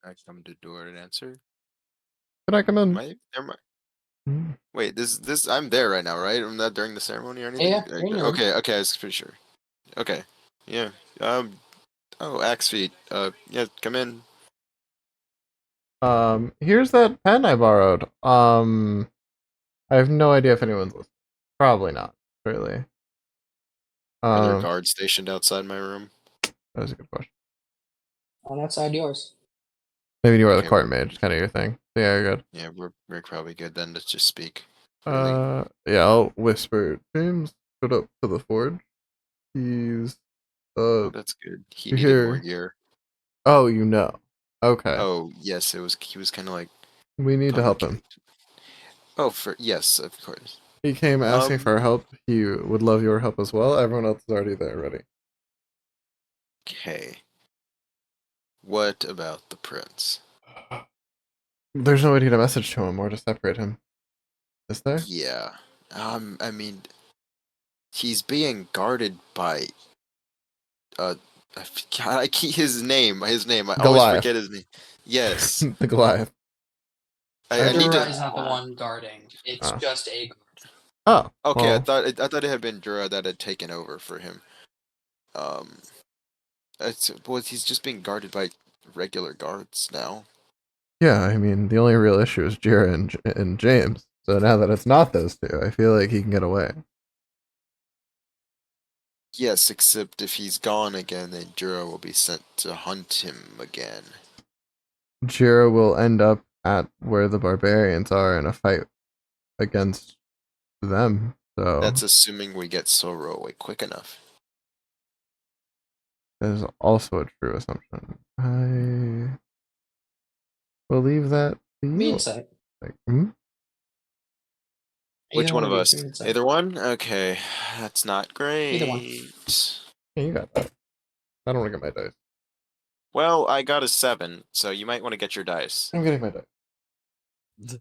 C: I come to the door and answer.
A: Can I come in?
C: Am I?
A: Mm.
C: Wait, this I'm there right now, right? I'm not during the ceremony or anything.
F: Yeah, you're in your room.
C: Okay, I was pretty sure. Okay, yeah. Oh, Axe Feet. Yeah, come in.
A: Here's that pen I borrowed. I have no idea if anyone's listening. Probably not, really.
C: Are there guards stationed outside my room?
A: That was a good question.
F: On outside yours.
A: Maybe you are the
C: Okay,
A: court mage, kind of your thing. Yeah, you're good.
C: Yeah, we're probably good then. Let's just speak.
A: Yeah, I'll whisper. James showed up to the forge. He's
C: Oh, that's good. He
A: you
C: needed
A: hear-
C: more gear.
A: Oh, you know. Okay.
C: Oh, yes, he was kind of like.
A: We need to help him.
C: Oh, yes, of course.
A: He came asking for help. He would love your help as well. Everyone else is already there, ready.
C: Okay. What about the prince?
A: There's no way to get a message to him or to separate him. Is there?
C: Yeah. I mean, he's being guarded by. I keep his name. I always
A: Goliath.
C: forget his name. Yes.
A: The Goliath.
C: I need
F: Jura
C: to.
F: is not the one guarding. It's
A: Oh.
F: just a guard.
A: Oh.
C: Okay,
A: well,
C: I thought it had been Jura that had taken over for him. He's just being guarded by regular guards now.
A: yeah, I mean, the only real issue is Jira and James. So now that it's not those two, I feel like he can get away.
C: Yes, except if he's gone again, then Jura will be sent to hunt him again.
A: Jira will end up at where the barbarians are in a fight against them. So
C: That's assuming we get Soro away quick enough.
A: that is also a true assumption. I believe that to
F: Me
A: you.
F: insight.
A: Like,
C: Which
F: Either
C: one of
F: you
C: us?
F: do insight.
C: Either one? Okay, that's not great.
F: Either one.
A: Yeah, you got that. I don't want to get my dice.
C: Well, I got a 7, so you might want to get your dice.
A: I'm getting my dice.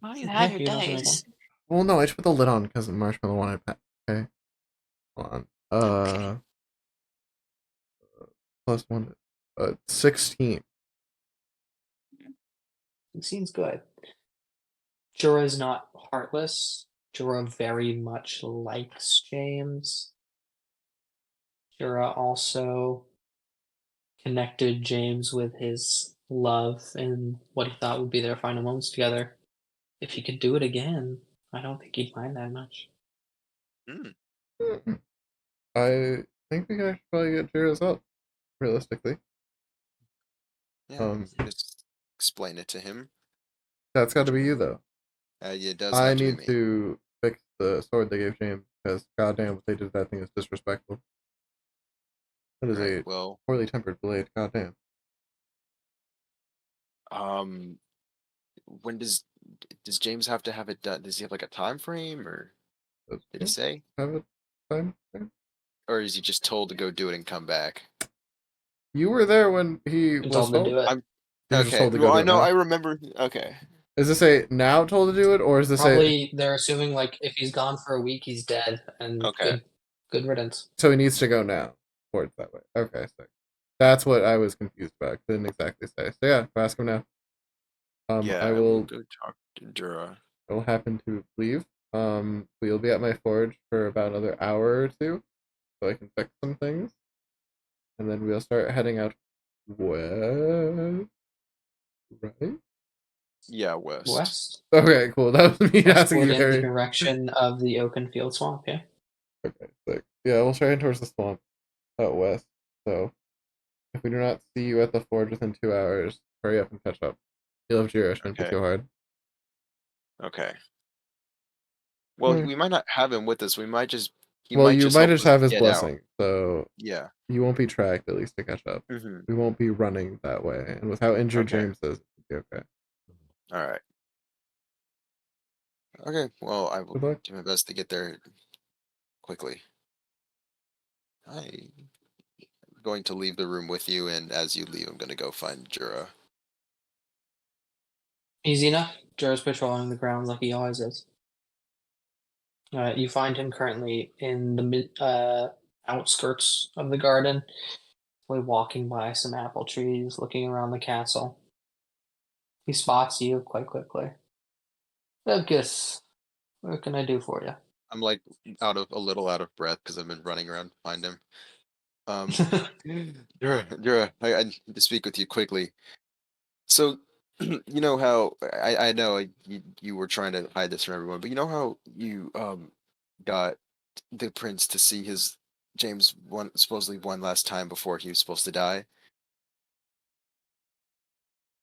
D: Oh, you have
F: Yeah,
D: your
F: you don't have to make
D: dice.
A: Well, no, I just put the lid on because Marshmallow wanted that. Okay. Hold on.
D: Okay.
A: Plus 1. 16.
F: It seems good. Jura is not heartless. Jura very much likes James. Jura also connected James with his love and what he thought would be their final moments together. If he could do it again, I don't think he'd mind that much.
C: Hmm.
A: I think we can actually probably get Jira's up, realistically.
C: Yeah, just explain it to him.
A: That's got to be you, though.
C: It does
A: I
C: have to be
A: need
C: me.
A: to fix the sword they gave James, because goddamn, what they did to that thing is disrespectful. That is
C: Right.
A: a
C: Well,
A: poorly tempered blade, goddamn.
C: when does James have to have it done? Does he have like a time frame, or
A: Does
C: did he
A: James
C: say,
A: have it time?
C: or is he just told to go do it and come back?
A: You were there when he
F: You
A: was
F: told him to
A: told?
F: do it.
C: I'm
A: He was just
C: okay.
A: told to go
C: Well,
A: do
C: I
A: it
C: know.
A: now?
C: I remember. Okay.
A: Is this a now told to do it, or is this a
F: Probably they're assuming like if he's gone for a week, he's dead, and
C: Okay.
F: good riddance.
A: so he needs to go now towards that way? Okay, so that's what I was confused about. Didn't exactly say. So yeah, ask him now.
C: Yeah,
A: I
C: I will
A: will
C: go talk to Jura.
A: will happen to leave. We'll be at my forge for about another hour or two, so I can fix some things, and then we'll start heading out west. Right?
C: Yeah, west.
F: West.
A: Okay, cool. That was me asking
F: Westward
A: you,
F: in the
A: Harry.
F: direction of the Oakenfield Swamp. Yeah.
A: Okay, sick. Yeah, we'll start heading towards the swamp out west. So if we do not see you at the forge within 2 hours, hurry up and catch up. You'll have Jira, shouldn't be
C: Okay.
A: too hard.
C: Okay. Well,
A: Alright.
C: we might not have him with us. We might just. He
A: Well,
C: might
A: you
C: just
A: might
C: help
A: just
C: us
A: have his
C: get out.
A: blessing, so
C: Yeah.
A: you won't be tracked at least to catch up.
C: Mm-hmm.
A: We won't be running that way, and with how injured
C: Okay.
A: James is, it'll be okay.
C: All right. Okay. Well, I will
A: Good luck.
C: do my best to get there quickly. I'm going to leave the room with you, and as you leave, I'm going to go find Jura.
F: Easy enough. Joe's patrolling the grounds like he always is. You find him currently in the outskirts of the garden, walking by some apple trees, looking around the castle. He spots you quite quickly. Lucas, what can I do for you?
C: I'm like a little out of breath because I've been running around to find him. Jura, I need to speak with you quickly. So, you know how I know you were trying to hide this from everyone, but you know how you got the prince to see his James supposedly one last time before he was supposed to die.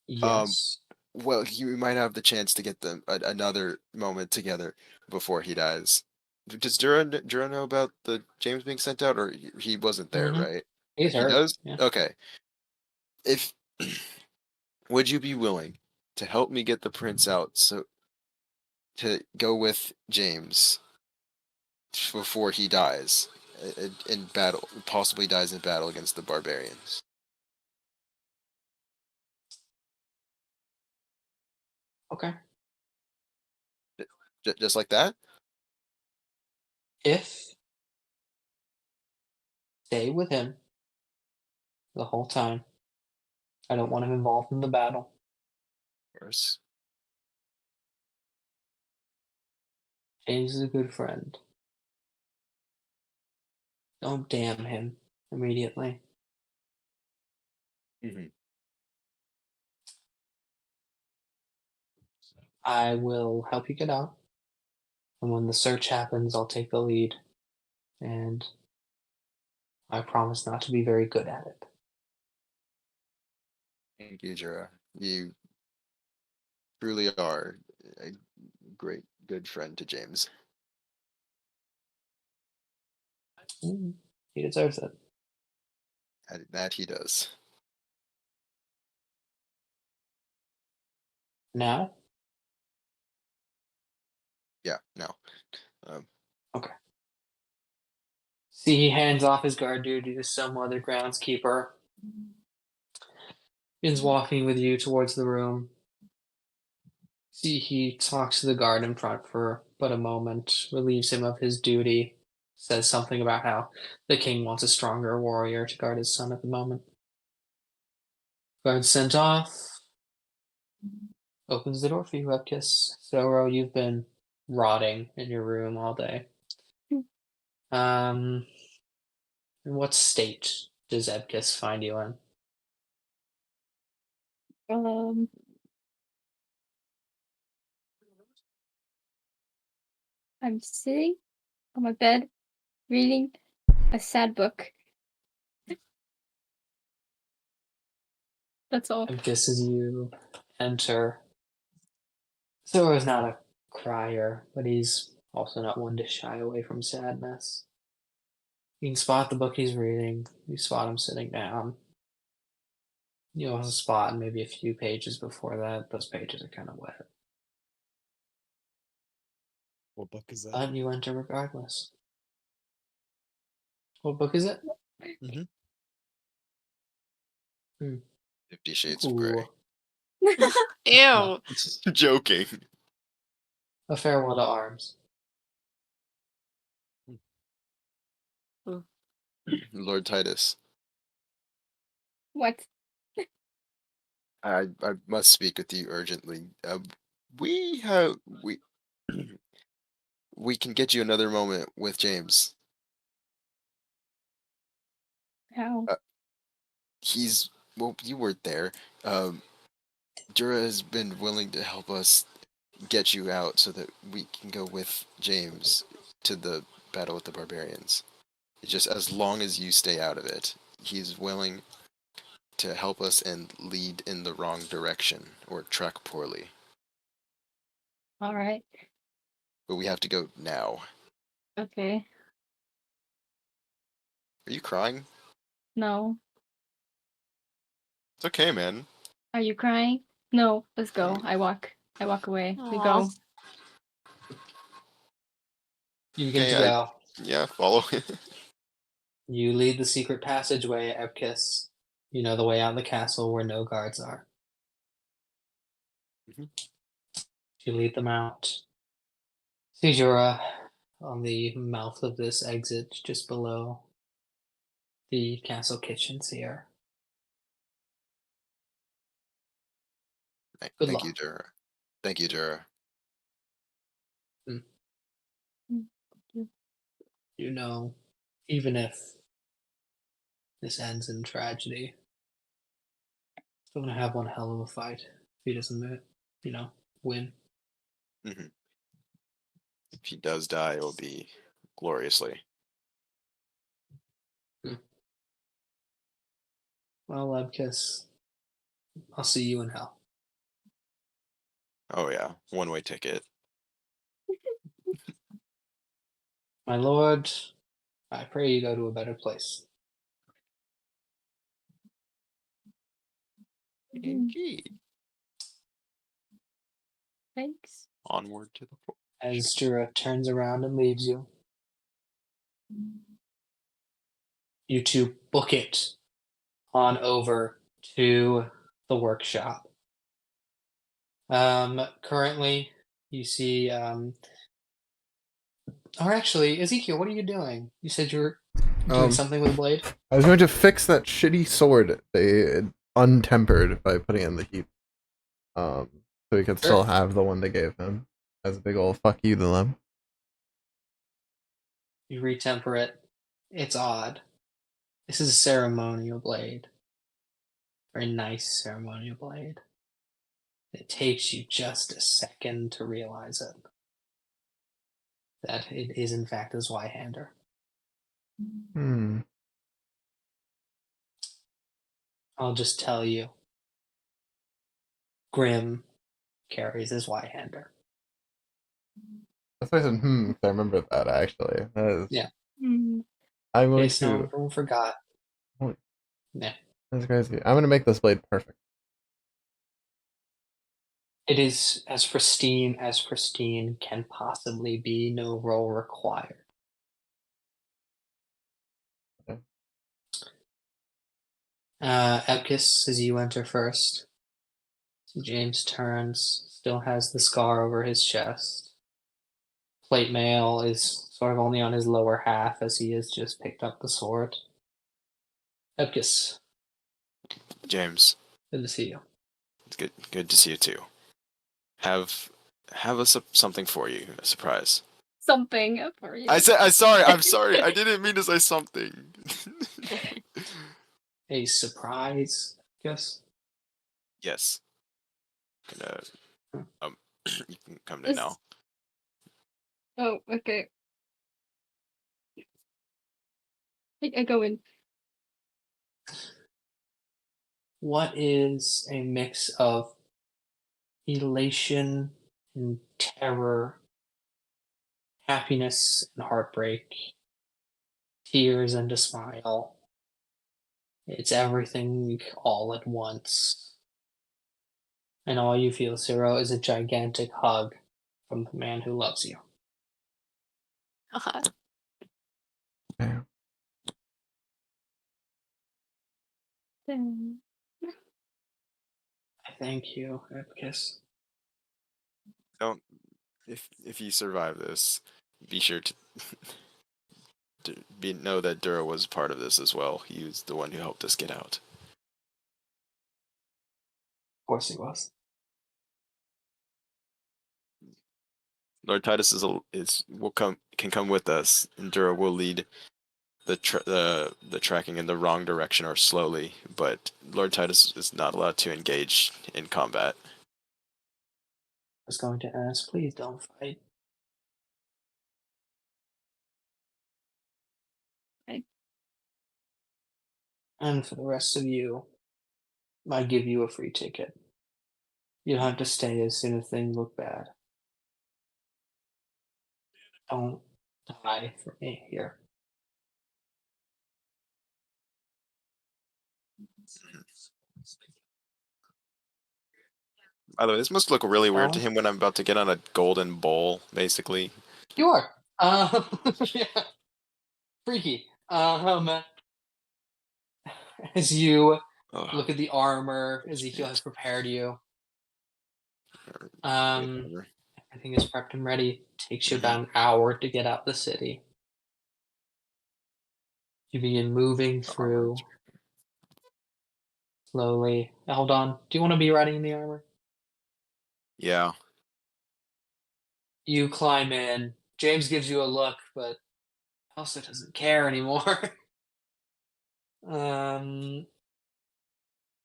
F: Yes.
C: Well, you might have the chance to get them another moment together before he dies. Does Jura know about the James being sent out, or he wasn't there,
F: Mhm.
C: right?
F: He's
C: He
F: hurt.
C: does?
F: Yeah.
C: Okay. If would you be willing to help me get the prince out so to go with James before he dies in battle, possibly dies in battle against the barbarians?
F: Okay.
C: Just like that?
F: If stay with him the whole time. I don't want him involved in the battle.
C: Of course.
F: James is a good friend. Don't damn him immediately.
C: Mm-hmm.
F: I will help you get out. And when the search happens, I'll take the lead. And I promise not to be very good at it.
C: Thank you, Jura. You truly are a great, good friend to James.
F: He deserves it.
C: That he does.
F: Now?
C: Yeah, no. Um,
F: Okay. See, he hands off his guard duty to some other groundskeeper. Begins walking with you towards the room. See, he talks to the guard in front for but a moment, relieves him of his duty, says something about how the king wants a stronger warrior to guard his son at the moment. Guard sent off. Opens the door for you, Epkiss. Zoro, you've been rotting in your room all day. In what state does Epkiss find you in?
G: I'm sitting on my bed reading A sad book. That's all.
B: And just as you enter, Zoro is not a crier, but he's also not one to shy away from sadness. You can spot the book he's reading. You spot him sitting down. You also spot maybe a few pages before that. Those pages are kind of wet.
E: What book is that?
B: But you enter regardless. What book is it?
C: 50 Shades of Grey.
B: Ooh,
D: Ew.
C: Joking.
B: A Farewell to Arms.
C: Lord Titus.
G: What?
C: I must speak with you urgently. We we can get you another moment with James.
G: How?
C: He's well, you weren't there. Jura has been willing to help us get you out so that we can go with James to the battle with the barbarians. Just as long as you stay out of it, he's willing to help us and lead in the wrong direction or track poorly.
G: All right.
C: But we have to go now.
G: Okay.
C: Are you crying?
G: No.
C: It's okay, man.
G: Are you crying? No. Let's go. I walk away. We
D: Aw.
G: go.
B: You begin
C: Okay,
B: to go.
C: Yeah, follow.
B: You lead the secret passageway at Epkis. You know the way out of the castle where no guards are.
C: Mhm.
B: You lead them out. See Jura on the mouth of this exit just below the castle kitchens here. Good
C: Thank you,
B: luck.
C: Jura. Thank you, Jura.
B: You know, even if this ends in tragedy, still gonna have one hell of a fight if he doesn't, win.
C: Mm-hmm. If he does die, it will be gloriously.
B: Well, Lebkis, I'll see you in hell.
C: Oh yeah, one-way ticket.
B: My lord, I pray you go to a better place.
C: Indeed.
G: Thanks.
C: Onward to the forge.
B: As Jura turns around and leaves you, you two book it on over to the workshop. Currently, you see, or actually, Ezekiel, what are you doing? You said you were doing something with a blade?
A: I was going to fix that shitty sword they untempered by putting it in the heap. So he could still
B: Sure.
A: have the one they gave him as a big old fuck you to them.
B: You retemper it. It's odd. This is a ceremonial blade. Very nice ceremonial blade. It takes you just a second to realize it. That it is in fact a Zweihander.
A: Hmm.
B: I'll just tell you. Grim carries his Zweihander.
A: That's why I said, 'cause I remember that actually. That is,
B: Yeah.
G: Mm.
A: I'm
B: In
A: going
B: case no
A: to.
B: one forgot.
A: Oh.
B: Yeah.
A: That's crazy. I'm going to make this blade perfect.
B: It is as pristine can possibly be, no roll required.
A: Okay.
B: Epkis, as you enter first. James turns, still has the scar over his chest. Plate mail is sort of only on his lower half as he has just picked up the sword. Epkis,
C: James,
B: good to see you.
C: it's good to see you too. Have something for you, a surprise.
G: Something for you.
C: I'm sorry. I didn't mean to say something.
B: A surprise, Epkis?
C: Yes. Gonna, you can come to
G: This-
C: now.
G: Oh, okay. I go in.
B: What is a mix of elation and terror, happiness and heartbreak, tears and a smile? It's everything all at once. And all you feel, Zero, is a gigantic hug from the man who loves you.
A: Damn.
G: Then
B: I thank you, Epicus.
C: Don't if you survive this, be sure to know that Dura was part of this as well. He was the one who helped us get out.
B: Of course he was.
C: Lord Titus can come with us, and Dura will lead the tracking in the wrong direction or slowly. But Lord Titus is not allowed to engage in combat.
B: I was going to ask, please don't fight.
G: Okay.
B: And for the rest of you, I give you a free ticket. You don't have to stay as soon as things look bad. Don't die for me here.
C: By the way, this must look really weird to
B: Well,
C: him when I'm about to get on a golden bowl, basically.
B: you are. Yeah. Freaky. As you
C: Ugh.
B: look at the armor Ezekiel has prepared you,
C: Whatever.
B: everything is prepped and ready. Takes you
C: Mhm.
B: about an hour to get out the city. You begin moving
C: The armor
B: through
C: is-
B: slowly. Hold on. Do you want to be riding in the armor?
C: Yeah.
B: You climb in. James gives you a look, but also doesn't care anymore.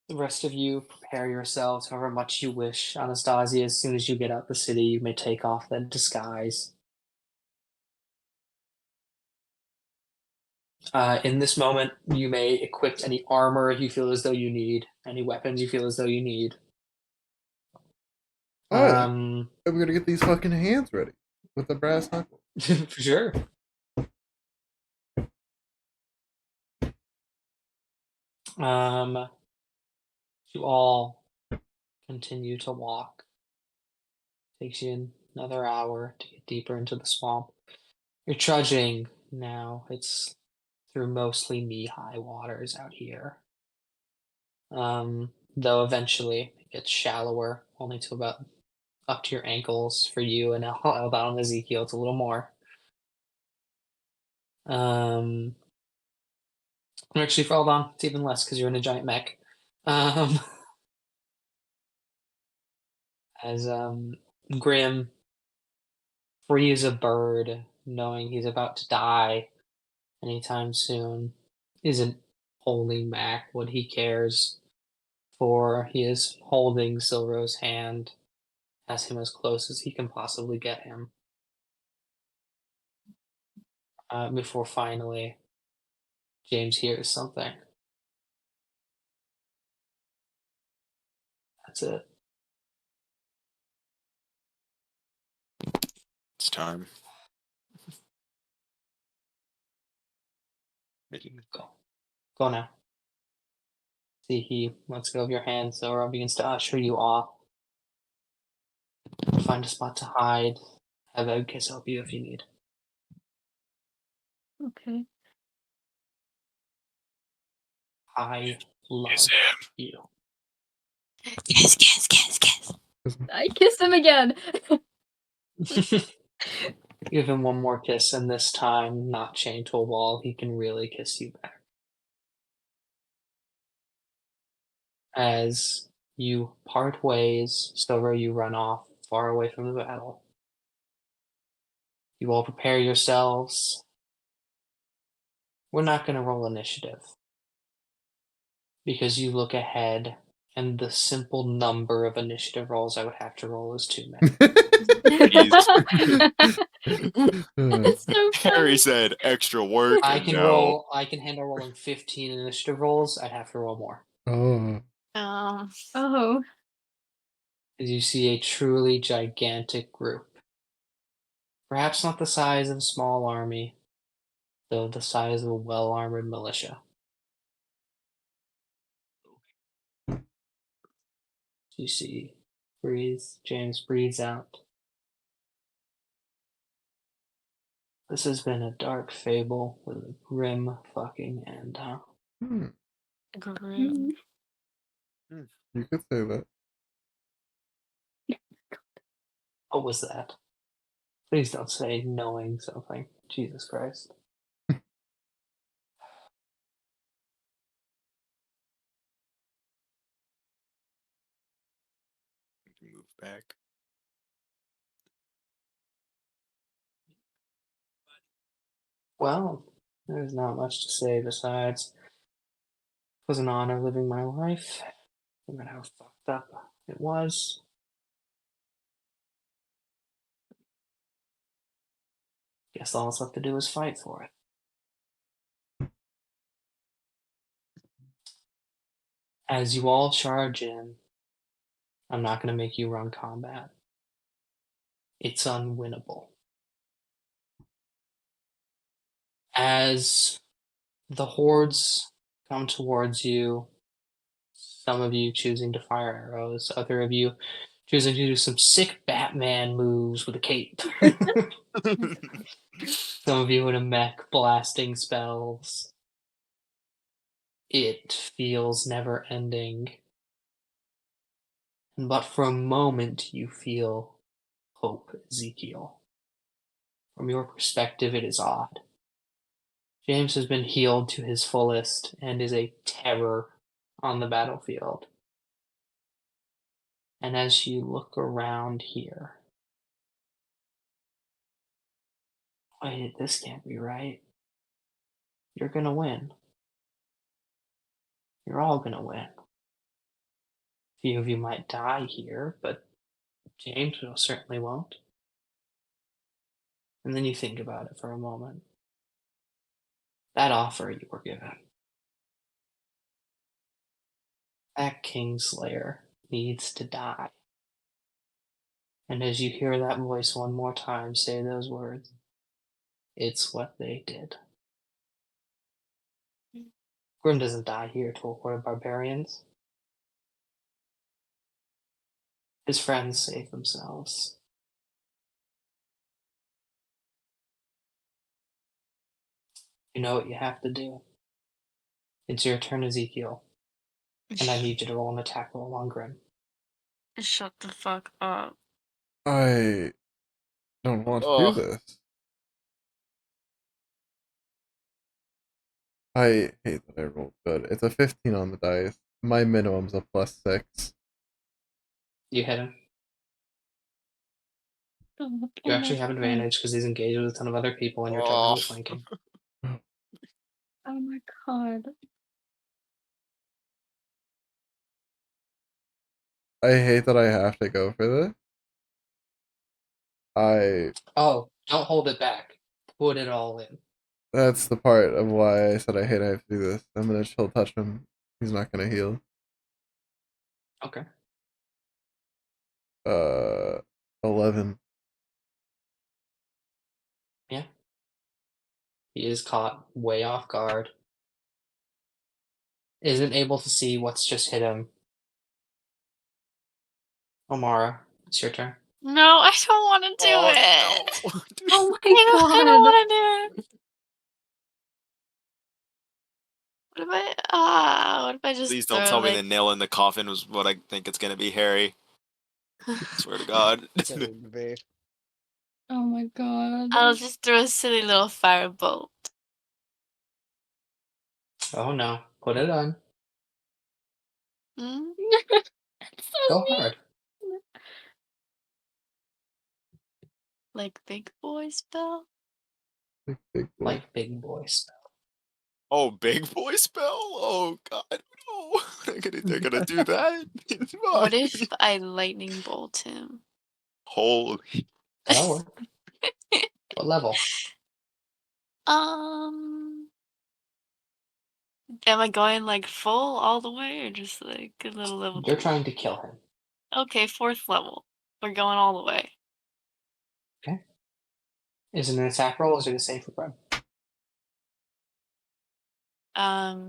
B: The rest of you prepare yourselves however much you wish. Anastasia, as soon as you get out the city, you may take off that disguise. In this moment, you may equip any armor you feel as though you need, any weapons you feel as though you need.
A: Alright,
B: Um,
A: we're gonna get these fucking hands ready with the brass knuckle.
B: for sure. You all continue to walk. Takes you another hour to get deeper into the swamp. You're trudging now. It's through mostly knee-high waters out here. Though eventually it gets shallower, only to about up to your ankles for you, and about on Ezekiel, it's a little more. Actually, for Eldon, it's even less because you're in a giant mech. As Grim frees a bird, knowing he's about to die anytime soon, isn't holding back what he cares for. He is holding Silro's hand, has him as close as he can possibly get him. Before finally James hears something. That's it.
C: It's time.
B: Go. Go now. See, he lets go of your hand, Silro begins to usher you off. Find a spot to hide. Have Edkiss help you if you need.
G: okay.
B: I love
C: Kiss
B: you.
D: Kiss, kiss, kiss, kiss.
G: I kissed him again.
B: Give him one more kiss, and this time, not chained to a wall, he can really kiss you back. As you part ways, Silver, you run off far away from the battle. You all prepare yourselves. We're not going to roll initiative because you look ahead and the simple number of initiative rolls I would have to roll is too many.
G: That's so
C: Harry
G: funny.
C: said extra work.
B: I
C: and
B: can
C: no.
B: I can handle rolling 15 initiative rolls. I'd have to roll more.
A: Oh.
G: Oh.
B: As you see a truly gigantic group. Perhaps not the size of a small army, though the size of a well-armored militia. You see, James breathes out. This has been a dark fable with a grim fucking end, huh?
A: Hmm.
D: Grim.
A: You could say that.
B: What was that? Please don't say knowing something. Jesus Christ.
C: Move back.
B: Well, there's not much to say besides it was an honor living my life, no matter how fucked up it was. Guess all that's left to do is fight for it. As you all charge in, I'm not going to make you run combat. It's unwinnable. As the hordes come towards you, some of you choosing to fire arrows, other of you choosing to do some sick Batman moves with a cape. Some of you in a mech blasting spells. It feels never ending. But for a moment, you feel hope, Ezekiel. From your perspective, it is odd. James has been healed to his fullest and is a terror on the battlefield. And as you look around here, wait, this can't be right. You're gonna win. You're all gonna win. A few of you might die here, but James certainly won't. And then you think about it for a moment. That offer you were given. That Kingslayer needs to die. And as you hear that voice one more time say those words, it's what they did. Grim doesn't die here to a horde of barbarians. His friends save themselves. You know what you have to do. It's your turn, Ezekiel. And I need you to roll an attack roll on Grim.
D: Shut the fuck up.
A: I don't want to do
C: Ugh.
A: this. I hate that I rolled good. It's a 15 on the dice. My minimum's a +6.
B: You hit him.
G: Oh
B: You actually have
G: my
B: advantage because he's engaged with a ton of other people and you're
C: Oh.
B: technically flanking.
G: God. Oh my god.
A: I hate that I have to go for this.
B: Oh, don't hold it back. Put it all in.
A: That's the part of why I said I hate I have to do this. I'm gonna chill touch him. He's not gonna heal.
B: Okay.
A: 11.
B: Yeah. He is caught way off guard. Isn't able to see what's just hit him. Omara, it's your turn.
D: No, I don't want to do
C: Oh,
D: it.
C: no. Dude.
G: Oh my
D: I don't
G: god.
D: want to do it. What if I just
C: Please don't
D: throw,
C: tell me
D: like,
C: the nail in the coffin was what I think it's gonna be, Harry. Swear to God.
E: That's what it would be.
G: Oh my god.
D: I'll just throw a silly little firebolt.
B: Oh no. Put it on.
D: Hmm?
G: That's so
B: Go
G: mean.
B: hard.
D: Like big boy spell?
A: Big boy.
B: Like big boy spell.
C: Oh, big boy spell? Oh God, no. They're gonna do that?
D: What if I lightning bolt him?
C: Holy.
B: That'll work. What level?
D: Am I going like full all the way or just like a little level?
B: You're
D: 3?
B: trying to kill him.
D: Okay, 4th level. We're going all the way.
B: Is it an attack roll or is it a save for Brad?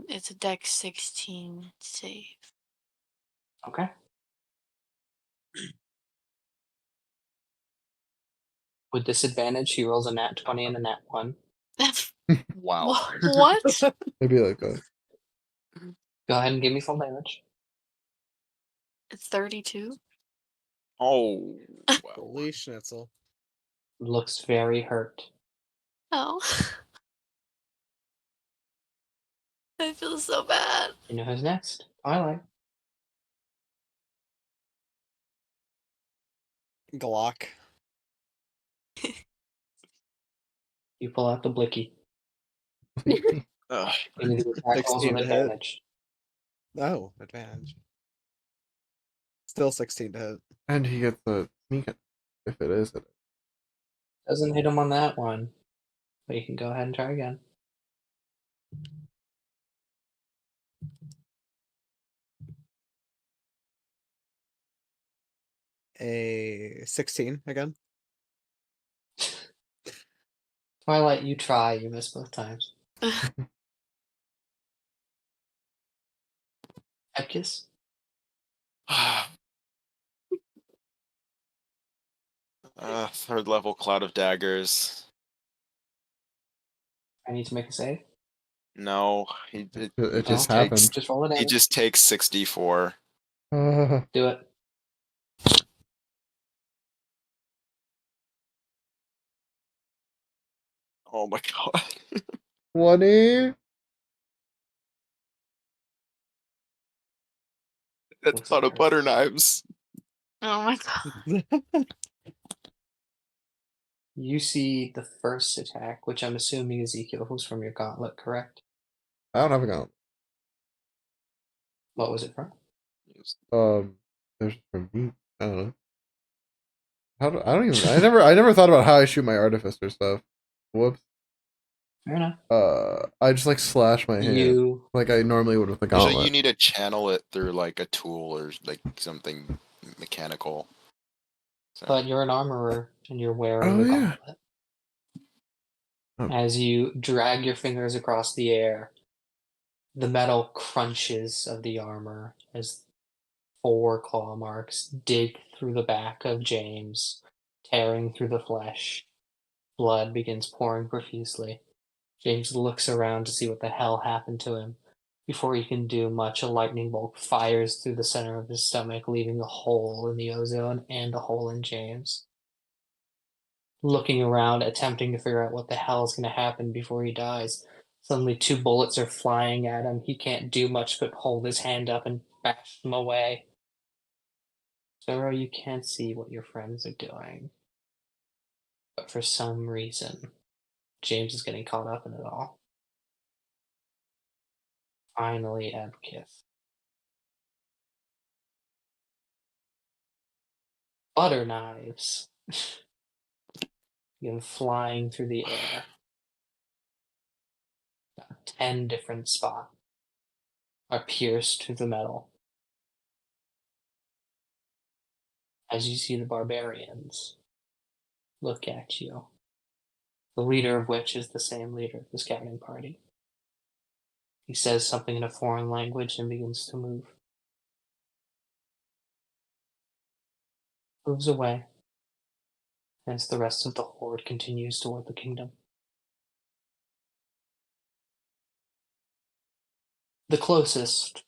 D: It's a Dex 16 save.
B: Okay. With disadvantage, he rolls a nat 20 and a nat 1.
C: Wow.
D: What?
A: Maybe like a
B: Go ahead and give me full damage.
D: It's 32.
C: Oh. Wow.
E: Holy schnitzel.
B: Looks very hurt.
D: Oh. I feel so bad.
B: You know who's next? Twilight.
E: Glock.
B: You pull out the blicky.
C: Ugh.
B: Give me the attack rolls
E: 16
B: with
E: to hit.
B: advantage.
E: Oh, advantage. Still 16 to hit.
A: and he gets the sneak it, if it is.
B: Doesn't hit him on that one. But you can go ahead and try again.
E: A 16 again.
B: Twilight, you try. You miss both times. Epkiss?
C: Third level Cloud of Daggers.
B: I need to make a save.
C: No,
A: It just
C: just
A: happened.
C: takes
B: Just roll it
C: he
B: in.
C: just takes 64.
B: Do it.
C: Oh my god.
A: 20.
C: That's
B: Looks
C: a lot of
B: like
C: butter knives.
D: Oh my god.
B: You see the first attack, which I'm assuming Ezekiel was from your gauntlet, correct?
A: I don't have a gun.
B: What was it from?
A: There's from me. I don't know. I don't even. I never thought about how I shoot my artificer stuff. Whoops.
B: Fair enough.
A: I just like slash my hand
B: You
A: like I normally would with a
C: Usually
A: gauntlet.
C: you need to channel it through like a tool or like something mechanical. So,
B: But you're an armorer and you're wearing
A: Oh,
B: a
A: yeah.
B: gauntlet.
A: Oh.
B: As you drag your fingers across the air, the metal crunches of the armor as 4 claw marks dig through the back of James, tearing through the flesh. Blood begins pouring profusely. James looks around to see what the hell happened to him. Before he can do much, a lightning bolt fires through the center of his stomach, leaving a hole in the ozone and a hole in James. Looking around, attempting to figure out what the hell is going to happen before he dies. Suddenly 2 bullets are flying at him. He can't do much but hold his hand up and bash them away. Zoro, you can't see what your friends are doing. But for some reason, James is getting caught up in it all. Finally, Ebkith. Butter knives begin flying through the air. About 10 different spots are pierced through the metal. As you see the barbarians look at you, the leader of which is the same leader of the scouting party. He says something in a foreign language and begins to move. Moves away as the rest of the horde continues toward the kingdom. The closest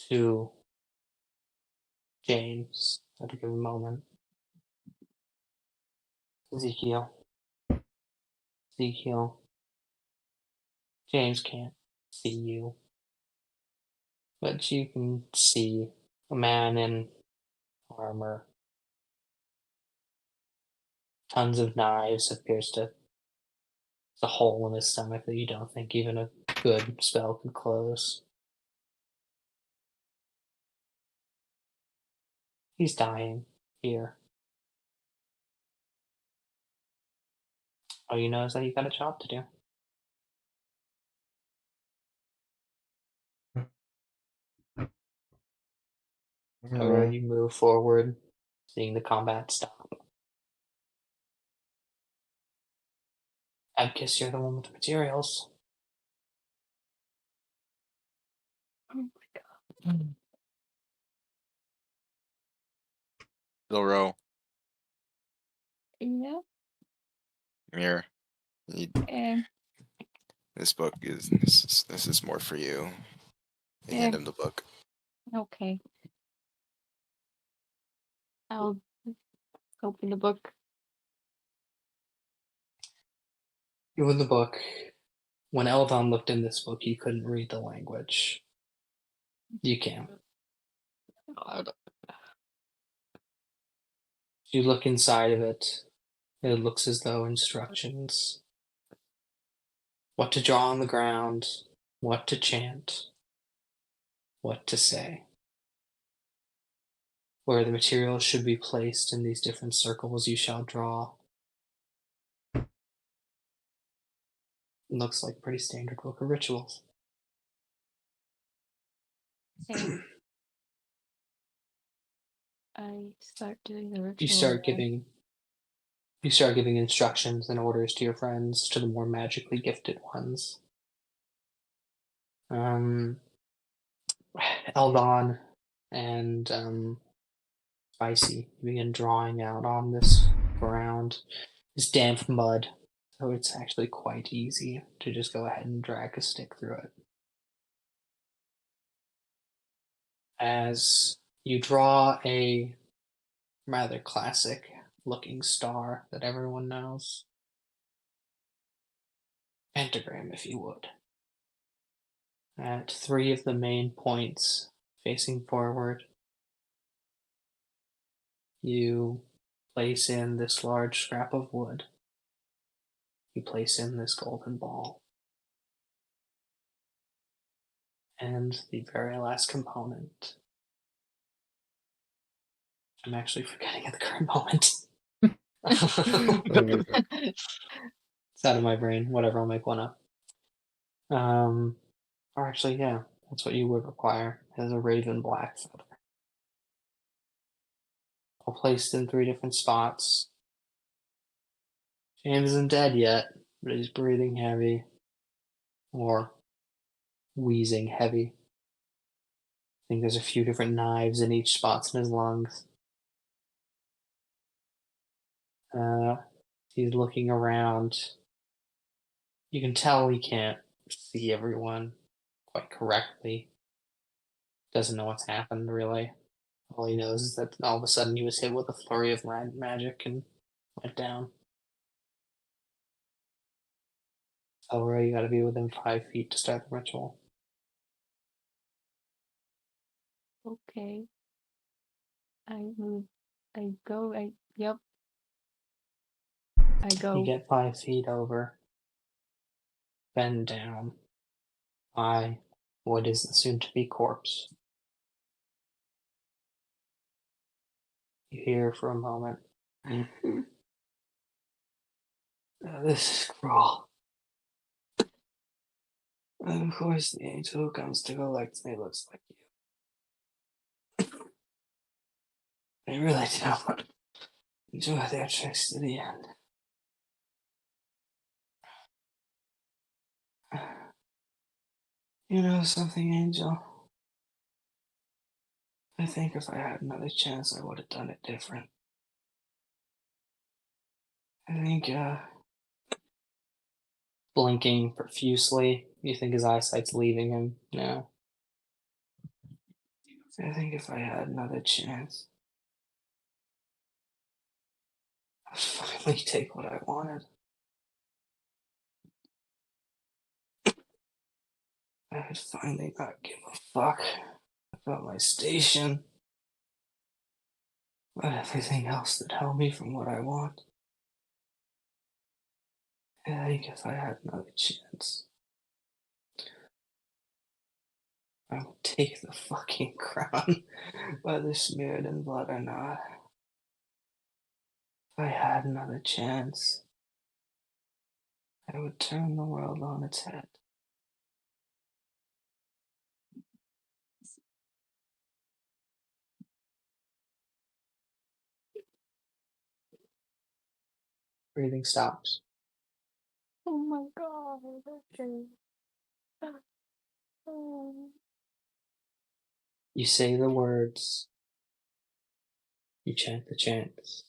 B: to James at a given moment. Ezekiel. James can't see you. But you can see a man in armor. Tons of knives have pierced it. There's a hole in his stomach that you don't think even a good spell could close. He's dying here. All you know is that you got a job to do. However, you move forward, seeing the combat stop. I guess you're the one with the materials.
G: Oh my god.
C: Loro,
G: Yeah.
C: here. You,
G: And
C: this book is this is more for you. You
G: Yeah.
C: hand him the book.
G: okay. I'll open the book.
B: You in the book. When Eldon looked in this book, he couldn't read the language. You can.
G: God.
B: If you look inside of it, it looks as though instructions. What to draw on the ground, what to chant, what to say. Where the materials should be placed in these different circles you shall draw. It looks like a pretty standard book of rituals.
G: Okay. I start doing the ritual.
B: You start
G: again.
B: giving instructions and orders to your friends, to the more magically gifted ones. Eldon and Spicy begin drawing out on this ground, this damp mud, so it's actually quite easy to just go ahead and drag a stick through it. As you draw a rather classic looking star that everyone knows, pentagram if you would, at 3 of the main points facing forward, you place in this large scrap of wood. You place in this golden ball. And the very last component. I'm actually forgetting at the current moment. It's out of my brain. Whatever, I'll make one up. Or actually, yeah, that's what you would require as a raven black feather. All placed in 3 different spots. James isn't dead yet, but he's breathing heavy. Or wheezing heavy. I think there's a few different knives in each spot in his lungs. He's looking around. You can tell he can't see everyone quite correctly. Doesn't know what's happened, really. All he knows is that all of a sudden he was hit with a flurry of magic and went down. Elroy, you gotta be within 5 feet to start the ritual.
G: Okay. I move. I go. Yep. I go.
B: You get 5 feet over. Bend down. By what is the soon-to-be corpse. You hear for a moment. This is cruel. And of course, the angel who comes to collect me looks like you. They really don't enjoy their tricks to the end. You know something, Angel? I think if I had another chance, I would have done it different. I think, blinking profusely, you think his eyesight's leaving him now. I think if I had another chance, I'd finally take what I wanted. I would finally not give a fuck about my station, about everything else that held me from what I want. I think if I had another chance, I will take the fucking crown, whether smeared in blood or not. If I had another chance, I would turn the world on its head. Breathing stops.
G: Oh my god. Okay. Oh.
B: You say the words. You chant the chants.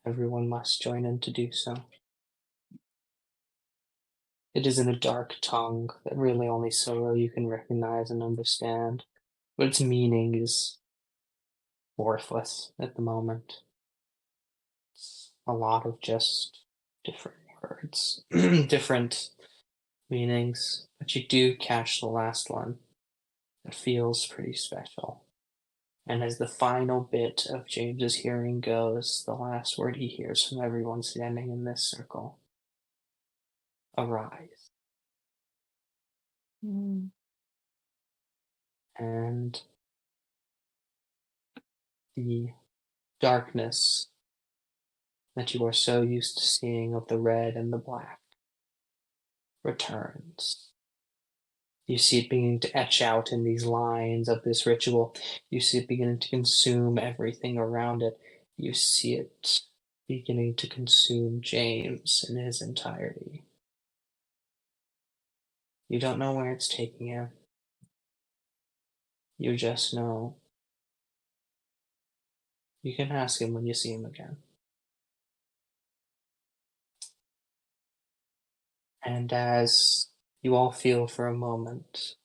B: Everyone must join in to do so. It is in a dark tongue that really only Solo you can recognize and understand, but its meaning is worthless at the moment. It's a lot of just different words, different meanings, but you do catch the last one. It feels pretty special. And as the final bit of James's hearing goes, the last word he hears from everyone standing in this circle: arise.
G: Mm.
B: And the darkness that you are so used to seeing of the red and the black returns. You see it beginning to etch out in these lines of this ritual. You see it beginning to consume everything around it. You see it beginning to consume James in his entirety. You don't know where it's taking him. You just know. You can ask him when you see him again. And as you all feel for a moment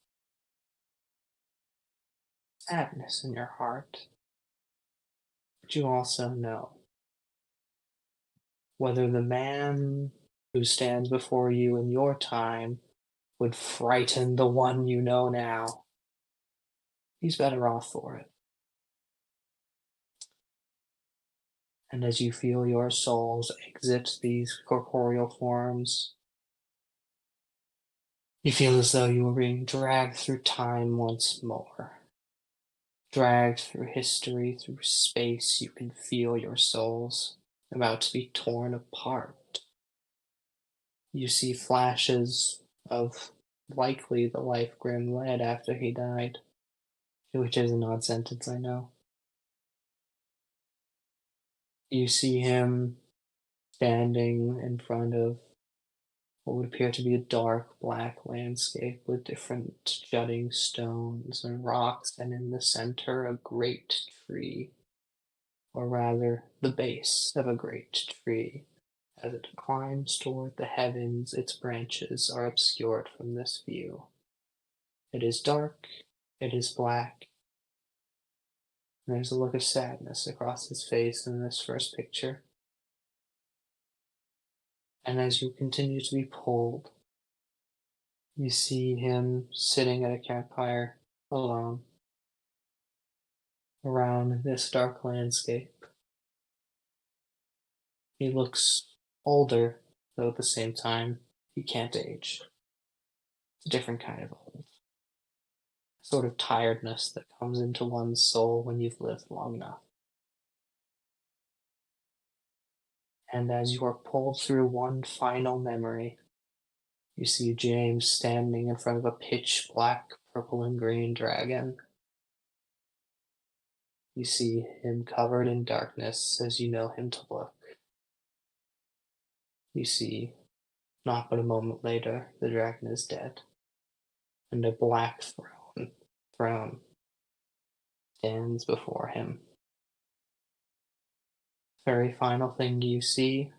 B: sadness in your heart, but you also know whether the man who stands before you in your time would frighten the one you know now, he's better off for it. And as you feel your souls exit these corporeal forms, you feel as though you are being dragged through time once more. Dragged through history, through space. You can feel your souls about to be torn apart. You see flashes of likely the life Grim led after he died, which is an odd sentence, I know. You see him standing in front of what would appear to be a dark black landscape with different jutting stones and rocks, and in the center a great tree, or rather the base of a great tree. As it climbs toward the heavens, its branches are obscured from this view. It is dark, it is black, and there's a look of sadness across his face in this first picture. And as you continue to be pulled, you see him sitting at a campfire alone around this dark landscape. He looks older, though at the same time, he can't age. It's a different kind of old. A sort of tiredness that comes into one's soul when you've lived long enough. And as you are pulled through one final memory, you see James standing in front of a pitch black purple and green dragon. You see him covered in darkness as you know him to look. You see, not but a moment later, the dragon is dead, and a black throne stands before him. Very final thing you see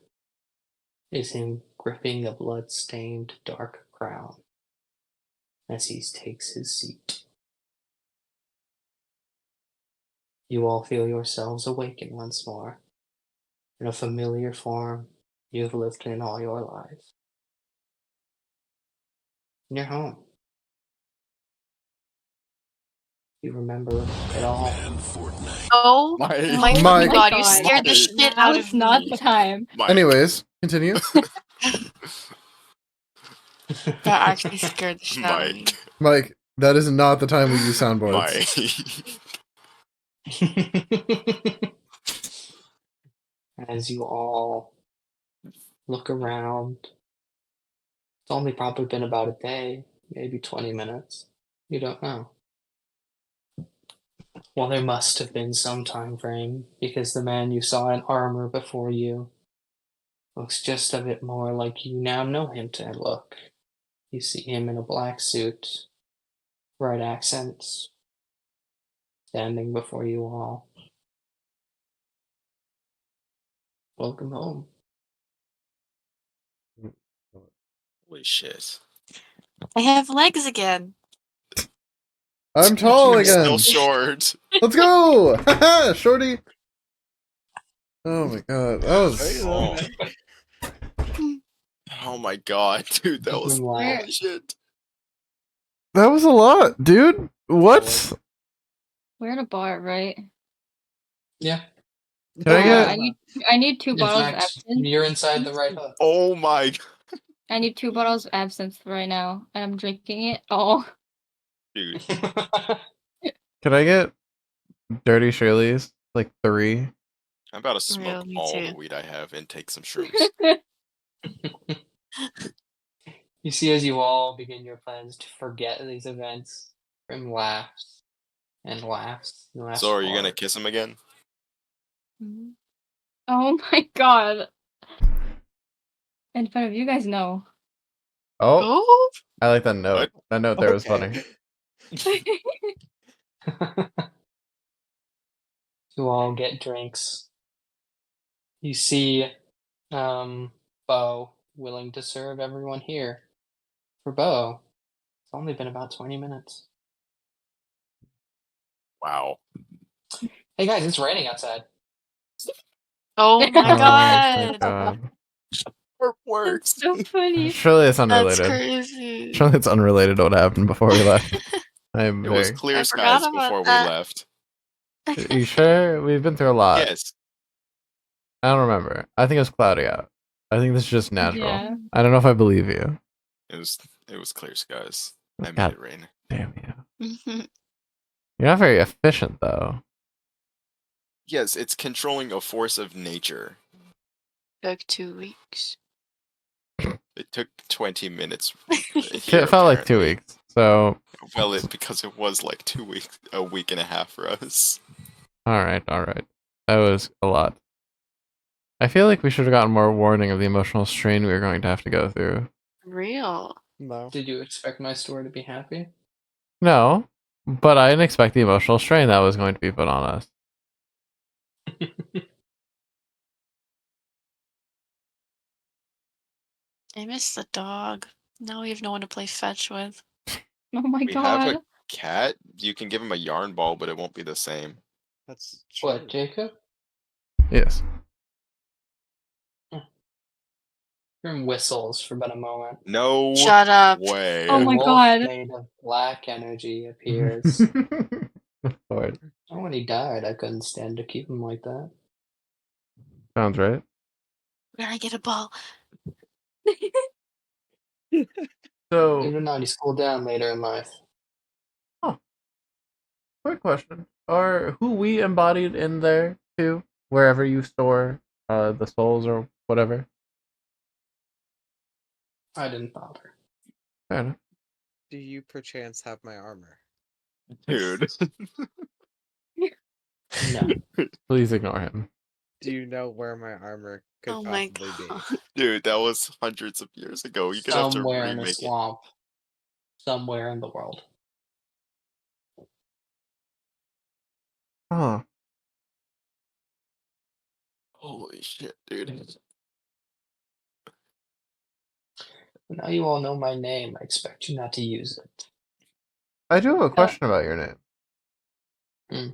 B: is him gripping a blood-stained dark crown as he takes his seat. You all feel yourselves awaken once more in a familiar form you have lived in all your lives. In your home. You remember it all.
D: Oh
C: My,
D: my
A: My
D: fucking god, you
G: God.
D: scared the
C: My-
D: shit
G: Now
D: out
G: is
D: of
G: not
D: me.
G: the time.
C: my,
A: Anyways, continue.
D: That actually scared the shit out of me.
C: Mike.
A: Mike, That is not the time we use soundboards.
C: My.
B: As you all look around, it's only probably been about a day, maybe 20 minutes. You don't know. Well, there must have been some time frame, because the man you saw in armor before you looks just a bit more like you now know him to look. You see him in a black suit, bright accents, standing before you all. Welcome home.
C: Holy shit.
D: I have legs again.
A: I'm tall
C: You're
A: again.
C: still short.
A: Let's go, haha, shorty. Oh my god, that was.
C: Oh. Oh my god, dude, that was
B: Where-
C: holy shit.
A: That was a lot, dude. What?
G: We're in a bar, right?
B: Yeah.
A: Can I get?
G: I need 2
B: In
G: bottles of
B: fact,
G: absinthe.
B: you're inside the right hook.
C: Oh my.
G: I need 2 bottles of absinthe right now, and I'm drinking it all.
C: Dude.
A: Can I get Dirty Shirley's? Like 3.
C: I'm about to smoke
D: me
C: all
D: too.
C: the weed I have and take some shrooms.
B: You see, as you all begin your plans to forget these events, Grim laughs and laughs and laughs.
C: So are you gonna
B: hard.
C: kiss him again?
G: Oh my god. In front of you guys know.
A: Oh,
D: Oh,
A: I like that note.
C: What?
A: That note there was
E: Okay.
A: funny.
B: You all get drinks. You see Bo willing to serve everyone here. For Bo, it's only been about 20 minutes.
C: Wow.
B: Hey guys, it's raining outside.
D: oh my
A: Oh my
D: god.
A: god.
C: It works.
G: So funny.
A: Surely it's
D: That's
A: unrelated.
D: crazy.
A: Surely it's unrelated to what happened before we left. I'm
C: It was
A: very.
C: clear
D: I forgot
C: skies
D: about
C: before we
D: that.
C: left.
A: You sure? We've been through a lot.
C: Yes.
A: I don't remember. I think it was cloudy out. I think this is just natural.
G: Yeah.
A: I don't know if I believe you.
C: It was clear skies. I made
A: God
C: it rain.
A: damn you. You're not very efficient though.
C: Yes, it's controlling a force of nature.
D: Took 2 weeks.
C: It took 20 minutes.
A: Shit,
C: here,
A: it felt like 2
C: apparently.
A: weeks. So
C: Well, because it was like 2 weeks, a week and a half for us.
A: alright. That was a lot. I feel like we should have gotten more warning of the emotional strain we were going to have to go through.
D: Real.
E: No.
B: Did you expect my store to be happy?
A: No, but I didn't expect the emotional strain that was going to be put on us.
D: I miss the dog. Now we have no one to play fetch with.
G: Oh my
C: We have
G: god.
C: a cat. You can give him a yarn ball, but it won't be the same.
E: That's true.
B: What, Jacob?
A: Yes.
B: Grim whistles for about a moment.
C: No
D: Shut up.
C: way.
G: Oh
B: A
G: my
B: wolf
G: god.
B: made of black energy appears.
A: Lord.
B: And when he died, I couldn't stand to keep him like that.
A: Sounds right.
D: We're gonna get a ball.
A: So,
B: Even though he's cooled down later in life.
A: quick question: are who we embodied in there too? Wherever you store the souls or whatever.
B: I didn't bother.
A: Fair enough.
E: Do you perchance have my armor?
C: Dude.
B: No.
A: Please ignore him.
E: Do you know where my armor could
D: Oh my
E: possibly
D: god.
E: be?
C: Dude, that was hundreds of years ago. You're gonna have to
B: Somewhere in a
C: remake it.
B: swamp. Somewhere in the world.
A: Huh.
C: Holy shit, dude.
B: Now you all know my name. I expect you not to use it.
A: I do have a question about your name.
B: Hmm.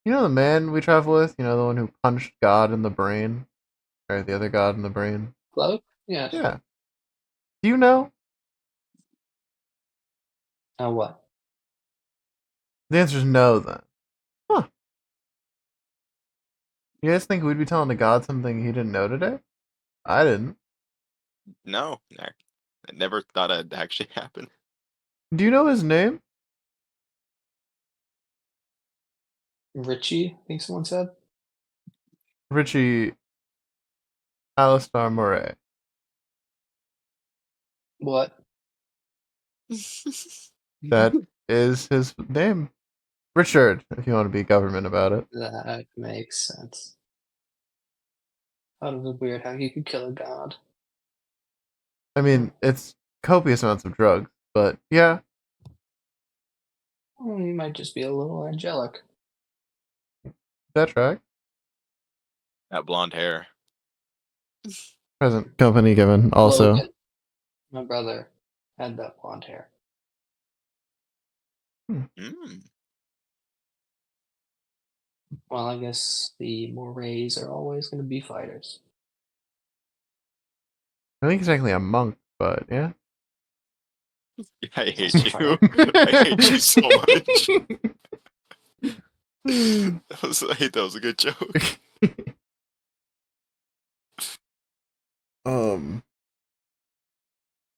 A: You know the man we travel with? You know the one who punched God in the brain? Or the other God in the brain?
B: Cloak? Yes.
A: Yeah. Do you know?
B: Now what?
A: The answer is no then. Huh. You guys think we'd be telling the God something he didn't know today? I didn't.
C: No, I never thought it'd actually happen.
A: Do you know his name?
B: Richie, I think someone said.
A: Richie Alistar Moray.
B: What?
A: That is his name. Richard, if you want to be government about it.
B: That makes sense. Thought it was weird how you could kill a god.
A: I mean, it's copious amounts of drugs, but yeah,
B: Well, he might just be a little angelic.
A: that track.
C: That blonde hair.
A: Present company given also.
B: Logan, my brother, had that blonde hair.
C: Mm.
B: Well, I guess the Morays are always going to be fighters.
A: I think he's technically a monk, but yeah.
C: I hate you. I hate you so much. I hate that was a good joke.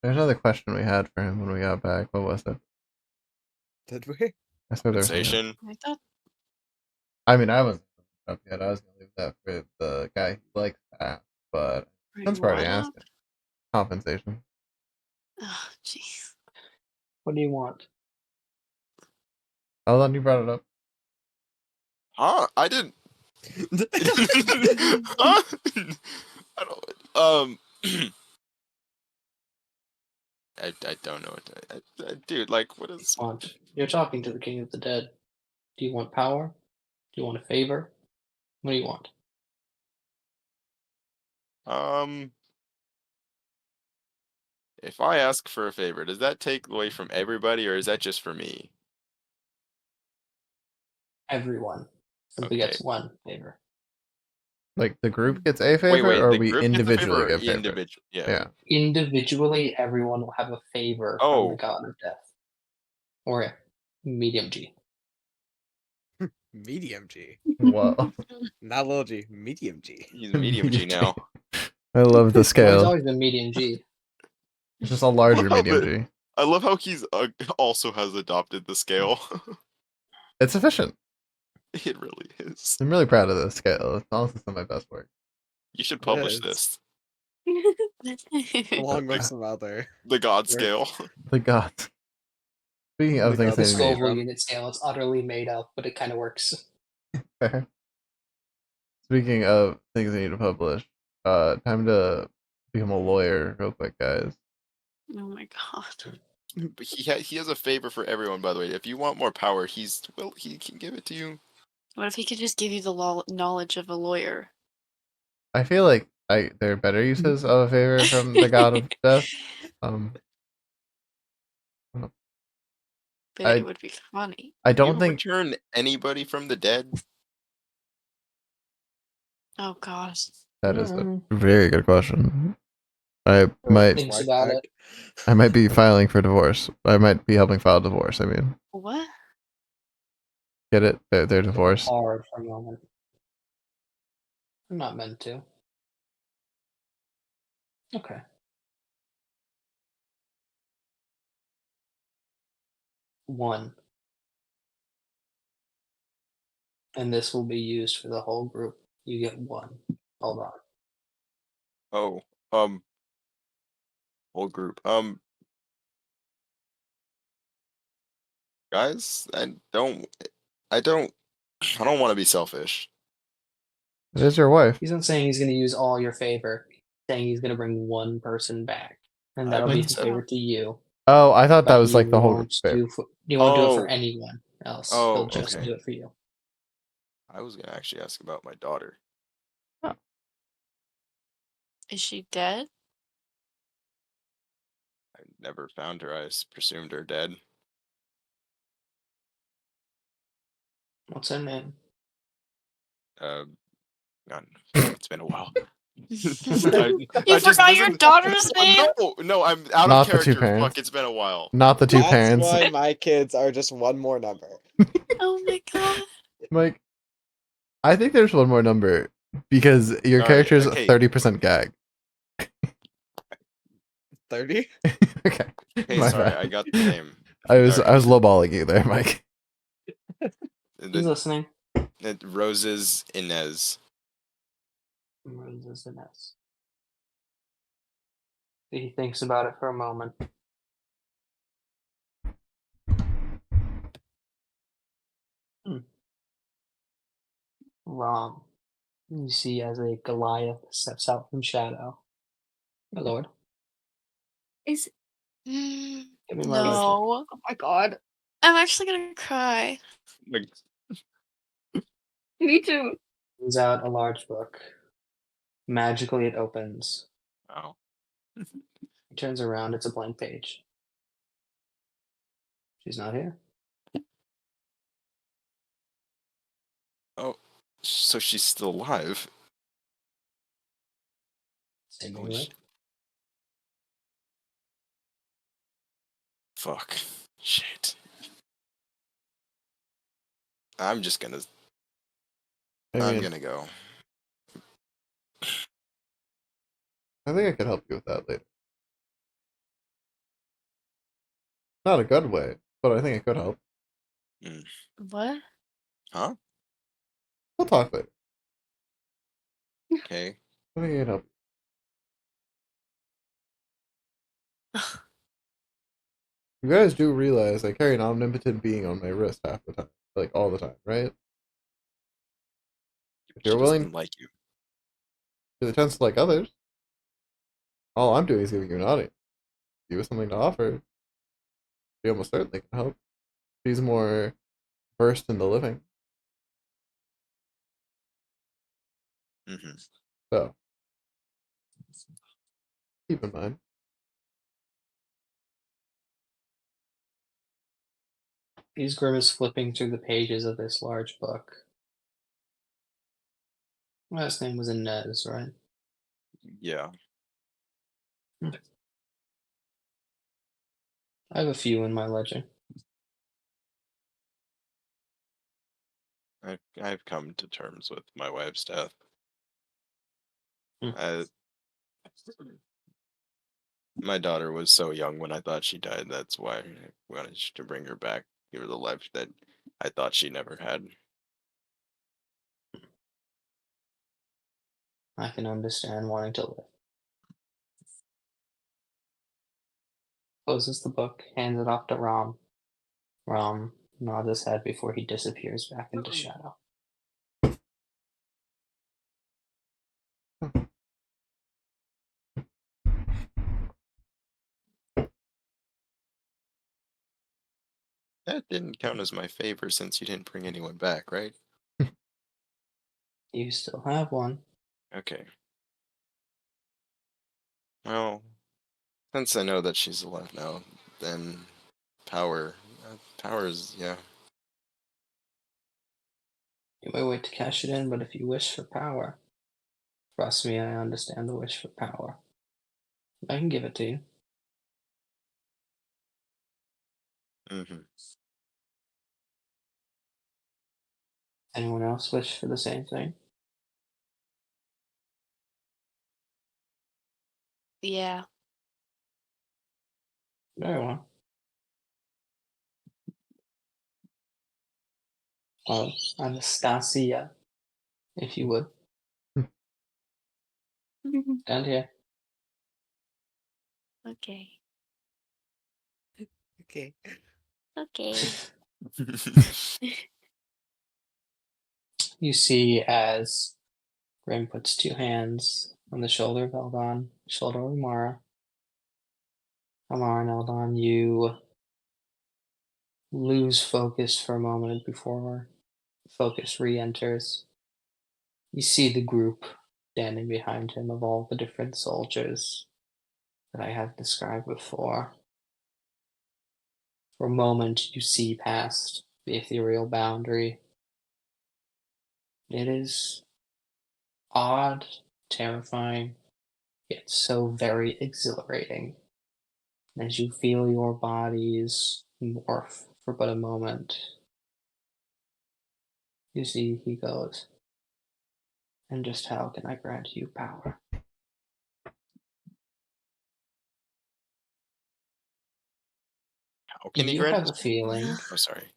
A: There's another question we had for him when we got back. What was it?
E: Did we?
A: I said there was something.
C: Sensation.
D: I thought
A: I mean, I wasn't up yet. I was gonna leave that for the guy who likes that, but since we're already
D: what up?
A: asking, compensation.
D: Oh, jeez.
B: What do you want?
A: Oh, then you brought it up.
C: Huh? I didn't. Huh? I don't. I don't know what dude, like, what is
B: Want? You're talking to the king of the dead. Do you want power? Do you want a favor? What do you want?
C: If I ask for a favor, does that take away from everybody, or is that just for me?
B: Everyone simply
C: Okay.
B: gets one favor.
A: Like the group gets a favor,
C: Wait,
A: or
C: the
A: we
C: group gets a favor
A: individually
C: or
A: get favor?
C: individual? Yeah.
A: Yeah.
B: Individually, everyone will have a favor from
C: Oh.
B: the god of death. Or medium G.
E: Medium G.
A: Whoa.
E: Not little G. Medium G.
C: He's a medium G now.
A: I love the
B: Well, he's
A: scale.
B: always been medium G.
A: It's just a larger
C: Love
A: medium
C: it.
A: G.
C: I love how he's also has adopted the scale.
A: It's efficient.
C: It really is.
A: I'm really proud of this scale. It's honestly some of my best work.
C: You should publish
E: is.
C: this.
E: Along with some other.
C: The God
E: Where-
C: scale.
A: The god. Speaking of
E: The
A: things
E: god
B: The
A: they
E: scale.
A: need
B: Scoville unit scale, it's utterly made up, but it kind of works.
A: fair. Speaking of things they need to publish, time to become a lawyer real quick, guys.
D: Oh my god.
C: But he has a favor for everyone, by the way. If you want more power, he can give it to you.
D: What if he could just give you the knowledge of a lawyer?
A: I feel like there are better uses of a favor from the god of death.
D: But
A: I-
D: it would be funny.
A: I
C: You
A: don't think
C: return anybody from the dead.
D: Oh gosh.
A: that is a
B: Mm.
A: very good question. I might
B: Thinks about it.
A: I might be filing for divorce. I might be helping file divorce. I mean,
D: What?
A: get it? They're divorced.
B: Hard for a moment. I'm not meant to. Okay. One. And this will be used for the whole group. You get one. Hold on.
C: Oh, whole group. Guys, I don't want to be selfish.
A: It is your wife.
B: He's not saying he's going to use all your favor. He's saying he's going to bring one person back. And
C: I
B: that'll be
C: meant
B: his
C: to-
B: favor to you.
A: Oh, I thought that
B: but
A: was like
B: he
A: the whole.
B: won't
A: Fair.
B: he won't do it
C: Oh.
B: for anyone else.
C: Oh,
B: He'll just
C: okay.
B: do it for you.
C: I was gonna actually ask about my daughter.
D: Is she dead?
C: I never found her. I presumed her dead.
B: What's her name?
C: God, it's been a while.
D: You
C: I just
D: forgot your
C: listened-
D: daughter's name?
C: No, I'm out
A: Not
C: of
A: the two
C: character.
A: parents.
C: Fuck, it's been a while.
A: Not the two
E: That's
A: parents.
E: why my kids are just one more number.
D: Oh my god.
A: Mike, I think there's one more number because your
C: Alright,
A: character is
C: okay.
A: 30% gag.
E: 30?
A: Okay.
C: Hey,
A: My
C: sorry,
A: bad.
C: I got the name.
A: I was
C: Sorry.
A: lowballing you there, Mike.
B: He's listening.
C: Roses Inez.
B: Roses Inez. He thinks about it for a moment. Rom. You see as a Goliath steps out from shadow. My lord.
G: Is
D: Mm,
B: Give me my ledger.
D: no.
G: oh my god.
D: I'm actually gonna cry.
C: Like,
G: Me too.
B: Pulls out a large book. Magically it opens.
C: wow.
B: He turns around, it's a blank page. She's not here.
C: Oh, so she's still alive.
B: Seemingly.
C: Fuck. Shit. I'm just gonna.
A: I
C: I'm
A: mean,
C: gonna go.
A: I think I could help you with that later. Not a good way, but I think it could help.
D: What?
C: Huh?
A: We'll talk later.
C: Okay.
A: I think it could help. You guys do realize I carry an omnipotent being on my wrist half the time, like all the time, right? If
C: She
A: you're willing
C: doesn't like you.
A: to the chance to like others, all I'm doing is giving you an audience. If you have something to offer, she almost certainly can help. She's more versed in the living.
C: Mm-hmm.
A: So keep in mind.
B: He's grimace flipping through the pages of this large book. Last name was Inez, right?
C: Yeah.
B: I have a few in my ledger.
C: I've come to terms with my wife's death.
B: Hmm.
C: My daughter was so young when I thought she died. That's why I wanted to bring her back, give her the life that I thought she never had.
B: I can understand wanting to live. Closes the book, hands it off to Rom. Rom nods his head before he disappears back into shadow.
C: That didn't count as my favor since you didn't bring anyone back, right?
B: You still have one.
C: Okay. Well, since I know that she's alive now, then power. Power is, yeah.
B: You may wait to cash it in, but if you wish for power, trust me, I understand the wish for power. I can give it to you.
C: Mm-hmm.
B: Anyone else wish for the same thing?
D: Yeah.
B: Very well. Anastasia, if you would. Stand here.
D: Okay.
E: Okay.
D: Okay.
B: You see as Grim puts two hands on the shoulder of Eldon, shoulder of Amara. Amara and Eldon, you lose focus for a moment before focus re-enters. You see the group standing behind him of all the different soldiers that I have described before. For a moment, you see past the ethereal boundary. It is odd, terrifying, yet so very exhilarating. As you feel your bodies morph for but a moment, you see he goes, and just how can I grant you power?
C: How can he
B: You
C: grant
B: have a
C: us?
B: feeling
C: Oh, sorry.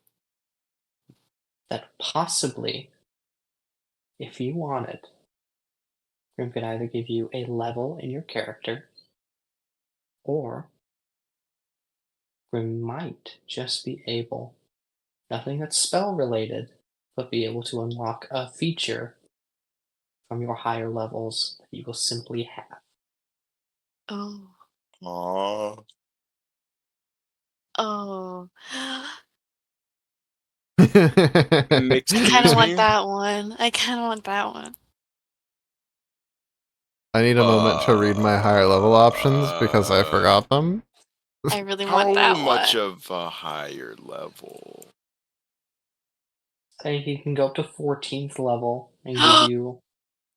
B: that possibly if you wanted, Grim could either give you a level in your character, or Grim might just be able, nothing that's spell related, but be able to unlock a feature from your higher levels that you will simply have.
D: Oh.
C: Aww.
D: Oh.
C: Mixed
D: I kind
C: views,
D: of want
C: me?
D: that one. I kind of want that one.
A: I need a moment to read my higher level options because I forgot them.
D: I really
C: How
D: want that
C: much
D: one.
C: of a higher level?
B: I think you can go up to 14th level and give you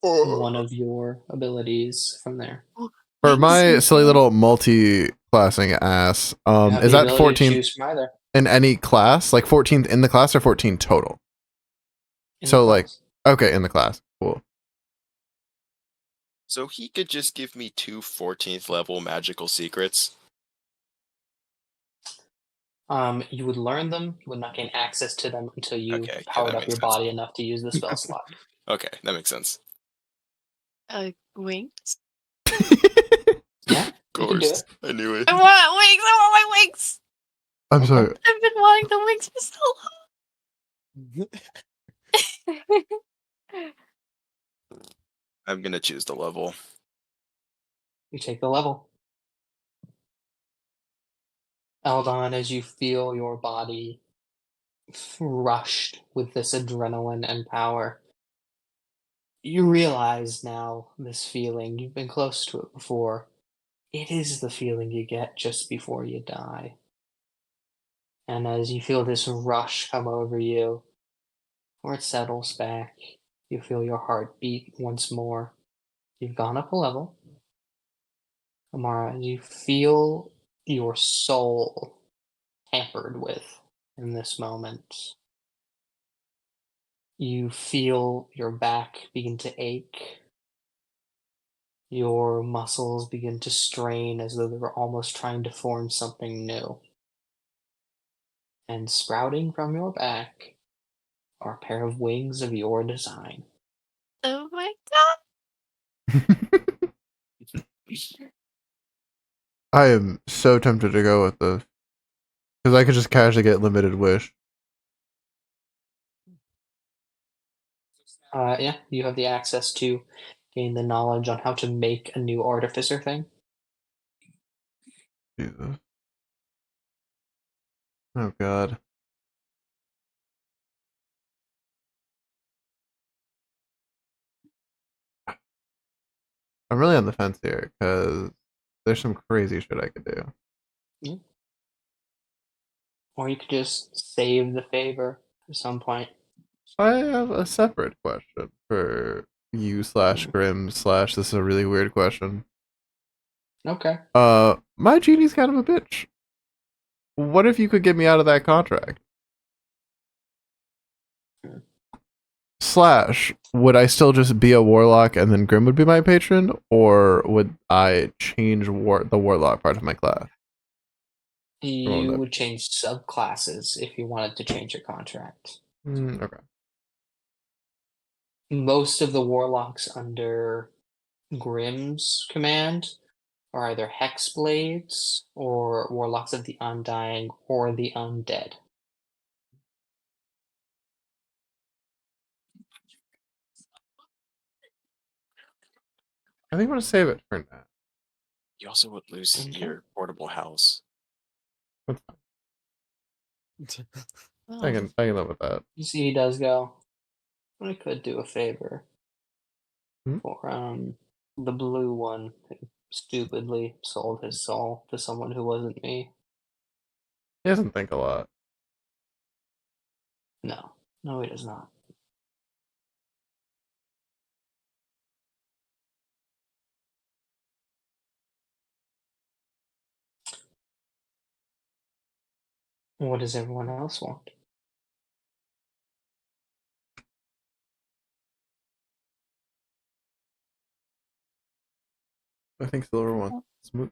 B: one of your abilities from there.
A: For
D: Wings.
A: my silly little multi-classing ass,
B: You have
A: is
B: the
A: that
B: ability to
A: 14th
B: choose from either.
A: in any class? Like 14th in the class or 14 total?
B: in
A: So
B: the
A: like,
B: class.
A: okay, in the class. Cool.
C: So he could just give me 2 14th level magical secrets.
B: You would learn them. You would not gain access to them until you
C: Okay, yeah,
B: powered
C: that
B: up
C: makes
B: your
C: sense.
B: body enough to use the spell slot.
C: Okay, that makes sense.
D: Wings.
B: Yeah,
C: Of
B: you can do
C: course.
B: it.
C: I knew it.
D: I want wings. I want my wings.
A: I'm
B: Okay.
A: sorry.
D: I've been wanting the wings for so long.
C: I'm gonna choose the level.
B: You take the level. Eldon, as you feel your body rushed with this adrenaline and power, you realize now this feeling, you've been close to it before, it is the feeling you get just before you die. And as you feel this rush come over you, or it settles back, you feel your heart beat once more. You've gone up a level. Amara, you feel your soul tampered with in this moment. You feel your back begin to ache. Your muscles begin to strain as though they were almost trying to form something new. And sprouting from your back are a pair of wings of your design.
D: Oh my god.
A: I am so tempted to go with this because I could just casually get limited wish.
B: Yeah, you have the access to gain the knowledge on how to make a new artificer thing.
A: Jesus. Oh god. I'm really on the fence here because there's some crazy shit I could do.
B: Or you could just save the favor at some point.
A: I have a separate question for you / Grim / this is a really weird question.
B: Okay.
A: My genie's kind of a bitch. What if you could get me out of that contract? / would I still just be a warlock and then Grim would be my patron, or would I change the warlock part of my class?
B: You would change subclasses if you wanted to change your contract.
A: Okay.
B: Most of the warlocks under Grimm's command are either hexblades or warlocks of the undying or the undead.
A: I think I'm gonna save it for now.
C: You also would lose
B: Okay.
C: your portable house.
A: That's fine. I
D: Oh.
A: can live with that.
B: You see, he does go. I could do a favor
A: Hmm?
B: for the blue one who stupidly sold his soul to someone who wasn't me.
A: He doesn't think a lot.
B: No, he does not. What does everyone else want?
A: I think Silver wants smooth.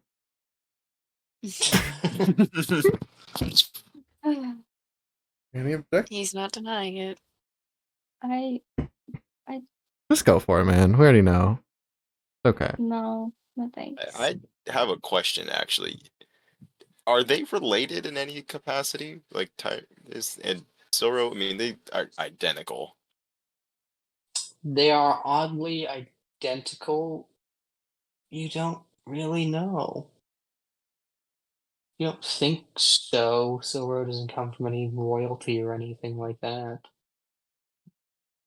A: Any objection?
D: He's not denying it.
G: I
A: Just go for it, man. We already know. Okay.
G: No, no thanks.
C: I have a question actually. Are they related in any capacity? Like Titus and Zoro? I mean, they are identical.
B: They are oddly identical. You don't really know. You don't think so. Silro doesn't come from any royalty or anything like that.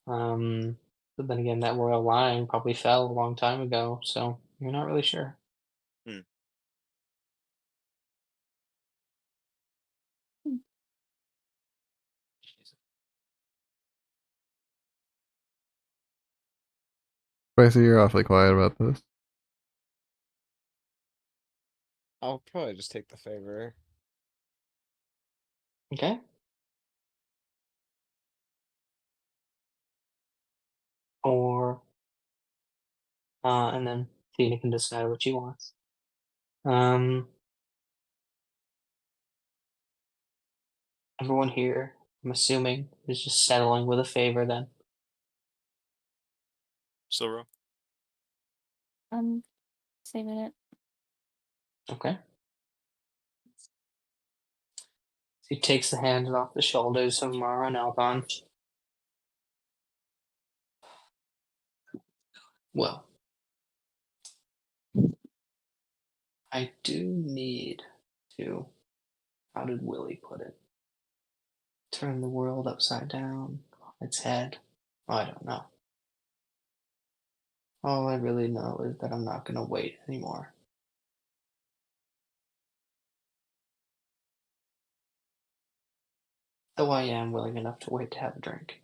B: But then again, that royal line probably fell a long time ago, so you're not really sure.
A: Spicy, you're awfully quiet about this.
E: I'll probably just take the favor.
B: Okay. Or and then Tina can decide what she wants. Everyone here, I'm assuming, is just settling with a favor then.
C: Zoro?
G: Saving it.
B: Okay. He takes the hands off the shoulders of Mara and Alban. Well, I do need to, how did Willie put it? Turn the world upside down on its head. I don't know. All I really know is that I'm not going to wait anymore. Though I am willing enough to wait to have a drink.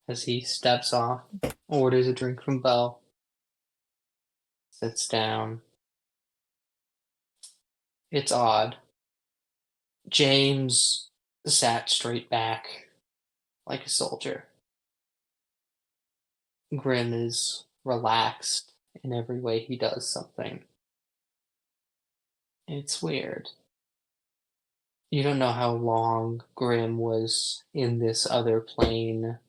B: As he steps off, orders a drink from Bo, sits down. It's odd. James sat straight back like a soldier. Grim is relaxed in every way he does something. It's weird. You don't know how long Grim was in this other plane,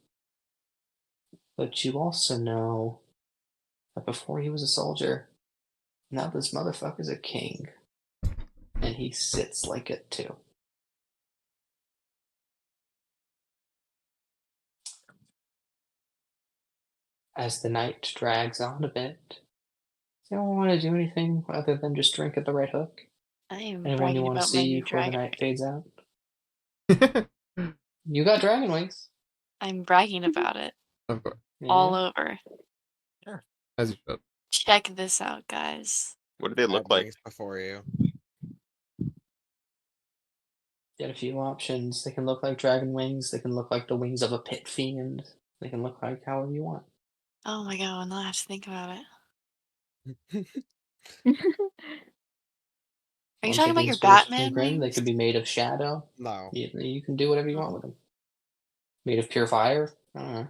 B: but you also know that before he was a soldier, now this motherfucker's a king. And he sits like it too. As the night drags on a bit, does anyone want to do anything other than just drink at the Right Hook?
D: I am
B: Anyone you
D: bragging
B: want to
D: about my
B: see
D: new
B: before the
D: dragon.
B: night fades out? You got dragon wings.
D: I'm bragging about it
A: Of course.
D: all
B: Yeah.
D: over.
A: As you should.
D: Check this out, guys.
C: What do they look like?
E: Brings before you.
B: Get a few options. They can look like dragon wings. They can look like the wings of a pit fiend. They can look like however you want.
D: Oh my god, now I have to think about it. Are you
B: I'm
D: talking about
B: thinking
D: your
B: Swiss
D: Batman
B: Grim. They
D: wings?
B: could be made of shadow.
E: No.
B: You can do whatever you want with them. Made of pure fire. I don't know.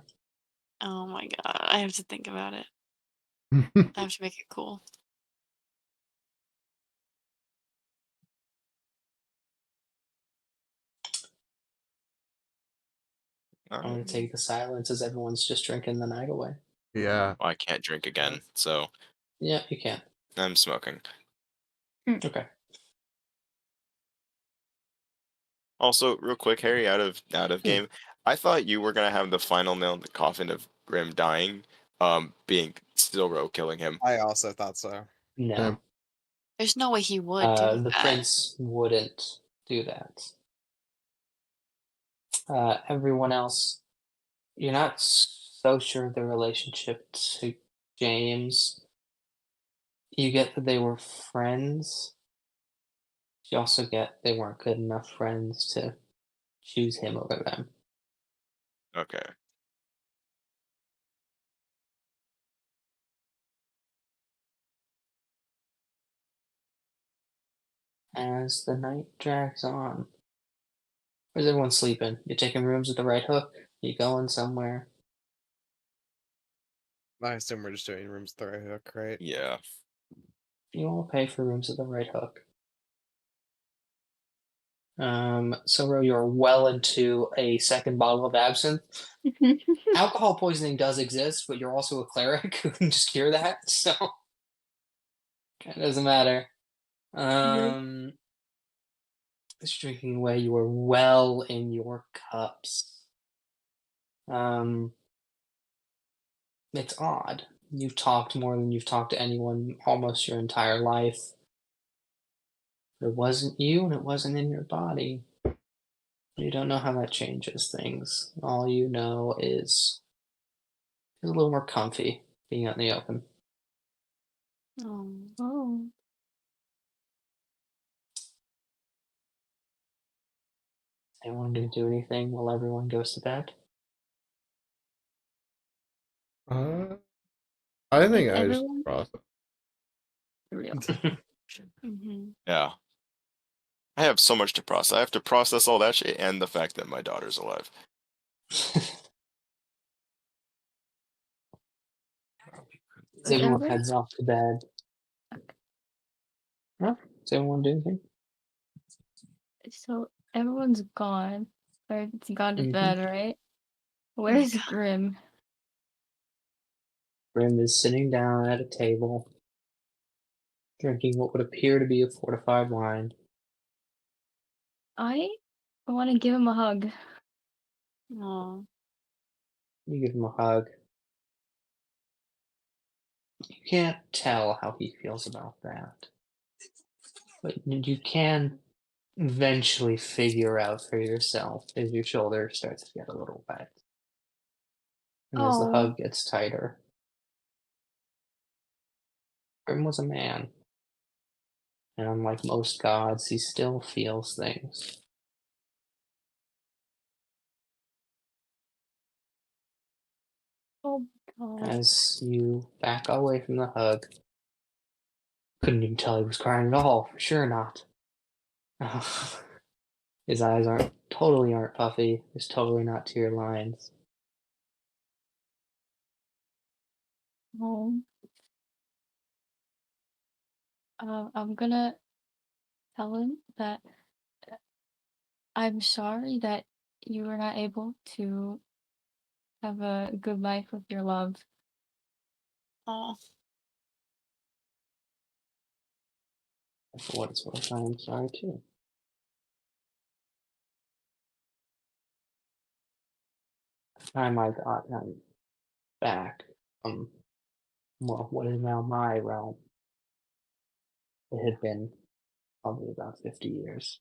D: Oh my god, I have to think about it. I have to make it cool.
B: I'm gonna take the silence as everyone's just drinking the night away.
A: Yeah.
C: Well, I can't drink again, so
B: Yeah, you can.
C: I'm smoking.
B: Okay.
C: Also, real quick, Harry, out of game, I thought you were gonna have the final nail in the coffin of Grim dying, being Zoro killing him.
E: I also thought so.
B: No.
A: Yeah.
D: There's no way he would do
B: The
D: that.
B: prince wouldn't do that. Everyone else, you're not so sure of the relationship to James. You get that they were friends. You also get they weren't good enough friends to choose him over them.
C: Okay.
B: As the night drags on, where's everyone sleeping? You taking rooms at the Right Hook? You going somewhere?
E: I assume we're just doing rooms at the Right Hook, right?
C: Yeah.
B: You all pay for rooms at the Right Hook. Soro, you're well into a second bottle of absinthe. Alcohol poisoning does exist, but you're also a cleric who can just cure that, so it doesn't matter. As you're drinking away, you are well in your cups. It's odd. You've talked more than you've talked to anyone almost your entire life. It wasn't you, and it wasn't in your body. You don't know how that changes things. All you know is it's a little more comfy being out in the open.
G: Oh.
B: Anyone gonna do anything while everyone goes to bed?
A: I think
G: Is
A: I just
G: everyone-
A: process.
G: Real.
D: Mm-hmm.
C: Yeah. I have so much to process. I have to process all that shit and the fact that my daughter's alive.
B: As everyone
G: everybody-
B: heads off to bed. Huh? Does everyone do anything?
G: So everyone's gone. Or it's gone to
B: Mhm.
G: bed, right? Where's Grim?
B: Grim is sitting down at a table, drinking what would appear to be a fortified wine.
G: I want to give him a hug.
D: Oh.
B: You give him a hug. You can't tell how he feels about that. But you can eventually figure out for yourself as your shoulder starts to get a little wet. And as the
G: Oh.
B: hug gets tighter. Grim was a man. And unlike most gods, he still feels things.
G: Oh God.
B: As you back away from the hug, couldn't even tell he was crying at all. For sure not. His eyes aren't puffy. There's totally not tear lines.
G: Oh. I'm gonna tell him that I'm sorry that you were not able to have a good life with your love.
D: Oh.
B: For what it's worth, I am sorry too. The time I got him back from, well, what is now my realm, it had been probably about 50 years.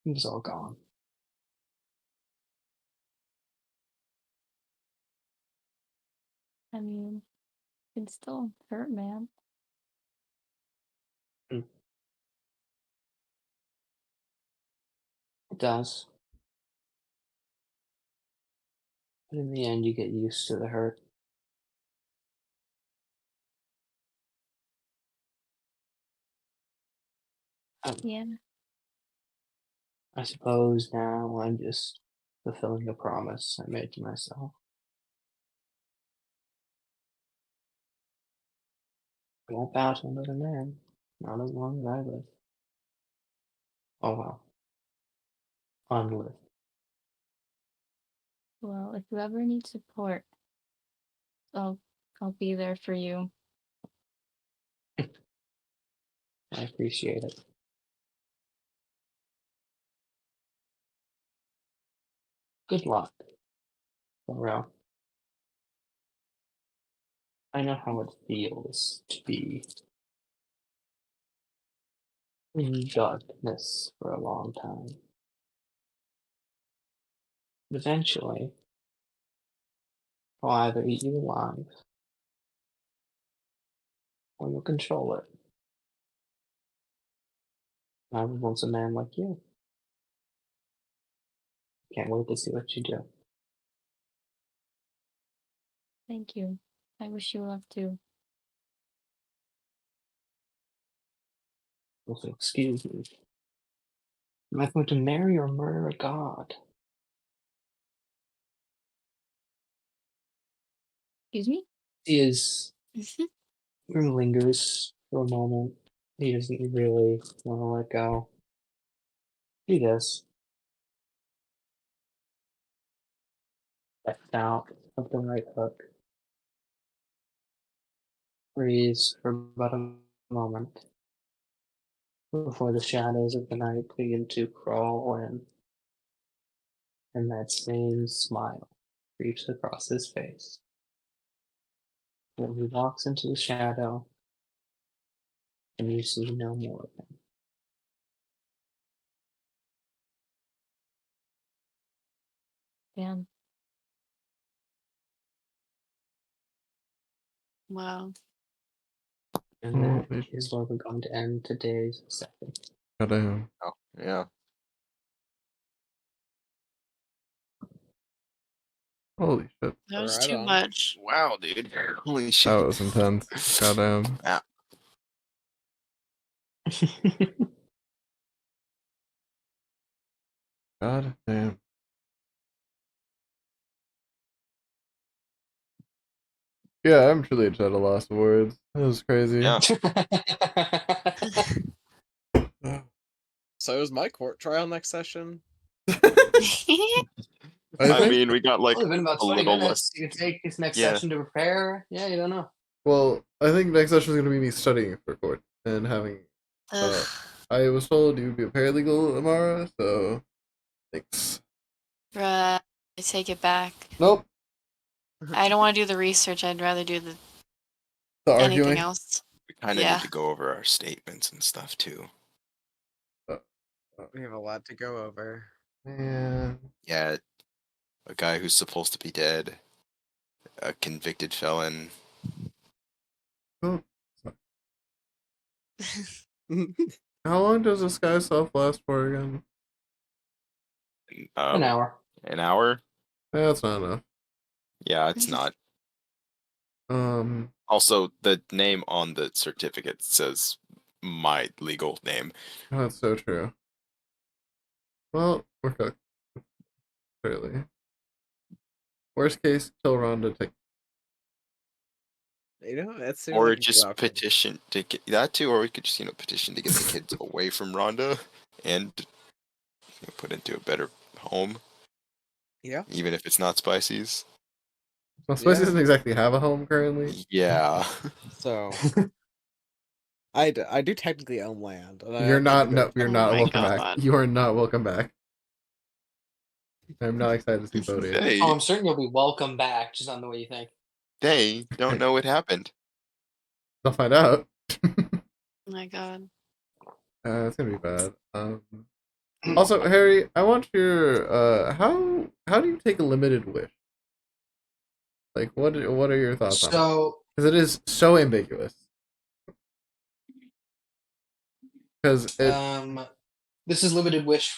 B: He was all gone.
G: I mean, it still hurt, man.
B: It does. But in the end, you get used to the hurt.
G: Yeah.
B: I suppose now I'm just fulfilling a promise I made to myself. I won't bow to another man, not as long as I live. Oh well. Unlive.
G: Well, if you ever need support, I'll be there for you.
B: I appreciate it. Good luck, Laurel. I know how it feels to be in darkness for a long time. Eventually, I'll either eat you alive or you'll control it. I was once a man like you. Can't wait to see what you do.
G: Thank you. I wish you luck too.
B: Also, excuse me. Am I going to marry or murder a god?
G: Excuse me?
B: He is. Grim lingers for a moment. He doesn't really want to let go. He does. Backed out of the right hook. Freeze for about a moment before the shadows of the night begin to crawl in, and that same smile creeps across his face. When he walks into the shadow, and you see no more of him.
G: Dan.
D: Wow.
B: And
A: Holy
B: that is where we're going to end today's session.
A: Goddamn.
C: Oh, yeah.
A: Holy shit.
D: That was
E: Right
D: too
E: on.
D: much.
C: Wow, dude. Holy shit.
A: That was intense. Goddamn. God damn. Yeah, I'm truly at a loss of words. That was crazy.
C: Yeah.
E: So is my court trial next session?
A: I
C: I
A: think,
C: mean, we got like
B: Only been about
C: a
B: 20
C: little
B: minutes.
C: less.
B: You can take this next
C: Yeah.
B: session to prepare. Yeah, you don't know.
A: well, I think next session is going to be me studying for court and having.
D: Ugh.
A: I was told you would be a paralegal tomorrow, so thanks.
D: Bruh, I take it back.
A: Nope.
D: I don't want to do the research. I'd rather do the
A: The
D: anything
A: arguing.
D: else.
C: We kind of
D: Yeah.
C: need to go over our statements and stuff too.
E: We have a lot to go over.
A: Man.
C: Yeah, a guy who's supposed to be dead, a convicted felon.
A: Oh. How long does this guy's self last for again?
B: An hour.
C: An hour?
A: That's not enough.
C: Yeah, it's not.
A: Um,
C: Also, the name on the certificate says my legal name.
A: that's so true. Well, we're cooked. Clearly. Worst case, kill Rhonda. Take.
E: You know, that seems
C: Or
E: like a good
C: just
E: option.
C: petition to get that too, or we could just, petition to get the kids away from Rhonda and put into a better home.
E: Yeah.
C: Even if it's not Spicy's.
A: Well, Spicy
E: Yeah.
A: doesn't exactly have a home currently.
C: Yeah.
E: So I do technically own land. And I
A: You're
E: have
A: not.
E: to
A: No,
E: go-
A: you're
D: Oh
A: not
D: my
A: welcome back.
D: God.
A: You are not welcome back. I'm not excited to see Bodhi.
C: They,
B: Oh, I'm certain you'll be welcome back, just on the way you think.
C: they don't know what happened.
A: They'll find out.
D: Oh my God.
A: It's gonna be bad. Also, Harry, I want your how do you take a limited wish? Like, what are your thoughts on it?
B: So,
A: Because it is so ambiguous. Because it
B: this is limited wish